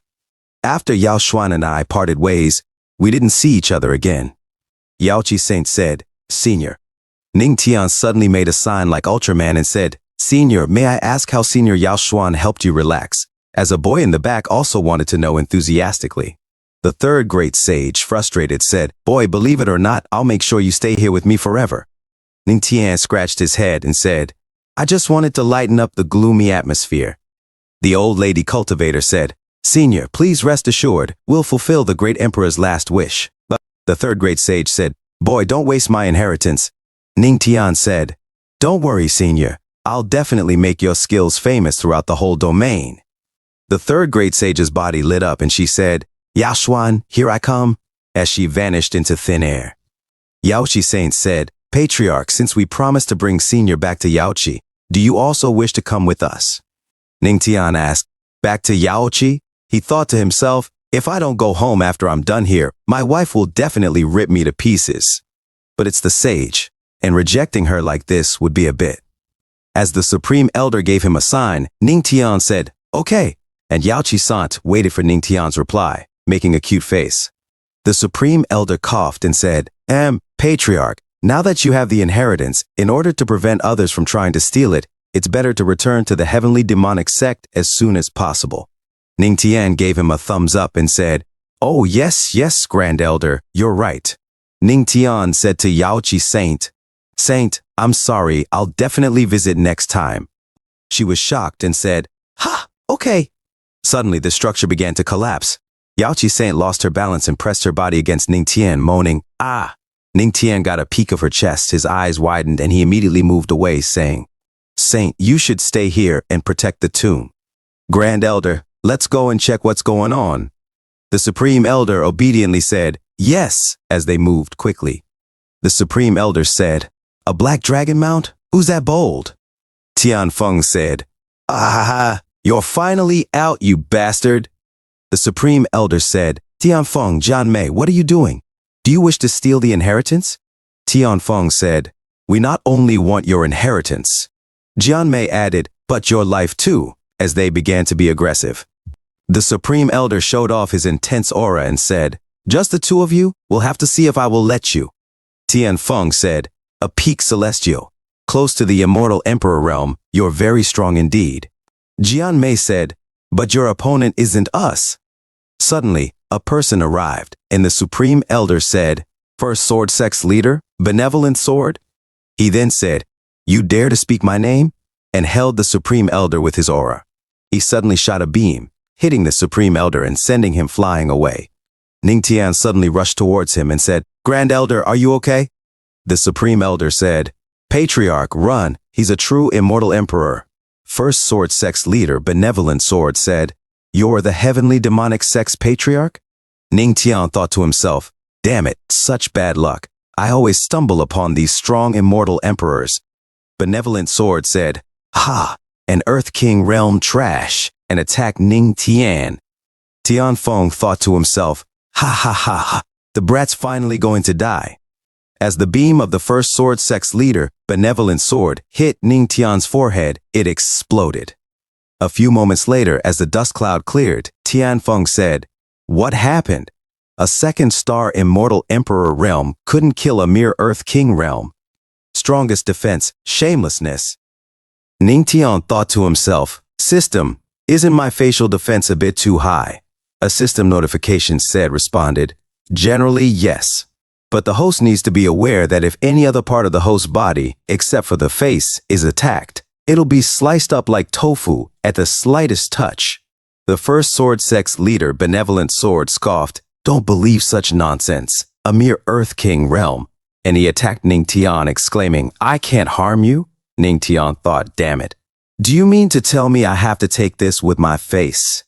After Yao Xuan and I parted ways, we didn't see each other again. Yaochi Saint said, Senior. Ning Tian suddenly made a sign like Ultraman and said, Senior, may I ask how Senior Yao Xuan helped you relax? As a boy in the back also wanted to know enthusiastically. The third great sage, frustrated, said, "Boy, believe it or not, I'll make sure you stay here with me forever." Ning Tian scratched his head and said, "I just wanted to lighten up the gloomy atmosphere." The old lady cultivator said, "Senior, please rest assured, we'll fulfill the great emperor's last wish." But the third great sage said, "Boy, don't waste my inheritance." Ning Tian said, "Don't worry, senior. I'll definitely make your skills famous throughout the whole domain." The third great sage's body lit up and she said, "Yao Xuan, here I come," as she vanished into thin air. Yaochi Saint said, "Patriarch, since we promised to bring Senior back to Yaochi, do you also wish to come with us?" Ning Tian asked, "Back to Yaochi?" He thought to himself, "If I don't go home after I'm done here, my wife will definitely rip me to pieces." But it's the sage, and rejecting her like this would be a bit. As the Supreme Elder gave him a sign, Ning Tian said, "Okay," and Yaochi Sant waited for Ning Tian's reply, making a cute face. The Supreme Elder coughed and said, Patriarch, now that you have the inheritance, in order to prevent others from trying to steal it, it's better to return to the heavenly demonic sect as soon as possible." Ning Tian gave him a thumbs up and said, "Oh, yes, yes, Grand Elder, you're right." Ning Tian said to Yaochi Saint, "Saint, I'm sorry, I'll definitely visit next time." She was shocked and said, "Ha, okay." Suddenly, the structure began to collapse. Yaochi Saint lost her balance and pressed her body against Ning Tian, moaning, "Ah." Ning Tian got a peek of her chest, his eyes widened, and he immediately moved away, saying, "Saint, you should stay here and protect the tomb." "Grand Elder, let's go and check what's going on." The Supreme Elder obediently said, "Yes," as they moved quickly. The Supreme Elder said, "A black dragon mount? Who's that bold?" Tian Feng said, "Ah, you're finally out, you bastard." The Supreme Elder said, "Tian Feng, Jian Mei, what are you doing? Do you wish to steal the inheritance?" Tian Feng said, "We not only want your inheritance." Jian Mei added, "But your life too," as they began to be aggressive. The Supreme Elder showed off his intense aura and said, "Just the two of you? We'll have to see if I will let you." Tian Feng said, "A peak celestial, close to the immortal emperor realm, you're very strong indeed." Jian Mei said, "But your opponent isn't us." Suddenly, a person arrived, and the Supreme Elder said, "First Sword Sect's leader, Benevolent Sword?" He then said, "You dare to speak my name?" and held the Supreme Elder with his aura. He suddenly shot a beam, hitting the Supreme Elder and sending him flying away. Ning Tian suddenly rushed towards him and said, "Grand Elder, are you okay?" The Supreme Elder said, "Patriarch, run, he's a true immortal emperor." First Sword Sect's leader, Benevolent Sword, said, "You're the heavenly demonic sect's patriarch?" Ning Tian thought to himself, "Damn it, such bad luck. I always stumble upon these strong immortal emperors." Benevolent Sword said, "Ha, an Earth King realm trash," and attacked Ning Tian. Tian Feng thought to himself, "Ha ha ha ha, the brat's finally going to die." As the beam of the First Sword Sect's leader, Benevolent Sword, hit Ning Tian's forehead, it exploded. A few moments later, as the dust cloud cleared, Tian Feng said, "What happened? A second star immortal emperor realm couldn't kill a mere Earth King realm. Strongest defense, shamelessness." Ning Tian thought to himself, "System, isn't my facial defense a bit too high?" A system notification responded, "Generally, yes. But the host needs to be aware that if any other part of the host's body, except for the face, is attacked, it'll be sliced up like tofu at the slightest touch." The First Sword Sect's leader, Benevolent Sword, scoffed, "Don't believe such nonsense. A mere Earth King realm." And he attacked Ning Tian, exclaiming, "I can't harm you?" Ning Tian thought, "Damn it. Do you mean to tell me I have to take this with my face?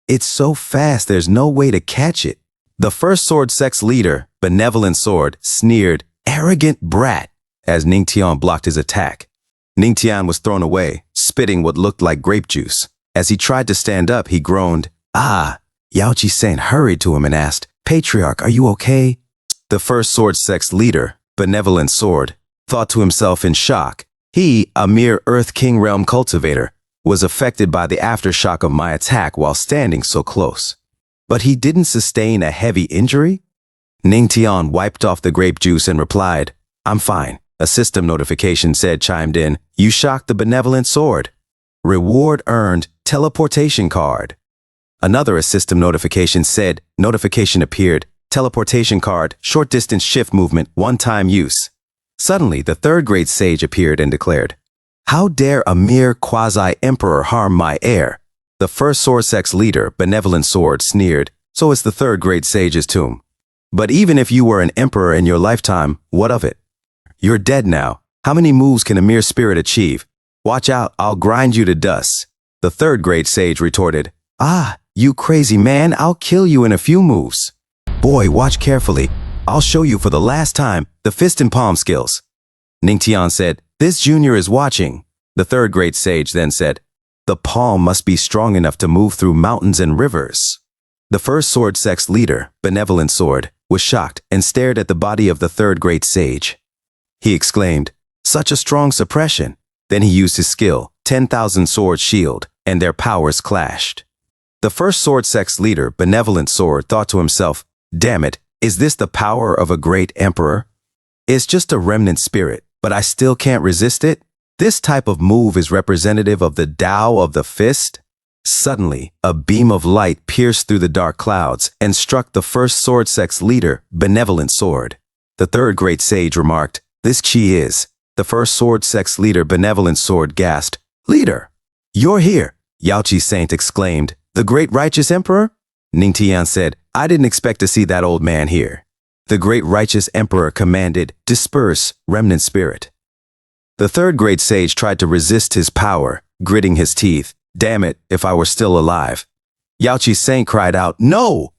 It's so fast there's no way to catch it." The First Sword Sect's leader, Benevolent Sword, sneered, "Arrogant brat," as Ning Tian blocked his attack. Ning Tian was thrown away, spitting what looked like grape juice. As he tried to stand up, he groaned, "Ah." Yaochi Saint hurried to him and asked, "Patriarch, are you okay?" The First Sword Sect's leader, Benevolent Sword, thought to himself in shock. He, a mere Earth King realm cultivator, was affected by the aftershock of my attack while standing so close. But he didn't sustain a heavy injury? Ning Tian wiped off the grape juice and replied, "I'm fine." A system notification chimed in, "You shocked the Benevolent Sword. Reward earned, teleportation card." Another system notification said, notification appeared, teleportation card, short distance shift movement, one-time use. Suddenly, the third-grade sage appeared and declared, "How dare a mere quasi-emperor harm my heir?" The first sword sex leader, Benevolent Sword, sneered, "So is the third-grade sage's tomb. But even if you were an emperor in your lifetime, what of it? You're dead now. How many moves can a mere spirit achieve? Watch out, I'll grind you to dust." The third-grade sage retorted, "Ah, you crazy man, I'll kill you in a few moves. Boy, watch carefully. I'll show you for the last time the fist and palm skills." Ningtian said, "This junior is watching." The third-grade sage then said, "The palm must be strong enough to move through mountains and rivers." The first sword sex leader, Benevolent Sword, was shocked and stared at the body of the third-grade sage. He exclaimed, "Such a strong suppression." Then he used his skill, 10,000 sword shield, and their powers clashed. The first sword sex leader, Benevolent Sword, thought to himself, "Damn it, is this the power of a great emperor? It's just a remnant spirit, but I still can't resist it. This type of move is representative of the Tao of the fist." Suddenly, a beam of light pierced through the dark clouds and struck the first sword sex leader, Benevolent Sword. The third-grade sage remarked, "This chi is." The first sword sex leader, Benevolent Sword, gasped, "Leader, you're here!" Yaoqi Saint exclaimed, "The great righteous emperor?" Ningtian said, "I didn't expect to see that old man here." The great righteous emperor commanded, "Disperse, remnant spirit." The third-grade sage tried to resist his power, gritting his teeth. "Damn it, if I were still alive." Yaoqi Saint cried out, "No!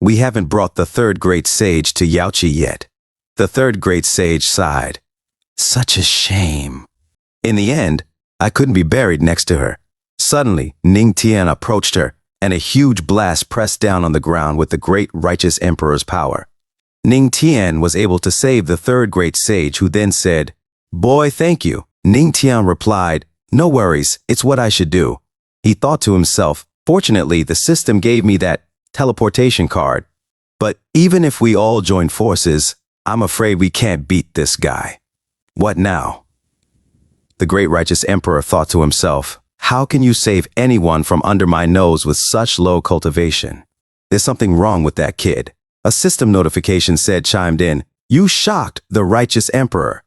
We haven't brought the third-grade sage to Yaoqi yet." The third-grade sage sighed. "Such a shame. In the end, I couldn't be buried next to her." Suddenly, Ningtian approached her, and a huge blast pressed down on the ground with the great righteous emperor's power. Ningtian was able to save the third-grade sage, who then said, "Boy, thank you." Ningtian replied, "No worries, it's what I should do." He thought to himself, "Fortunately, the system gave me that teleportation card. But even if we all join forces, I'm afraid we can't beat this guy. What now?" The great righteous emperor thought to himself, "How can you save anyone from under my nose with such low cultivation? There's something wrong with that kid." A system notification said, chimed in, "You shocked the righteous emperor.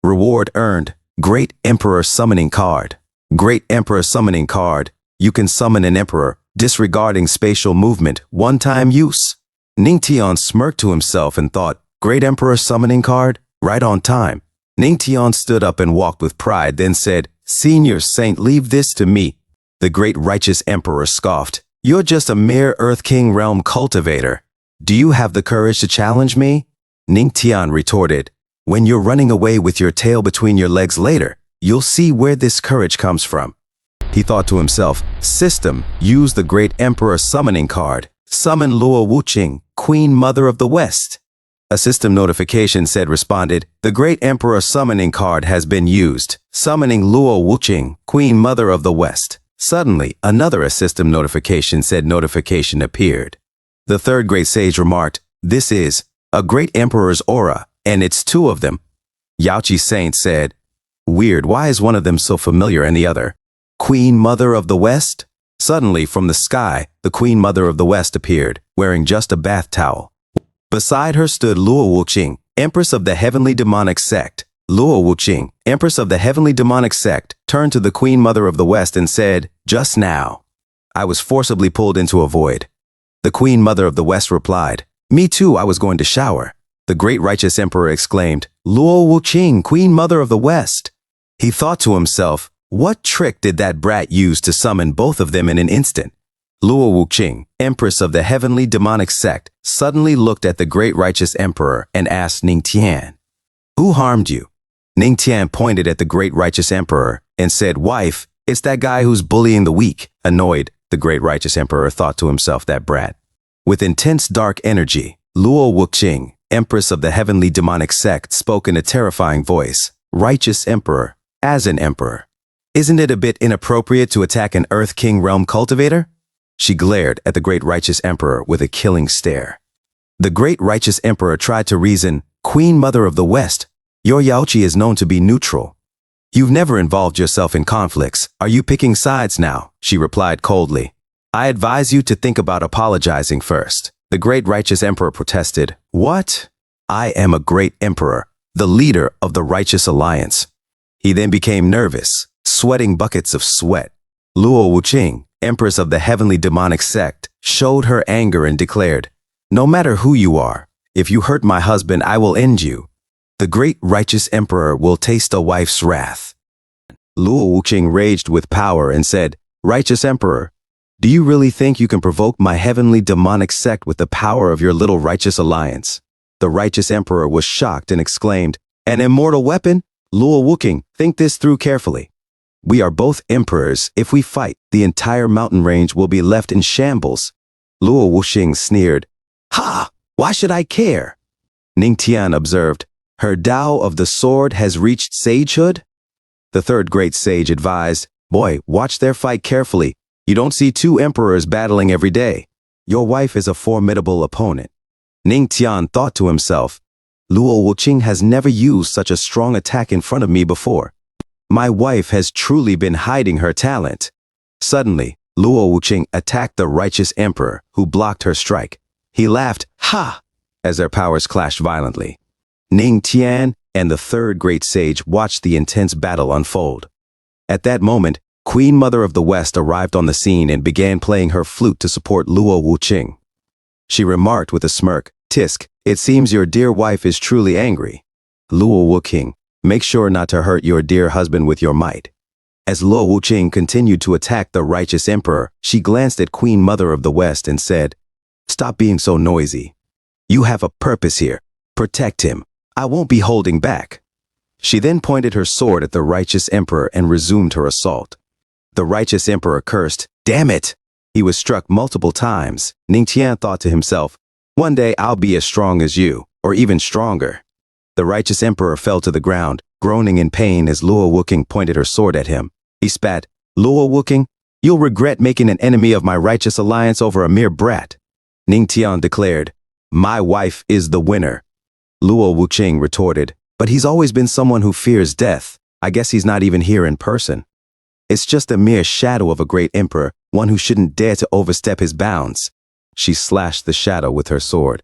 Reward earned, Great Emperor Summoning Card." Great Emperor Summoning Card. You can summon an emperor, disregarding spatial movement, one-time use. Ningtian smirked to himself and thought, Great Emperor Summoning Card? Right on time. Ningtian stood up and walked with pride, then said, "Senior Saint, leave this to me." The great righteous emperor scoffed, "You're just a mere Earth King realm cultivator. Do you have the courage to challenge me?" Ningtian retorted, "When you're running away with your tail between your legs later, you'll see where this courage comes from." He thought to himself, "System, use the Great Emperor Summoning Card. Summon Luo Wuqing, Queen Mother of the West." A system notification said responded, "The Great Emperor Summoning Card has been used. Summoning Luo Wuqing, Queen Mother of the West." Suddenly, another system notification said notification appeared. The third great sage remarked, "This is a great emperor's aura, and it's two of them." Yaoqi Saint said, "Weird, why is one of them so familiar and the other? Queen Mother of the West?" Suddenly, from the sky, the Queen Mother of the West appeared, wearing just a bath towel. Beside her stood Luo Wuqing, Empress of the Heavenly Demonic Sect. Luo Wuqing, Empress of the Heavenly Demonic Sect, turned to the Queen Mother of the West and said, "Just now, I was forcibly pulled into a void." The Queen Mother of the West replied, "Me too, I was going to shower." The great righteous emperor exclaimed, "Luo Wuqing, Queen Mother of the West." He thought to himself, what trick did that brat use to summon both of them in an instant? Luo Wuqing, Empress of the Heavenly Demonic Sect, suddenly looked at the great righteous emperor and asked Ningtian, "Who harmed you?" Ningtian pointed at the great righteous emperor and said, "Wife, it's that guy who's bullying the weak." Annoyed, the great righteous emperor thought to himself, that brat. With intense dark energy, Luo Wuqing, Empress of the Heavenly Demonic Sect, spoke in a terrifying voice, "Righteous Emperor, as an emperor, isn't it a bit inappropriate to attack an Earth King realm cultivator?" She glared at the great righteous emperor with a killing stare. The great righteous emperor tried to reason, "Queen Mother of the West, your Yaoqi is known to be neutral. You've never involved yourself in conflicts. Are you picking sides now?" She replied coldly. I advise you to think about apologizing first. The great righteous emperor protested. What? I am a great emperor, the leader of the righteous alliance. He then became nervous, sweating buckets of sweat. Luo Wuqing, empress of the heavenly demonic sect, showed her anger and declared, no matter who you are, if you hurt my husband, I will end you. The great righteous emperor will taste a wife's wrath. Luo Wuqing raged with power and said, righteous emperor, do you really think you can provoke my heavenly demonic sect with the power of your little righteous alliance? The righteous emperor was shocked and exclaimed, an immortal weapon? Luo Wuqing, think this through carefully. We are both emperors. If we fight, the entire mountain range will be left in shambles. Luo Wuqing sneered. Ha! Why should I care? Ning Tian observed, her Tao of the sword has reached sagehood? The third great sage advised, boy, watch their fight carefully. You don't see two emperors battling every day. Your wife is a formidable opponent. Ning Tian thought to himself, Luo Wuqing has never used such a strong attack in front of me before. My wife has truly been hiding her talent. Suddenly, Luo Wuqing attacked the righteous emperor, who blocked her strike. He laughed, ha, as their powers clashed violently. Ning Tian and the third great sage watched the intense battle unfold. At that moment, Queen Mother of the West arrived on the scene and began playing her flute to support Luo Wuqing. She remarked with a smirk, Tisk, it seems your dear wife is truly angry. Luo Wuqing, make sure not to hurt your dear husband with your might. As Luo Wuqing continued to attack the righteous emperor, she glanced at Queen Mother of the West and said, stop being so noisy. You have a purpose here. Protect him. I won't be holding back. She then pointed her sword at the righteous emperor and resumed her assault. The righteous emperor cursed, damn it! He was struck multiple times. Ning Tian thought to himself, one day I'll be as strong as you, or even stronger. The righteous emperor fell to the ground, groaning in pain as Luo Wuqing pointed her sword at him. He spat, Luo Wuqing, you'll regret making an enemy of my righteous alliance over a mere brat. Ning Tian declared, my wife is the winner. Luo Wuqing retorted, but he's always been someone who fears death. I guess he's not even here in person. It's just a mere shadow of a great emperor, one who shouldn't dare to overstep his bounds. She slashed the shadow with her sword.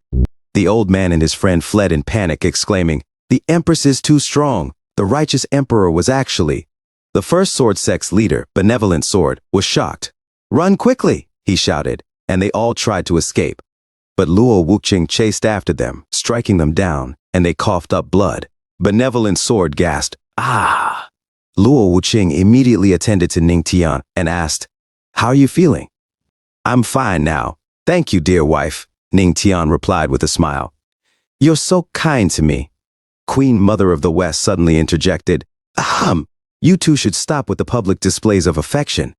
The old man and his friend fled in panic, exclaiming, the Empress is too strong. The righteous emperor was actually. The first sword sect's leader, Benevolent Sword, was shocked. Run quickly, he shouted, and they all tried to escape. But Luo Wuqing chased after them, striking them down, and they coughed up blood. Benevolent Sword gasped, ah! Luo Wuqing immediately attended to Ning Tian and asked, how are you feeling? I'm fine now. Thank you, dear wife, Ning Tian replied with a smile. You're so kind to me. Queen Mother of the West suddenly interjected, ahem, you two should stop with the public displays of affection.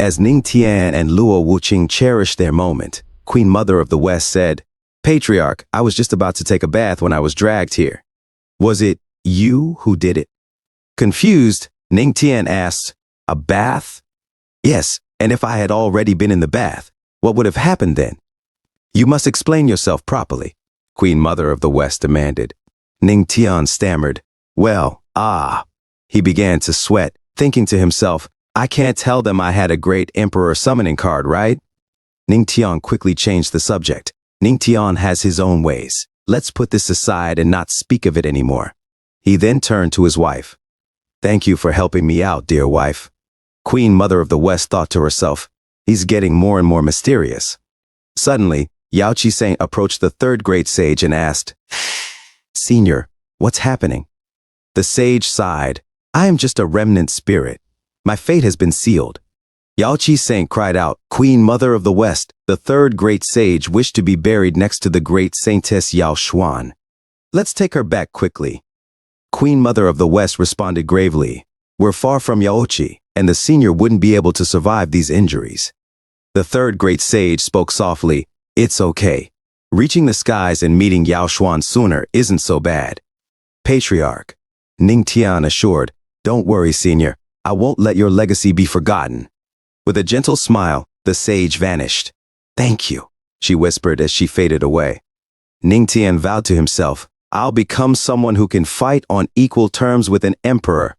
As Ning Tian and Luo Wuqing cherished their moment, Queen Mother of the West said, Patriarch, I was just about to take a bath when I was dragged here. Was it you who did it? Confused, Ning Tian asked, a bath? Yes, and if I had already been in the bath, what would have happened then? You must explain yourself properly, Queen Mother of the West demanded. Ning Tian stammered, well, He began to sweat, thinking to himself, I can't tell them I had a great emperor summoning card, right? Ning Tian quickly changed the subject. Ning Tian has his own ways. Let's put this aside and not speak of it anymore. He then turned to his wife. Thank you for helping me out, dear wife. Queen Mother of the West thought to herself, he's getting more and more mysterious. Suddenly, Yao Qi-Sang approached the third great sage and asked, Senior, what's happening? The sage sighed, I am just a remnant spirit. My fate has been sealed. Yao Qi-Sang cried out, Queen Mother of the West, the third great sage wished to be buried next to the great saintess Yao Xuan. Let's take her back quickly. Queen Mother of the West responded gravely, we're far from Yaochi, and the senior wouldn't be able to survive these injuries. The third great sage spoke softly, it's okay. Reaching the skies and meeting Yao Xuan sooner isn't so bad. Patriarch, Ning Tian assured, don't worry, senior. I won't let your legacy be forgotten. With a gentle smile, the sage vanished. Thank you, she whispered as she faded away. Ning Tian vowed to himself, I'll become someone who can fight on equal terms with an emperor.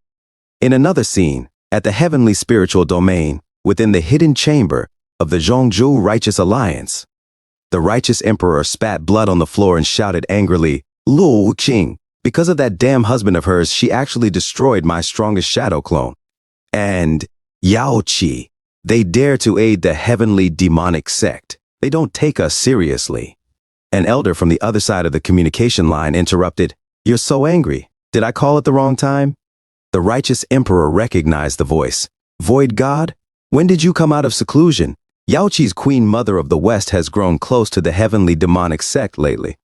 In another scene, at the heavenly spiritual domain, within the hidden chamber, of the Zhongzhou Righteous Alliance. The righteous emperor spat blood on the floor and shouted angrily, Luo Wuqing, because of that damn husband of hers, she actually destroyed my strongest shadow clone. And Yao Qi, they dare to aid the heavenly demonic sect. They don't take us seriously. An elder from the other side of the communication line interrupted, You're so angry. Did I call at the wrong time? The righteous emperor recognized the voice. Void God? When did you come out of seclusion? Yao Qi's queen mother of the West has grown close to the heavenly demonic sect lately.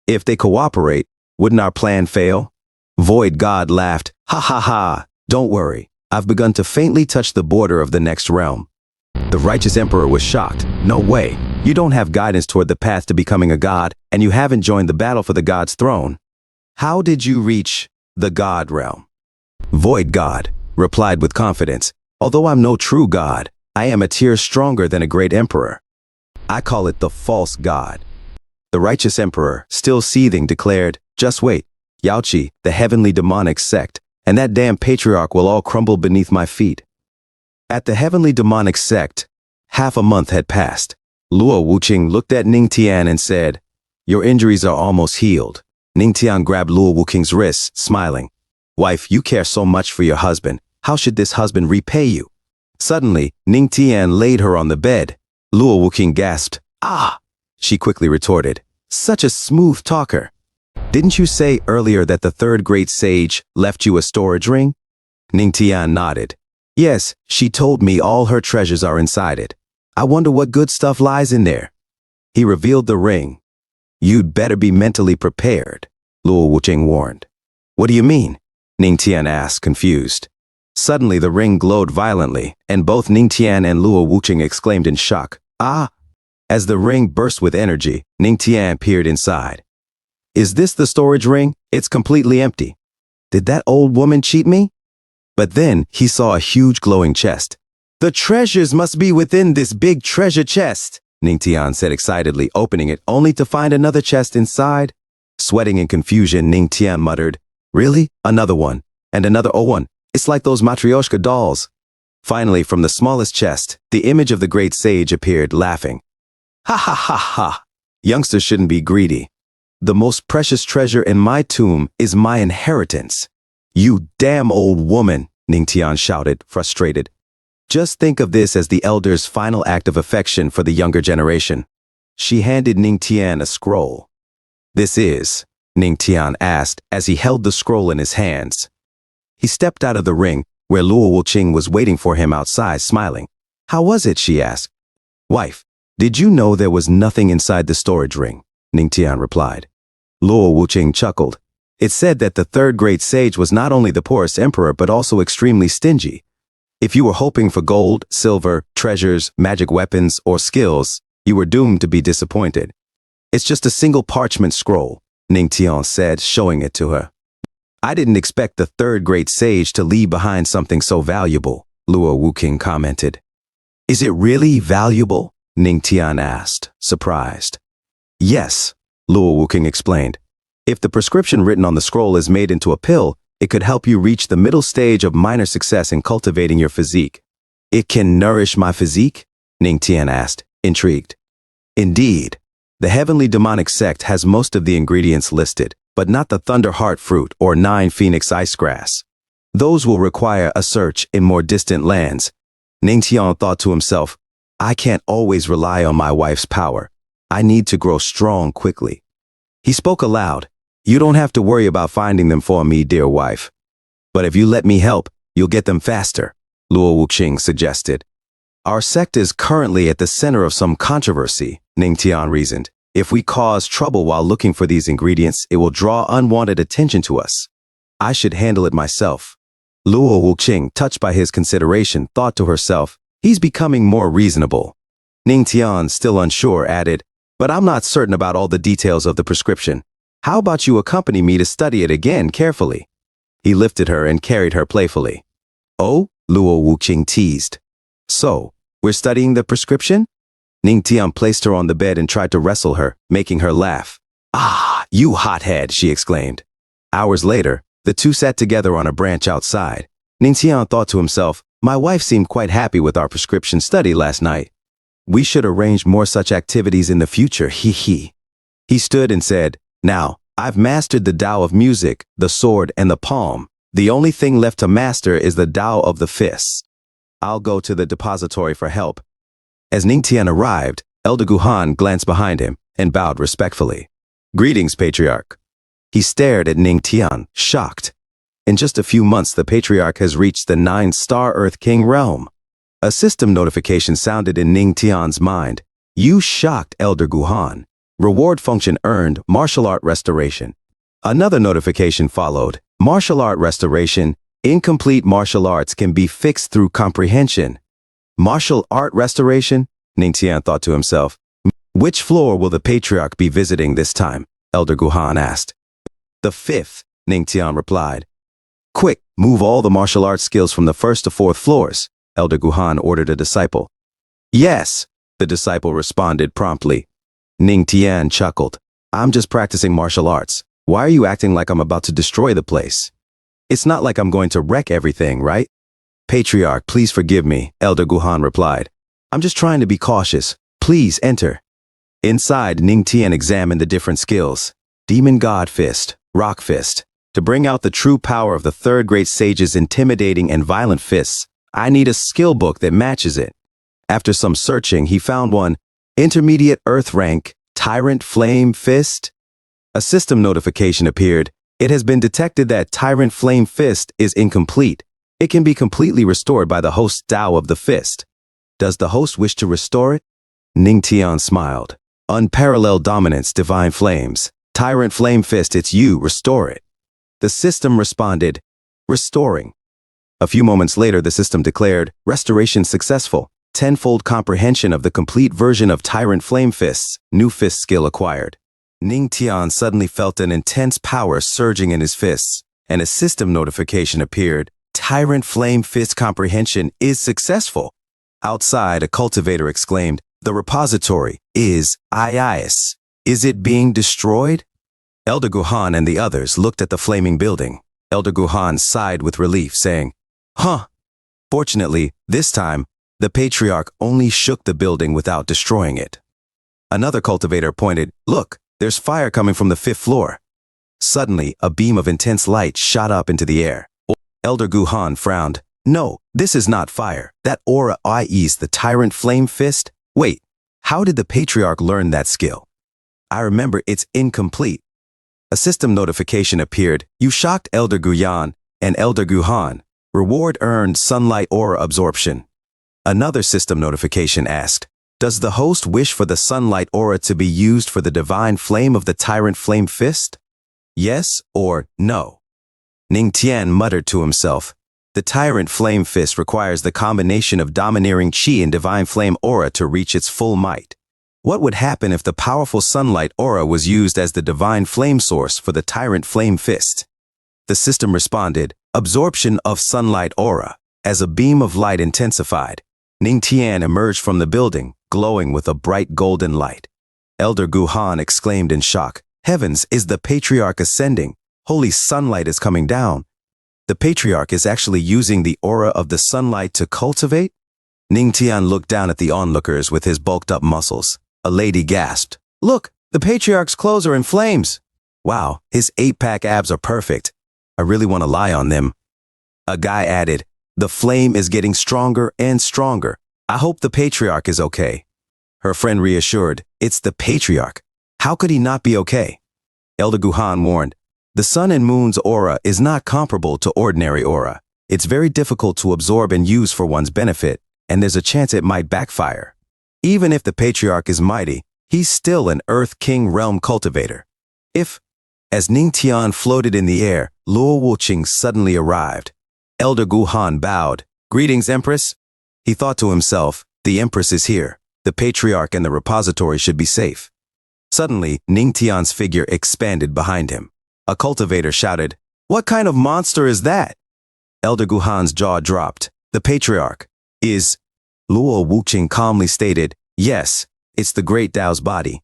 If they cooperate, wouldn't our plan fail? Void God laughed. Ha ha ha. Don't worry. I've begun to faintly touch the border of the next realm. The righteous emperor was shocked. No way. You don't have guidance toward the path to becoming a god, and you haven't joined the battle for the god's throne. How did you reach the god realm? Void God replied with confidence. Although I'm no true god, I am a tier stronger than a great emperor. I call it the false god. The righteous emperor, still seething, declared, Just wait. Yao Qi, the heavenly demonic sect, and that damn patriarch will all crumble beneath my feet. At the heavenly demonic sect, half a month had passed. Luo Wuqing looked at Ning Tian and said, Your injuries are almost healed. Ning Tian grabbed Luo Wuqing's wrist, smiling. Wife, you care so much for your husband. How should this husband repay you? Suddenly, Ning Tian laid her on the bed. Luo Wuqing gasped. Ah! She quickly retorted. Such a smooth talker. Didn't you say earlier that the third great sage left you a storage ring? Ning Tian nodded. Yes, she told me all her treasures are inside it. I wonder what good stuff lies in there. He revealed the ring. You'd better be mentally prepared, Luo Wuqing warned. What do you mean? Ning Tian asked, confused. Suddenly the ring glowed violently, and both Ning Tian and Luo Wuqing exclaimed in shock. Ah! As the ring burst with energy, Ning Tian peered inside. Is this the storage ring? It's completely empty. Did that old woman cheat me? But then he saw a huge glowing chest. The treasures must be within this big treasure chest, Ning Tian said excitedly, opening it only to find another chest inside. Sweating in confusion, Ning Tian muttered, Really? Another one. And another one. It's like those Matryoshka dolls. Finally, from the smallest chest, the image of the great sage appeared, laughing. Ha ha ha ha. Youngsters shouldn't be greedy. The most precious treasure in my tomb is my inheritance. You damn old woman, Ning Tian shouted, frustrated. Just think of this as the elder's final act of affection for the younger generation. She handed Ning Tian a scroll. This is, Ning Tian asked as he held the scroll in his hands. He stepped out of the ring, where Luo Wuqing was waiting for him outside, smiling. How was it? She asked. Wife, did you know there was nothing inside the storage ring? Ning Tian replied. Luo Wuqing chuckled. It said that the third great sage was not only the poorest emperor but also extremely stingy. If you were hoping for gold, silver, treasures, magic weapons, or skills, you were doomed to be disappointed. It's just a single parchment scroll, Ning Tian said, showing it to her. I didn't expect the third great sage to leave behind something so valuable, Luo Wuqing commented. Is it really valuable? Ning Tian asked, surprised. Yes, Luo Wuqing explained. If the prescription written on the scroll is made into a pill, it could help you reach the middle stage of minor success in cultivating your physique. It can nourish my physique? Ning Tian asked, intrigued. Indeed. The heavenly demonic sect has most of the ingredients listed, but not the Thunder Heart fruit or 9 Phoenix ice grass. Those will require a search in more distant lands. Ning Tian thought to himself, I can't always rely on my wife's power. I need to grow strong quickly. He spoke aloud. You don't have to worry about finding them for me, dear wife. But if you let me help, you'll get them faster, Luo Wuqing suggested. Our sect is currently at the center of some controversy, Ning Tian reasoned. If we cause trouble while looking for these ingredients, it will draw unwanted attention to us. I should handle it myself. Luo Wuqing, touched by his consideration, thought to herself, he's becoming more reasonable. Ning Tian, still unsure, added, but I'm not certain about all the details of the prescription. How about you accompany me to study it again carefully? He lifted her and carried her playfully. Oh, Luo Wuqing teased. So, we're studying the prescription? Ning Tian placed her on the bed and tried to wrestle her, making her laugh. Ah, you hothead, she exclaimed. Hours later, the two sat together on a branch outside. Ning Tian thought to himself, my wife seemed quite happy with our prescription study last night. We should arrange more such activities in the future, hee hee. He stood and said, now, I've mastered the Tao of music, the sword, and the palm. The only thing left to master is the Tao of the fists. I'll go to the depository for help. As Ningtian arrived, Elder Guhan glanced behind him and bowed respectfully. Greetings, Patriarch. He stared at Ningtian, shocked. In just a few months, the Patriarch has reached the 9-star Earth King realm. A system notification sounded in Ningtian's mind. You shocked Elder Guhan. Reward function earned, martial art restoration. Another notification followed. Martial art restoration. Incomplete martial arts can be fixed through comprehension. Martial art restoration? Ningtian thought to himself. Which floor will the Patriarch be visiting this time? Elder Guhan asked. The 5th, Ningtian replied. Quick, move all the martial arts skills from the 1st to 4th floors, Elder Guhan ordered a disciple. Yes, the disciple responded promptly. Ningtian chuckled. I'm just practicing martial arts. Why are you acting like I'm about to destroy the place? It's not like I'm going to wreck everything, right? Patriarch, please forgive me, Elder Guhan replied. I'm just trying to be cautious. Please enter. Inside, Ningtian examined the different skills. Demon God Fist, Rock Fist. To bring out the true power of the 3rd Great Sage's intimidating and violent fists, I need a skill book that matches it. After some searching, he found one. Intermediate Earth Rank, Tyrant Flame Fist. A system notification appeared. It has been detected that Tyrant Flame Fist is incomplete. It can be completely restored by the host's Tao of the Fist. Does the host wish to restore it? Ningtian smiled. Unparalleled dominance, Divine Flames. Tyrant Flame Fist, it's you, restore it. The system responded, restoring. A few moments later, the system declared, restoration successful. 10-fold comprehension of the complete version of Tyrant Flame Fists, new fist skill acquired. Ningtian suddenly felt an intense power surging in his fists, and a system notification appeared. Tyrant Flame Fist comprehension is successful. Outside, a cultivator exclaimed, the repository is IIS. Is it being destroyed? Elder Guhan and the others looked at the flaming building. Elder Guhan sighed with relief, saying, huh. Fortunately, this time, the Patriarch only shook the building without destroying it. Another cultivator pointed, look, there's fire coming from the 5th floor. Suddenly, a beam of intense light shot up into the air. Elder Guhan frowned. No, this is not fire. That aura is the Tyrant Flame Fist. Wait, how did the Patriarch learn that skill? I remember it's incomplete. A system notification appeared. You shocked Elder Guyan and Elder Guhan. Reward earned sunlight aura absorption. Another system notification asked, does the host wish for the sunlight aura to be used for the divine flame of the Tyrant Flame Fist? Yes or no? Ningtian muttered to himself. The Tyrant Flame Fist requires the combination of domineering chi and divine flame aura to reach its full might. What would happen if the powerful sunlight aura was used as the divine flame source for the Tyrant Flame Fist? The system responded, absorption of sunlight aura. As a beam of light intensified, Ningtian emerged from the building, glowing with a bright golden light. Elder Guhan exclaimed in shock, heavens, is the Patriarch ascending? Holy sunlight is coming down. The Patriarch is actually using the aura of the sunlight to cultivate? Ningtian looked down at the onlookers with his bulked up muscles. A lady gasped, look, the Patriarch's clothes are in flames. Wow, his 8-pack abs are perfect. I really want to lie on them. A guy added, the flame is getting stronger and stronger. I hope the Patriarch is okay. Her friend reassured, it's the Patriarch. How could he not be okay? Elder Guhan warned, the sun and moon's aura is not comparable to ordinary aura. It's very difficult to absorb and use for one's benefit, and there's a chance it might backfire. Even if the Patriarch is mighty, he's still an Earth King realm cultivator. As Ningtian floated in the air, Luo Wuqing suddenly arrived. Elder Guhan bowed. Greetings, Empress. He thought to himself, the Empress is here. The Patriarch and the repository should be safe. Suddenly, Ningtian's figure expanded behind him. A cultivator shouted, what kind of monster is that? Elder Guhan's jaw dropped. The Patriarch is... Luo Wuqing calmly stated, yes, it's the Great Tao's body.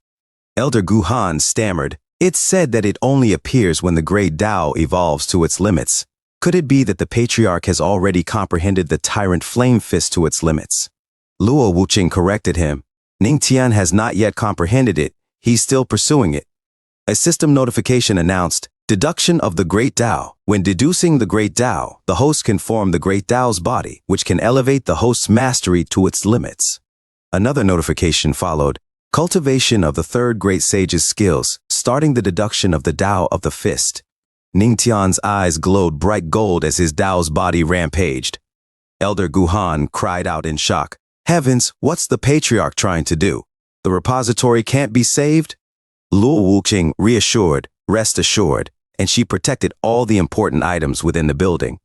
Elder Guhan stammered, it's said that it only appears when the Great Tao evolves to its limits. Could it be that the Patriarch has already comprehended the Tyrant Flame Fist to its limits? Luo Wuqing corrected him, Ning Tian has not yet comprehended it. He's still pursuing it. A system notification announced, deduction of the Great Tao. When deducing the Great Tao, the host can form the Great Tao's body, which can elevate the host's mastery to its limits. Another notification followed, cultivation of the third great sage's skills, starting the deduction of the Tao of the fist. Ning Tian's eyes glowed bright gold as his Tao's body rampaged. Elder Guhan cried out in shock. Heavens, what's the patriarch trying to do? The repository can't be saved? Luo Wuqing reassured, rest assured, and she protected all the important items within the building.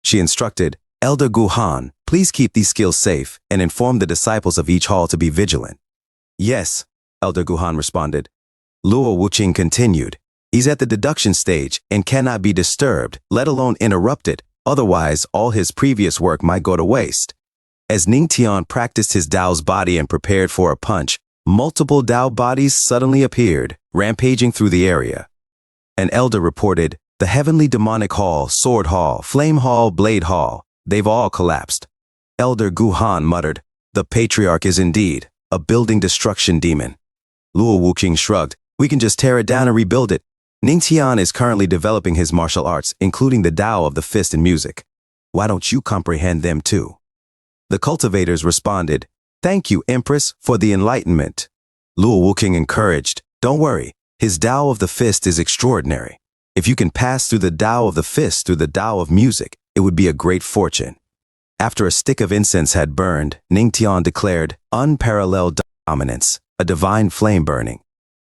She instructed, Elder Guhan, please keep these skills safe and inform the disciples of each hall to be vigilant. Yes, Elder Guhan responded. Luo Wuqing continued. He's at the deduction stage and cannot be disturbed, let alone interrupted, otherwise all his previous work might go to waste. As Ning Tian practiced his Tao's body and prepared for a punch, multiple Tao bodies suddenly appeared, rampaging through the area. An elder reported, the Heavenly Demonic Hall, Sword Hall, Flame Hall, Blade Hall, they've all collapsed. Elder Guhan muttered, the Patriarch is indeed a building destruction demon. Luo Wuqing shrugged, we can just tear it down and rebuild it. Ning Tian is currently developing his martial arts, including the Tao of the fist and music. Why don't you comprehend them too? The cultivators responded, thank you, Empress, for the enlightenment. Luo Wuqing encouraged, don't worry, his Tao of the fist is extraordinary. If you can pass through the Tao of the fist through the Tao of music, it would be a great fortune. After a stick of incense had burned, Ning Tian declared, unparalleled dominance, a divine flame burning.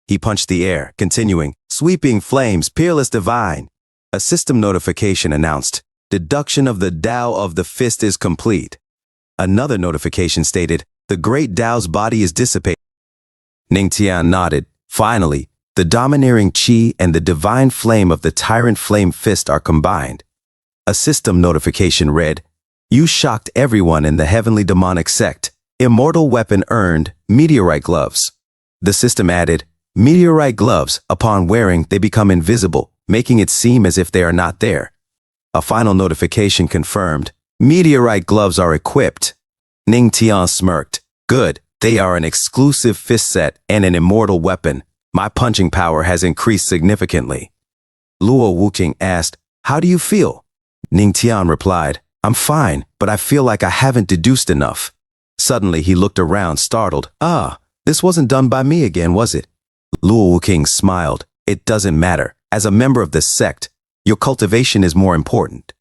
He punched the air, continuing, sweeping flames, peerless divine. A system notification announced, deduction of the Tao of the fist is complete. Another notification stated, the great Tao's body is dissipated. Ning Tian nodded. Finally, the domineering chi and the divine flame of the tyrant flame fist are combined. A system notification read, you shocked everyone in the heavenly demonic sect. Immortal weapon earned, meteorite gloves. The system added, meteorite gloves, upon wearing, they become invisible, making it seem as if they are not there. A final notification confirmed, meteorite gloves are equipped. Ning Tian smirked. Good, they are an exclusive fist set and an immortal weapon. My punching power has increased significantly. Luo Wuqing asked, how do you feel? Ning Tian replied, I'm fine, but I feel like I haven't deduced enough. Suddenly he looked around, startled. This wasn't done by me again, was it? Luo Wuqing smiled. It doesn't matter. As a member of this sect, your cultivation is more important.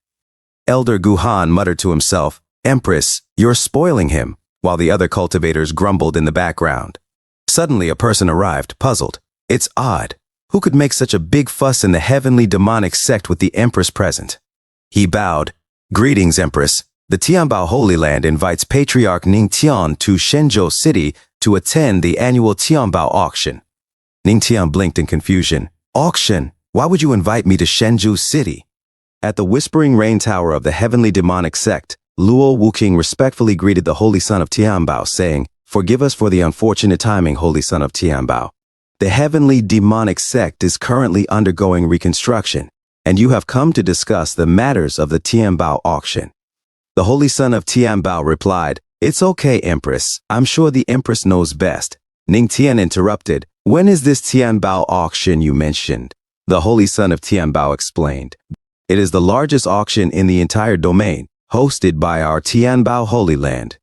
Elder Guhan muttered to himself, Empress, you're spoiling him, while the other cultivators grumbled in the background. Suddenly a person arrived, puzzled. It's odd. Who could make such a big fuss in the heavenly demonic sect with the Empress present? He bowed. Greetings, Empress. The Tianbao Holy Land invites Patriarch Ning Tian to Shenzhou City to attend the annual Tianbao auction. Ning Tian blinked in confusion. Auction? Why would you invite me to Shenzhou City? At the Whispering Rain Tower of the Heavenly Demonic Sect, Luo Wuqing respectfully greeted the Holy Son of Tianbao, saying, forgive us for the unfortunate timing, Holy Son of Tianbao. The Heavenly Demonic Sect is currently undergoing reconstruction, and you have come to discuss the matters of the Tianbao auction. The Holy Son of Tianbao replied, it's okay, Empress. I'm sure the Empress knows best. Ning Tian interrupted, when is this Tianbao auction you mentioned? The Holy Son of Tianbao explained, it is the largest auction in the entire domain, hosted by our Tianbao Holy Land.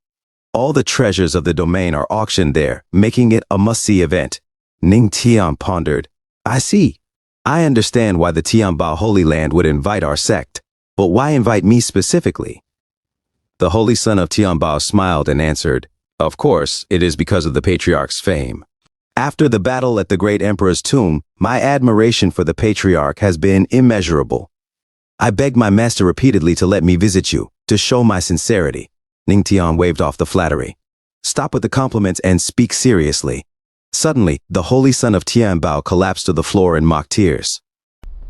All the treasures of the domain are auctioned there, making it a must-see event. Ning Tian pondered, I see. I understand why the Tianbao Holy Land would invite our sect, but why invite me specifically? The Holy Son of Tianbao smiled and answered, of course, it is because of the Patriarch's fame. After the battle at the great Emperor's tomb, my admiration for the Patriarch has been immeasurable. I begged my master repeatedly to let me visit you, to show my sincerity. Ning Tian waved off the flattery. Stop with the compliments and speak seriously. Suddenly, the Holy Son of Tianbao collapsed to the floor in mock tears.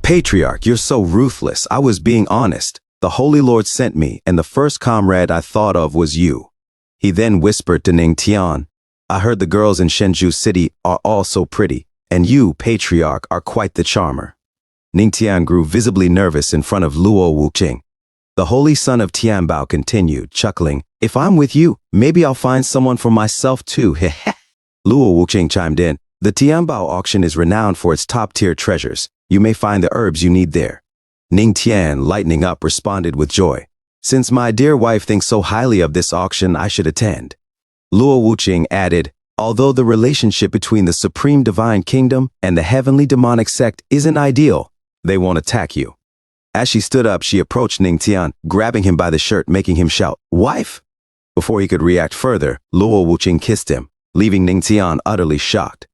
Patriarch, you're so ruthless. I was being honest. The Holy Lord sent me, and the first comrade I thought of was you. He then whispered to Ning Tian, I heard the girls in Shenzhou City are all so pretty, and you, Patriarch, are quite the charmer. Ning Tian grew visibly nervous in front of Luo Wuqing. The Holy Son of Tianbao continued, chuckling, if I'm with you, maybe I'll find someone for myself too. Luo Wuqing chimed in. The Tianbao auction is renowned for its top-tier treasures. You may find the herbs you need there. Ning Tian, lightening up, responded with joy. Since my dear wife thinks so highly of this auction, I should attend. Luo Wuqing added, although the relationship between the Supreme Divine Kingdom and the Heavenly Demonic Sect isn't ideal, they won't attack you. As she stood up, she approached Ning Tian, grabbing him by the shirt, making him shout, "Wife!" Before he could react further, Luo Wuqing kissed him, leaving Ning Tian utterly shocked.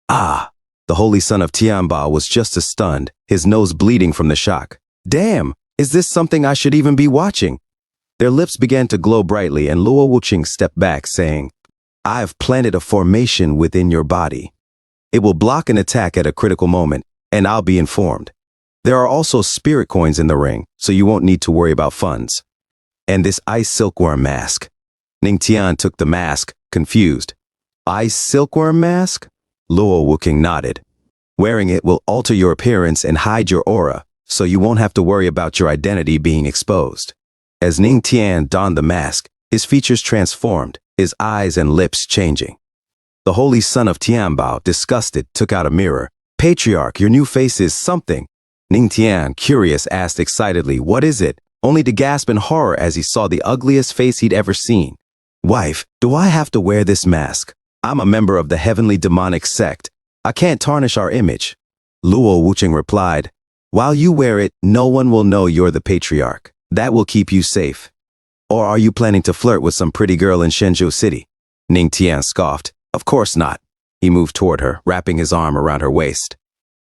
Ah! The holy son of Tianbao was just as stunned, his nose bleeding from the shock. Damn! Is this something I should even be watching? Their lips began to glow brightly, and Luo Wuqing stepped back, saying, I have planted a formation within your body. It will block an attack at a critical moment, and I'll be informed. There are also spirit coins in the ring, so you won't need to worry about funds. And this ice silkworm mask. Ning Tian took the mask, confused. Ice silkworm mask? Luo Wuqing nodded. Wearing it will alter your appearance and hide your aura, so you won't have to worry about your identity being exposed. As Ning Tian donned the mask, his features transformed, his eyes and lips changing. The holy son of Tianbao, disgusted, took out a mirror. Patriarch, your new face is something. Ning Tian, curious, asked excitedly, what is it? Only to gasp in horror as he saw the ugliest face he'd ever seen. Wife, do I have to wear this mask? I'm a member of the Heavenly Demonic Sect. I can't tarnish our image. Luo Wuqing replied, while you wear it, no one will know you're the patriarch. That will keep you safe. Or are you planning to flirt with some pretty girl in Shenzhou City? Ning Tian scoffed. Of course not. He moved toward her, wrapping his arm around her waist.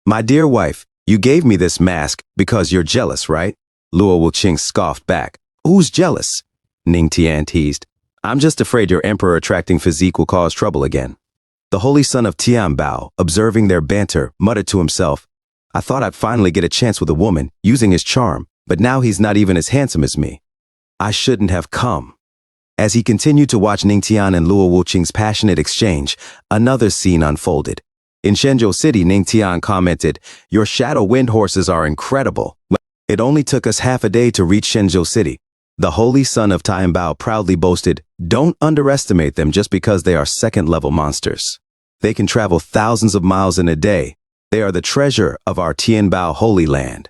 My dear wife, you gave me this mask because you're jealous, right? Luo Wuqing scoffed back. Who's jealous? Ning Tian teased. I'm just afraid your emperor attracting physique will cause trouble again. The holy son of Tianbao, observing their banter, muttered to himself, I thought I'd finally get a chance with a woman, using his charm, but now he's not even as handsome as me. I shouldn't have come. As he continued to watch Ning Tian and Luo Wuqing's passionate exchange, another scene unfolded. In Shenzhou City, Ning Tian commented, your shadow wind horses are incredible. It only took us half a day to reach Shenzhou City. The holy son of Tianbao proudly boasted, don't underestimate them just because they are second-level monsters. They can travel thousands of miles in a day. They are the treasure of our Tianbao Holy Land.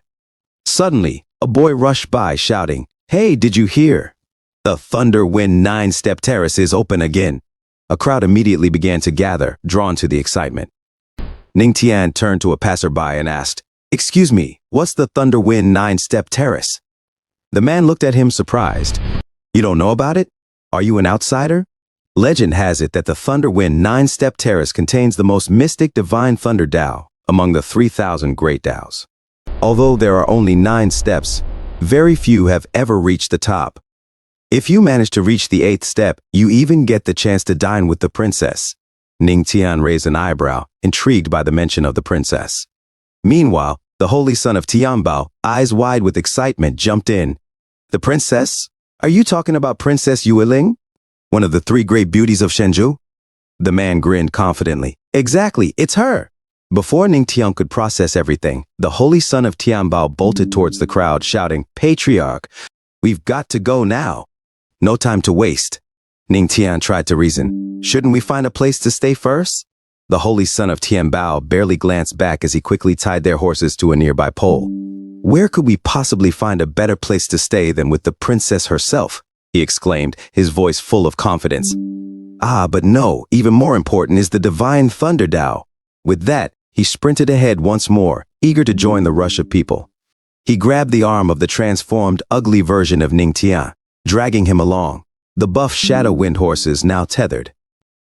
Suddenly, a boy rushed by shouting, hey, did you hear? The Thunder Wind 9-step terrace is open again. A crowd immediately began to gather, drawn to the excitement. Ning Tian turned to a passerby and asked, excuse me, what's the Thunder Wind 9-step terrace? The man looked at him surprised. You don't know about it? Are you an outsider? Legend has it that the Thunder Wind 9-step terrace contains the most mystic divine thunder Tao among the 3,000 great Taos. Although there are only 9 steps, very few have ever reached the top. If you manage to reach the 8th step, you even get the chance to dine with the princess. Ning Tian raised an eyebrow, intrigued by the mention of the princess. Meanwhile, the holy son of Tianbao, eyes wide with excitement, jumped in. The princess? Are you talking about Princess Yueling? One of the 3 great beauties of Shenzhou? The man grinned confidently. Exactly, it's her. Before Ning Tian could process everything, the holy son of Tianbao bolted towards the crowd, shouting, Patriarch, we've got to go now. No time to waste. Ning Tian tried to reason. Shouldn't we find a place to stay first? The holy son of Tianbao barely glanced back as he quickly tied their horses to a nearby pole. Where could we possibly find a better place to stay than with the princess herself? He exclaimed, his voice full of confidence. Ah, but no, even more important is the divine thunder Tao. With that, he sprinted ahead once more, eager to join the rush of people. He grabbed the arm of the transformed, ugly version of Ning Tian, dragging him along. The buff shadow wind horses now tethered.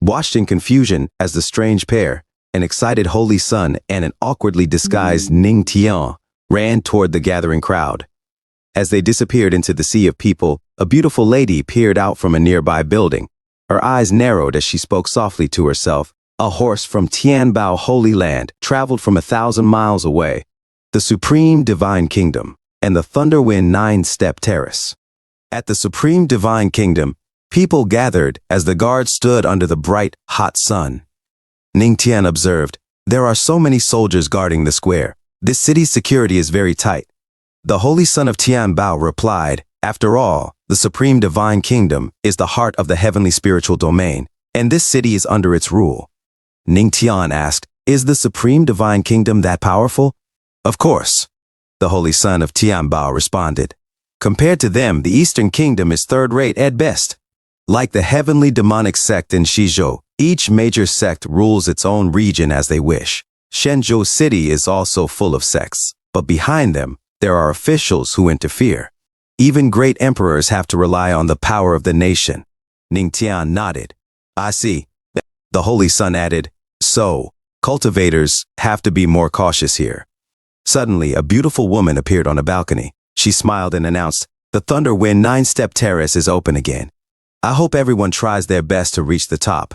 Watched in confusion as the strange pair, an excited holy son and an awkwardly disguised Ning Tian, ran toward the gathering crowd. As they disappeared into the sea of people, a beautiful lady peered out from a nearby building. Her eyes narrowed as she spoke softly to herself. A horse from Tianbao Holy Land traveled from 1,000 miles away, the Supreme Divine Kingdom, and the Thunderwind 9-step terrace. At the Supreme Divine Kingdom, people gathered as the guards stood under the bright, hot sun. Ning Tian observed, there are so many soldiers guarding the square. This city's security is very tight. The holy son of Tianbao replied, after all, the Supreme Divine Kingdom is the heart of the heavenly spiritual domain, and this city is under its rule. Ning Tian asked, is the Supreme Divine Kingdom that powerful? Of course, the Holy Son of Tianbao responded. Compared to them, the Eastern Kingdom is third-rate at best. Like the heavenly demonic sect in Shizhou, each major sect rules its own region as they wish. Shenzhou City is also full of sects, but behind them, there are officials who interfere. Even great emperors have to rely on the power of the nation. Ning Tian nodded. I see. The Holy Son added, so, cultivators have to be more cautious here. Suddenly, a beautiful woman appeared on a balcony. She smiled and announced, the Thunderwind 9-step terrace is open again. I hope everyone tries their best to reach the top.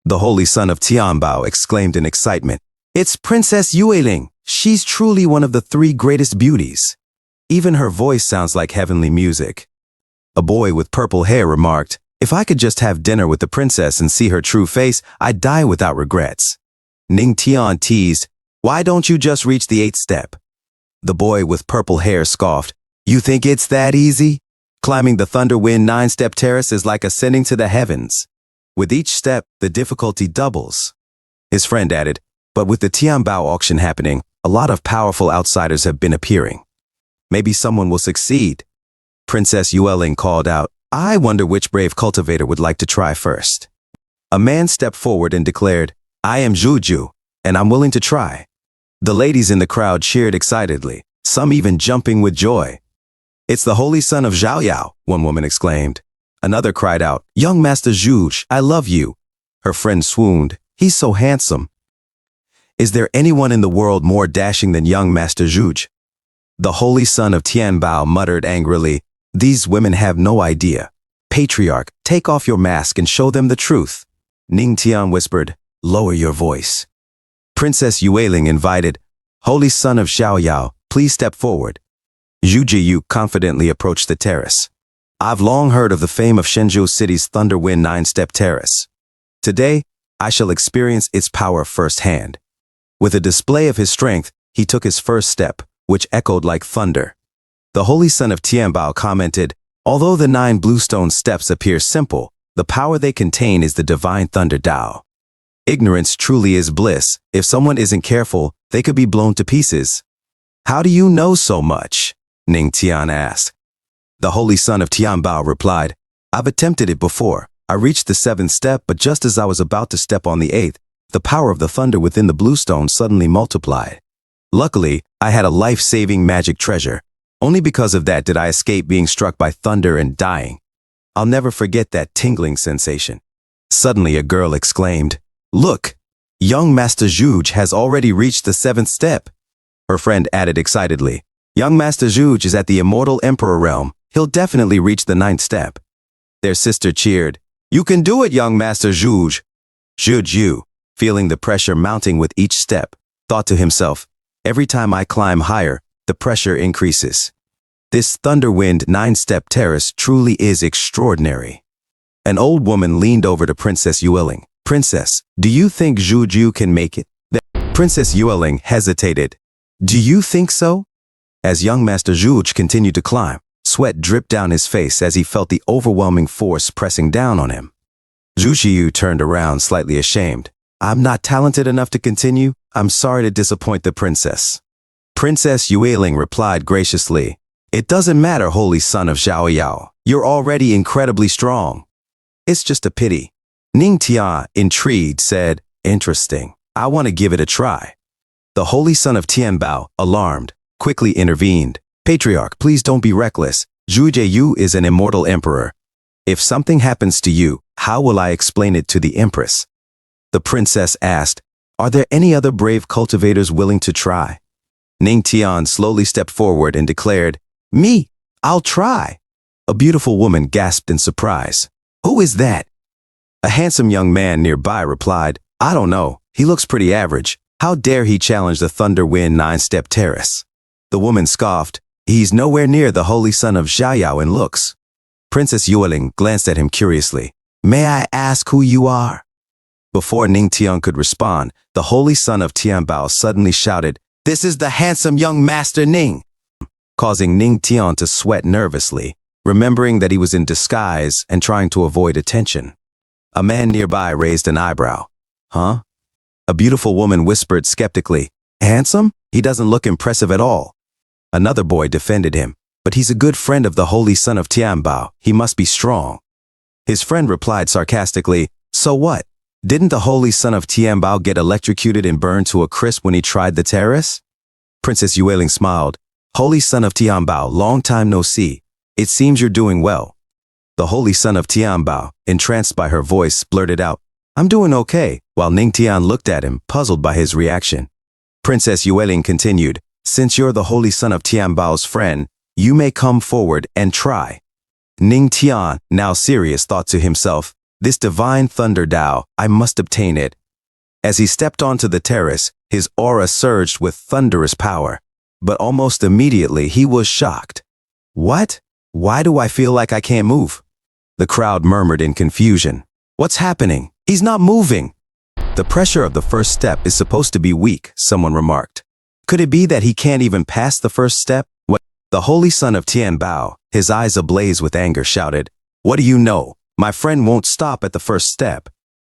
The Holy Son of Tianbao exclaimed in excitement. It's Princess Yueling. She's truly one of the 3 greatest beauties. Even her voice sounds like heavenly music. A boy with purple hair remarked, if I could just have dinner with the princess and see her true face, I'd die without regrets. Ning Tian teased, why don't you just reach the 8th step? The boy with purple hair scoffed, you think it's that easy? Climbing the Thunderwind 9-step terrace is like ascending to the heavens. With each step, the difficulty doubles. His friend added, but with the Tianbao auction happening, a lot of powerful outsiders have been appearing. Maybe someone will succeed. Princess Yueling called out, I wonder which brave cultivator would like to try first. A man stepped forward and declared, I am Zhuju, and I'm willing to try. The ladies in the crowd cheered excitedly, some even jumping with joy. It's the Holy Son of Zhaoyao, one woman exclaimed. Another cried out, young Master Zhuge, I love you. Her friend swooned, he's so handsome. Is there anyone in the world more dashing than young Master Zhuge? The Holy Son of Tianbao muttered angrily, these women have no idea. Patriarch, take off your mask and show them the truth. Ning Tian whispered, lower your voice. Princess Yueling invited, Holy Son of Zhaoyao, please step forward. Zhu Jiyu confidently approached the terrace. I've long heard of the fame of Shenzhou City's Thunderwind 9-step terrace. Today, I shall experience its power firsthand. With a display of his strength, he took his first step, which echoed like thunder. The Holy Son of Tianbao commented, although the 9 bluestone steps appear simple, the power they contain is the divine thunder Tao. Ignorance truly is bliss. If someone isn't careful, they could be blown to pieces. How do you know so much? Ning Tian asked. The Holy Son of Tianbao replied, I've attempted it before. I reached the 7th step, but just as I was about to step on the 8th, the power of the thunder within the bluestone suddenly multiplied. Luckily, I had a life-saving magic treasure. Only because of that did I escape being struck by thunder and dying. I'll never forget that tingling sensation. Suddenly a girl exclaimed, look, young Master Zhuge has already reached the 7th step. Her friend added excitedly, young Master Zhuge is at the immortal emperor realm. He'll definitely reach the 9th step. Their sister cheered, you can do it, young Master Zhuge. Zhuge, feeling the pressure mounting with each step, thought to himself, every time I climb higher, the pressure increases. This Thunderwind 9-step terrace truly is extraordinary. An old woman leaned over to Princess Yueling. Princess, do you think Zhuju can make it? Princess Yueling hesitated. Do you think so? As young Master Zhuge continued to climb, sweat dripped down his face as he felt the overwhelming force pressing down on him. Zhu Xiyu turned around slightly ashamed. I'm not talented enough to continue. I'm sorry to disappoint the princess. Princess Yueling replied graciously, it doesn't matter, Holy Son of Zhaoyao. You're already incredibly strong. It's just a pity. Ning Tian, intrigued, said, interesting. I want to give it a try. The Holy Son of Tianbao, alarmed, quickly intervened. Patriarch, please don't be reckless. Zhu Jiyu is an immortal emperor. If something happens to you, how will I explain it to the Empress? The princess asked, are there any other brave cultivators willing to try? Ning Tian slowly stepped forward and declared, me, I'll try. A beautiful woman gasped in surprise. Who is that? A handsome young man nearby replied, I don't know. He looks pretty average. How dare he challenge the Thunderwind 9-step terrace? The woman scoffed, he's nowhere near the Holy Son of Zhaoyao in looks. Princess Yueling glanced at him curiously. May I ask who you are? Before Ning Tian could respond, the Holy Son of Tianbao suddenly shouted, this is the handsome young Master Ning, causing Ning Tian to sweat nervously, remembering that he was in disguise and trying to avoid attention. A man nearby raised an eyebrow. Huh? A beautiful woman whispered skeptically, "Handsome? He doesn't look impressive at all." Another boy defended him, "But he's a good friend of the holy son of Tianbao. He must be strong." His friend replied sarcastically, "So what? Didn't the holy son of Tianbao get electrocuted and burned to a crisp when he tried the terrace?" Princess Yueling smiled. "Holy son of Tianbao, long time no see. It seems you're doing well." The holy son of Tianbao, entranced by her voice, blurted out, "I'm doing okay," while Ningtian looked at him, puzzled by his reaction. Princess Yueling continued, "Since you're the holy son of Tianbao's friend, you may come forward and try." Ningtian, now serious, thought to himself, "This divine thunder Tao, I must obtain it." As he stepped onto the terrace, his aura surged with thunderous power. But almost immediately he was shocked. "What? Why do I feel like I can't move?" The crowd murmured in confusion. "What's happening? He's not moving." "The pressure of the first step is supposed to be weak," someone remarked. "Could it be that he can't even pass the first step?" The holy son of Tianbao, his eyes ablaze with anger, shouted, "What do you know? My friend won't stop at the first step."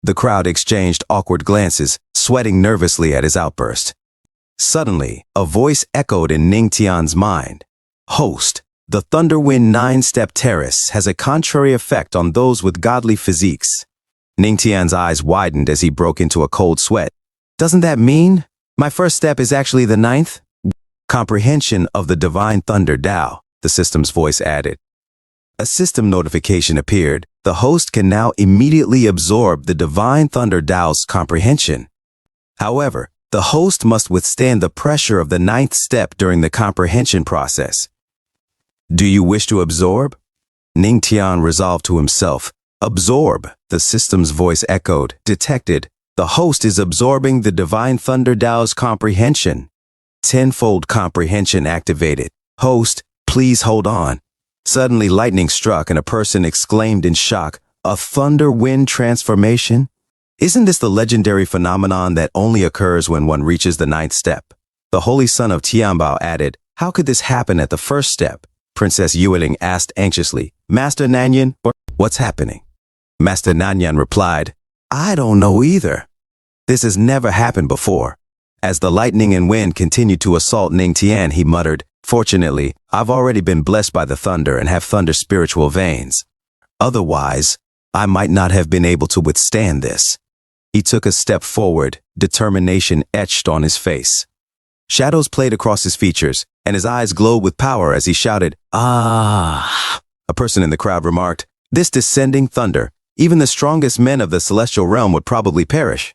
The crowd exchanged awkward glances, sweating nervously at his outburst. Suddenly, a voice echoed in Ningtian's mind. "Host, the Thunderwind 9-step terrace has a contrary effect on those with godly physiques." Ningtian's eyes widened as he broke into a cold sweat. "Doesn't that mean my first step is actually the 9th? Comprehension of the divine thunder Tao," the system's voice added. A system notification appeared. The host can now immediately absorb the divine thunder Tao's comprehension. However, the host must withstand the pressure of the 9th step during the comprehension process. "Do you wish to absorb?" Ningtian resolved to himself. "Absorb," the system's voice echoed. "Detected. The host is absorbing the divine thunder Tao's comprehension." Tenfold comprehension activated. "Host, please hold on." Suddenly lightning struck and a person exclaimed in shock, "A thunder wind transformation? Isn't this the legendary phenomenon that only occurs when one reaches the 9th step?" The holy son of Tianbao added, "How could this happen at the first step?" Princess Yueling asked anxiously, "Master Nanyan, what's happening?" Master Nanyan replied, "I don't know either. This has never happened before." As the lightning and wind continued to assault Ningtian, he muttered, "Fortunately, I've already been blessed by the thunder and have thunder spiritual veins. Otherwise, I might not have been able to withstand this." He took a step forward, determination etched on his face. Shadows played across his features, and his eyes glowed with power as he shouted, "Ah!" A person in the crowd remarked, "This descending thunder, even the strongest men of the celestial realm would probably perish."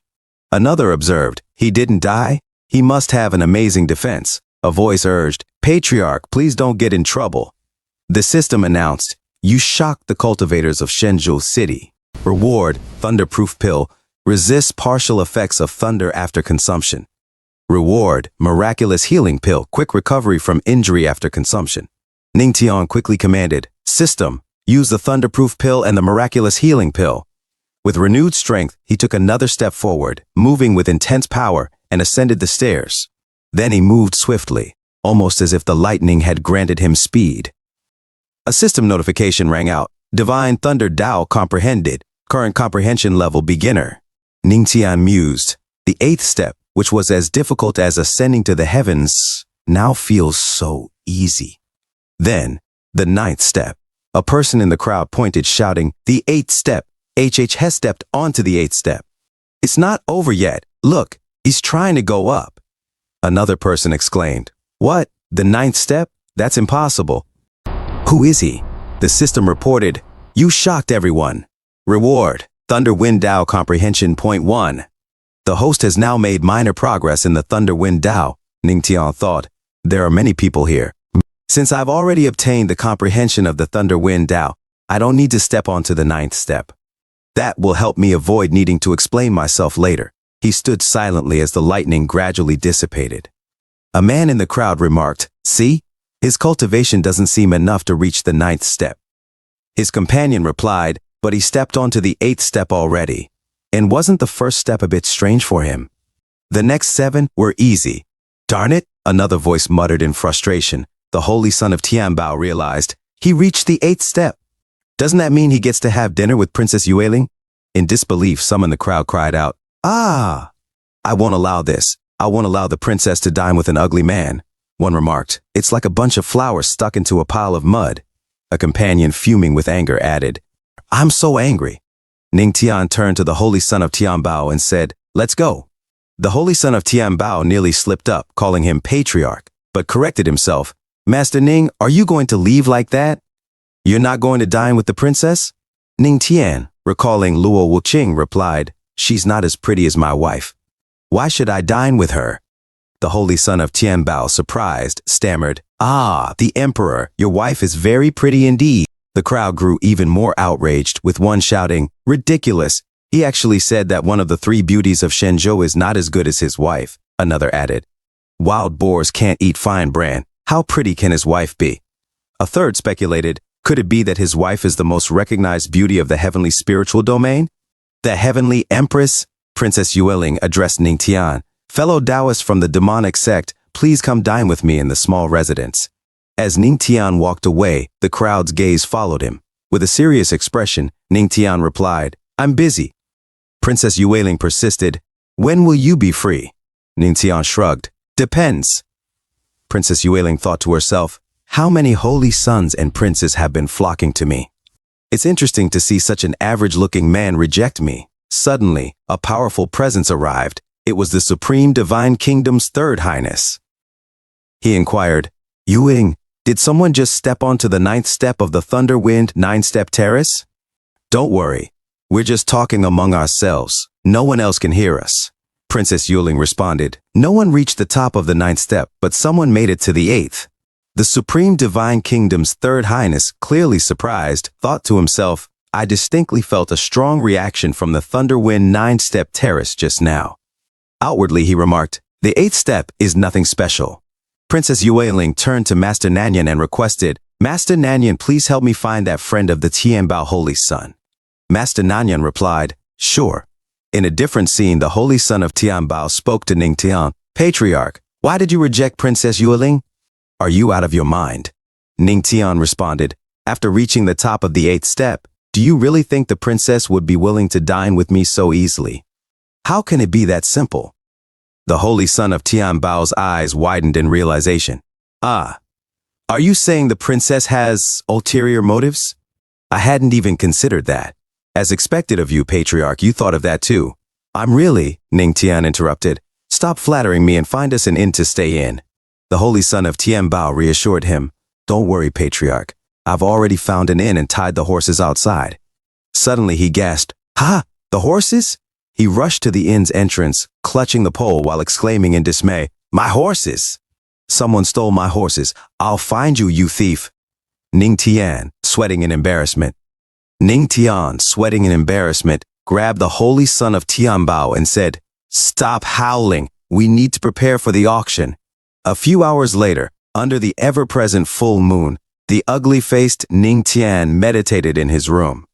Another observed, "He didn't die? He must have an amazing defense." A voice urged, "Patriarch, please don't get in trouble." The system announced, "You shocked the cultivators of Shenzhou City. Reward, thunderproof pill, resists partial effects of thunder after consumption. Reward, miraculous healing pill, quick recovery from injury after consumption." Ningtian quickly commanded, "System, use the thunderproof pill and the miraculous healing pill." With renewed strength, he took another step forward, moving with intense power, and ascended the stairs. Then he moved swiftly, almost as if the lightning had granted him speed. A system notification rang out. "Divine Thunder Tao comprehended. Current comprehension level beginner." Ningtian mused. The 8th step, which was as difficult as ascending to the heavens, now feels so easy. Then, the 9th step. A person in the crowd pointed, shouting, "The 8th step! HH has stepped onto the 8th step. It's not over yet. Look, he's trying to go up." Another person exclaimed, "What? The 9th step? That's impossible." "Who is he?" The system reported, "You shocked everyone. Reward, Thunder Wind Tao Comprehension Point 1. The host has now made minor progress in the Thunder Wind Tao." Ningtian thought, "There are many people here. Since I've already obtained the comprehension of the Thunder Wind Tao, I don't need to step onto the 9th step. That will help me avoid needing to explain myself later." He stood silently as the lightning gradually dissipated. A man in the crowd remarked, "See, his cultivation doesn't seem enough to reach the 9th step." His companion replied, "But he stepped onto the 8th step already. And wasn't the first step a bit strange for him? The next 7 were easy." "Darn it," another voice muttered in frustration. The holy son of Tianbao realized, he reached the 8th step. Doesn't that mean he gets to have dinner with Princess Yueling? In disbelief, some in the crowd cried out, "Ah! I won't allow this. I won't allow the princess to dine with an ugly man. One remarked, it's like a bunch of flowers stuck into a pile of mud. A companion fuming with anger added, I'm so angry. Ning Tian turned to the holy son of Tianbao and said, let's go. The holy son of Tianbao nearly slipped up, calling him patriarch, but corrected himself. Master Ning, are you going to leave like that? You're not going to dine with the princess? Ning Tian, recalling Luo Wuqing, replied, she's not as pretty as my wife. Why should I dine with her? The holy son of Tianbao, surprised, stammered, ah, the emperor, your wife is very pretty indeed. The crowd grew even more outraged, with one shouting, ridiculous. He actually said that one of the 3 beauties of Shenzhou is not as good as his wife. Another added, wild boars can't eat fine bran. How pretty can his wife be? A third speculated, could it be that his wife is the most recognized beauty of the heavenly spiritual domain? The heavenly empress? Princess Yueling addressed Ning Tian. Fellow Taoists from the demonic sect, please come dine with me in the small residence. As Ning Tian walked away, the crowd's gaze followed him. With a serious expression, Ning Tian replied, I'm busy. Princess Yueling persisted, when will you be free? Ning Tian shrugged, depends. Princess Yueling thought to herself, how many holy sons and princes have been flocking to me? It's interesting to see such an average-looking man reject me. Suddenly, a powerful presence arrived. It was the Supreme Divine Kingdom's Third Highness. He inquired, Yueling, did someone just step onto the 9th step of the Thunderwind 9-step terrace? Don't worry, we're just talking among ourselves. No one else can hear us. Princess Yueling responded, no one reached the top of the 9th step, but someone made it to the 8th. The Supreme Divine Kingdom's Third Highness, clearly surprised, thought to himself, I distinctly felt a strong reaction from the Thunderwind 9-step terrace just now. Outwardly, he remarked, the 8th step is nothing special. Princess Yueling turned to Master Nanyan and requested, Master Nanyan, please help me find that friend of the Tianbao Holy Son. Master Nanyan replied, sure. In a different scene, the Holy Son of Tianbao spoke to Ning Tian, Patriarch, why did you reject Princess Yueling? Are you out of your mind? Ning Tian responded, after reaching the top of the 8th step, do you really think the princess would be willing to dine with me so easily? How can it be that simple? The holy son of Tianbao's eyes widened in realization. Ah, are you saying the princess has ulterior motives? I hadn't even considered that. As expected of you, Patriarch, you thought of that too. I'm really, Ning Tian interrupted. Stop flattering me and find us an inn to stay in. The holy son of Tianbao reassured him. Don't worry, Patriarch. I've already found an inn and tied the horses outside. Suddenly he gasped, ha, the horses? He rushed to the inn's entrance, clutching the pole while exclaiming in dismay, my horses! Someone stole my horses. I'll find you, you thief. Ning Tian, sweating in embarrassment, grabbed the holy son of Tianbao and said, stop howling. We need to prepare for the auction. A few hours later, under the ever-present full moon, the ugly-faced Ning Tian meditated in his room.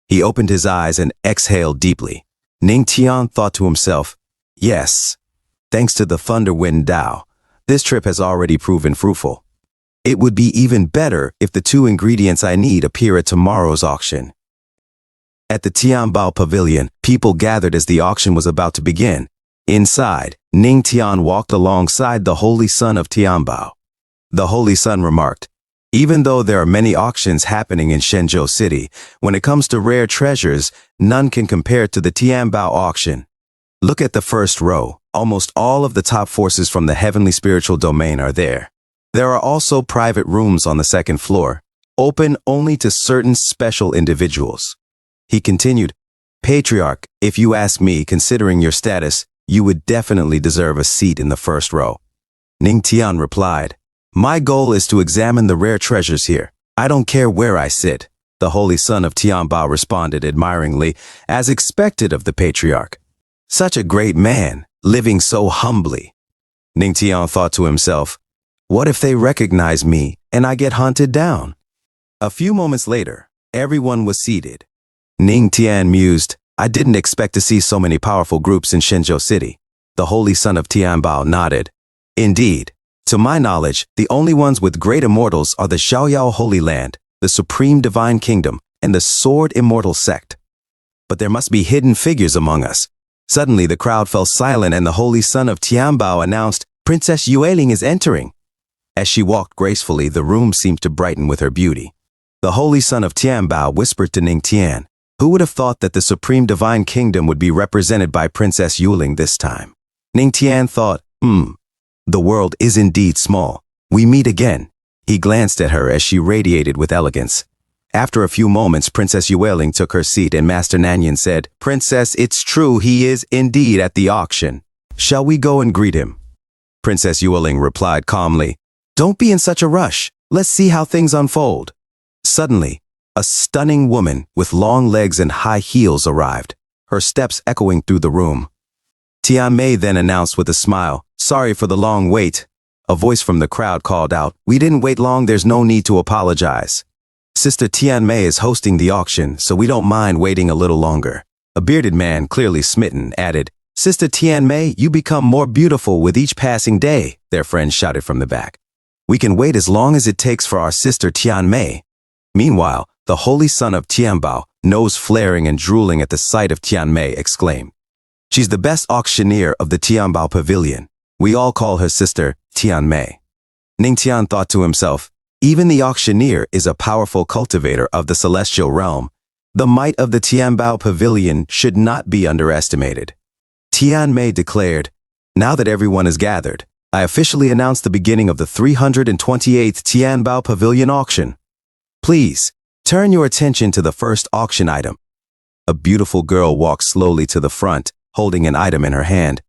He opened his eyes and exhaled deeply. Ning Tian thought to himself, yes, thanks to the Thunderwind Dao, this trip has already proven fruitful. It would be even better if the 2 ingredients I need appear at tomorrow's auction. At the Tianbao Pavilion, people gathered as the auction was about to begin. Inside, Ning Tian walked alongside the Holy Son of Tianbao. The Holy Son remarked, even though there are many auctions happening in Shenzhou City, when it comes to rare treasures, none can compare to the Tianbao auction. Look at the first row. Almost all of the top forces from the heavenly spiritual domain are there. There are also private rooms on the 2nd floor, open only to certain special individuals. He continued, Patriarch, if you ask me, considering your status, you would definitely deserve a seat in the first row. Ning Tian replied, my goal is to examine the rare treasures here. I don't care where I sit. The holy son of Tianbao responded admiringly, as expected of the patriarch. Such a great man, living so humbly. Ning Tian thought to himself, what if they recognize me and I get hunted down? A few moments later, everyone was seated. Ning Tian mused, I didn't expect to see so many powerful groups in Shenzhou City. The holy son of Tianbao nodded. Indeed, to my knowledge, the only ones with great immortals are the Xiaoyao Holy Land, the Supreme Divine Kingdom, and the Sword Immortal Sect. But there must be hidden figures among us. Suddenly, the crowd fell silent and the holy son of Tianbao announced, "Princess Yueling is entering." As she walked gracefully, the room seemed to brighten with her beauty. The holy son of Tianbao whispered to Ningtian, "Who would have thought that the supreme divine kingdom would be represented by Princess Yueling this time?" Ningtian thought, the world is indeed small. We meet again. He glanced at her as she radiated with elegance. After a few moments, Princess Yueling took her seat and Master Nanyan said, "Princess, it's true, he is indeed at the auction. Shall we go and greet him?" Princess Yueling replied calmly, "Don't be in such a rush. Let's see how things unfold." Suddenly, a stunning woman with long legs and high heels arrived, her steps echoing through the room. Tian Mei then announced with a smile, "Sorry for the long wait." A voice from the crowd called out, "We didn't wait long, there's no need to apologize. Sister Tian Mei is hosting the auction, so we don't mind waiting a little longer." A bearded man, clearly smitten, added, "Sister Tian Mei, you become more beautiful with each passing day," their friends shouted from the back. "We can wait as long as it takes for our sister Tian Mei." Meanwhile, the holy son of Tianbao, nose flaring and drooling at the sight of Tian Mei, exclaimed, "She's the best auctioneer of the Tianbao pavilion. We all call her sister Tian Mei." Ningtian thought to himself, even the auctioneer is a powerful cultivator of the celestial realm. The might of the Tianbao pavilion should not be underestimated. Tian Mei declared, "Now that everyone is gathered, I officially announce the beginning of the 328th Tianbao pavilion auction. Please, turn your attention to the first auction item." A beautiful girl walked slowly to the front, holding an item in her hand.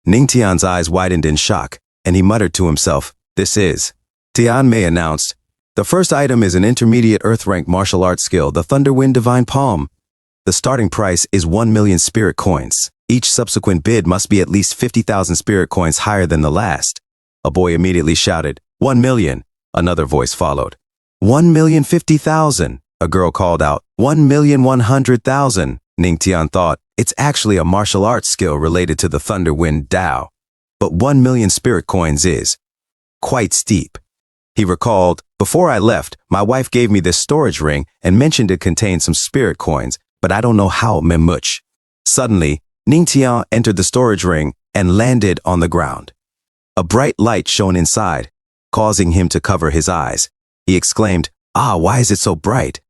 Ningtian's eyes widened in shock, and he muttered to himself, "This is." Tian Mei announced, "The first item is an intermediate earth-rank martial arts skill, the Thunderwind Divine Palm. The starting price is 1 million spirit coins. Each subsequent bid must be at least 50,000 spirit coins higher than the last." A boy immediately shouted, 1 million. Another voice followed. 1,050,000. A girl called out, 1,100,000. Ningtian thought, it's actually a martial arts skill related to the Thunderwind Dao. But 1 million spirit coins is quite steep. He recalled, "Before I left, my wife gave me this storage ring and mentioned it contained some spirit coins, but I don't know how much." Suddenly, Ningtian entered the storage ring and landed on the ground. A bright light shone inside, causing him to cover his eyes. He exclaimed, "Why is it so bright?"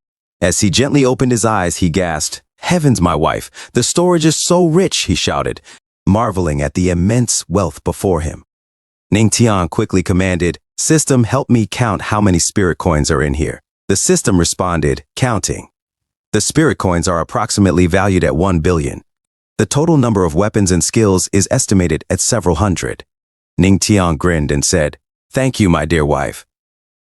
As he gently opened his eyes, he gasped, "Heavens, my wife, the storage is so rich," he shouted, marveling at the immense wealth before him. Ningtian quickly commanded, "System, help me count how many spirit coins are in here." The system responded, "Counting." The spirit coins are approximately valued at 1 billion. The total number of weapons and skills is estimated at several hundred. Ningtian grinned and said, "Thank you, my dear wife.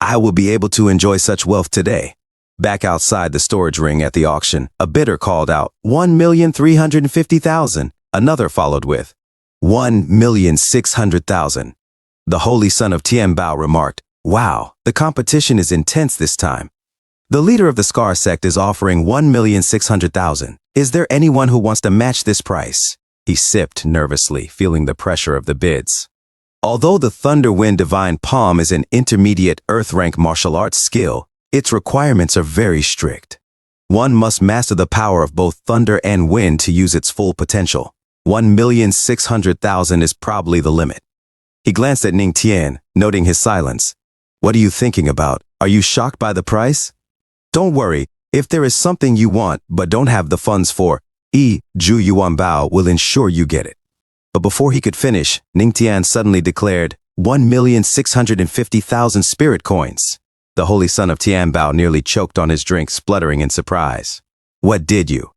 I will be able to enjoy such wealth today." Back outside the storage ring at the auction, a bidder called out, 1,350,000. Another followed with 1,600,000. The holy son of Tianbao remarked, "Wow, the competition is intense this time. The leader of the Scar sect is offering 1,600,000. Is there anyone who wants to match this price?" He sipped nervously, feeling the pressure of the bids. Although the Thunderwind Divine Palm is an intermediate earth-rank martial arts skill, its requirements are very strict. One must master the power of both thunder and wind to use its full potential. 1,600,000 is probably the limit. He glanced at Ningtian, noting his silence. "What are you thinking about? Are you shocked by the price?" "Don't worry, if there is something you want but don't have the funds for, Zhu Yuanbao will ensure you get it." But before he could finish, Ningtian suddenly declared, 1,650,000 spirit coins. The holy son of Tianbao nearly choked on his drink, spluttering in surprise. "What did you?"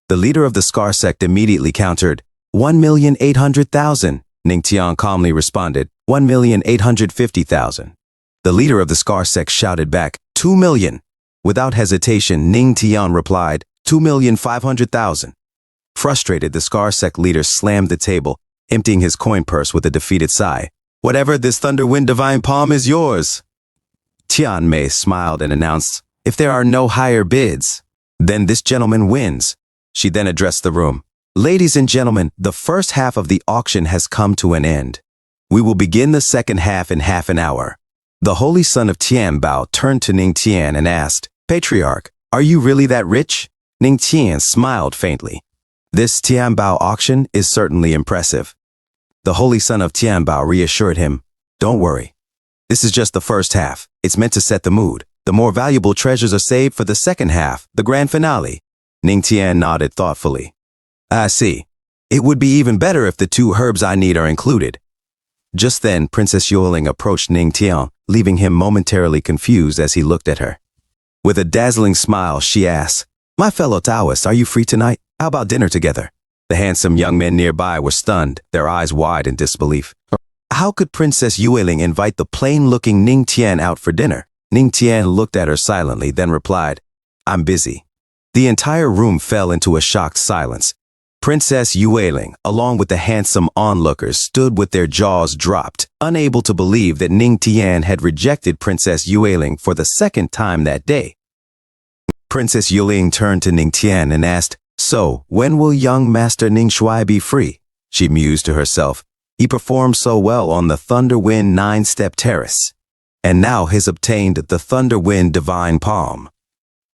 The leader of the Scar sect immediately countered, 1,800,000. Ningtian calmly responded, 1,850,000. The leader of the Scar sect shouted back, 2 million. Without hesitation, Ningtian replied, 2,500,000. Frustrated, the Scar sect leader slammed the table, emptying his coin purse with a defeated sigh. "Whatever, this Thunderwind Divine Palm is yours." Tian Mei smiled and announced, "If there are no higher bids, then this gentleman wins." She then addressed the room. "Ladies and gentlemen, the first half of the auction has come to an end. We will begin the second half in half an hour." The holy son of Tianbao turned to Ningtian and asked, "Patriarch, are you really that rich?" Ningtian smiled faintly. This Tianbao auction is certainly impressive. The holy son of Tianbao reassured him, "Don't worry. This is just the first half. It's meant to set the mood. The more valuable treasures are saved for the second half, the grand finale." Ning Tian nodded thoughtfully. "I see. It would be even better if the 2 herbs I need are included." Just then, Princess Yueling approached Ning Tian, leaving him momentarily confused as he looked at her. With a dazzling smile, she asked, "My fellow Taoists, are you free tonight? How about dinner together?" The handsome young men nearby were stunned, their eyes wide in disbelief. How could Princess Yueling invite the plain-looking Ning Tian out for dinner? Ning Tian looked at her silently, then replied, "I'm busy." The entire room fell into a shocked silence. Princess Yueling, along with the handsome onlookers, stood with their jaws dropped, unable to believe that Ning Tian had rejected Princess Yueling for the second time that day. Princess Yueling turned to Ning Tian and asked, "So, when will young Master Ning Shuai be free?" She mused to herself. He performed so well on the Thunderwind 9-step terrace, and now has obtained the Thunderwind Divine Palm.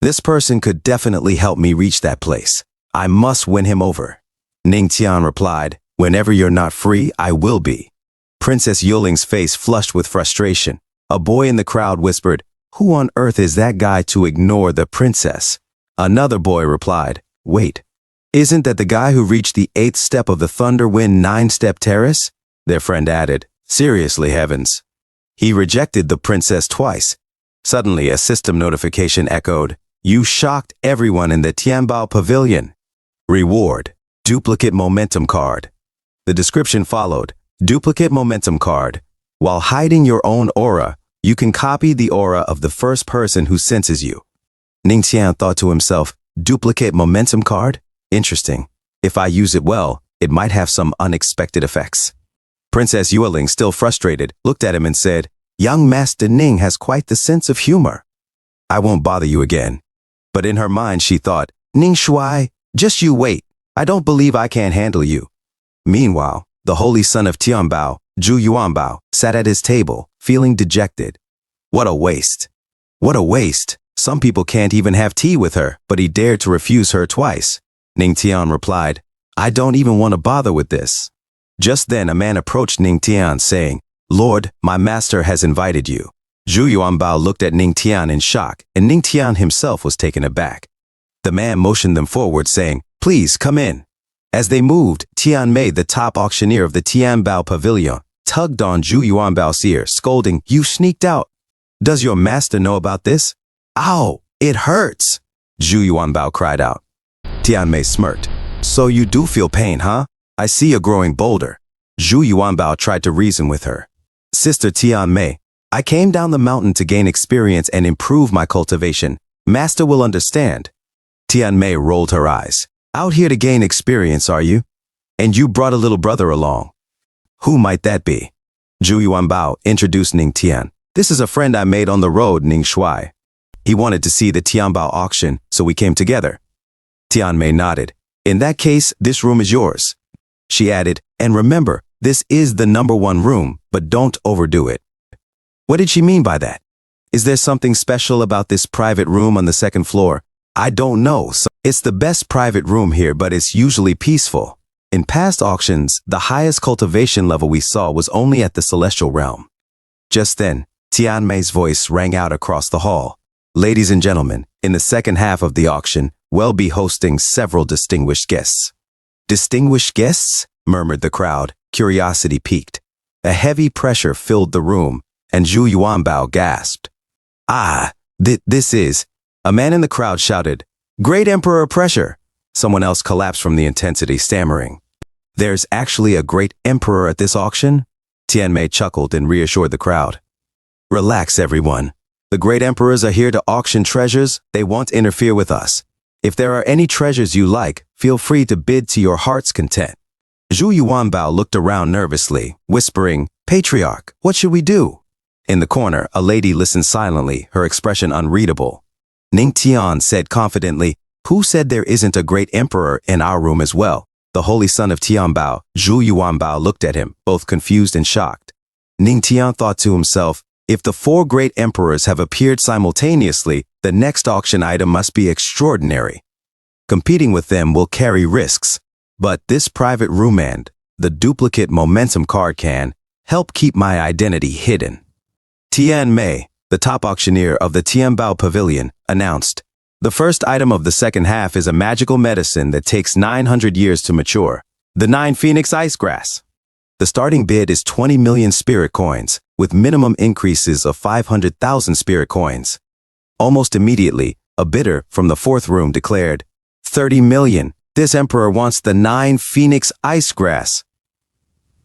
This person could definitely help me reach that place. I must win him over. Ning Tian replied, "Whenever you're not free, I will be." Princess Yueling's face flushed with frustration. A boy in the crowd whispered, "Who on earth is that guy to ignore the princess?" Another boy replied, "Wait, isn't that the guy who reached the 8th step of the Thunderwind 9-step terrace?" Their friend added, "Seriously, heavens. He rejected the princess twice." Suddenly, a system notification echoed, "You shocked everyone in the Tianbao Pavilion. Reward, duplicate momentum card." The description followed, "Duplicate momentum card. While hiding your own aura, you can copy the aura of the first person who senses you." Ning Tian thought to himself, "Duplicate momentum card? Interesting. If I use it well, it might have some unexpected effects." Princess Yueling, still frustrated, looked at him and said, "Young Master Ning has quite the sense of humor. I won't bother you again." But in her mind she thought, "Ning Shuai, just you wait. I don't believe I can't handle you." Meanwhile, the holy son of Tianbao, Zhu Yuanbao, sat at his table, feeling dejected. What a waste. What a waste. Some people can't even have tea with her, but he dared to refuse her twice. Ning Tian replied, "I don't even want to bother with this." Just then a man approached Ning Tian saying, "Lord, my master has invited you." Zhu Yuanbao looked at Ning Tian in shock, and Ning Tian himself was taken aback. The man motioned them forward, saying, "Please come in." As they moved, Tian Mei, the top auctioneer of the Tianbao Pavilion, tugged on Zhu Yuanbao's ear, scolding, "You sneaked out. Does your master know about this?" "Ow, it hurts," Zhu Yuanbao cried out. Tian Mei smirked. "So you do feel pain, huh? I see you're growing bolder." Zhu Yuanbao tried to reason with her. "Sister Tian Mei, I came down the mountain to gain experience and improve my cultivation. Master will understand." Tian Mei rolled her eyes. "Out here to gain experience, are you? And you brought a little brother along. Who might that be?" Zhu Yuanbao introduced Ning Tian. "This is a friend I made on the road, Ning Shuai. He wanted to see the Tianbao auction, so we came together." Tian Mei nodded. "In that case, this room is yours." She added, "And remember, this is the #1 room, but don't overdo it." What did she mean by that? Is there something special about this private room on the 2nd floor? I don't know. It's the best private room here, but it's usually peaceful. In past auctions, the highest cultivation level we saw was only at the celestial realm. Just then, Tian Mei's voice rang out across the hall. "Ladies and gentlemen, in the second half of the auction, we'll be hosting several distinguished guests." "Distinguished guests?" murmured the crowd, curiosity piqued. A heavy pressure filled the room, and Zhu Yuanbao gasped. This is..." A man in the crowd shouted, "Great Emperor pressure!" Someone else collapsed from the intensity, stammering, "There's actually a great emperor at this auction?" Tian Mei chuckled and reassured the crowd. "Relax, everyone. The great emperors are here to auction treasures. They won't interfere with us. If there are any treasures you like, feel free to bid to your heart's content." Zhu Yuanbao looked around nervously, whispering, "Patriarch, what should we do?" In the corner, a lady listened silently, her expression unreadable. Ning Tian said confidently, "Who said there isn't a great emperor in our room as well?" The holy son of Tianbao, Zhu Yuanbao, looked at him, both confused and shocked. Ning Tian thought to himself, if the 4 great emperors have appeared simultaneously, the next auction item must be extraordinary. Competing with them will carry risks, but this private room and the duplicate momentum card can help keep my identity hidden. Tian Mei, the top auctioneer of the Tianbao Pavilion, announced, "The first item of the second half is a magical medicine that takes 900 years to mature, the 9 Phoenix Ice Grass. The starting bid is 20 million spirit coins, with minimum increases of 500,000 spirit coins." Almost immediately, a bidder from the fourth room declared, 30 million. This emperor wants the 9 Phoenix Ice Grass.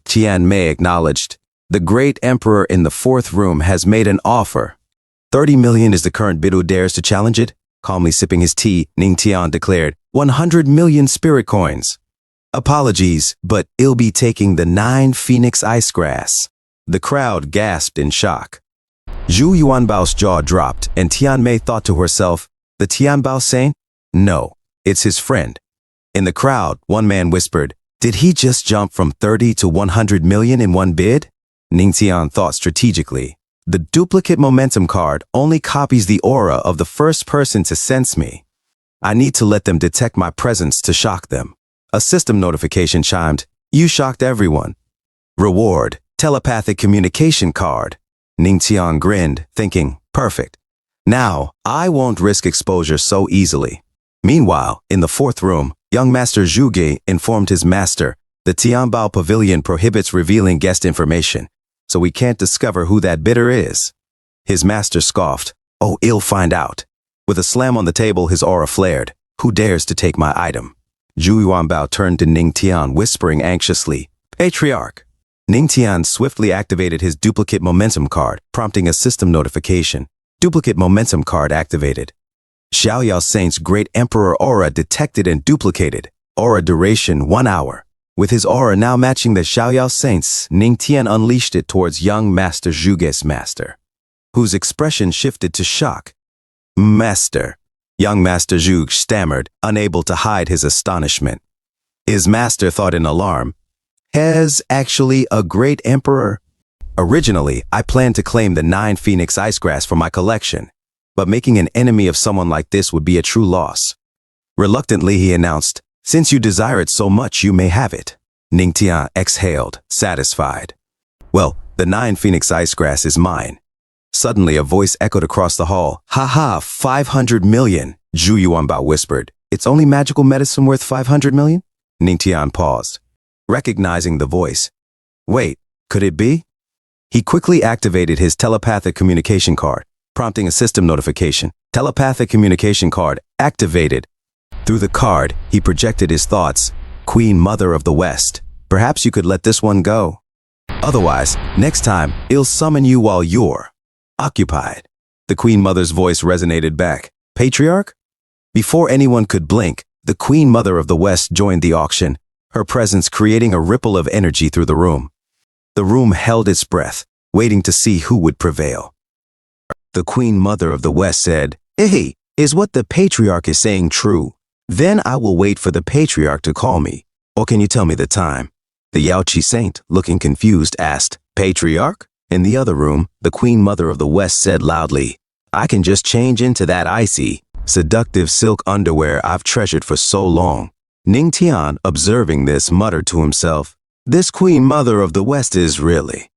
Tian Mei acknowledged, "The great emperor in the fourth room has made an offer. 30 million is the current bid. Who dares to challenge it?" Calmly sipping his tea, Ning Tian declared, 100 million spirit coins. "Apologies, but he'll be taking the 9 Phoenix Ice Grass." The crowd gasped in shock. Zhu Yuanbao's jaw dropped, and Tian Mei thought to herself, "The Tianbao saint? No, it's his friend." In the crowd, one man whispered, "Did he just jump from 30 to 100 million in one bid?" Ning Tian thought strategically. The duplicate momentum card only copies the aura of the first person to sense me. I need to let them detect my presence to shock them. A system notification chimed, "You shocked everyone. Reward, telepathic communication card." Ning Tian grinned, thinking, "Perfect. Now, I won't risk exposure so easily." Meanwhile, in the fourth room, young Master Zhuge informed his master, "The Tianbao Pavilion prohibits revealing guest information, so we can't discover who that bidder is." His master scoffed, "Oh, he'll find out." With a slam on the table, his aura flared. "Who dares to take my item?" Zhu Yuanbao turned to Ning Tian, whispering anxiously, "Patriarch." Ning Tian swiftly activated his duplicate momentum card, prompting a system notification. Duplicate momentum card activated. Xiaoyao Saint's Great Emperor aura detected and duplicated. Aura duration 1 hour. With his aura now matching the Xiaoyao Saint's, Ning Tian unleashed it towards young Master Zhuge's master, whose expression shifted to shock. "Master." Young Master Zhuge stammered, unable to hide his astonishment. His master thought in alarm, "Has actually a great emperor?" "Originally, I planned to claim the 9 Phoenix Ice Grass for my collection, but making an enemy of someone like this would be a true loss." Reluctantly, he announced, "Since you desire it so much, you may have it." Ning Tian exhaled, satisfied. "Well, the 9 Phoenix Ice Grass is mine." Suddenly, a voice echoed across the hall. "Ha, 500 million, Zhu Yuanbao whispered. "It's only magical medicine worth 500 million? Ning Tian paused, recognizing the voice. Wait, could it be? He quickly activated his telepathic communication card, prompting a system notification. Telepathic communication card activated. Through the card, he projected his thoughts. "Queen Mother of the West, perhaps you could let this one go. Otherwise, next time, he'll summon you while you're occupied." The Queen Mother's voice resonated back. "Patriarch?" Before anyone could blink, the Queen Mother of the West joined the auction, her presence creating a ripple of energy through the room. The room held its breath, waiting to see who would prevail. The Queen Mother of the West said, "Hey, is what the Patriarch is saying true? Then I will wait for the Patriarch to call me. Or can you tell me the time?" The Yaoqi Saint, looking confused, asked, "Patriarch?" In the other room, the Queen Mother of the West said loudly, "I can just change into that icy, seductive silk underwear I've treasured for so long." Ning Tian, observing this, muttered to himself, "This Queen Mother of the West is really..."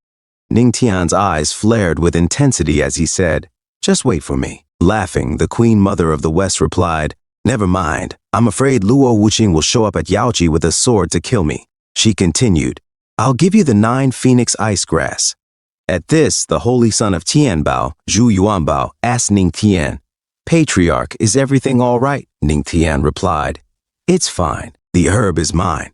Ning Tian's eyes flared with intensity as he said, "Just wait for me." Laughing, the Queen Mother of the West replied, "Never mind, I'm afraid Luo Wuqing will show up at Yaoqi with a sword to kill me." She continued, "I'll give you the 9 Phoenix Ice Grass." At this, the holy son of Tianbao, Zhu Yuanbao, asked Ning Tian, "Patriarch, is everything all right?" Ning Tian replied, "It's fine. The herb is mine."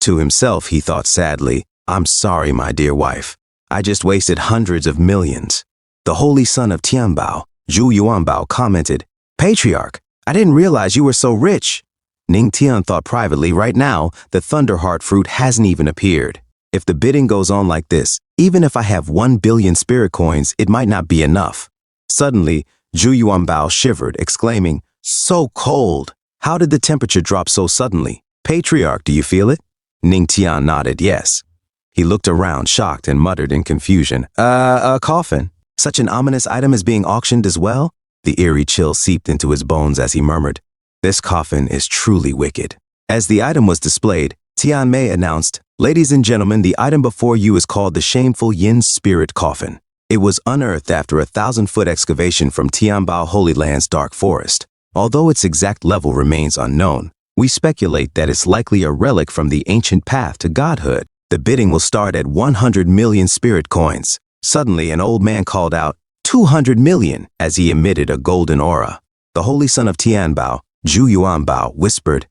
To himself, he thought sadly, "I'm sorry, my dear wife. I just wasted hundreds of millions." The holy son of Tianbao, Zhu Yuanbao, commented, "Patriarch, I didn't realize you were so rich." Ning Tian thought privately, right now, the Thunderheart fruit hasn't even appeared. If the bidding goes on like this, even if I have 1 billion spirit coins, it might not be enough. Suddenly, Zhu Yuanbao shivered, exclaiming, "So cold! How did the temperature drop so suddenly? Patriarch, do you feel it?" Ning Tian nodded yes. He looked around, shocked, and muttered in confusion, A coffin? Such an ominous item is being auctioned as well?" The eerie chill seeped into his bones as he murmured, This coffin is truly wicked. As the item was displayed, Tianmei announced, "Ladies and gentlemen, the item before you is called the Shameful Yin Spirit Coffin. It was unearthed after a 1,000-foot excavation from Tianbao Holy Land's dark forest. Although its exact level remains unknown, we speculate that it's likely a relic from the ancient path to godhood. The bidding will start at 100 million spirit coins." Suddenly, an old man called out, 200 million, as he emitted a golden aura. The holy son of Tianbao, Zhu Yuanbao, whispered,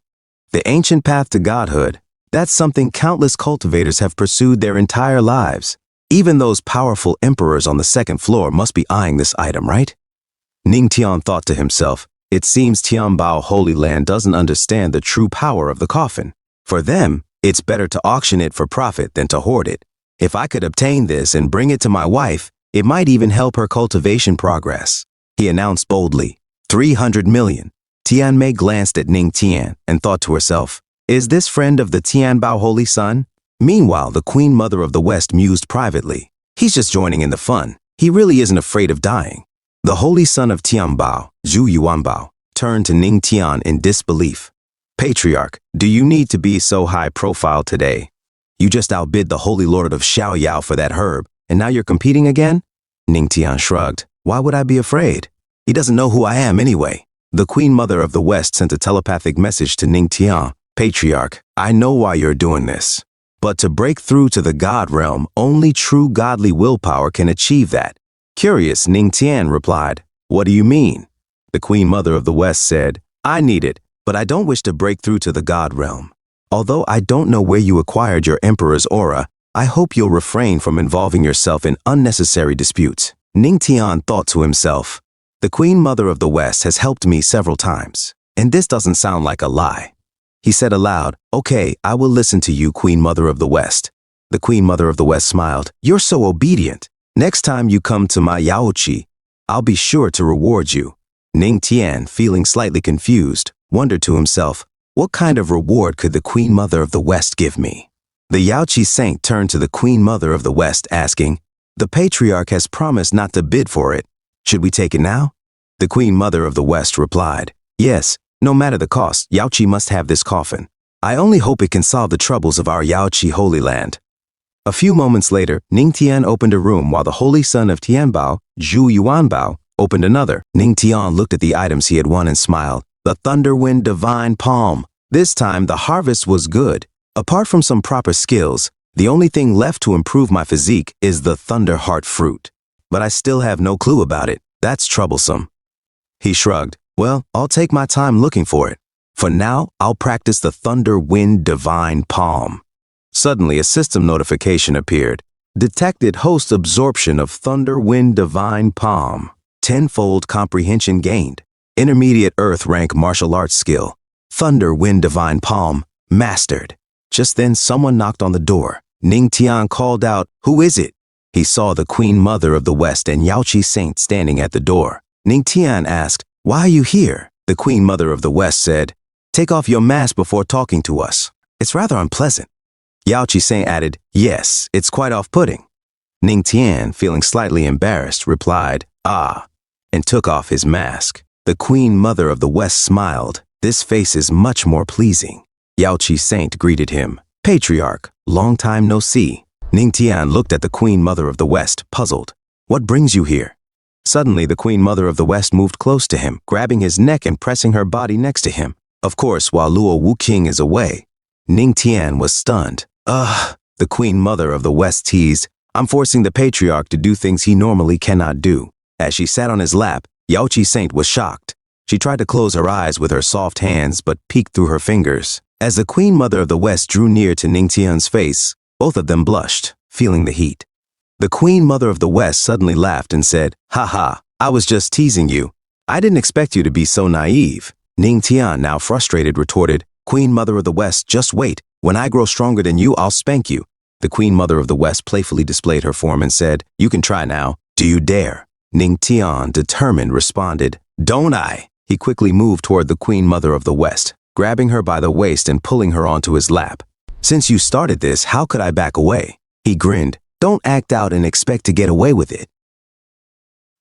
"The ancient path to godhood, that's something countless cultivators have pursued their entire lives. Even those powerful emperors on the second floor must be eyeing this item, right?" Ning Tian thought to himself, it seems Tianbao Holy Land doesn't understand the true power of the coffin. For them, it's better to auction it for profit than to hoard it. If I could obtain this and bring it to my wife, it might even help her cultivation progress, he announced boldly. 300 million. Tianmei glanced at Ning Tian and thought to herself, is this friend of the Tianbao Holy Son? Meanwhile, the Queen Mother of the West mused privately. He's just joining in the fun. He really isn't afraid of dying. The Holy Son of Tianbao, Zhu Yuanbao, turned to Ning Tian in disbelief. "Patriarch, do you need to be so high profile today? You just outbid the Holy Lord of Xiaoyao for that herb, and now you're competing again?" Ning Tian shrugged. "Why would I be afraid? He doesn't know who I am anyway." The Queen Mother of the West sent a telepathic message to Ning Tian. "Patriarch, I know why you're doing this. But to break through to the God realm, only true godly willpower can achieve that." Curious, Ning Tian replied, "What do you mean?" The Queen Mother of the West said, "I need it, but I don't wish to break through to the God realm. Although I don't know where you acquired your Emperor's aura, I hope you'll refrain from involving yourself in unnecessary disputes." Ning Tian thought to himself, the Queen Mother of the West has helped me several times, and this doesn't sound like a lie. He said aloud, "Okay, I will listen to you, Queen Mother of the West." The Queen Mother of the West smiled, "You're so obedient. Next time you come to my Yaoqi, I'll be sure to reward you." Ning Tian, feeling slightly confused, wondered to himself, what kind of reward could the Queen Mother of the West give me? The Yaoqi saint turned to the Queen Mother of the West, asking, "The Patriarch has promised not to bid for it. Should we take it now?" The Queen Mother of the West replied, "Yes, no matter the cost, Yaoqi must have this coffin. I only hope it can solve the troubles of our Yaoqi Holy Land." A few moments later, Ning Tian opened a room while the Holy Son of Tianbao, Zhu Yuanbao, opened another. Ning Tian looked at the items he had won and smiled. The Thunderwind Divine Palm. This time, the harvest was good. Apart from some proper skills, the only thing left to improve my physique is the Thunder Heart fruit. But I still have no clue about it. That's troublesome. He shrugged. "Well, I'll take my time looking for it. For now, I'll practice the Thunder Wind Divine Palm." Suddenly, a system notification appeared. Detected host absorption of Thunder Wind Divine Palm. 10-fold comprehension gained. Intermediate Earth rank martial arts skill. Thunder Wind Divine Palm. Mastered. Just then, someone knocked on the door. Ning Tian called out, "Who is it?" He saw the Queen Mother of the West and Yaoqi Saint standing at the door. Ning Tian asked, "Why are you here?" The Queen Mother of the West said, "Take off your mask before talking to us. It's rather unpleasant." Yaoqi Saint added, "Yes, it's quite off-putting." Ning Tian, feeling slightly embarrassed, replied, "Ah," and took off his mask. The Queen Mother of the West smiled. "This face is much more pleasing." Yaoqi Saint greeted him. "Patriarch, long time no see." Ning Tian looked at the Queen Mother of the West, puzzled. "What brings you here?" Suddenly, the Queen Mother of the West moved close to him, grabbing his neck and pressing her body next to him. Of course, while Luo Wuqing is away, Ning Tian was stunned. "Ugh," the Queen Mother of the West teased, "I'm forcing the Patriarch to do things he normally cannot do." As she sat on his lap, Yaoqi Saint was shocked. She tried to close her eyes with her soft hands, but peeked through her fingers. As the Queen Mother of the West drew near to Ning Tian's face, both of them blushed, feeling the heat. The Queen Mother of the West suddenly laughed and said, "Ha ha, I was just teasing you. I didn't expect you to be so naive." Ning Tian, now frustrated, retorted, "Queen Mother of the West, just wait. When I grow stronger than you, I'll spank you." The Queen Mother of the West playfully displayed her form and said, "You can try now. Do you dare?" Ning Tian, determined, responded, "Don't I?" He quickly moved toward the Queen Mother of the West, grabbing her by the waist and pulling her onto his lap. "Since you started this, how could I back away?" He grinned. "Don't act out and expect to get away with it."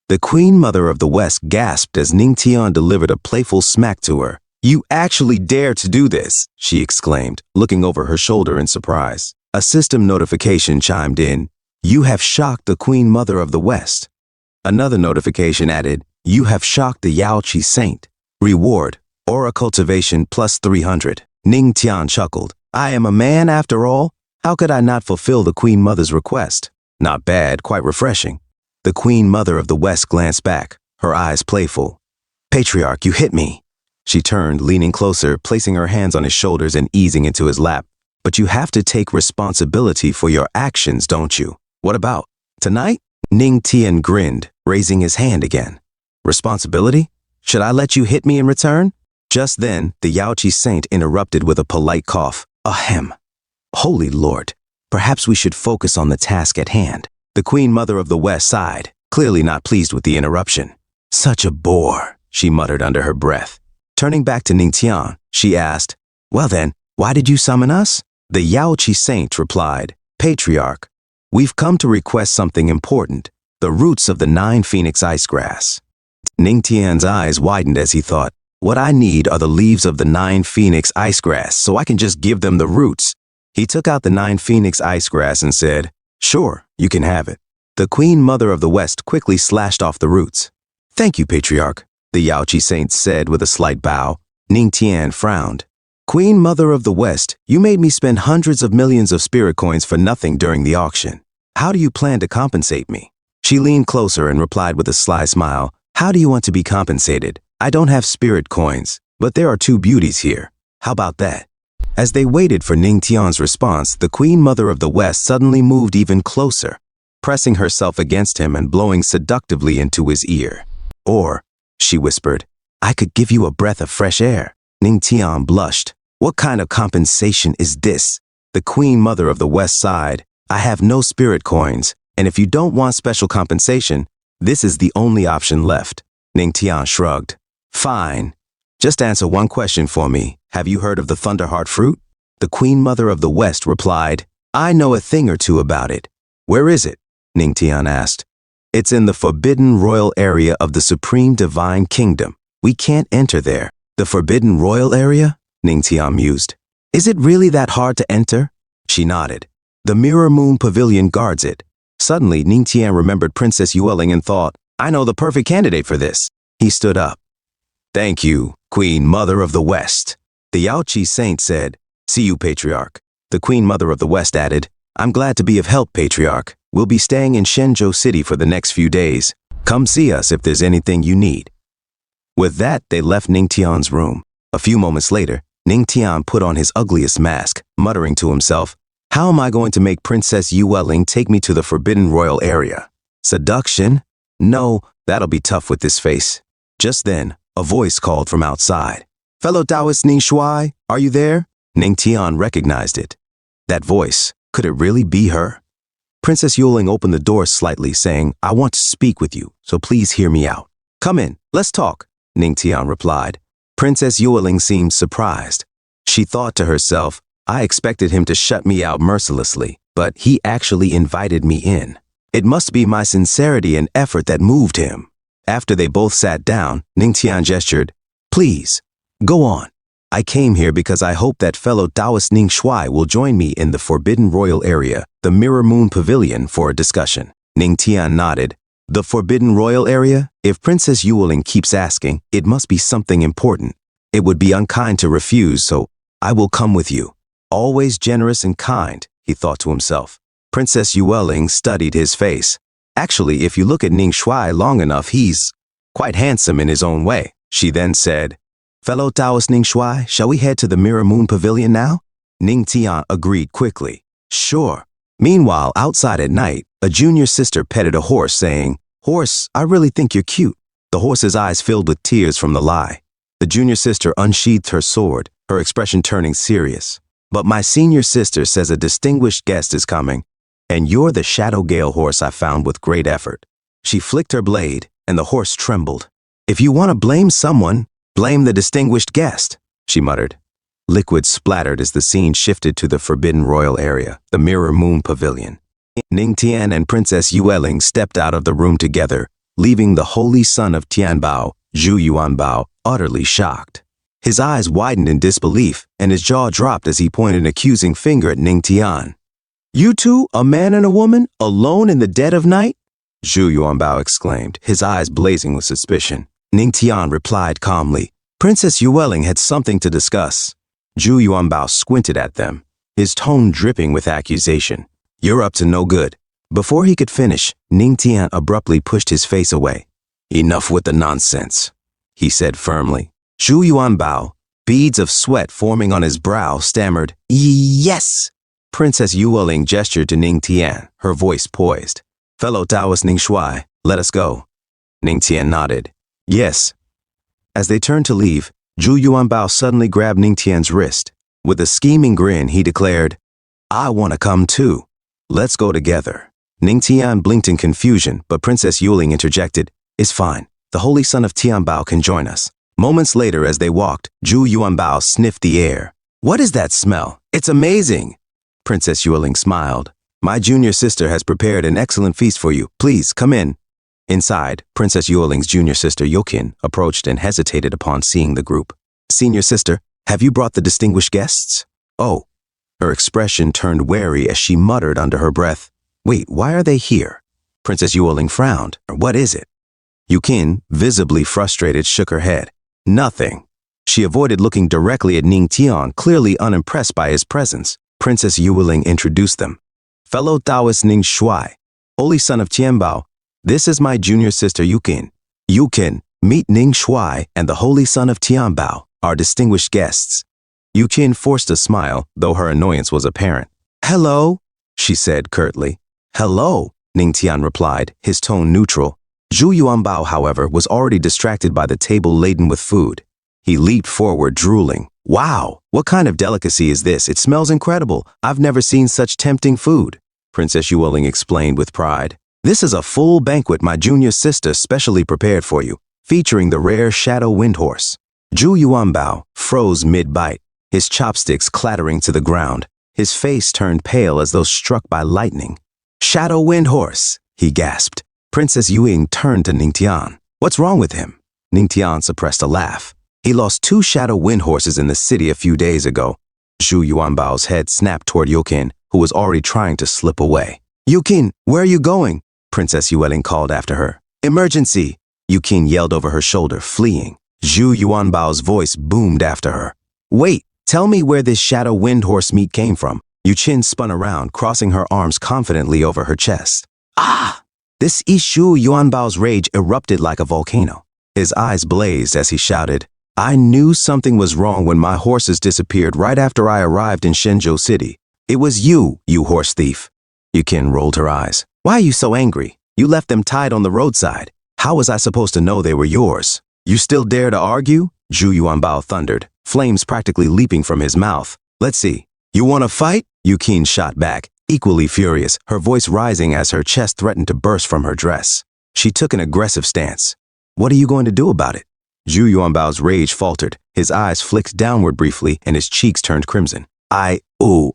The Queen Mother of the West gasped as Ning Tian delivered a playful smack to her. You actually dare to do this, she exclaimed, looking over her shoulder in surprise. A system notification chimed in. You have shocked the Queen Mother of the West. Another notification added, you have shocked the Yaoqi Saint. Reward, Aura Cultivation plus 300. Ning Tian chuckled. I am a man after all? How could I not fulfill the Queen Mother's request? Not bad, quite refreshing. The Queen Mother of the West glanced back, her eyes playful. Patriarch, you hit me. She turned, leaning closer, placing her hands on his shoulders and easing into his lap. But you have to take responsibility for your actions, don't you? What about tonight? Ning Tian grinned, raising his hand again. Responsibility? Should I let you hit me in return? Just then, the Yaoqi Saint interrupted with a polite cough. Ahem. Holy Lord, perhaps we should focus on the task at hand. The Queen Mother of the West sighed, clearly not pleased with the interruption. Such a bore, she muttered under her breath. Turning back to Ning Tian, she asked, well then, why did you summon us? The Yaoqi Saint replied, Patriarch, we've come to request something important, the roots of the 9 phoenix ice grass. Ning Tian's eyes widened as he thought, what I need are the leaves of the 9 phoenix ice grass so I can just give them the roots. He took out the 9 phoenix ice grass and said, sure, you can have it. The Queen Mother of the West quickly slashed off the roots. Thank you, Patriarch, the Yaoqi Saint said with a slight bow. Ning Tian frowned. Queen Mother of the West, you made me spend hundreds of millions of spirit coins for nothing during the auction. How do you plan to compensate me? She leaned closer and replied with a sly smile. How do you want to be compensated? I don't have spirit coins, but there are 2 beauties here. How about that? As they waited for Ning Tian's response, the Queen Mother of the West suddenly moved even closer, pressing herself against him and blowing seductively into his ear. Or, she whispered, I could give you a breath of fresh air. Ning Tian blushed. What kind of compensation is this? The Queen Mother of the West sighed. I have no spirit coins, and if you don't want special compensation, this is the only option left. Ning Tian shrugged. Fine. Just answer one question for me. Have you heard of the Thunderheart fruit? The Queen Mother of the West replied, I know a thing or two about it. Where is it? Ning Tian asked. It's in the forbidden royal area of the Supreme Divine Kingdom. We can't enter there. The forbidden royal area? Ning Tian mused. Is it really that hard to enter? She nodded. The Mirror Moon Pavilion guards it. Suddenly, Ning Tian remembered Princess Yueling and thought, I know the perfect candidate for this. He stood up. Thank you, Queen Mother of the West. The Yaoqi Saint said, See you, Patriarch. The Queen Mother of the West added, I'm glad to be of help, Patriarch. We'll be staying in Shenzhou City for the next few days. Come see us if there's anything you need. With that, they left Ning Tian's room. A few moments later, Ning Tian put on his ugliest mask, muttering to himself, How am I going to make Princess Yueling take me to the forbidden royal area? Seduction? No, that'll be tough with this face. Just then, a voice called from outside. Fellow Taoist Ning Shuai, are you there? Ning Tian recognized it. That voice, could it really be her? Princess Yueling opened the door slightly, saying, I want to speak with you, so please hear me out. Come in, let's talk, Ning Tian replied. Princess Yueling seemed surprised. She thought to herself, I expected him to shut me out mercilessly, but he actually invited me in. It must be my sincerity and effort that moved him. After they both sat down, Ning Tian gestured, Please, go on. I came here because I hope that fellow Taoist Ning Shuai will join me in the Forbidden Royal Area, the Mirror Moon Pavilion, for a discussion. Ning Tian nodded. The Forbidden Royal Area? If Princess Yueling keeps asking, it must be something important. It would be unkind to refuse, so I will come with you. Always generous and kind, he thought to himself. Princess Yueling studied his face. Actually, if you look at Ning Shuai long enough, he's quite handsome in his own way. She then said, Fellow Taoist Ning Shuai, shall we head to the Mirror Moon Pavilion now? Ning Tian agreed quickly. Sure. Meanwhile, outside at night, a junior sister petted a horse, saying, Horse, I really think you're cute. The horse's eyes filled with tears from the lie. The junior sister unsheathed her sword, her expression turning serious. But my senior sister says a distinguished guest is coming, and you're the Shadow Gale horse I found with great effort. She flicked her blade, and the horse trembled. If you want to blame someone, blame the distinguished guest, she muttered. Liquid splattered as the scene shifted to the Forbidden Royal Area, the Mirror Moon Pavilion. Ning Tian and Princess Yueling stepped out of the room together, leaving the holy son of Tianbao, Zhu Yuanbao, utterly shocked. His eyes widened in disbelief, and his jaw dropped as he pointed an accusing finger at Ning Tian. "You two, a man and a woman, alone in the dead of night?" Zhu Yuanbao exclaimed, his eyes blazing with suspicion. Ning Tian replied calmly, "Princess Yueling had something to discuss." Zhu Yuanbao squinted at them, his tone dripping with accusation. "You're up to no good." Before he could finish, Ning Tian abruptly pushed his face away. "Enough with the nonsense," he said firmly. Zhu Yuanbao, beads of sweat forming on his brow, stammered, "Yes." Princess Yueling gestured to Ning Tian, her voice poised. "Fellow Taoist Ning Shuai, let us go." Ning Tian nodded. "Yes." As they turned to leave, Zhu Yuanbao suddenly grabbed Ning Tian's wrist. With a scheming grin, he declared, "I want to come too. Let's go together." Ning Tian blinked in confusion, but Princess Yueling interjected, "It's fine. The holy son of Tianbao can join us." Moments later, as they walked, Zhu Yuanbao sniffed the air. "What is that smell? It's amazing." Princess Yueling smiled. "My junior sister has prepared an excellent feast for you. Please, come in." Inside, Princess Yueling's junior sister Yukin approached and hesitated upon seeing the group. "Senior sister, have you brought the distinguished guests?" "Oh." Her expression turned wary as she muttered under her breath, "Wait, why are they here?" Princess Yueling frowned. "What is it?" Yukin, visibly frustrated, shook her head. "Nothing." She avoided looking directly at Ning Tian, clearly unimpressed by his presence. Princess Yueling introduced them. "Fellow Taoist Ning Shuai, holy son of Tianbao, this is my junior sister Yukin. Yukin, meet Ning Shuai and the holy son of Tianbao, our distinguished guests." Yukin forced a smile, though her annoyance was apparent. "Hello," she said curtly. "Hello," Ning Tian replied, his tone neutral. Zhu Yuanbao, however, was already distracted by the table laden with food. He leaped forward, drooling. "Wow, what kind of delicacy is this? It smells incredible. I've never seen such tempting food," Princess Yueling explained with pride. "This is a full banquet my junior sister specially prepared for you, featuring the rare Shadow Windhorse." Zhu Yuanbao froze mid-bite, his chopsticks clattering to the ground. His face turned pale as though struck by lightning. "Shadow Windhorse," he gasped. Princess Yueling turned to Ning Tian. "What's wrong with him?" Ning Tian suppressed a laugh. "He lost 2 Shadow Windhorses in the city a few days ago." Zhu Yuanbao's head snapped toward Yukin, who was already trying to slip away. "Yukin, where are you going?" Princess Yueling called after her. "Emergency!" Yukin yelled over her shoulder, fleeing. Zhu Yuanbao's voice boomed after her. "Wait, tell me where this Shadow Windhorse meat came from." Yuqin spun around, crossing her arms confidently over her chest. "Ah!" This Zhu Yuanbao's rage erupted like a volcano. His eyes blazed as he shouted, "I knew something was wrong when my horses disappeared right after I arrived in Shenzhou City. It was you, you horse thief." Yukin rolled her eyes. "Why are you so angry? You left them tied on the roadside. How was I supposed to know they were yours?" "You still dare to argue?" Zhu Yuanbao thundered, flames practically leaping from his mouth. "Let's see. You want to fight?" Yukin shot back, equally furious, her voice rising as her chest threatened to burst from her dress. She took an aggressive stance. "What are you going to do about it?" Zhu Yuanbao's rage faltered, his eyes flicked downward briefly, and his cheeks turned crimson. "Oh,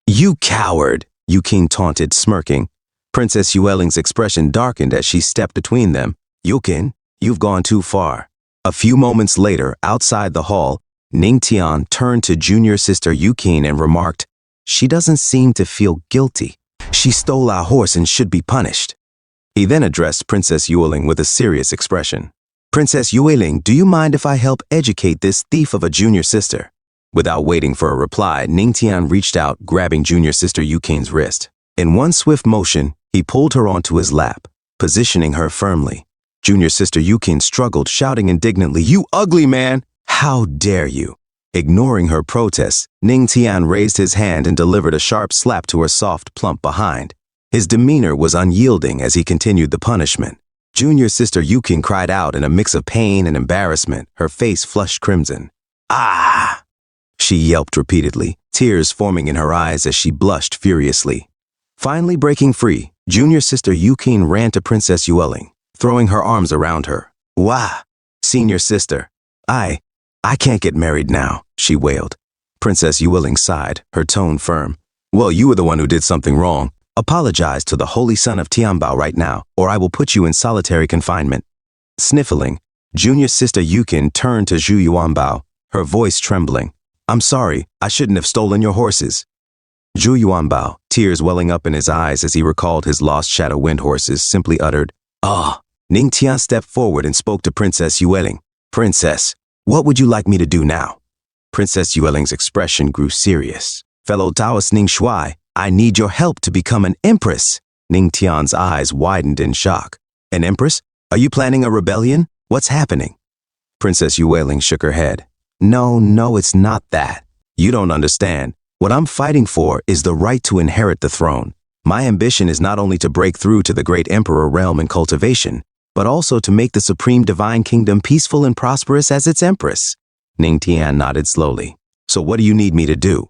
you coward," Yukin taunted, smirking. Princess Yueling's expression darkened as she stepped between them. "Yukin, you've gone too far." A few moments later, outside the hall, Ning Tian turned to junior sister Yukin and remarked, "She doesn't seem to feel guilty. She stole our horse and should be punished." He then addressed Princess Yueling with a serious expression. "Princess Yueling, do you mind if I help educate this thief of a junior sister?" Without waiting for a reply, Ning Tian reached out, grabbing junior sister Yukin's wrist. In one swift motion, he pulled her onto his lap, positioning her firmly. Junior sister Yukin struggled, shouting indignantly, "You ugly man! How dare you!" Ignoring her protests, Ning Tian raised his hand and delivered a sharp slap to her soft, plump behind. His demeanor was unyielding as he continued the punishment. Junior sister Yukin cried out in a mix of pain and embarrassment, her face flushed crimson. "Ah!" she yelped repeatedly, tears forming in her eyes as she blushed furiously. Finally breaking free, junior sister Yukin ran to Princess Yueling, throwing her arms around her. "Wah! Senior sister, I can't get married now," she wailed. Princess Yueling sighed, her tone firm. "Well, you were the one who did something wrong. Apologize to the holy son of Tianbao right now, or I will put you in solitary confinement." Sniffling, junior sister Yukin turned to Zhu Yuanbao, her voice trembling. I'm sorry, I shouldn't have stolen your horses. Zhu Yuanbao, tears welling up in his eyes as he recalled his lost Shadow Wind horses, simply uttered, "Ah." Ning Tian stepped forward and spoke to Princess Yueling. Princess, what would you like me to do now? Princess Yueling's expression grew serious. Fellow Taoist Ning Shuai, I need your help to become an empress. Ning Tian's eyes widened in shock. An empress? Are you planning a rebellion? What's happening? Princess Yueling shook her head. No, it's not that. You don't understand. What I'm fighting for is the right to inherit the throne. My ambition is not only to break through to the great emperor realm in cultivation, but also to make the supreme divine kingdom peaceful and prosperous as its empress. Ning Tian nodded slowly. So what do you need me to do?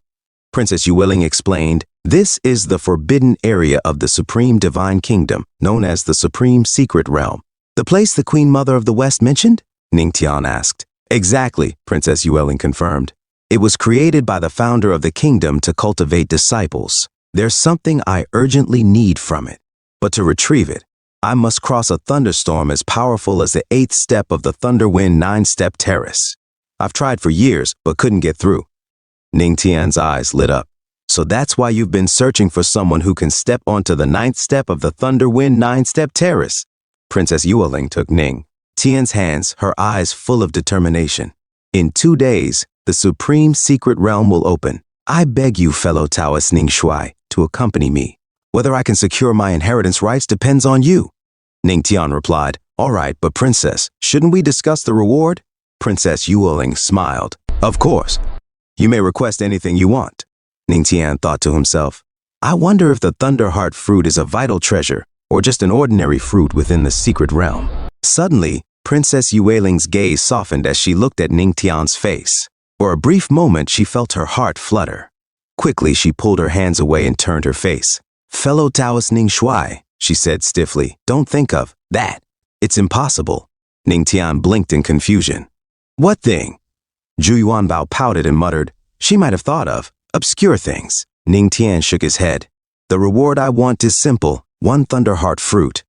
Princess Yueling explained, this is the forbidden area of the supreme divine kingdom, known as the supreme secret realm. The place the Queen Mother of the West mentioned? Ning Tian asked. Exactly, Princess Yueling confirmed. It was created by the founder of the kingdom to cultivate disciples. There's something I urgently need from it. But to retrieve it, I must cross a thunderstorm as powerful as the 8th step of the Thunderwind 9-step terrace. I've tried for years, but couldn't get through. Ning Tian's eyes lit up. So that's why you've been searching for someone who can step onto the 9th step of the Thunderwind 9-step terrace. Princess Yueling took Ning Tian's hands, her eyes full of determination. In 2 days, the supreme secret realm will open. I beg you, fellow Taoist Ning Shuai, to accompany me. Whether I can secure my inheritance rights depends on you. Ning Tian replied, all right, but princess, shouldn't we discuss the reward? Princess Yueling smiled. Of course. You may request anything you want. Ning Tian thought to himself, I wonder if the Thunderheart fruit is a vital treasure or just an ordinary fruit within the secret realm. Suddenly, Princess Yueling's gaze softened as she looked at Ning Tian's face. For a brief moment, she felt her heart flutter. Quickly, she pulled her hands away and turned her face. Fellow Taoist Ning Shuai, she said stiffly, don't think of that. It's impossible. Ning Tian blinked in confusion. What thing? Zhu Yuanbao pouted and muttered, she might have thought of obscure things. Ning Tian shook his head. The reward I want is simple, 1 Thunderheart fruit.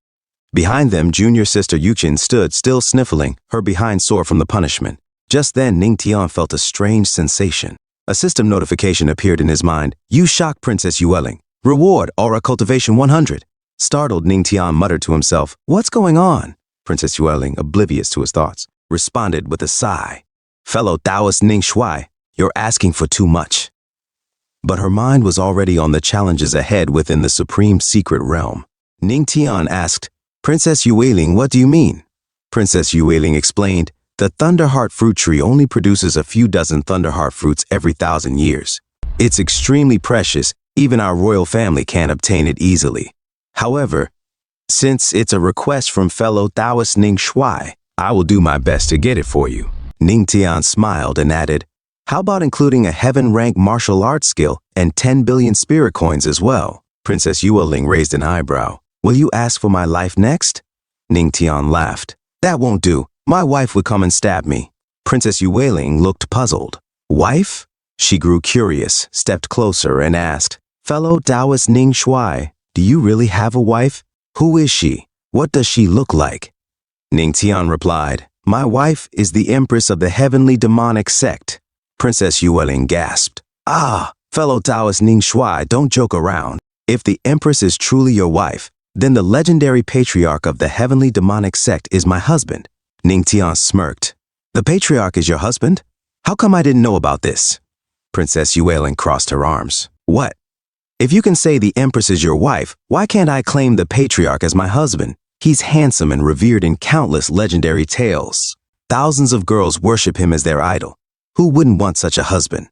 Behind them, junior sister Yuqin stood still sniffling, her behind sore from the punishment. Just then, Ning Tian felt a strange sensation. A system notification appeared in his mind. You shocked Princess Yueling. Reward, Aura Cultivation 100. Startled, Ning Tian muttered to himself, what's going on? Princess Yueling, oblivious to his thoughts, responded with a sigh. Fellow Taoist Ning Shuai, you're asking for too much. But her mind was already on the challenges ahead within the supreme secret realm. Ning Tian asked, Princess Yueling, what do you mean? Princess Yueling explained, the Thunderheart fruit tree only produces a few dozen Thunderheart fruits every 1,000 years. It's extremely precious, even our royal family can't obtain it easily. However, since it's a request from fellow Taoist Ning Shuai, I will do my best to get it for you. Ning Tian smiled and added, how about including a heaven-rank martial arts skill and 10 billion spirit coins as well? Princess Yueling raised an eyebrow. Will you ask for my life next? Ning Tian laughed. That won't do. My wife would come and stab me. Princess Yueling looked puzzled. Wife? She grew curious, stepped closer, and asked, fellow Taoist Ning Shuai, do you really have a wife? Who is she? What does she look like? Ning Tian replied, my wife is the Empress of the heavenly demonic sect. Princess Yueling gasped. Ah, fellow Taoist Ning Shuai, don't joke around. If the Empress is truly your wife, then the legendary patriarch of the heavenly demonic sect is my husband. Ning Tian smirked. The patriarch is your husband? How come I didn't know about this? Princess Yueling crossed her arms. What? If you can say the Empress is your wife, why can't I claim the patriarch as my husband? He's handsome and revered in countless legendary tales. Thousands of girls worship him as their idol. Who wouldn't want such a husband?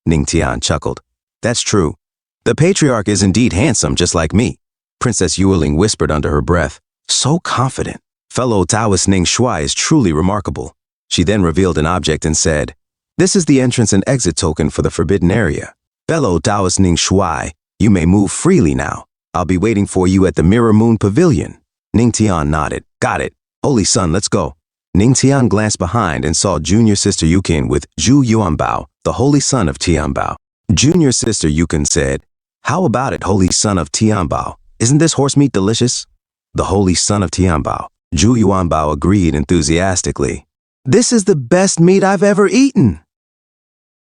Ning Tian chuckled. That's true. The patriarch is indeed handsome, just like me. Princess Yueling whispered under her breath. So confident. Fellow Taoist Ning Shuai is truly remarkable. She then revealed an object and said, this is the entrance and exit token for the forbidden area. Fellow Taoist Ning Shuai, you may move freely now. I'll be waiting for you at the Mirror Moon Pavilion. Ning Tian nodded. Got it. Holy Sun, let's go. Ning Tian glanced behind and saw junior sister Yuqin with Zhu Yuanbao, the holy son of Tianbao. Junior sister Yuqin said, how about it, holy son of Tianbao? Isn't this horse meat delicious? The holy son of Tianbao. Zhu Yuanbao agreed enthusiastically. This is the best meat I've ever eaten.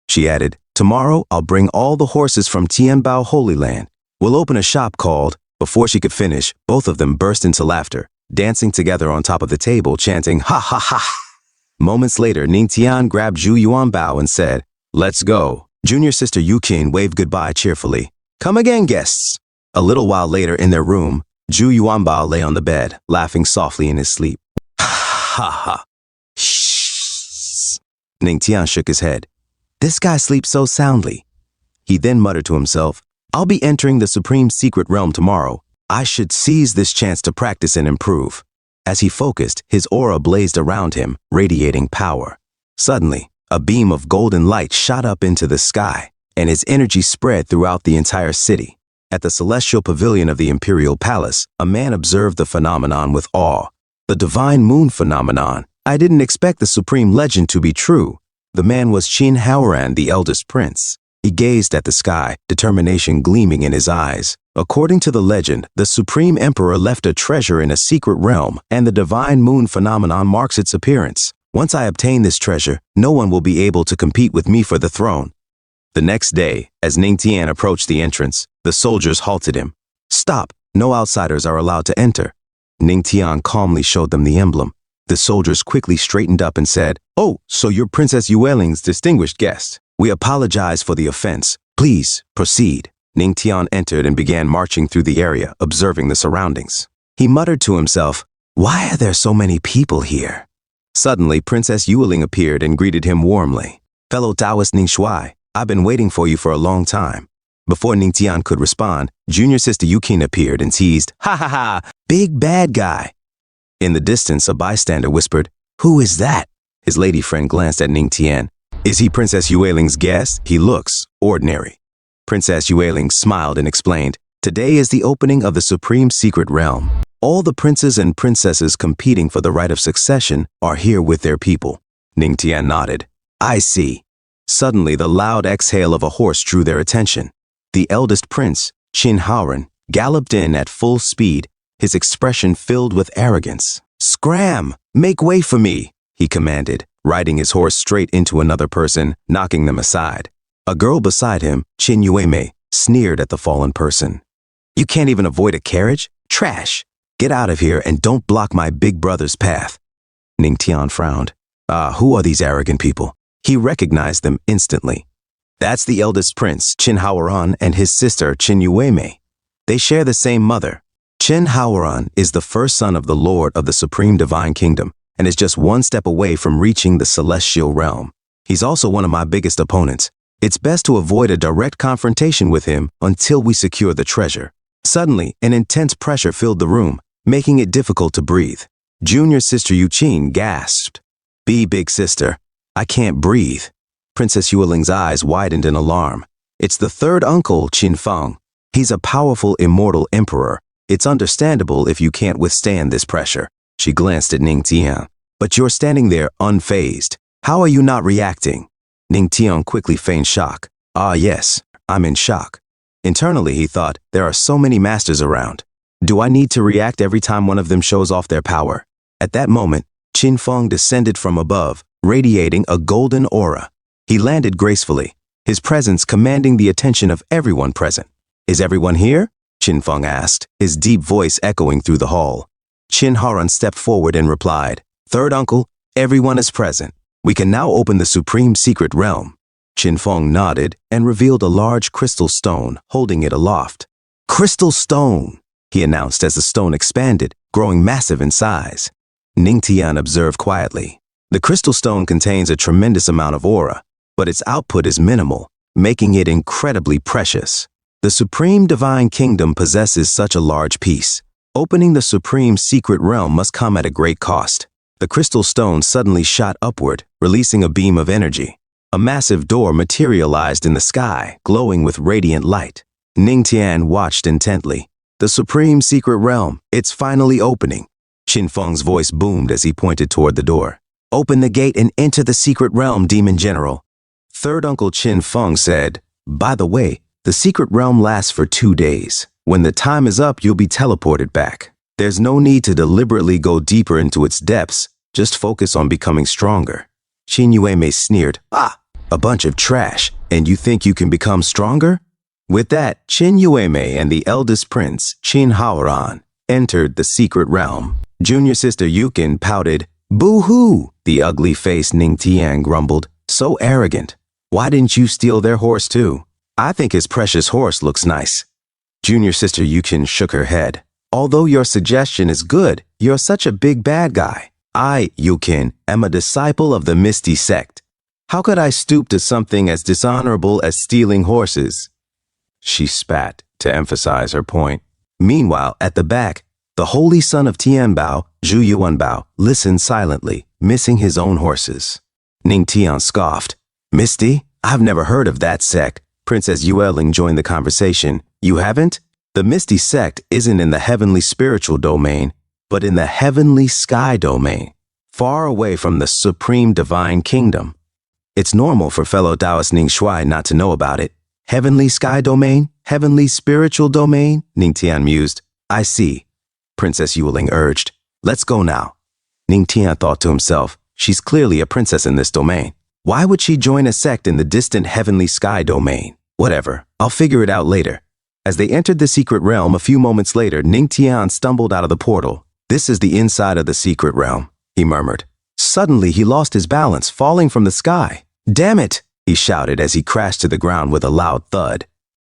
She added, tomorrow I'll bring all the horses from Tianbao Holy Land. We'll open a shop called. Before she could finish, both of them burst into laughter, dancing together on top of the table, chanting, ha ha ha. Moments later, Ningtian grabbed Zhu Yuanbao and said, let's go. Junior sister Yuqin waved goodbye cheerfully. Come again, guests. A little while later in their room, Zhu Yuanbao lay on the bed, laughing softly in his sleep. Ha ha. Shh. Ningtian shook his head. This guy sleeps so soundly. He then muttered to himself, I'll be entering the Supreme Secret Realm tomorrow. I should seize this chance to practice and improve. As he focused, his aura blazed around him, radiating power. Suddenly, a beam of golden light shot up into the sky, and his energy spread throughout the entire city. At the celestial pavilion of the Imperial Palace, a man observed the phenomenon with awe. The divine moon phenomenon. I didn't expect the supreme legend to be true. The man was Qin Haoran, the eldest prince. He gazed at the sky, determination gleaming in his eyes. According to the legend, the Supreme Emperor left a treasure in a secret realm, and the divine moon phenomenon marks its appearance. Once I obtain this treasure, no one will be able to compete with me for the throne. The next day, as Ningtian approached the entrance, the soldiers halted him. Stop, no outsiders are allowed to enter. Ningtian calmly showed them the emblem. The soldiers quickly straightened up and said, oh, so you're Princess Yueling's distinguished guest. We apologize for the offense. Please, proceed. Ningtian entered and began marching through the area, observing the surroundings. He muttered to himself, why are there so many people here? Suddenly, Princess Yueling appeared and greeted him warmly. Fellow Taoist Ningshui, I've been waiting for you for a long time. Before Ningtian could respond, junior sister Yuqin appeared and teased, ha ha ha, big bad guy. In the distance, a bystander whispered, who is that? His lady friend glanced at Ningtian. Is he Princess Yueling's guest? He looks ordinary. Princess Yueling smiled and explained, today is the opening of the Supreme Secret Realm. All the princes and princesses competing for the right of succession are here with their people. Ningtian nodded. I see. Suddenly, the loud exhale of a horse drew their attention. The eldest prince, Qin Haoran, galloped in at full speed, his expression filled with arrogance. Scram! Make way for me, he commanded, riding his horse straight into another person, knocking them aside. A girl beside him, Qin Yueme, sneered at the fallen person. You can't even avoid a carriage? Trash! Get out of here and don't block my big brother's path. Ningtian frowned. Who are these arrogant people? He recognized them instantly. That's the eldest prince, Qin Haoran, and his sister, Qin Yueme. They share the same mother. Qin Haoran is the first son of the Lord of the Supreme Divine Kingdom and is just one step away from reaching the celestial realm. He's also one of my biggest opponents. It's best to avoid a direct confrontation with him until we secure the treasure. Suddenly, an intense pressure filled the room, making it difficult to breathe. Junior sister Yuqin gasped. Big sister, I can't breathe. Princess Yueling's eyes widened in alarm. It's the third uncle, Qin Feng. He's a powerful immortal emperor. It's understandable if you can't withstand this pressure. She glanced at Ningtian. But you're standing there unfazed. How are you not reacting? Ningtian quickly feigned shock. Yes, I'm in shock. Internally, he thought, there are so many masters around. Do I need to react every time one of them shows off their power? At that moment, Qin Feng descended from above, radiating a golden aura. He landed gracefully, his presence commanding the attention of everyone present. Is everyone here? Qin Feng asked, his deep voice echoing through the hall. Qin Haoran stepped forward and replied, Third uncle, everyone is present. We can now open the Supreme Secret Realm. Qin Feng nodded and revealed a large crystal stone, holding it aloft. Crystal stone, he announced as the stone expanded, growing massive in size. Ningtian observed quietly. The crystal stone contains a tremendous amount of aura, but its output is minimal, making it incredibly precious. The Supreme Divine Kingdom possesses such a large piece. Opening the Supreme Secret Realm must come at a great cost. The crystal stone suddenly shot upward, releasing a beam of energy. A massive door materialized in the sky, glowing with radiant light. Ningtian watched intently. The Supreme Secret Realm, it's finally opening. Qin Feng's voice boomed as he pointed toward the door. Open the gate and enter the secret realm, Demon General. Third Uncle Qin Feng said, By the way, the secret realm lasts for 2 days. When the time is up, you'll be teleported back. There's no need to deliberately go deeper into its depths. Just focus on becoming stronger. Qin Yueme sneered. A bunch of trash, and you think you can become stronger? With that, Qin Yueme and the eldest prince, Qin Haoran, entered the secret realm. Junior sister Yukin pouted. Boo-hoo! The ugly-faced Ning Tian grumbled. So arrogant. Why didn't you steal their horse too? I think his precious horse looks nice. Junior sister Yukin shook her head. Although your suggestion is good, you're such a big bad guy. I, Yukin, am a disciple of the Misty Sect. How could I stoop to something as dishonorable as stealing horses? She spat to emphasize her point. Meanwhile, at the back, the holy son of Tianbao, Zhu Yuanbao, listened silently, missing his own horses. Ning Tian scoffed. Misty? I've never heard of that sect. Princess Yueling joined the conversation. You haven't? The Misty Sect isn't in the heavenly spiritual domain, but in the heavenly sky domain, far away from the supreme divine kingdom. It's normal for fellow Taoist Ning Shuai not to know about it. Heavenly sky domain? Heavenly spiritual domain? Ning Tian mused. I see. Princess Yueling urged. Let's go now. Ning Tian thought to himself, she's clearly a princess in this domain. Why would she join a sect in the distant heavenly sky domain? Whatever, I'll figure it out later. As they entered the secret realm a few moments later, Ning Tian stumbled out of the portal. This is the inside of the secret realm, he murmured. Suddenly, he lost his balance, falling from the sky. Damn it, he shouted as he crashed to the ground with a loud thud.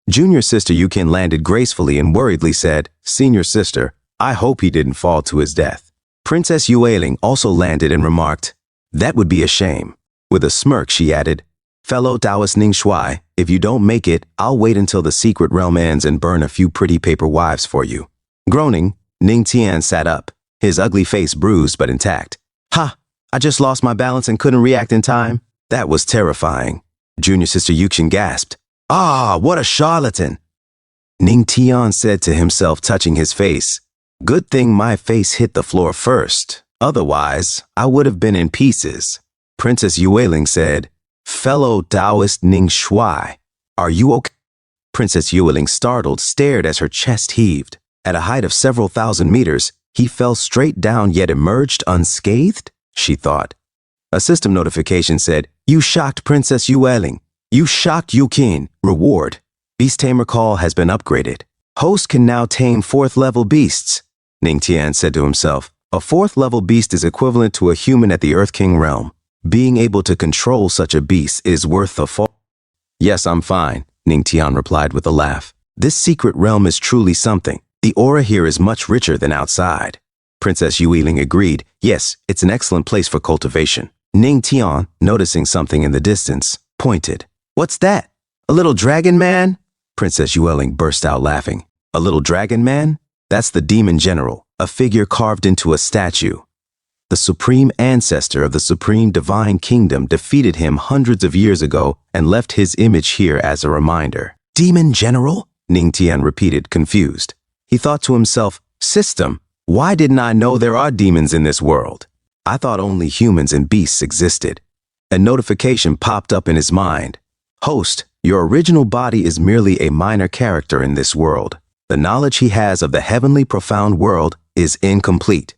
Junior sister Yukin landed gracefully and worriedly said, Senior sister, I hope he didn't fall to his death. Princess Yueling also landed and remarked, that would be a shame. With a smirk, she added, Fellow Taoist Ning Shuai, if you don't make it, I'll wait until the secret realm ends and burn a few pretty paper wives for you. Groaning, Ning Tian sat up, his ugly face bruised but intact. Ha! I just lost my balance and couldn't react in time. That was terrifying. Junior sister Yukin gasped. Ah, what a charlatan! Ning Tian said to himself, touching his face. Good thing my face hit the floor first. Otherwise, I would have been in pieces. Princess Yueling said, Fellow Taoist Ning Shuai, are you okay? Princess Yueling, startled, stared as her chest heaved. At a height of several thousand meters, he fell straight down yet emerged unscathed, she thought. A system notification said, You shocked Princess Yueling. You shocked Yukin. Reward. Beast Tamer Call has been upgraded. Host can now tame 4th-level beasts. Ning Tian said to himself, a 4th-level beast is equivalent to a human at the Earth King realm. Being able to control such a beast is worth a fall. Yes, I'm fine, Ning Tian replied with a laugh. This secret realm is truly something. The aura here is much richer than outside. Princess Yueling agreed. Yes, it's an excellent place for cultivation. Ning Tian, noticing something in the distance, pointed. What's that? A little dragon man? Princess Yueling burst out laughing. A little dragon man? That's the demon general, a figure carved into a statue. The supreme ancestor of the supreme divine kingdom defeated him hundreds of years ago and left his image here as a reminder. Demon general? Ning Tian repeated, confused. He thought to himself, system, why didn't I know there are demons in this world? I thought only humans and beasts existed. A notification popped up in his mind. Host, your original body is merely a minor character in this world. The knowledge he has of the heavenly profound world is incomplete.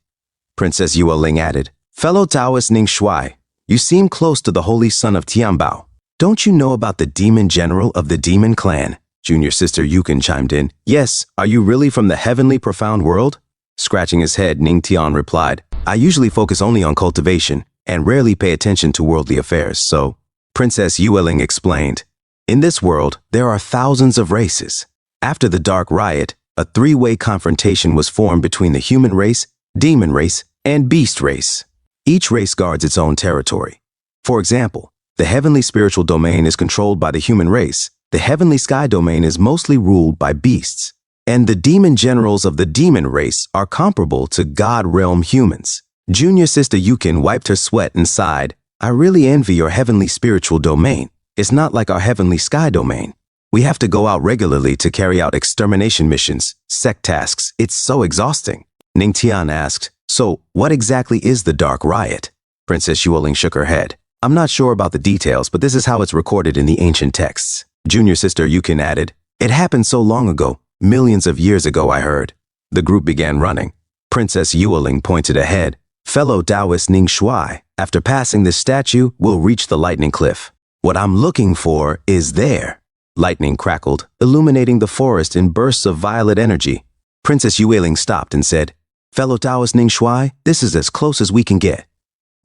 Princess Yueling added, Fellow Taoist Ning Shuai, you seem close to the holy son of Tianbao. Don't you know about the demon general of the demon clan? Junior sister Yukin chimed in. Yes, are you really from the heavenly profound world? Scratching his head, Ning Tian replied, I usually focus only on cultivation and rarely pay attention to worldly affairs, so... Princess Yueling explained, in this world, there are thousands of races. After the Dark Riot, a 3-way confrontation was formed between the human race, demon race, and beast race. Each race guards its own territory. For example, the heavenly spiritual domain is controlled by the human race. The heavenly sky domain is mostly ruled by beasts. And the demon generals of the demon race are comparable to God realm humans. Junior sister Yukin wiped her sweat and sighed, I really envy your heavenly spiritual domain. It's not like our heavenly sky domain. We have to go out regularly to carry out extermination missions, sect tasks. It's so exhausting. Ning Tian asked, so what exactly is the Dark Riot? Princess Yueling shook her head. I'm not sure about the details, but this is how it's recorded in the ancient texts. Junior sister Yukin added, it happened so long ago, millions of years ago, I heard. The group began running. Princess Yueling pointed ahead. Fellow Taoist Ning Shuai, after passing this statue, we'll reach the lightning cliff. What I'm looking for is there. Lightning crackled, illuminating the forest in bursts of violet energy. Princess Yueling stopped and said, "Fellow Taoist Ning Shuai, this is as close as we can get."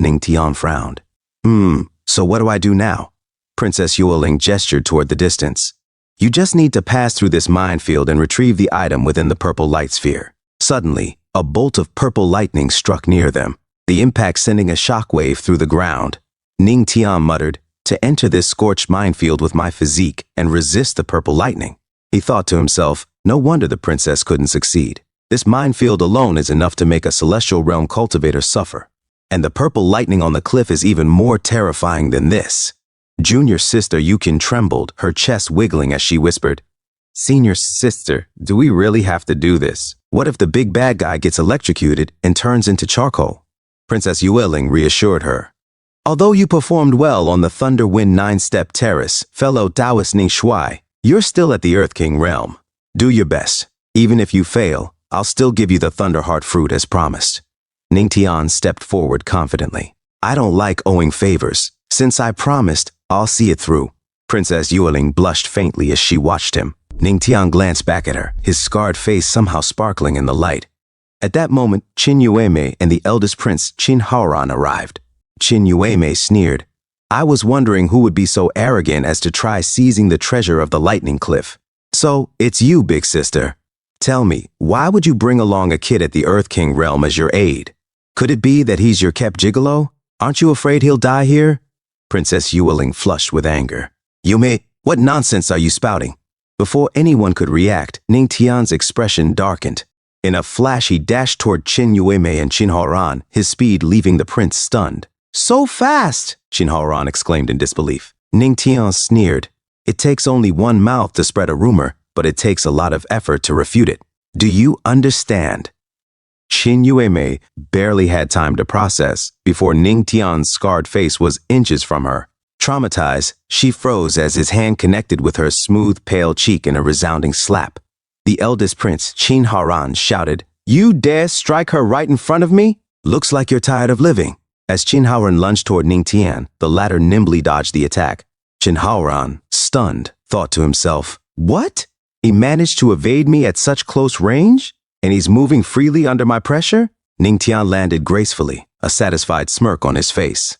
Ning Tian frowned. So what do I do now?" Princess Yueling gestured toward the distance. "You just need to pass through this minefield and retrieve the item within the purple light sphere." Suddenly, a bolt of purple lightning struck near them, the impact sending a shockwave through the ground. Ning Tian muttered, "To enter this scorched minefield with my physique and resist the purple lightning." He thought to himself, no wonder the princess couldn't succeed. This minefield alone is enough to make a celestial realm cultivator suffer. And the purple lightning on the cliff is even more terrifying than this. Junior sister Yukin trembled, her chest wiggling as she whispered, "Senior sister, do we really have to do this? What if the big bad guy gets electrocuted and turns into charcoal?" Princess Yueling reassured her. "Although you performed well on the Thunder Wind 9-step terrace, fellow Taoist Ning Shuai, you're still at the Earth King realm. Do your best. Even if you fail, I'll still give you the Thunderheart fruit as promised." Ning Tian stepped forward confidently. "I don't like owing favors. Since I promised, I'll see it through." Princess Yueling blushed faintly as she watched him. Ning Tian glanced back at her, his scarred face somehow sparkling in the light. At that moment, Qin Yuemei and the eldest prince, Qin Haoran, arrived. Qin Yuemei sneered. "I was wondering who would be so arrogant as to try seizing the treasure of the lightning cliff. So, it's you, big sister. Tell me, why would you bring along a kid at the Earth King realm as your aide? Could it be that he's your kept gigolo? Aren't you afraid he'll die here?" Princess Yueling flushed with anger. "Yume, what nonsense are you spouting?" Before anyone could react, Ning Tian's expression darkened. In a flash, he dashed toward Qin Yuemei and Qin Haoran, his speed leaving the prince stunned. "So fast!" Qin Haoran exclaimed in disbelief. Ning Tian sneered. "It takes only one mouth to spread a rumor, but it takes a lot of effort to refute it. Do you understand?" Qin Yuemei barely had time to process before Ning Tian's scarred face was inches from her. Traumatized, she froze as his hand connected with her smooth, pale cheek in a resounding slap. The eldest prince, Qin Haoran, shouted, "You dare strike her right in front of me? Looks like you're tired of living." As Qin Haoran lunged toward Ning Tian, the latter nimbly dodged the attack. Qin Haoran, stunned, thought to himself, "What? He managed to evade me at such close range? And he's moving freely under my pressure?" Ning Tian landed gracefully, a satisfied smirk on his face.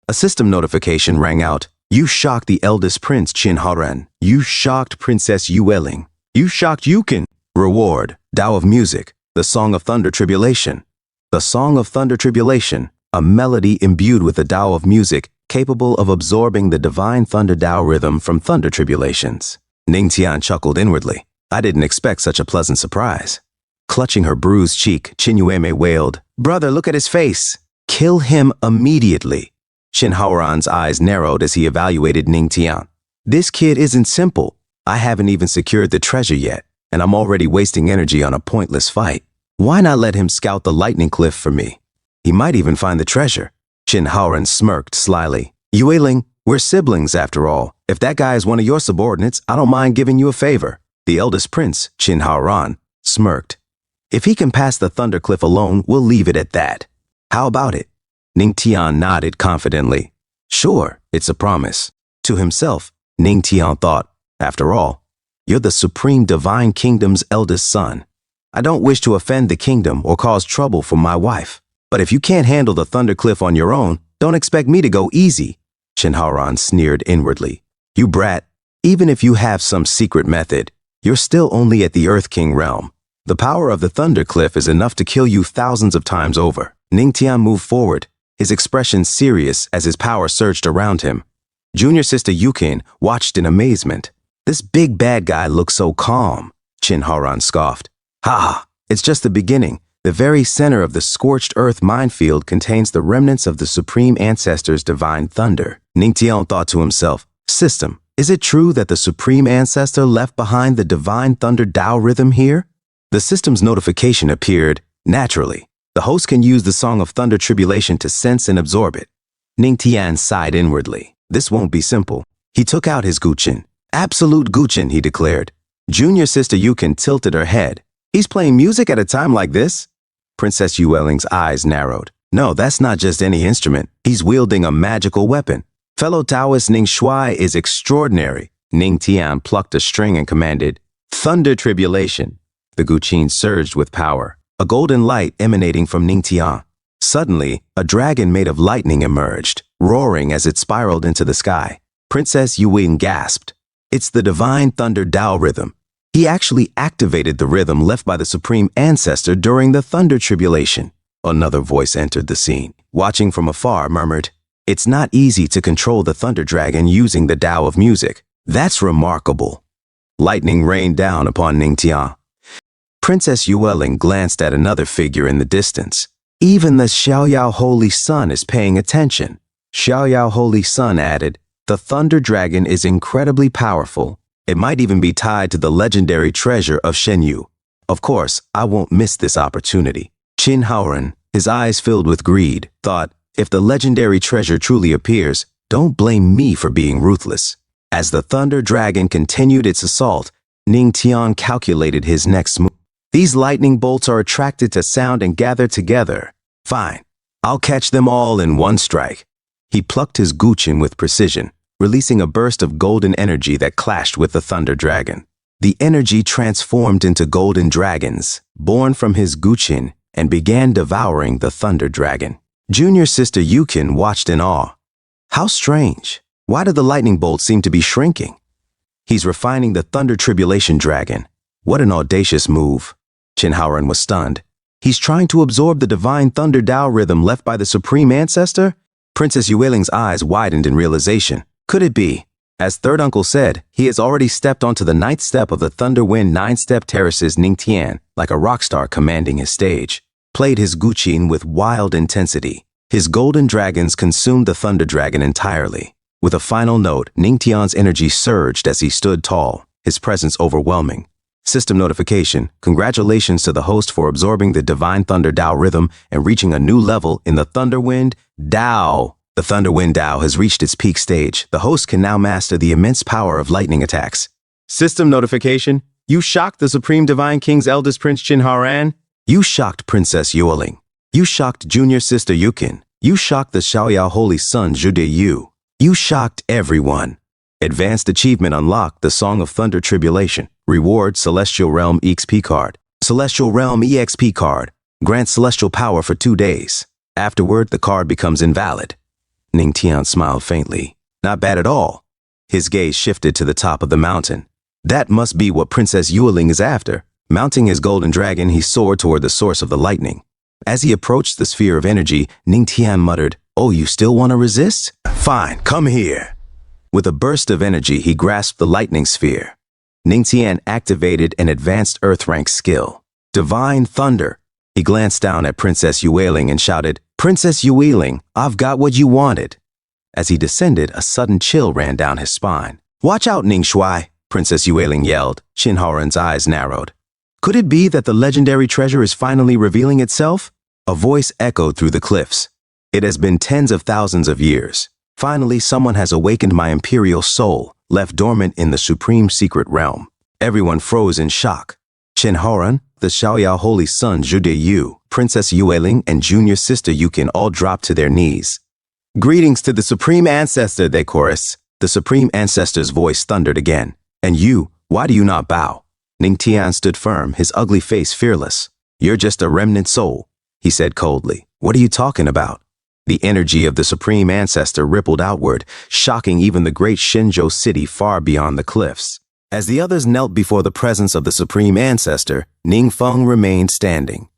A system notification rang out. "You shocked the eldest prince, Qin Haoran. You shocked Princess Yueling. You shocked Yukin. Reward, Tao of Music, the Song of Thunder Tribulation." The Song of Thunder Tribulation, a melody imbued with the Tao of Music, capable of absorbing the divine thunder Tao rhythm from thunder tribulations. Ning Tian chuckled inwardly. I didn't expect such a pleasant surprise. Clutching her bruised cheek, Qin Yuemei wailed, "Brother, look at his face. Kill him immediately." Qin Haoran's eyes narrowed as he evaluated Ning Tian. "This kid isn't simple. I haven't even secured the treasure yet, and I'm already wasting energy on a pointless fight. Why not let him scout the lightning cliff for me? He might even find the treasure." Qin Haoran smirked slyly. "Yueling, we're siblings after all. If that guy is one of your subordinates, I don't mind giving you a favor." The eldest prince, Qin Haoran, smirked. "If he can pass the thunder cliff alone, we'll leave it at that. How about it?" Ning Tian nodded confidently. "Sure, it's a promise." To himself, Ning Tian thought, "After all, you're the Supreme Divine Kingdom's eldest son. I don't wish to offend the kingdom or cause trouble for my wife. But if you can't handle the thunder cliff on your own, don't expect me to go easy." Qin Haoran sneered inwardly. "You brat, even if you have some secret method, you're still only at the Earth King realm. The power of the Thunder Cliff is enough to kill you thousands of times over." Ning Tian moved forward, his expression serious as his power surged around him. Junior sister Yukin watched in amazement. "This big bad guy looks so calm," Qin Haoran scoffed. "Ha! It's just the beginning. The very center of the scorched earth minefield contains the remnants of the Supreme Ancestor's divine thunder." Ning Tian thought to himself, "System, is it true that the Supreme Ancestor left behind the divine thunder Tao rhythm here?" The system's notification appeared naturally. The host can use the Song of Thunder Tribulation to sense and absorb it. Ning Tian sighed inwardly. This won't be simple. He took out his guqin. "Absolute guqin," he declared. Junior sister Yukin tilted her head. "He's playing music at a time like this?" Princess Yueling's eyes narrowed. "No, that's not just any instrument. He's wielding a magical weapon. Fellow Taoist Ning Shuai is extraordinary. Ning Tian plucked a string and commanded, "Thunder tribulation." The Guqin surged with power, a golden light emanating from Ning Tian. Suddenly, a dragon made of lightning emerged, roaring as it spiraled into the sky. Princess Yuwing gasped. It's the divine thunder Tao rhythm. He actually activated the rhythm left by the supreme ancestor during the thunder tribulation. Another voice entered the scene, watching from afar, murmured, "It's not easy to control the thunder dragon using the Tao of music. That's remarkable." Lightning rained down upon Ning Tian. Princess Yueling glanced at another figure in the distance. Even the Xiaoyao Holy Sun is paying attention. Xiaoyao Holy Sun added, "The thunder dragon is incredibly powerful. It might even be tied to the legendary treasure of Shenyu. Of course, I won't miss this opportunity." Qin Haoren, his eyes filled with greed, thought, if the legendary treasure truly appears, don't blame me for being ruthless. As the thunder dragon continued its assault, Ning Tian calculated his next move. These lightning bolts are attracted to sound and gather together. Fine, I'll catch them all in one strike. He plucked his Guqin with precision, releasing a burst of golden energy that clashed with the thunder dragon. The energy transformed into golden dragons, born from his Guqin, and began devouring the thunder dragon. Junior sister Yukin watched in awe. How strange. Why do the lightning bolts seem to be shrinking? He's refining the thunder tribulation dragon. What an audacious move. Qin Haoren was stunned. He's trying to absorb the divine thunder Tao rhythm left by the supreme ancestor? Princess Yueling's eyes widened in realization. Could it be? As third uncle said, he has already stepped onto the 9th step of the Thunder Wind 9-step terraces Ning Tian, like a rock star commanding his stage. Played his Guqin with wild intensity. His golden dragons consumed the thunder dragon entirely. With a final note, Ning Tian's energy surged as he stood tall, his presence overwhelming. System notification, congratulations to the host for absorbing the divine thunder Tao rhythm and reaching a new level in the Thunder Wind Tao. The Thunder Wind Tao has reached its peak stage. The host can now master the immense power of lightning attacks. System notification, you shocked the Supreme Divine King's eldest prince Qin Haoren. You shocked Princess Yueling. You shocked junior sister Yukin. You shocked the Xiaoyao Holy Sun Zhu De Yu. You shocked everyone. Advanced achievement unlocked, the Song of Thunder Tribulation. Reward Celestial Realm EXP card. Celestial Realm EXP card. Grants celestial power for 2 days. Afterward, the card becomes invalid. Ning Tian smiled faintly. Not bad at all. His gaze shifted to the top of the mountain. That must be what Princess Yueling is after. Mounting his golden dragon, he soared toward the source of the lightning. As he approached the sphere of energy, Ning Tian muttered, "Oh, you still want to resist? Fine, come here." With a burst of energy, he grasped the lightning sphere. Ning Tian activated an advanced Earth rank skill. Divine Thunder. He glanced down at Princess Yueling and shouted, "Princess Yueling, I've got what you wanted." As he descended, a sudden chill ran down his spine. "Watch out, Ning Shuai," Princess Yueling yelled. Qin Haoren's eyes narrowed. Could it be that the legendary treasure is finally revealing itself? A voice echoed through the cliffs. It has been tens of thousands of years. Finally, someone has awakened my imperial soul, left dormant in the supreme secret realm. Everyone froze in shock. Qin Haoren, the Xiaoyao Holy Sun Zhu De Yu, Princess Yueling, and junior sister Yukin all dropped to their knees. "Greetings to the Supreme Ancestor," they chorused. The Supreme Ancestor's voice thundered again. "And you, why do you not bow?" Ning Tian stood firm, his ugly face fearless. "You're just a remnant soul," he said coldly. "What are you talking about?" The energy of the Supreme Ancestor rippled outward, shocking even the great Shenzhou city far beyond the cliffs. As the others knelt before the presence of the Supreme Ancestor, Ningfeng remained standing.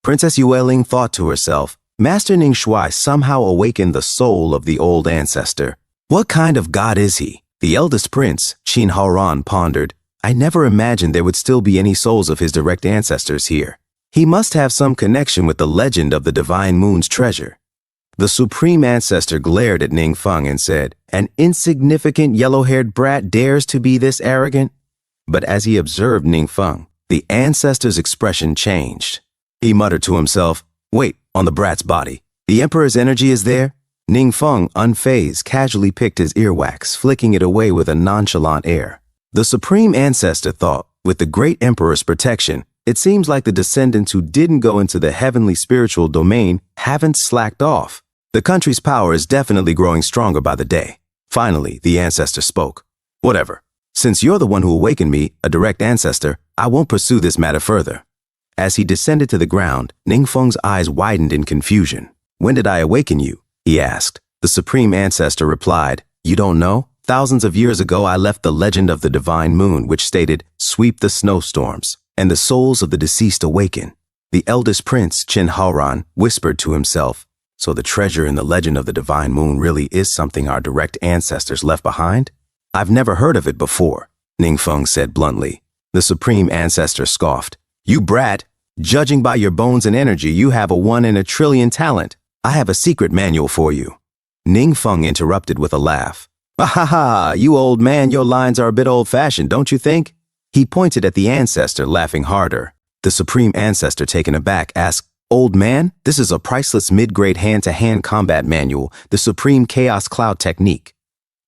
Princess Yueling thought to herself, Master Ning Shuai somehow awakened the soul of the old ancestor. What kind of god is he? The eldest prince, Qin Haoren, pondered. I never imagined there would still be any souls of his direct ancestors here. He must have some connection with the legend of the Divine Moon's treasure. The Supreme Ancestor glared at Ningfeng and said, "An insignificant yellow-haired brat dares to be this arrogant?" But as he observed Ningfeng, the ancestor's expression changed. He muttered to himself, "Wait, on the brat's body. The Emperor's energy is there?" Ningfeng, unfazed, casually picked his earwax, flicking it away with a nonchalant air. The Supreme Ancestor thought, with the great Emperor's protection, it seems like the descendants who didn't go into the heavenly spiritual domain haven't slacked off. The country's power is definitely growing stronger by the day. Finally, the ancestor spoke. Whatever. Since you're the one who awakened me, a direct ancestor, I won't pursue this matter further. As he descended to the ground, Ningfeng's eyes widened in confusion. When did I awaken you? He asked. The supreme ancestor replied, You don't know? Thousands of years ago I left the legend of the divine moon, which stated, Sweep the snowstorms, and the souls of the deceased awaken. The eldest prince, Qin Haoran, whispered to himself, So the treasure in the legend of the divine moon really is something our direct ancestors left behind? I've never heard of it before, Ningfeng said bluntly. The supreme ancestor scoffed. You brat! Judging by your bones and energy, you have a 1 in a trillion talent. I have a secret manual for you. Ningfeng interrupted with a laugh. Ha ha ha, you old man, your lines are a bit old-fashioned, don't you think? He pointed at the ancestor, laughing harder. The supreme ancestor, taken aback, asked, Old man, this is a priceless mid-grade hand-to-hand combat manual, the Supreme Chaos Cloud Technique.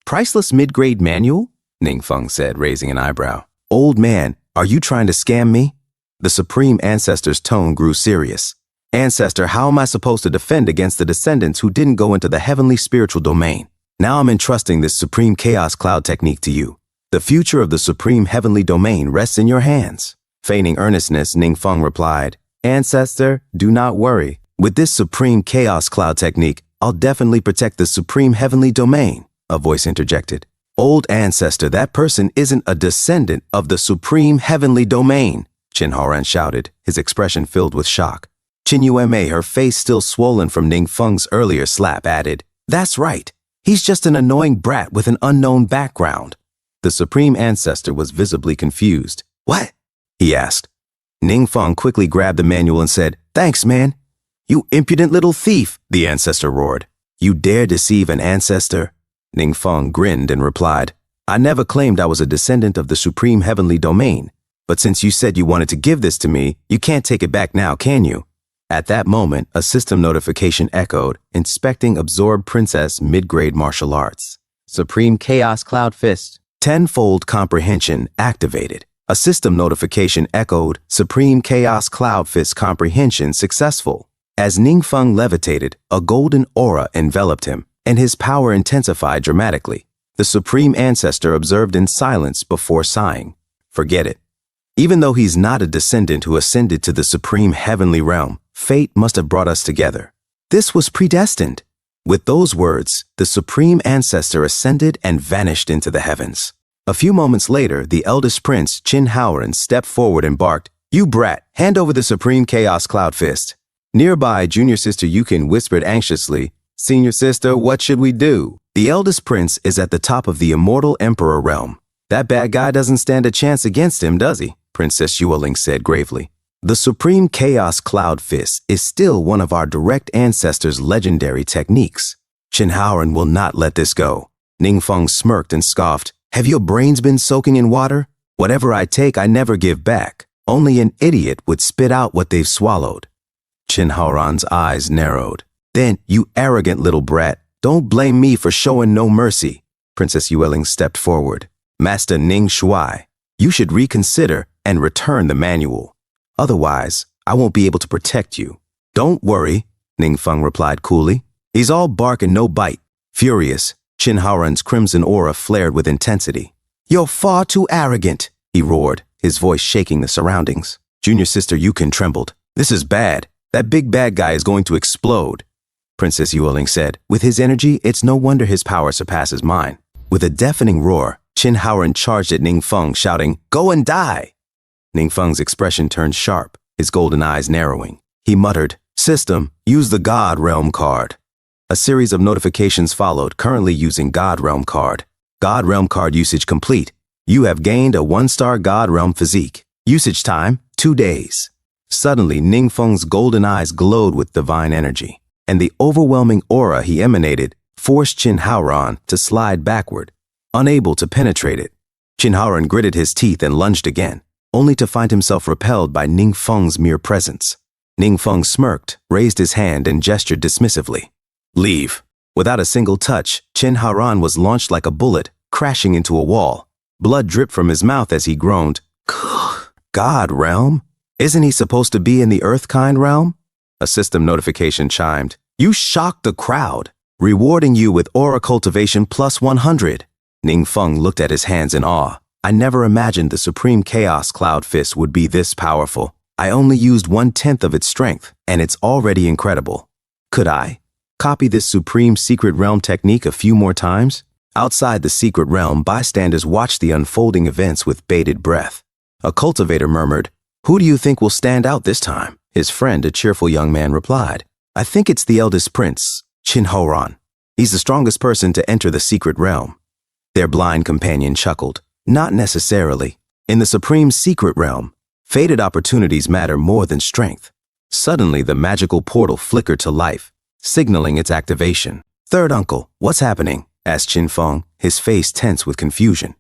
Priceless mid-grade manual? Ningfeng said, raising an eyebrow. Old man, are you trying to scam me? The supreme ancestor's tone grew serious. Ancestor, how am I supposed to defend against the descendants who didn't go into the heavenly spiritual domain? Now I'm entrusting this Supreme Chaos Cloud Technique to you. The future of the Supreme Heavenly Domain rests in your hands. Feigning earnestness, Ningfeng replied, Ancestor, do not worry. With this Supreme Chaos Cloud Technique, I'll definitely protect the Supreme Heavenly Domain, a voice interjected. Old ancestor, that person isn't a descendant of the Supreme Heavenly Domain, Qin Haoran shouted, his expression filled with shock. Qin Yuemei, her face still swollen from Ningfeng's earlier slap, added, That's right. He's just an annoying brat with an unknown background. The supreme ancestor was visibly confused. What? He asked. Ningfeng quickly grabbed the manual and said, Thanks, man. You impudent little thief, the ancestor roared. You dare deceive an ancestor? Ningfeng grinned and replied, I never claimed I was a descendant of the Supreme Heavenly Domain, but since you said you wanted to give this to me, you can't take it back now, can you? At that moment, a system notification echoed, inspecting absorbed princess mid-grade martial arts. Supreme Chaos Cloud Fist. Tenfold comprehension activated. A system notification echoed, Supreme Chaos Cloud Fist comprehension successful. As Ningfeng levitated, a golden aura enveloped him, and his power intensified dramatically. The supreme ancestor observed in silence before sighing. Forget it. Even though he's not a descendant who ascended to the supreme heavenly realm, fate must have brought us together. This was predestined. With those words, the supreme ancestor ascended and vanished into the heavens. A few moments later, the eldest prince, Qin Haoran, stepped forward and barked, You brat, hand over the Supreme Chaos Cloud Fist. Nearby, junior sister Yukin whispered anxiously, Senior sister, what should we do? The eldest prince is at the top of the immortal emperor realm. That bad guy doesn't stand a chance against him, does he? Princess Yueling said gravely. The Supreme Chaos Cloud Fist is still one of our direct ancestors' legendary techniques. Qin Haoran will not let this go. Ningfeng smirked and scoffed. Have your brains been soaking in water? Whatever I take, I never give back. Only an idiot would spit out what they've swallowed. Qin Haoran's eyes narrowed. Then, you arrogant little brat, don't blame me for showing no mercy. Princess Yueling stepped forward. Master Ning Shuai, you should reconsider and return the manual. Otherwise, I won't be able to protect you. Don't worry, Ningfeng replied coolly. He's all bark and no bite. Furious, Qin Haoran's crimson aura flared with intensity. You're far too arrogant, he roared, his voice shaking the surroundings. Junior sister Yukin trembled. This is bad. That big bad guy is going to explode. Princess Yueling said, With his energy, it's no wonder his power surpasses mine. With a deafening roar, Qin Haoran charged at Ningfeng, shouting, Go and die! Ningfeng's expression turned sharp, his golden eyes narrowing. He muttered, System, use the God Realm card. A series of notifications followed, currently using God Realm card. God Realm card usage complete. You have gained a 1-star God Realm physique. Usage time, 2 days. Suddenly, Ningfeng's golden eyes glowed with divine energy, and the overwhelming aura he emanated forced Qin Haoran to slide backward, unable to penetrate it. Qin Haoran gritted his teeth and lunged again, only to find himself repelled by Ningfeng's mere presence. Ningfeng smirked, raised his hand, and gestured dismissively. Leave. Without a single touch, Qin Haoran was launched like a bullet, crashing into a wall. Blood dripped from his mouth as he groaned. God Realm? Isn't he supposed to be in the Earthkind realm? A system notification chimed. You shocked the crowd, rewarding you with aura cultivation plus 100. Ningfeng looked at his hands in awe. I never imagined the Supreme Chaos Cloud Fist would be this powerful. I only used 1/10 of its strength, and it's already incredible. Could I copy this Supreme Secret Realm technique a few more times? Outside the Secret Realm, bystanders watched the unfolding events with bated breath. A cultivator murmured, "Who do you think will stand out this time?" His friend, a cheerful young man, replied, "I think it's the eldest prince, Chin-Horan. He's the strongest person to enter the Secret Realm." Their blind companion chuckled, "Not necessarily. In the Supreme Secret Realm, fated opportunities matter more than strength." Suddenly, the magical portal flickered to life, signaling its activation. "Third uncle, what's happening?" asked Qinfeng, his face tense with confusion.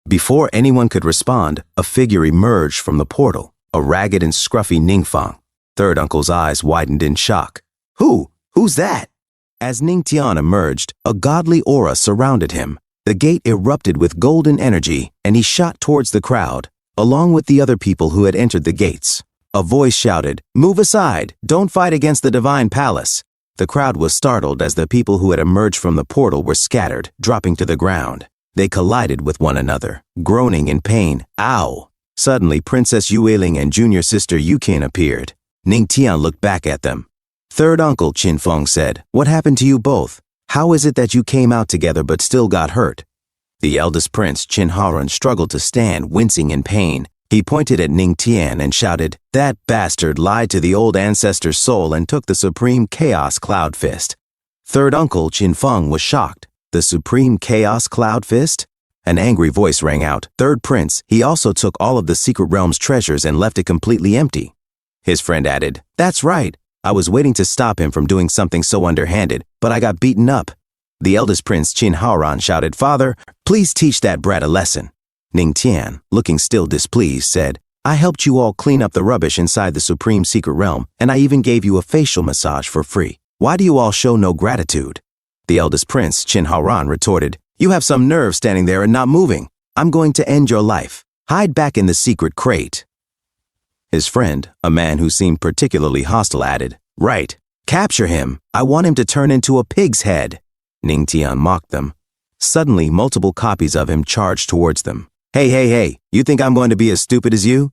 Before anyone could respond, a figure emerged from the portal, a ragged and scruffy Ningfeng. Third uncle's eyes widened in shock. Who's that?" As Ningtian emerged, a godly aura surrounded him. The gate erupted with golden energy, and he shot towards the crowd, along with the other people who had entered the gates. A voice shouted, "Move aside! Don't fight against the Divine Palace!" The crowd was startled as the people who had emerged from the portal were scattered, dropping to the ground. They collided with one another, groaning in pain. Ow! Suddenly, Princess Yueling and junior sister Yukin appeared. Ningtian looked back at them. "Third uncle," Qinfeng said, "what happened to you both? How is it that you came out together but still got hurt?" The eldest prince, Qin-Haran, struggled to stand, wincing in pain. He pointed at Ningtian and shouted, "That bastard lied to the old ancestor's soul and took the Supreme Chaos Cloud Fist." Third uncle, Qinfeng, was shocked. "The Supreme Chaos Cloud Fist?" An angry voice rang out. "Third prince, he also took all of the Secret Realm's treasures and left it completely empty." His friend added, "That's right. I was waiting to stop him from doing something so underhanded, but I got beaten up." The eldest prince, Qin-Haran, shouted, "Father, please teach that brat a lesson." Ningtian, looking still displeased, said, "I helped you all clean up the rubbish inside the Supreme Secret Realm, and I even gave you a facial massage for free. Why do you all show no gratitude?" The eldest prince, Qin-Haran, retorted, "You have some nerve standing there and not moving. I'm going to end your life. Hide back in the secret crate." His friend, a man who seemed particularly hostile, added, "Right. Capture him. I want him to turn into a pig's head." Ningtian mocked them. Suddenly, multiple copies of him charged towards them. Hey, you think I'm going to be as stupid as you?"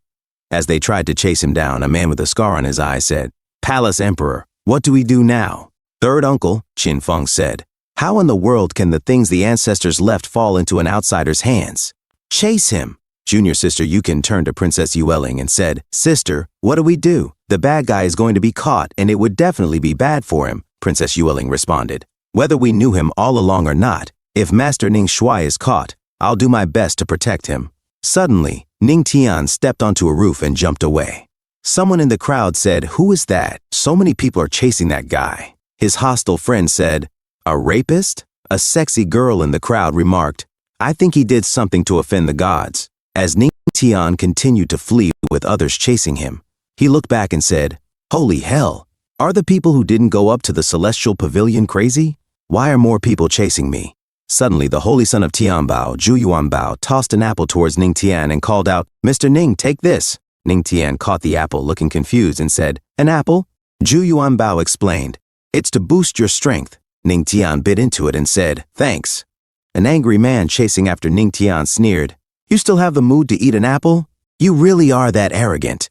As they tried to chase him down, a man with a scar on his eye said, "Palace Emperor, what do we do now?" "Third uncle," Qinfeng said, "how in the world can the things the ancestors left fall into an outsider's hands?" "Chase him." Junior sister Yukin turned to Princess Yueling and said, "Sister, what do we do? The bad guy is going to be caught, and it would definitely be bad for him," Princess Yueling responded. "Whether we knew him all along or not, if Master Ning Shuai is caught, I'll do my best to protect him." Suddenly, Ningtian stepped onto a roof and jumped away. Someone in the crowd said, "Who is that? So many people are chasing that guy." His hostile friend said, "A rapist?" A sexy girl in the crowd remarked, "I think he did something to offend the gods." As Ningtian continued to flee with others chasing him, he looked back and said, "Holy hell! Are the people who didn't go up to the Celestial Pavilion crazy? Why are more people chasing me?" Suddenly, the holy son of Tianbao, Zhu Yuanbao, tossed an apple towards Ningtian and called out, "Mr. Ning, take this." Ningtian caught the apple, looking confused, and said, "An apple?" Zhu Yuanbao explained, "It's to boost your strength." Ningtian bit into it and said, "Thanks." An angry man chasing after Ningtian sneered, "You still have the mood to eat an apple? You really are that arrogant."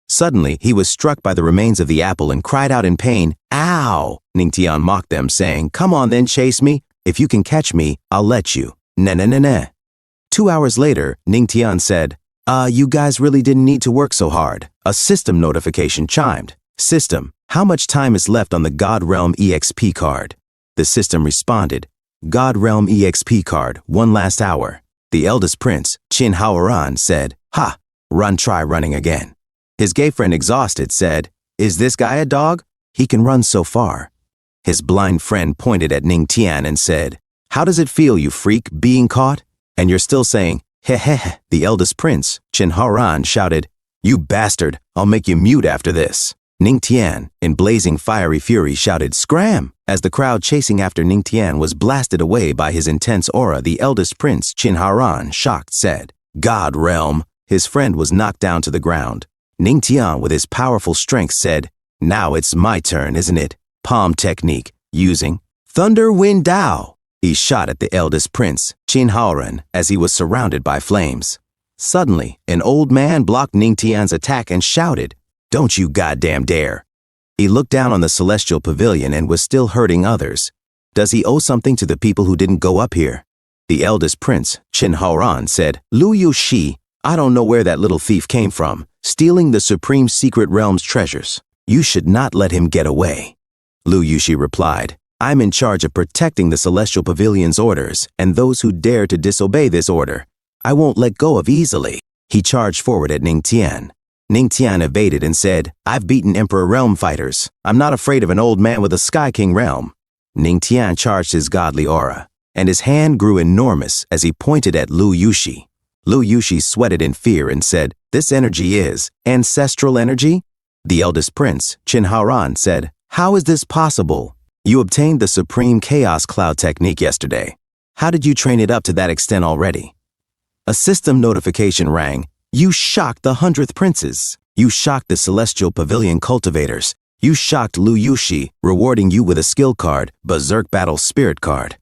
Suddenly, he was struck by the remains of the apple and cried out in pain, "Ow!" Ningtian mocked them, saying, "Come on then, chase me. If you can catch me, I'll let you." Nah. 2 hours later, Ningtian said, You guys really didn't need to work so hard." A system notification chimed. "System, how much time is left on the God Realm EXP card?" The system responded, "God Realm EXP card, 1 last hour." The eldest prince, Qin-Haoran, said, "Ha, try running again." His gay friend, exhausted, said, "Is this guy a dog? He can run so far." His blind friend pointed at Ningtian and said, "How does it feel, you freak, being caught? And you're still saying, heh." The eldest prince, Qin-Haoran, shouted, "You bastard, I'll make you mute after this." Ningtian, in blazing fiery fury, shouted, "Scram!" As the crowd chasing after Ningtian was blasted away by his intense aura, the eldest prince, Qin-Haoran, shocked, said, "God Realm." His friend was knocked down to the ground. Ningtian, with his powerful strength, said, "Now it's my turn, isn't it? palm technique, using Thunder Wind Dao. He shot at the eldest prince, Qin Haoran, as he was surrounded by flames. Suddenly, an old man blocked Ningtian's attack and shouted, "Don't you goddamn dare!" He looked down on the celestial pavilion and was still hurting others. Does he owe something to the people who didn't go up here? The eldest prince, Qin Haoran, said, "Lu Yushi, I don't know where that little thief came from, stealing the Supreme Secret Realm's treasures. You should not let him get away." Lu Yushi replied, "I'm in charge of protecting the Celestial Pavilion's orders and those who dare to disobey this order. I won't let go of easily." He charged forward at Ningtian. Ningtian evaded and said, "I've beaten Emperor Realm fighters. I'm not afraid of an old man with a Sky King realm." Ningtian charged his godly aura, and his hand grew enormous as he pointed at Lu Yushi. Lu Yushi sweated in fear and said, "This energy is ancestral energy?" The eldest prince, Qin Haoran, said, "How is this possible? You obtained the Supreme Chaos Cloud technique yesterday. How did you train it up to that extent already?" A system notification rang. "You shocked the 100th princes. You shocked the Celestial Pavilion cultivators. You shocked Lu Yushi, rewarding you with a skill card, Berserk Battle Spirit card."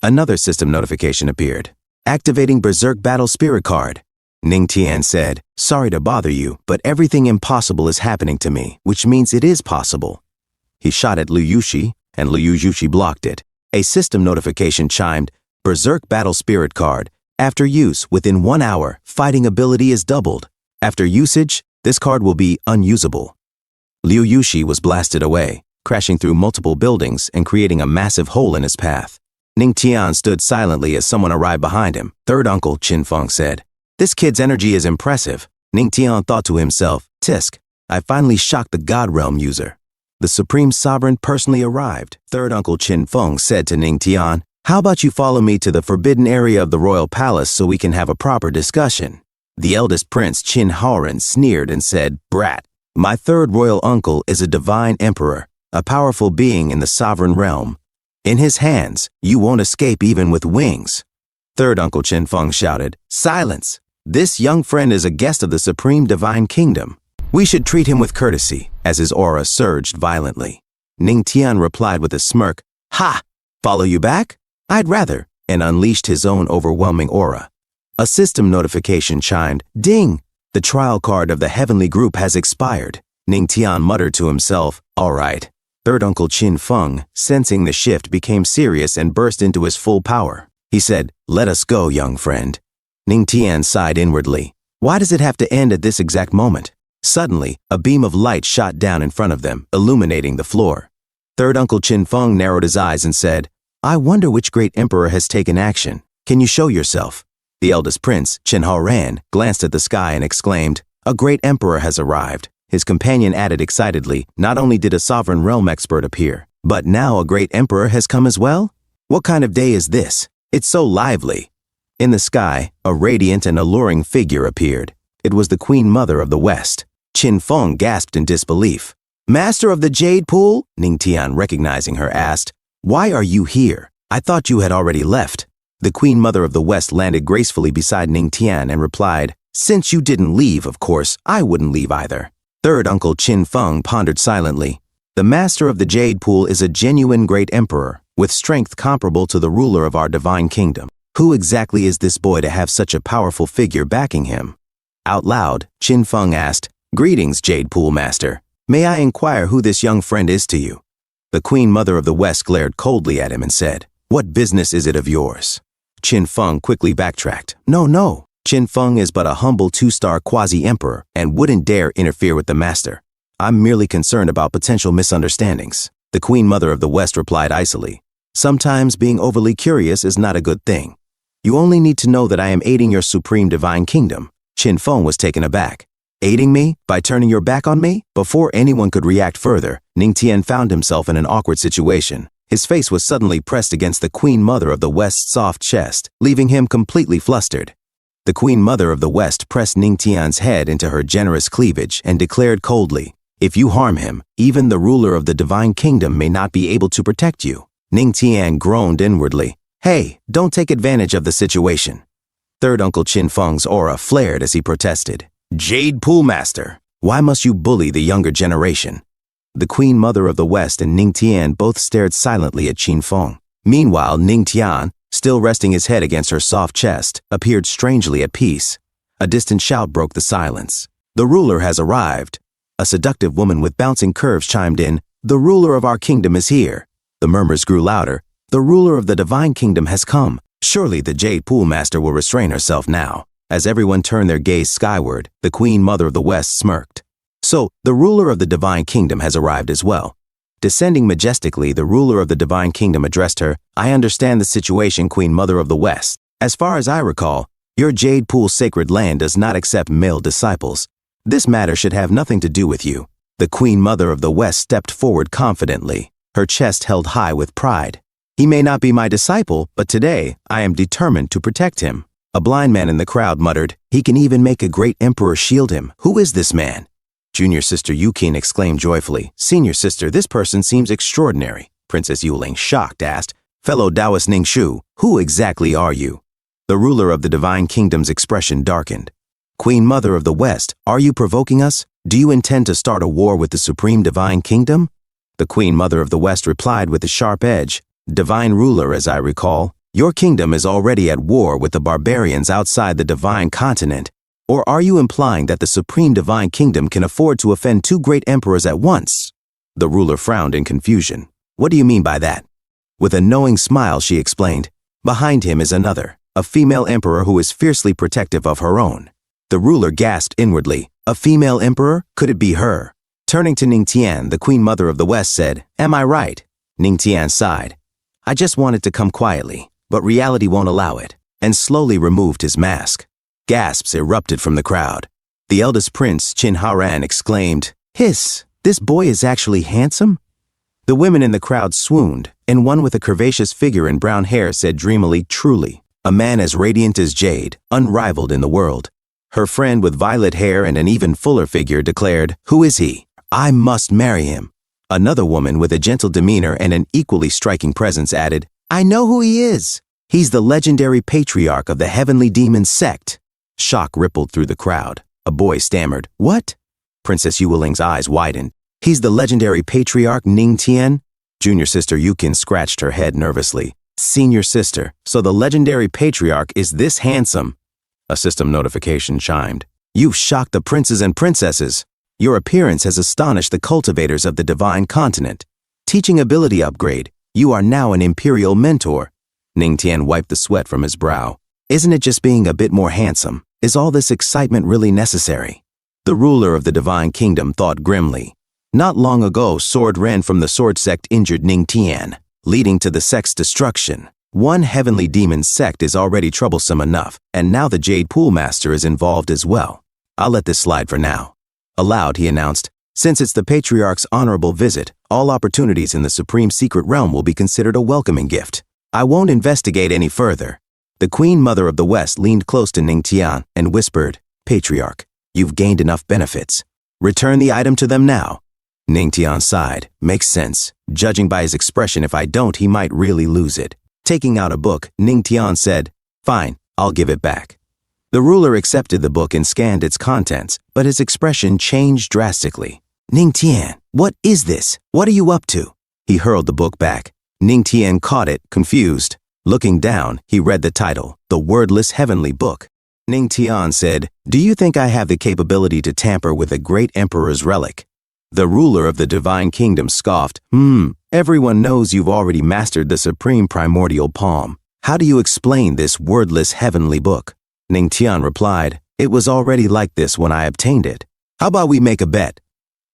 Another system notification appeared. "Activating Berserk Battle Spirit card." Ningtian said, "Sorry to bother you, but everything impossible is happening to me, which means it is possible." He shot at Lu Yushi, and Lu Yushi blocked it. A system notification chimed, "Berserk Battle Spirit card. After use, within 1 hour, fighting ability is doubled. After usage, this card will be unusable." Liu Yushi was blasted away, crashing through multiple buildings and creating a massive hole in his path. Ningtian stood silently as someone arrived behind him. Third uncle, Qin Feng said, "This kid's energy is impressive." Ningtian thought to himself, "Tisk, I finally shocked the God Realm user." The Supreme Sovereign personally arrived. Third uncle Qin Feng said to Ningtian, "How about you follow me to the forbidden area of the royal palace so we can have a proper discussion?" The eldest prince, Qin Haoran, sneered and said, "Brat, my third royal uncle is a divine emperor, a powerful being in the sovereign realm. In his hands, you won't escape even with wings." Third uncle Qin Feng shouted, "Silence! This young friend is a guest of the Supreme Divine Kingdom. We should treat him with courtesy," as his aura surged violently. Ningtian replied with a smirk, "Ha! Follow you back? I'd rather," and unleashed his own overwhelming aura. A system notification chimed, "Ding! The trial card of the heavenly group has expired." Ningtian muttered to himself, "All right." Third uncle Qin Feng, sensing the shift, became serious and burst into his full power. He said, "Let us go, young friend." Ningtian sighed inwardly. Why does it have to end at this exact moment? Suddenly, a beam of light shot down in front of them, illuminating the floor. Third uncle Qin Feng narrowed his eyes and said, "I wonder which great emperor has taken action. Can you show yourself?" The eldest prince, Qin Haoran, glanced at the sky and exclaimed, "A great emperor has arrived." His companion added excitedly, "Not only did a sovereign realm expert appear, but now a great emperor has come as well? What kind of day is this? It's so lively." In the sky, a radiant and alluring figure appeared. It was the Queen Mother of the West. Qin Feng gasped in disbelief. "Master of the Jade Pool?" Ningtian, recognizing her, asked, "Why are you here? I thought you had already left." The Queen Mother of the West landed gracefully beside Ningtian and replied, "Since you didn't leave, of course, I wouldn't leave either." Third uncle Qin Feng pondered silently. "The Master of the Jade Pool is a genuine great emperor, with strength comparable to the ruler of our divine kingdom. Who exactly is this boy to have such a powerful figure backing him?" Out loud, Qin Feng asked, "Greetings, Jade Pool Master. May I inquire who this young friend is to you?" The Queen Mother of the West glared coldly at him and said, "What business is it of yours?" Qin Feng quickly backtracked. No. Qin Feng is but a humble 2-star quasi-emperor and wouldn't dare interfere with the master. I'm merely concerned about potential misunderstandings." The Queen Mother of the West replied icily, "Sometimes being overly curious is not a good thing. You only need to know that I am aiding your Supreme Divine Kingdom." Qin Feng was taken aback. "Aiding me? By turning your back on me?" Before anyone could react further, Ningtian found himself in an awkward situation. His face was suddenly pressed against the Queen Mother of the West's soft chest, leaving him completely flustered. The Queen Mother of the West pressed Ningtian's head into her generous cleavage and declared coldly, "If you harm him, even the ruler of the Divine Kingdom may not be able to protect you." Ningtian groaned inwardly. "Hey, don't take advantage of the situation." Third uncle Qin Feng's aura flared as he protested. "Jade Pool Master, why must you bully the younger generation?" The Queen Mother of the West and Ning Tian both stared silently at Qin Feng. Meanwhile, Ning Tian, still resting his head against her soft chest, appeared strangely at peace. A distant shout broke the silence. "The ruler has arrived." A seductive woman with bouncing curves chimed in, "The ruler of our kingdom is here." The murmurs grew louder. "The ruler of the divine kingdom has come." Surely the Jade Pool Master will restrain herself now. As everyone turned their gaze skyward, the Queen Mother of the West smirked. "So, the ruler of the divine kingdom has arrived as well." Descending majestically, the ruler of the divine kingdom addressed her. "I understand the situation, Queen Mother of the West. As far as I recall, your Jade Pool sacred land does not accept male disciples. This matter should have nothing to do with you." The Queen Mother of the West stepped forward confidently, her chest held high with pride. "He may not be my disciple, but today I am determined to protect him." A blind man in the crowd muttered, "He can even make a great emperor shield him. Who is this man?" Junior Sister Yukin exclaimed joyfully, "Senior Sister, this person seems extraordinary." Princess Yuling, shocked, asked, "Fellow Taoist Ningxu, who exactly are you?" The ruler of the divine kingdom's expression darkened. "Queen Mother of the West, are you provoking us? Do you intend to start a war with the supreme divine kingdom?" The Queen Mother of the West replied with a sharp edge, "Divine ruler, as I recall, your kingdom is already at war with the barbarians outside the divine continent. Or are you implying that the supreme divine kingdom can afford to offend two great emperors at once?" The ruler frowned in confusion. "What do you mean by that?" With a knowing smile, she explained, "Behind him is another, a female emperor who is fiercely protective of her own." The ruler gasped inwardly. "A female emperor? Could it be her?" Turning to Ning Tian, the Queen Mother of the West said, "Am I right?" Ning Tian sighed. "I just wanted to come quietly, but reality won't allow it," and slowly removed his mask. Gasps erupted from the crowd. The eldest prince, Qin Haoran, exclaimed, "Hiss, this boy is actually handsome?" The women in the crowd swooned, and one with a curvaceous figure and brown hair said dreamily, "Truly, a man as radiant as jade, unrivaled in the world." Her friend with violet hair and an even fuller figure declared, "Who is he? I must marry him." Another woman with a gentle demeanor and an equally striking presence added, "I know who he is. He's the legendary patriarch of the heavenly demon sect." Shock rippled through the crowd. A boy stammered, "What?" Princess Yueling's eyes widened. "He's the legendary patriarch Ning Tian?" Junior Sister Yukin scratched her head nervously. "Senior Sister, so the legendary patriarch is this handsome?" A system notification chimed. "You've shocked the princes and princesses. Your appearance has astonished the cultivators of the divine continent. Teaching ability upgrade. You are now an imperial mentor." Ning Tian wiped the sweat from his brow. "Isn't it just being a bit more handsome? Is all this excitement really necessary?" The ruler of the divine kingdom thought grimly. Not long ago, Sword Ren from the sword sect injured Ning Tian, leading to the sect's destruction. One heavenly demon sect is already troublesome enough, and now the Jade Pool Master is involved as well. I'll let this slide for now. Aloud, he announced, "Since it's the Patriarch's honorable visit, all opportunities in the Supreme Secret Realm will be considered a welcoming gift. I won't investigate any further." The Queen Mother of the West leaned close to Ning Tian and whispered, "Patriarch, you've gained enough benefits. Return the item to them now." Ning Tian sighed. "Makes sense. Judging by his expression, if I don't, he might really lose it." Taking out a book, Ning Tian said, "Fine, I'll give it back." The ruler accepted the book and scanned its contents, but his expression changed drastically. "Ning Tian, what is this? What are you up to?" He hurled the book back. Ning Tian caught it, confused. Looking down, he read the title, The Wordless Heavenly Book. Ning Tian said, "Do you think I have the capability to tamper with a great emperor's relic?" The ruler of the divine kingdom scoffed, Everyone knows you've already mastered the supreme primordial palm. How do you explain this wordless heavenly book?" Ning Tian replied, "It was already like this when I obtained it. How about we make a bet?"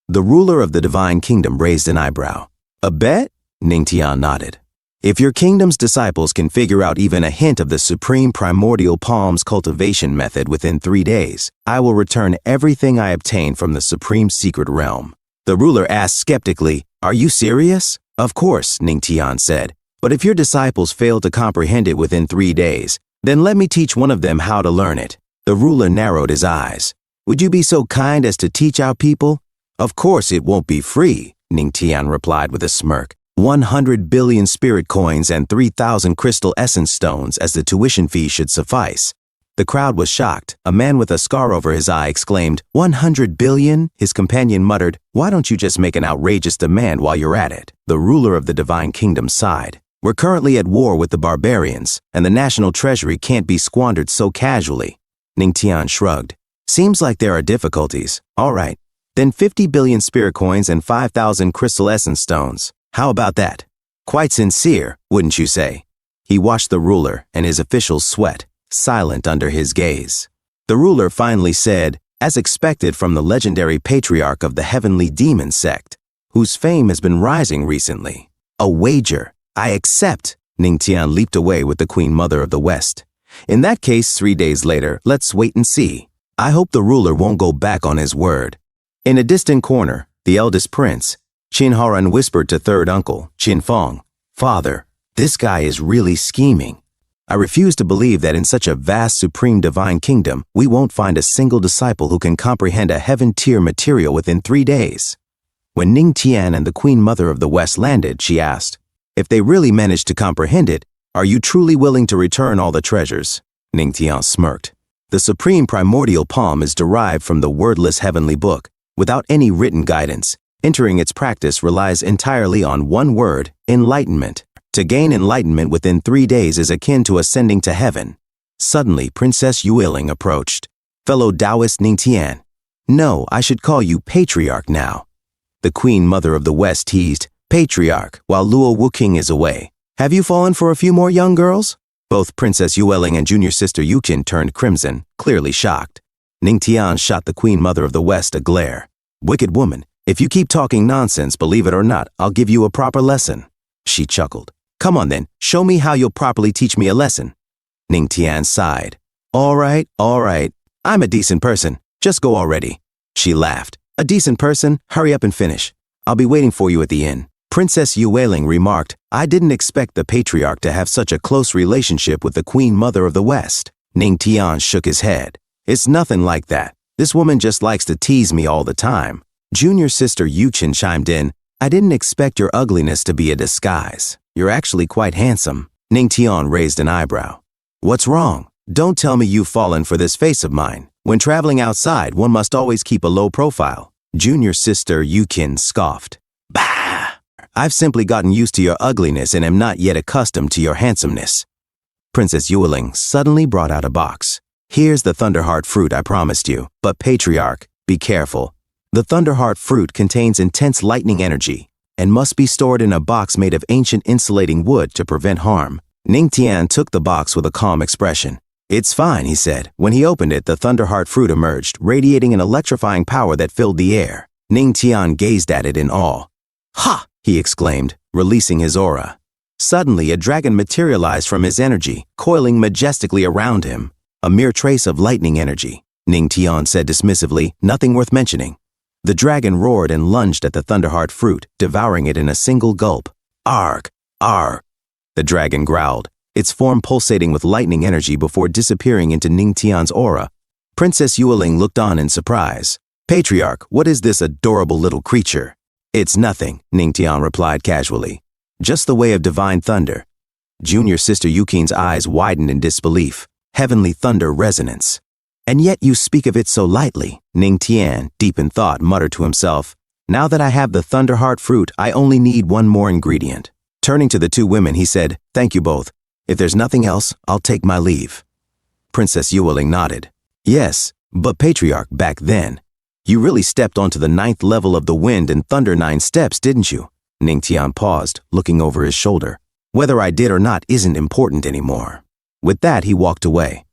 The ruler of the divine kingdom raised an eyebrow. "A bet?" Ning Tian nodded. "If your kingdom's disciples can figure out even a hint of the supreme primordial palm's cultivation method within 3 days, I will return everything I obtained from the supreme secret realm." The ruler asked skeptically, "Are you serious?" "Of course," Ning Tian said, "but if your disciples fail to comprehend it within 3 days, then let me teach one of them how to learn it." The ruler narrowed his eyes. "Would you be so kind as to teach our people?" "Of course it won't be free," Ning Tian replied with a smirk. 100 billion spirit coins and 3,000 crystal essence stones as the tuition fee should suffice. The crowd was shocked. A man with a scar over his eye exclaimed, 100 billion? His companion muttered, why don't you just make an outrageous demand while you're at it? The ruler of the divine kingdom sighed. We're currently at war with the barbarians, and the national treasury can't be squandered so casually. Ningtian shrugged. Seems like there are difficulties. All right. Then 50 billion spirit coins and 5,000 crystal essence stones. How about that? Quite sincere, wouldn't you say? He watched the ruler and his officials sweat, silent under his gaze. The ruler finally said, as expected from the legendary patriarch of the heavenly demon sect, whose fame has been rising recently. A wager. I accept. Ningtian leaped away with the Queen Mother of the West. In that case, 3 days later, let's wait and see. I hope the ruler won't go back on his word. In a distant corner, the eldest prince, Qin Haran, whispered to third uncle, Qin Feng, Father, this guy is really scheming. I refuse to believe that in such a vast supreme divine kingdom, we won't find a single disciple who can comprehend a heaven-tier material within 3 days. When Ningtian and the Queen Mother of the West landed, she asked, if they really managed to comprehend it, are you truly willing to return all the treasures? Ningtian smirked. The supreme primordial palm is derived from the wordless heavenly book, without any written guidance. Entering its practice relies entirely on one word, enlightenment. To gain enlightenment within 3 days is akin to ascending to heaven. Suddenly, Princess Yueling approached. Fellow Taoist Ningtian. No, I should call you Patriarch now. The Queen Mother of the West teased, Patriarch, while Luo Wuking is away. Have you fallen for a few more young girls? Both Princess Yueling and junior sister Yuqin turned crimson, clearly shocked. Ningtian shot the Queen Mother of the West a glare. Wicked woman, if you keep talking nonsense, believe it or not, I'll give you a proper lesson. She chuckled. Come on then, show me how you'll properly teach me a lesson. Ningtian sighed. All right. I'm a decent person. Just go already. She laughed. A decent person? Hurry up and finish. I'll be waiting for you at the inn. Princess Yueling remarked, I didn't expect the patriarch to have such a close relationship with the Queen Mother of the West. Ningtian shook his head. It's nothing like that. This woman just likes to tease me all the time. Junior sister Yuqin chimed in, I didn't expect your ugliness to be a disguise. You're actually quite handsome. Ningtian raised an eyebrow. What's wrong? Don't tell me you've fallen for this face of mine. When traveling outside, one must always keep a low profile. Junior sister Yuqin scoffed. Bah! I've simply gotten used to your ugliness and am not yet accustomed to your handsomeness. Princess Yueling suddenly brought out a box. Here's the Thunderheart fruit I promised you, but Patriarch, be careful. The Thunderheart fruit contains intense lightning energy and must be stored in a box made of ancient insulating wood to prevent harm. Ningtian took the box with a calm expression. It's fine, he said. When he opened it, the Thunderheart fruit emerged, radiating an electrifying power that filled the air. Ningtian gazed at it in awe. Ha! He exclaimed, releasing his aura. Suddenly, a dragon materialized from his energy, coiling majestically around him. A mere trace of lightning energy. Ningtian said dismissively, nothing worth mentioning. The dragon roared and lunged at the Thunderheart fruit, devouring it in a single gulp. Arg! Arg! The dragon growled, its form pulsating with lightning energy before disappearing into Ningtian's aura. Princess Yueling looked on in surprise. Patriarch, what is this adorable little creature? It's nothing, Ningtian replied casually. Just the way of divine thunder. Junior sister Yuqin's eyes widened in disbelief. Heavenly thunder resonance. And yet you speak of it so lightly. Ningtian, deep in thought, muttered to himself, now that I have the Thunderheart fruit, I only need one more ingredient. Turning to the two women, he said, thank you both. If there's nothing else, I'll take my leave. Princess Yueling nodded. Yes, but Patriarch, back then, you really stepped onto the 9th level of the wind and thunder 9 steps, didn't you? Ningtian paused, looking over his shoulder. Whether I did or not isn't important anymore. With that, he walked away.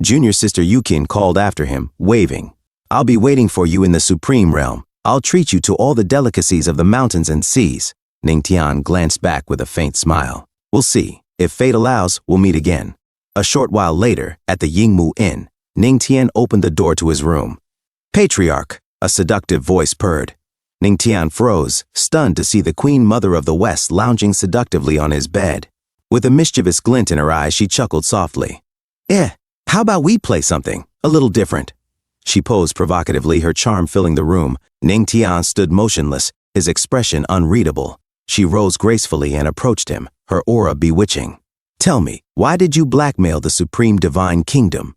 Junior sister Yuqin called after him, waving. I'll be waiting for you in the supreme realm. I'll treat you to all the delicacies of the mountains and seas. Ningtian glanced back with a faint smile. We'll see. If fate allows, we'll meet again. A short while later, at the Yingmu Inn, Ningtian opened the door to his room. Patriarch, a seductive voice purred. Ningtian froze, stunned to see the Queen Mother of the West lounging seductively on his bed. With a mischievous glint in her eyes, she chuckled softly. How about we play something a little different? She posed provocatively, her charm filling the room. Ningtian stood motionless, his expression unreadable. She rose gracefully and approached him, her aura bewitching. Tell me, why did you blackmail the supreme divine kingdom?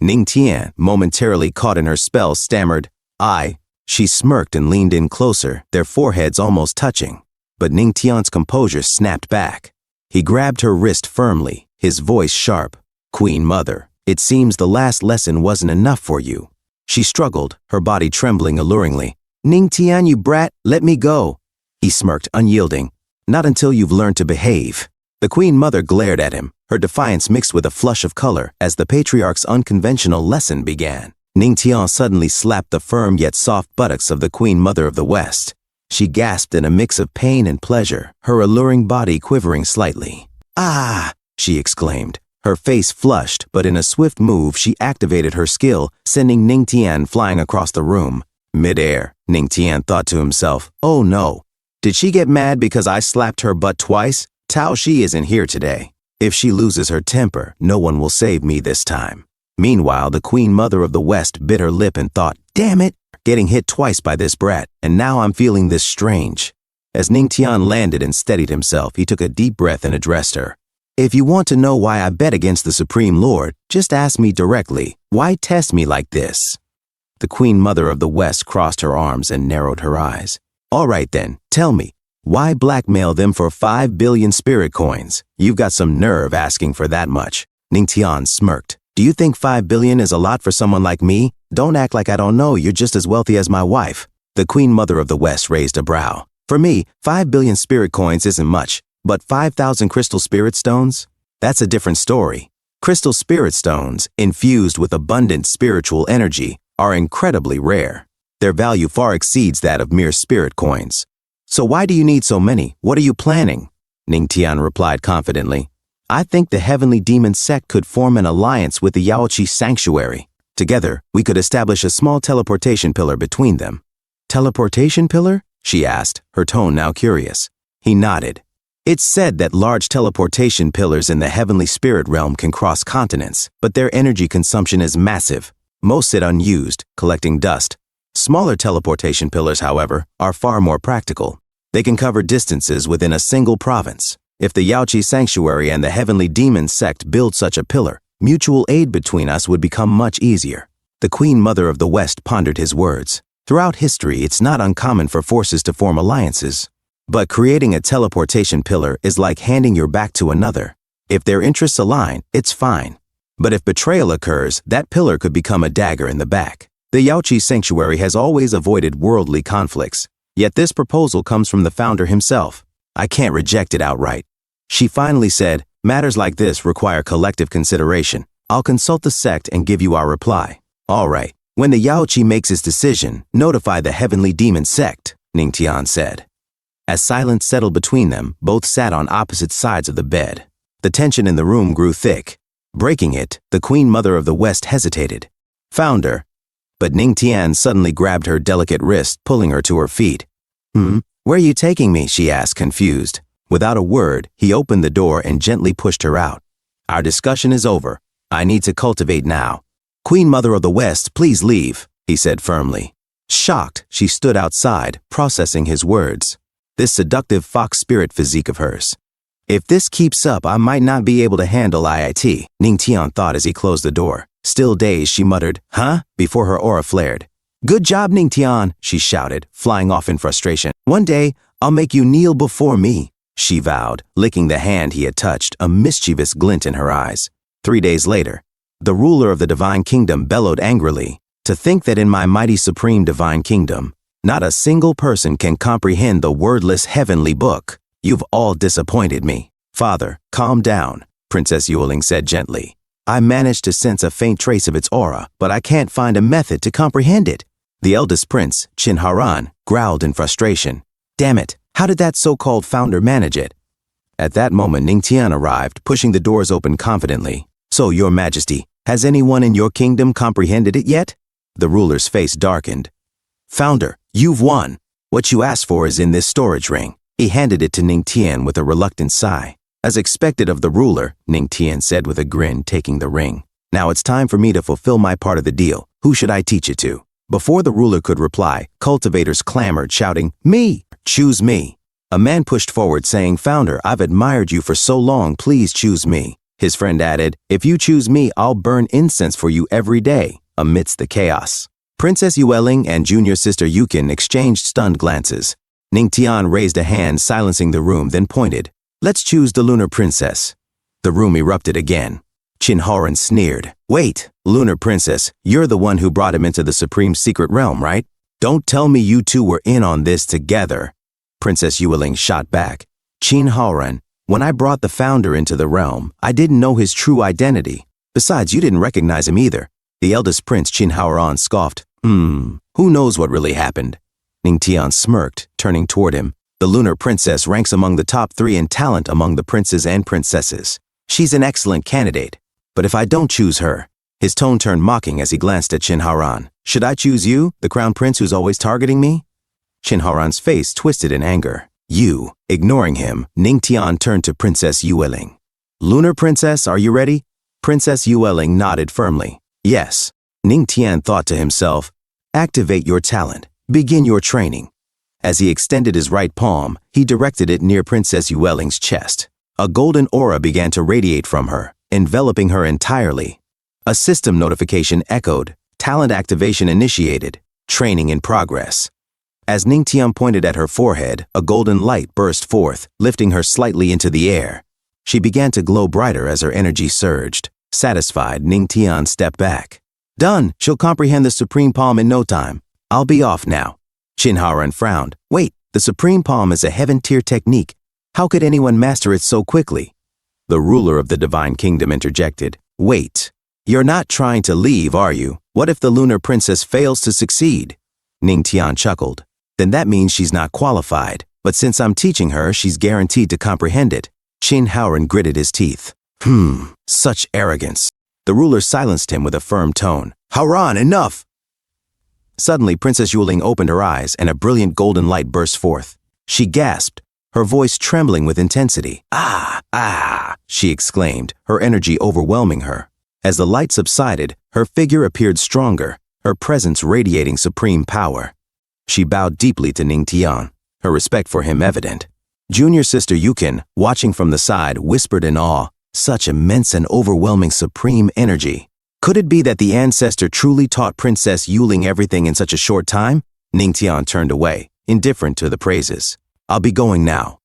Ning Tian, momentarily caught in her spell, stammered, "I." She smirked and leaned in closer, their foreheads almost touching. But Ning Tian's composure snapped back. He grabbed her wrist firmly, his voice sharp. "Queen Mother, it seems the last lesson wasn't enough for you." She struggled, her body trembling alluringly. "Ning Tian, you brat, let me go." He smirked, unyielding. "Not until you've learned to behave." The Queen Mother glared at him, her defiance mixed with a flush of color as the patriarch's unconventional lesson began. Ning Tian suddenly slapped the firm yet soft buttocks of the Queen Mother of the West. She gasped in a mix of pain and pleasure, her alluring body quivering slightly. "Ah!" she exclaimed. Her face flushed, but in a swift move she activated her skill, sending Ning Tian flying across the room. Mid-air, Ning Tian thought to himself, "Oh no. Did she get mad because I slapped her butt twice? Tao Shi isn't here today. If she loses her temper, no one will save me this time." Meanwhile, the Queen Mother of the West bit her lip and thought, "Damn it, getting hit twice by this brat, and now I'm feeling this strange." As Ning Tian landed and steadied himself, he took a deep breath and addressed her. "If you want to know why I bet against the Supreme Lord, just ask me directly. Why test me like this?" The Queen Mother of the West crossed her arms and narrowed her eyes. "All right then, tell me. Why blackmail them for 5 billion spirit coins? You've got some nerve asking for that much." Ning Tian smirked. "Do you think 5 billion is a lot for someone like me? Don't act like I don't know you're just as wealthy as my wife." The Queen Mother of the West raised a brow. "For me, 5 billion spirit coins isn't much, but 5,000 crystal spirit stones? That's a different story. Crystal spirit stones, infused with abundant spiritual energy, are incredibly rare. Their value far exceeds that of mere spirit coins. So why do you need so many? What are you planning?" Ning Tian replied confidently. "I think the Heavenly Demon sect could form an alliance with the Yaoqi Sanctuary. Together, we could establish a small teleportation pillar between them." "Teleportation pillar?" she asked, her tone now curious. He nodded. "It's said that large teleportation pillars in the heavenly spirit realm can cross continents, but their energy consumption is massive. Most sit unused, collecting dust. Smaller teleportation pillars, however, are far more practical. They can cover distances within a single province. If the Yaoqi Sanctuary and the Heavenly Demon sect build such a pillar, mutual aid between us would become much easier." The Queen Mother of the West pondered his words. Throughout history, it's not uncommon for forces to form alliances. But creating a teleportation pillar is like handing your back to another. If their interests align, it's fine. But if betrayal occurs, that pillar could become a dagger in the back. The Yaoqi Sanctuary has always avoided worldly conflicts. Yet this proposal comes from the founder himself. I can't reject it outright. She finally said, "Matters like this require collective consideration. I'll consult the sect and give you our reply." "All right. When the Yaoqi makes his decision, notify the Heavenly Demon sect," Ning Tian said. As silence settled between them, both sat on opposite sides of the bed. The tension in the room grew thick. Breaking it, the Queen Mother of the West hesitated. "Founder." But Ning Tian suddenly grabbed her delicate wrist, pulling her to her feet. Where are you taking me?" she asked, confused. Without a word, he opened the door and gently pushed her out. "Our discussion is over. I need to cultivate now." "Queen Mother of the West, please leave," he said firmly. Shocked, she stood outside, processing his words. This seductive fox spirit physique of hers. If this keeps up, I might not be able to handle IIT, Ning Tian thought as he closed the door. Still dazed, she muttered, "Huh?" before her aura flared. "Good job, Ning Tian," she shouted, flying off in frustration. "One day, I'll make you kneel before me," she vowed, licking the hand he had touched, a mischievous glint in her eyes. 3 days later, the ruler of the Divine Kingdom bellowed angrily, "To think that in my mighty supreme Divine Kingdom, not a single person can comprehend the wordless heavenly book. You've all disappointed me." "Father, calm down," Princess Yuling said gently. "I managed to sense a faint trace of its aura, but I can't find a method to comprehend it." The eldest prince, Qin Haran, growled in frustration. "Damn it, how did that so-called founder manage it?" At that moment, Ning Tian arrived, pushing the doors open confidently. "So, Your Majesty, has anyone in your kingdom comprehended it yet?" The ruler's face darkened. "Founder, you've won. What you asked for is in this storage ring." He handed it to Ning Tian with a reluctant sigh. "As expected of the ruler," Ning Tian said with a grin, taking the ring. "Now it's time for me to fulfill my part of the deal. Who should I teach it to?" Before the ruler could reply, cultivators clamored, shouting, "Me! Choose me!" A man pushed forward saying, "Founder, I've admired you for so long, please choose me." His friend added, "If you choose me, I'll burn incense for you every day," amidst the chaos. Princess Yueling and junior sister Yukin exchanged stunned glances. Ningtian raised a hand, silencing the room, then pointed. "Let's choose the Lunar Princess." The room erupted again. Chin Haoran sneered. "Wait, Lunar Princess, you're the one who brought him into the Supreme Secret Realm, right? Don't tell me you two were in on this together." Princess Yueling shot back. "Chin Haoran, when I brought the founder into the realm, I didn't know his true identity. Besides, you didn't recognize him either." The eldest prince, Chin Haoran, scoffed. Who knows what really happened?" Ningtian smirked, turning toward him. "The Lunar Princess ranks among the top 3 in talent among the princes and princesses. She's an excellent candidate. But if I don't choose her..." His tone turned mocking as he glanced at Chin Haoran. "Should I choose you, the crown prince who's always targeting me?" Chin Haoran's face twisted in anger. "You." Ignoring him, Ningtian turned to Princess Yueling. "Lunar Princess, are you ready?" Princess Yueling nodded firmly. "Yes." Ningtian thought to himself, "Activate your talent. Begin your training." As he extended his right palm, he directed it near Princess Yueling's chest. A golden aura began to radiate from her, enveloping her entirely. A system notification echoed. "Talent activation initiated. Training in progress." As Ningtian pointed at her forehead, a golden light burst forth, lifting her slightly into the air. She began to glow brighter as her energy surged. Satisfied, Ningtian stepped back. "Done. She'll comprehend the Supreme Palm in no time. I'll be off now." Chin Haoran frowned. "Wait, the Supreme Palm is a heaven-tier technique. How could anyone master it so quickly?" The ruler of the Divine Kingdom interjected. "Wait. You're not trying to leave, are you? What if the Lunar Princess fails to succeed?" Ningtian chuckled. "Then that means she's not qualified. But since I'm teaching her, she's guaranteed to comprehend it." Chin Haoran gritted his teeth. Such arrogance." The ruler silenced him with a firm tone. "Haoran, enough!" Suddenly, Princess Yueling opened her eyes and a brilliant golden light burst forth. She gasped, her voice trembling with intensity. Ah, she exclaimed, her energy overwhelming her. As the light subsided, her figure appeared stronger, her presence radiating supreme power. She bowed deeply to Ningtian, her respect for him evident. Junior sister Yukin, watching from the side, whispered in awe, "Such immense and overwhelming supreme energy. Could it be that the ancestor truly taught Princess Yueling everything in such a short time?" Ningtian turned away, indifferent to the praises. "I'll be going now."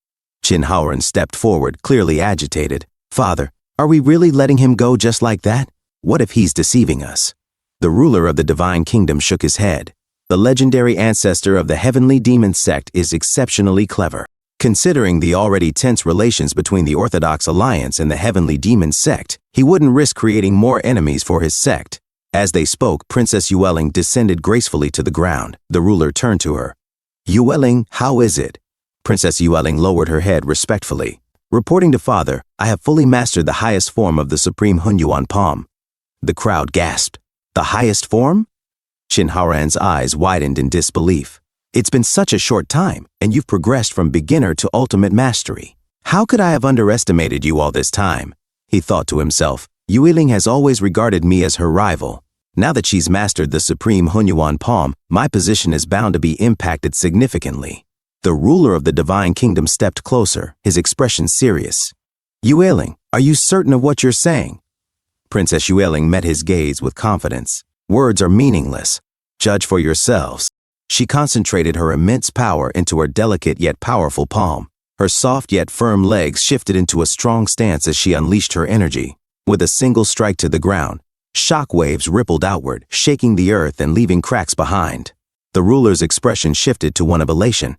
Chin Haoran stepped forward, clearly agitated. "Father, are we really letting him go just like that? What if he's deceiving us?" The ruler of the Divine Kingdom shook his head. The legendary ancestor of the Heavenly Demon sect is exceptionally clever. Considering the already tense relations between the Orthodox Alliance and the Heavenly Demon sect, he wouldn't risk creating more enemies for his sect. As they spoke, Princess Yueling descended gracefully to the ground. The ruler turned to her. "Yueling, how is it?" Princess Yueling lowered her head respectfully. "Reporting to father, I have fully mastered the highest form of the Supreme Hunyuan Palm." The crowd gasped. "The highest form?" Chin Haoran's eyes widened in disbelief. "It's been such a short time, and you've progressed from beginner to ultimate mastery. How could I have underestimated you all this time?" He thought to himself. Yueling has always regarded me as her rival. Now that she's mastered the Supreme Hunyuan Palm, my position is bound to be impacted significantly. The ruler of the Divine Kingdom stepped closer, his expression serious. "Yueling, are you certain of what you're saying?" Princess Yueling met his gaze with confidence. "Words are meaningless. Judge for yourselves." She concentrated her immense power into her delicate yet powerful palm. Her soft yet firm legs shifted into a strong stance as she unleashed her energy. With a single strike to the ground, shock waves rippled outward, shaking the earth and leaving cracks behind. The ruler's expression shifted to one of elation.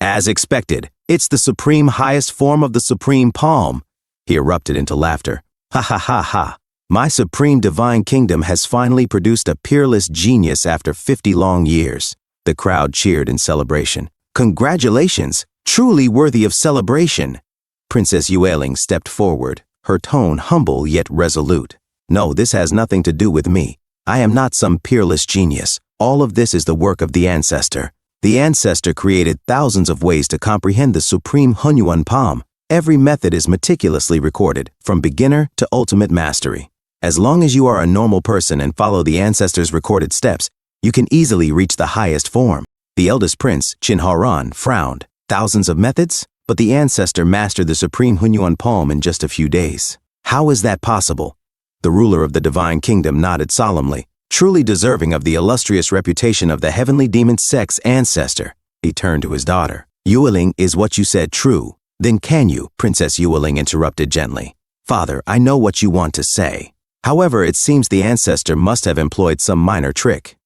"As expected, it's the supreme highest form of the Supreme Palm." He erupted into laughter. "Ha ha ha ha. My Supreme Divine Kingdom has finally produced a peerless genius after 50 long years." The crowd cheered in celebration. "Congratulations! Truly worthy of celebration." Princess Yueling stepped forward, her tone humble yet resolute. "No, this has nothing to do with me. I am not some peerless genius. All of this is the work of the ancestor. The ancestor created thousands of ways to comprehend the Supreme Hunyuan Palm. Every method is meticulously recorded, from beginner to ultimate mastery. As long as you are a normal person and follow the ancestor's recorded steps, you can easily reach the highest form." The eldest prince, Chin Haoran, frowned. Thousands of methods? But the ancestor mastered the Supreme Hunyuan Palm in just a few days. How is that possible? The ruler of the divine kingdom nodded solemnly, truly deserving of the illustrious reputation of the heavenly demon sect's ancestor. He turned to his daughter. Yueling, is what you said true? Then can you? Princess Yueling interrupted gently. Father, I know what you want to say. However, it seems the ancestor must have employed some minor trick.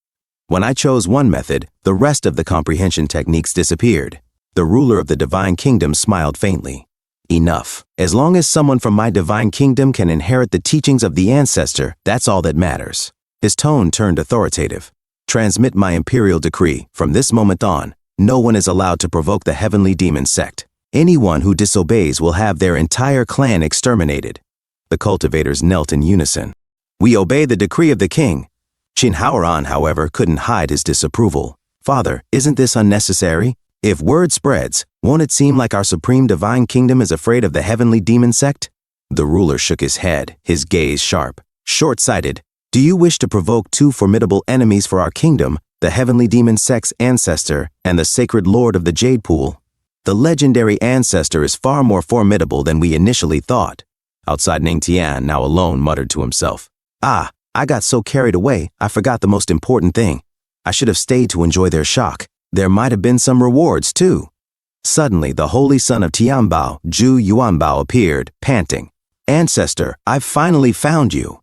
When I chose one method, the rest of the comprehension techniques disappeared. The ruler of the divine kingdom smiled faintly. Enough. As long as someone from my divine kingdom can inherit the teachings of the ancestor, that's all that matters. His tone turned authoritative. Transmit my imperial decree. From this moment on, no one is allowed to provoke the heavenly demon sect. Anyone who disobeys will have their entire clan exterminated. The cultivators knelt in unison. We obey the decree of the king. Qin Haoran, however, couldn't hide his disapproval. Father, isn't this unnecessary? If word spreads, won't it seem like our supreme divine kingdom is afraid of the heavenly demon sect? The ruler shook his head, his gaze sharp. Short-sighted. Do you wish to provoke two formidable enemies for our kingdom, the heavenly demon sect's ancestor and the sacred lord of the Jade Pool? The legendary ancestor is far more formidable than we initially thought. Outside, Ning Tian, now alone, muttered to himself. Ah, I got so carried away, I forgot the most important thing. I should have stayed to enjoy their shock. There might have been some rewards, too. Suddenly, the holy son of Tianbao, Zhu Yuanbao, appeared, panting. Ancestor, I've finally found you.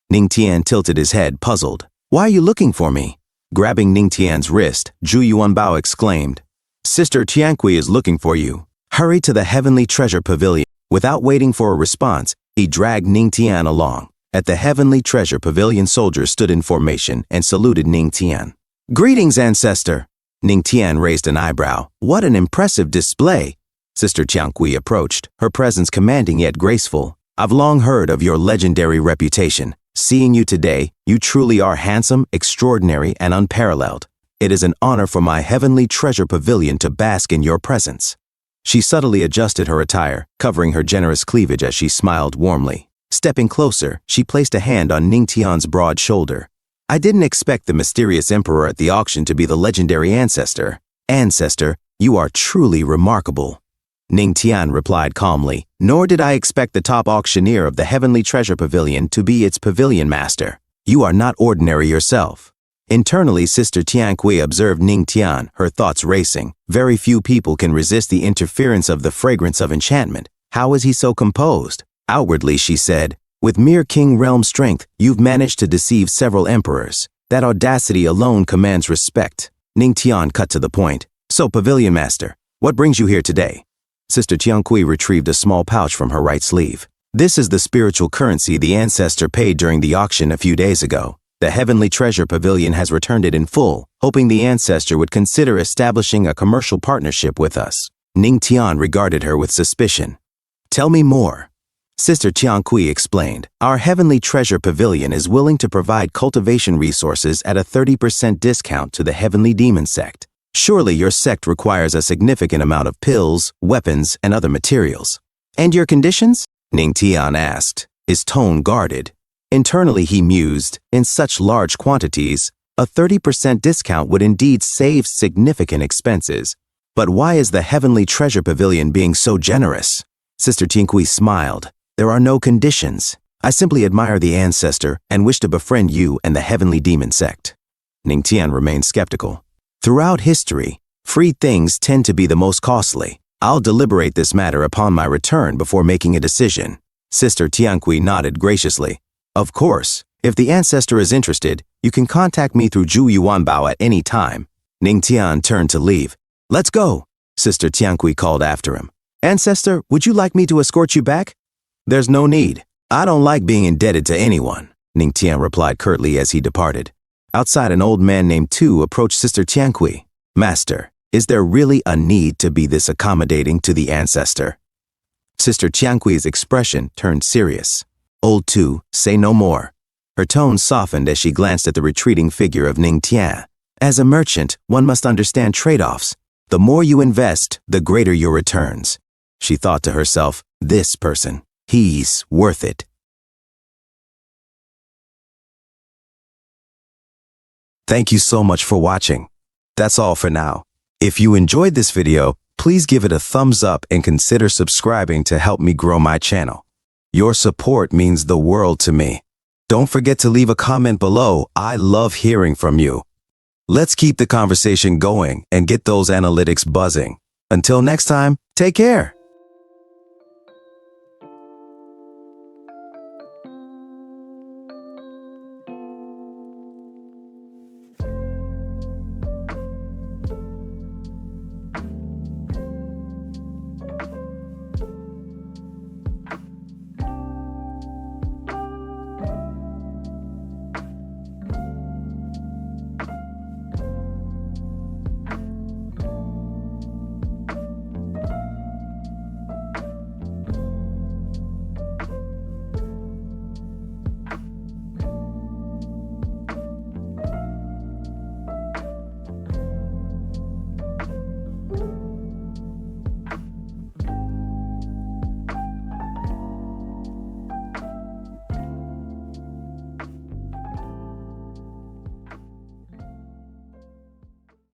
Ning Tian tilted his head, puzzled. Why are you looking for me? Grabbing Ning Tian's wrist, Zhu Yuanbao exclaimed. Sister Tianqi is looking for you. Hurry to the heavenly treasure pavilion. Without waiting for a response, he dragged Ning Tian along. At the heavenly treasure pavilion, soldiers stood in formation and saluted Ning Tian. Greetings, ancestor. Ning Tian raised an eyebrow. What an impressive display. Sister Tianqi approached, her presence commanding yet graceful. I've long heard of your legendary reputation. Seeing you today, you truly are handsome, extraordinary, and unparalleled. It is an honor for my heavenly treasure pavilion to bask in your presence. She subtly adjusted her attire, covering her generous cleavage as she smiled warmly. Stepping closer, she placed a hand on Ning Tian's broad shoulder. I didn't expect the mysterious emperor at the auction to be the legendary ancestor. Ancestor, you are truly remarkable. Ning Tian replied calmly, nor did I expect the top auctioneer of the heavenly treasure pavilion to be its pavilion master. You are not ordinary yourself. Internally, Sister Tianqi observed Ning Tian, her thoughts racing. Very few people can resist the interference of the fragrance of enchantment. How is he so composed? Outwardly, she said, with mere king realm strength, you've managed to deceive several emperors. That audacity alone commands respect. Ning Tian cut to the point. So, pavilion master, what brings you here today? Sister Tianqi retrieved a small pouch from her right sleeve. This is the spiritual currency the ancestor paid during the auction a few days ago. The heavenly treasure pavilion has returned it in full, hoping the ancestor would consider establishing a commercial partnership with us. Ning Tian regarded her with suspicion. Tell me more. Sister Tianqi explained, our heavenly treasure pavilion is willing to provide cultivation resources at a 30% discount to the heavenly demon sect. Surely your sect requires a significant amount of pills, weapons, and other materials. And your conditions? Ning Tian asked, his tone guarded. Internally he mused, in such large quantities, a 30% discount would indeed save significant expenses. But why is the heavenly treasure pavilion being so generous? Sister Tianqi smiled. There are no conditions. I simply admire the ancestor and wish to befriend you and the heavenly demon sect. Ning Tian remained skeptical. Throughout history, free things tend to be the most costly. I'll deliberate this matter upon my return before making a decision. Sister Tianqi nodded graciously. Of course, if the ancestor is interested, you can contact me through Zhu Yuanbao at any time. Ning Tian turned to leave. Let's go, Sister Tianqi called after him. Ancestor, would you like me to escort you back? There's no need. I don't like being indebted to anyone, Ning Tian replied curtly as he departed. Outside, an old man named Tu approached Sister Tianqi. Master, is there really a need to be this accommodating to the ancestor? Sister Tianqui's expression turned serious. Old Tu, say no more. Her tone softened as she glanced at the retreating figure of Ning Tian. As a merchant, one must understand trade-offs. The more you invest, the greater your returns. She thought to herself, this person. He's worth it. Thank you so much for watching. That's all for now. If you enjoyed this video, please give it a thumbs up and consider subscribing to help me grow my channel. Your support means the world to me. Don't forget to leave a comment below. I love hearing from you. Let's keep the conversation going and get those analytics buzzing. Until next time, take care.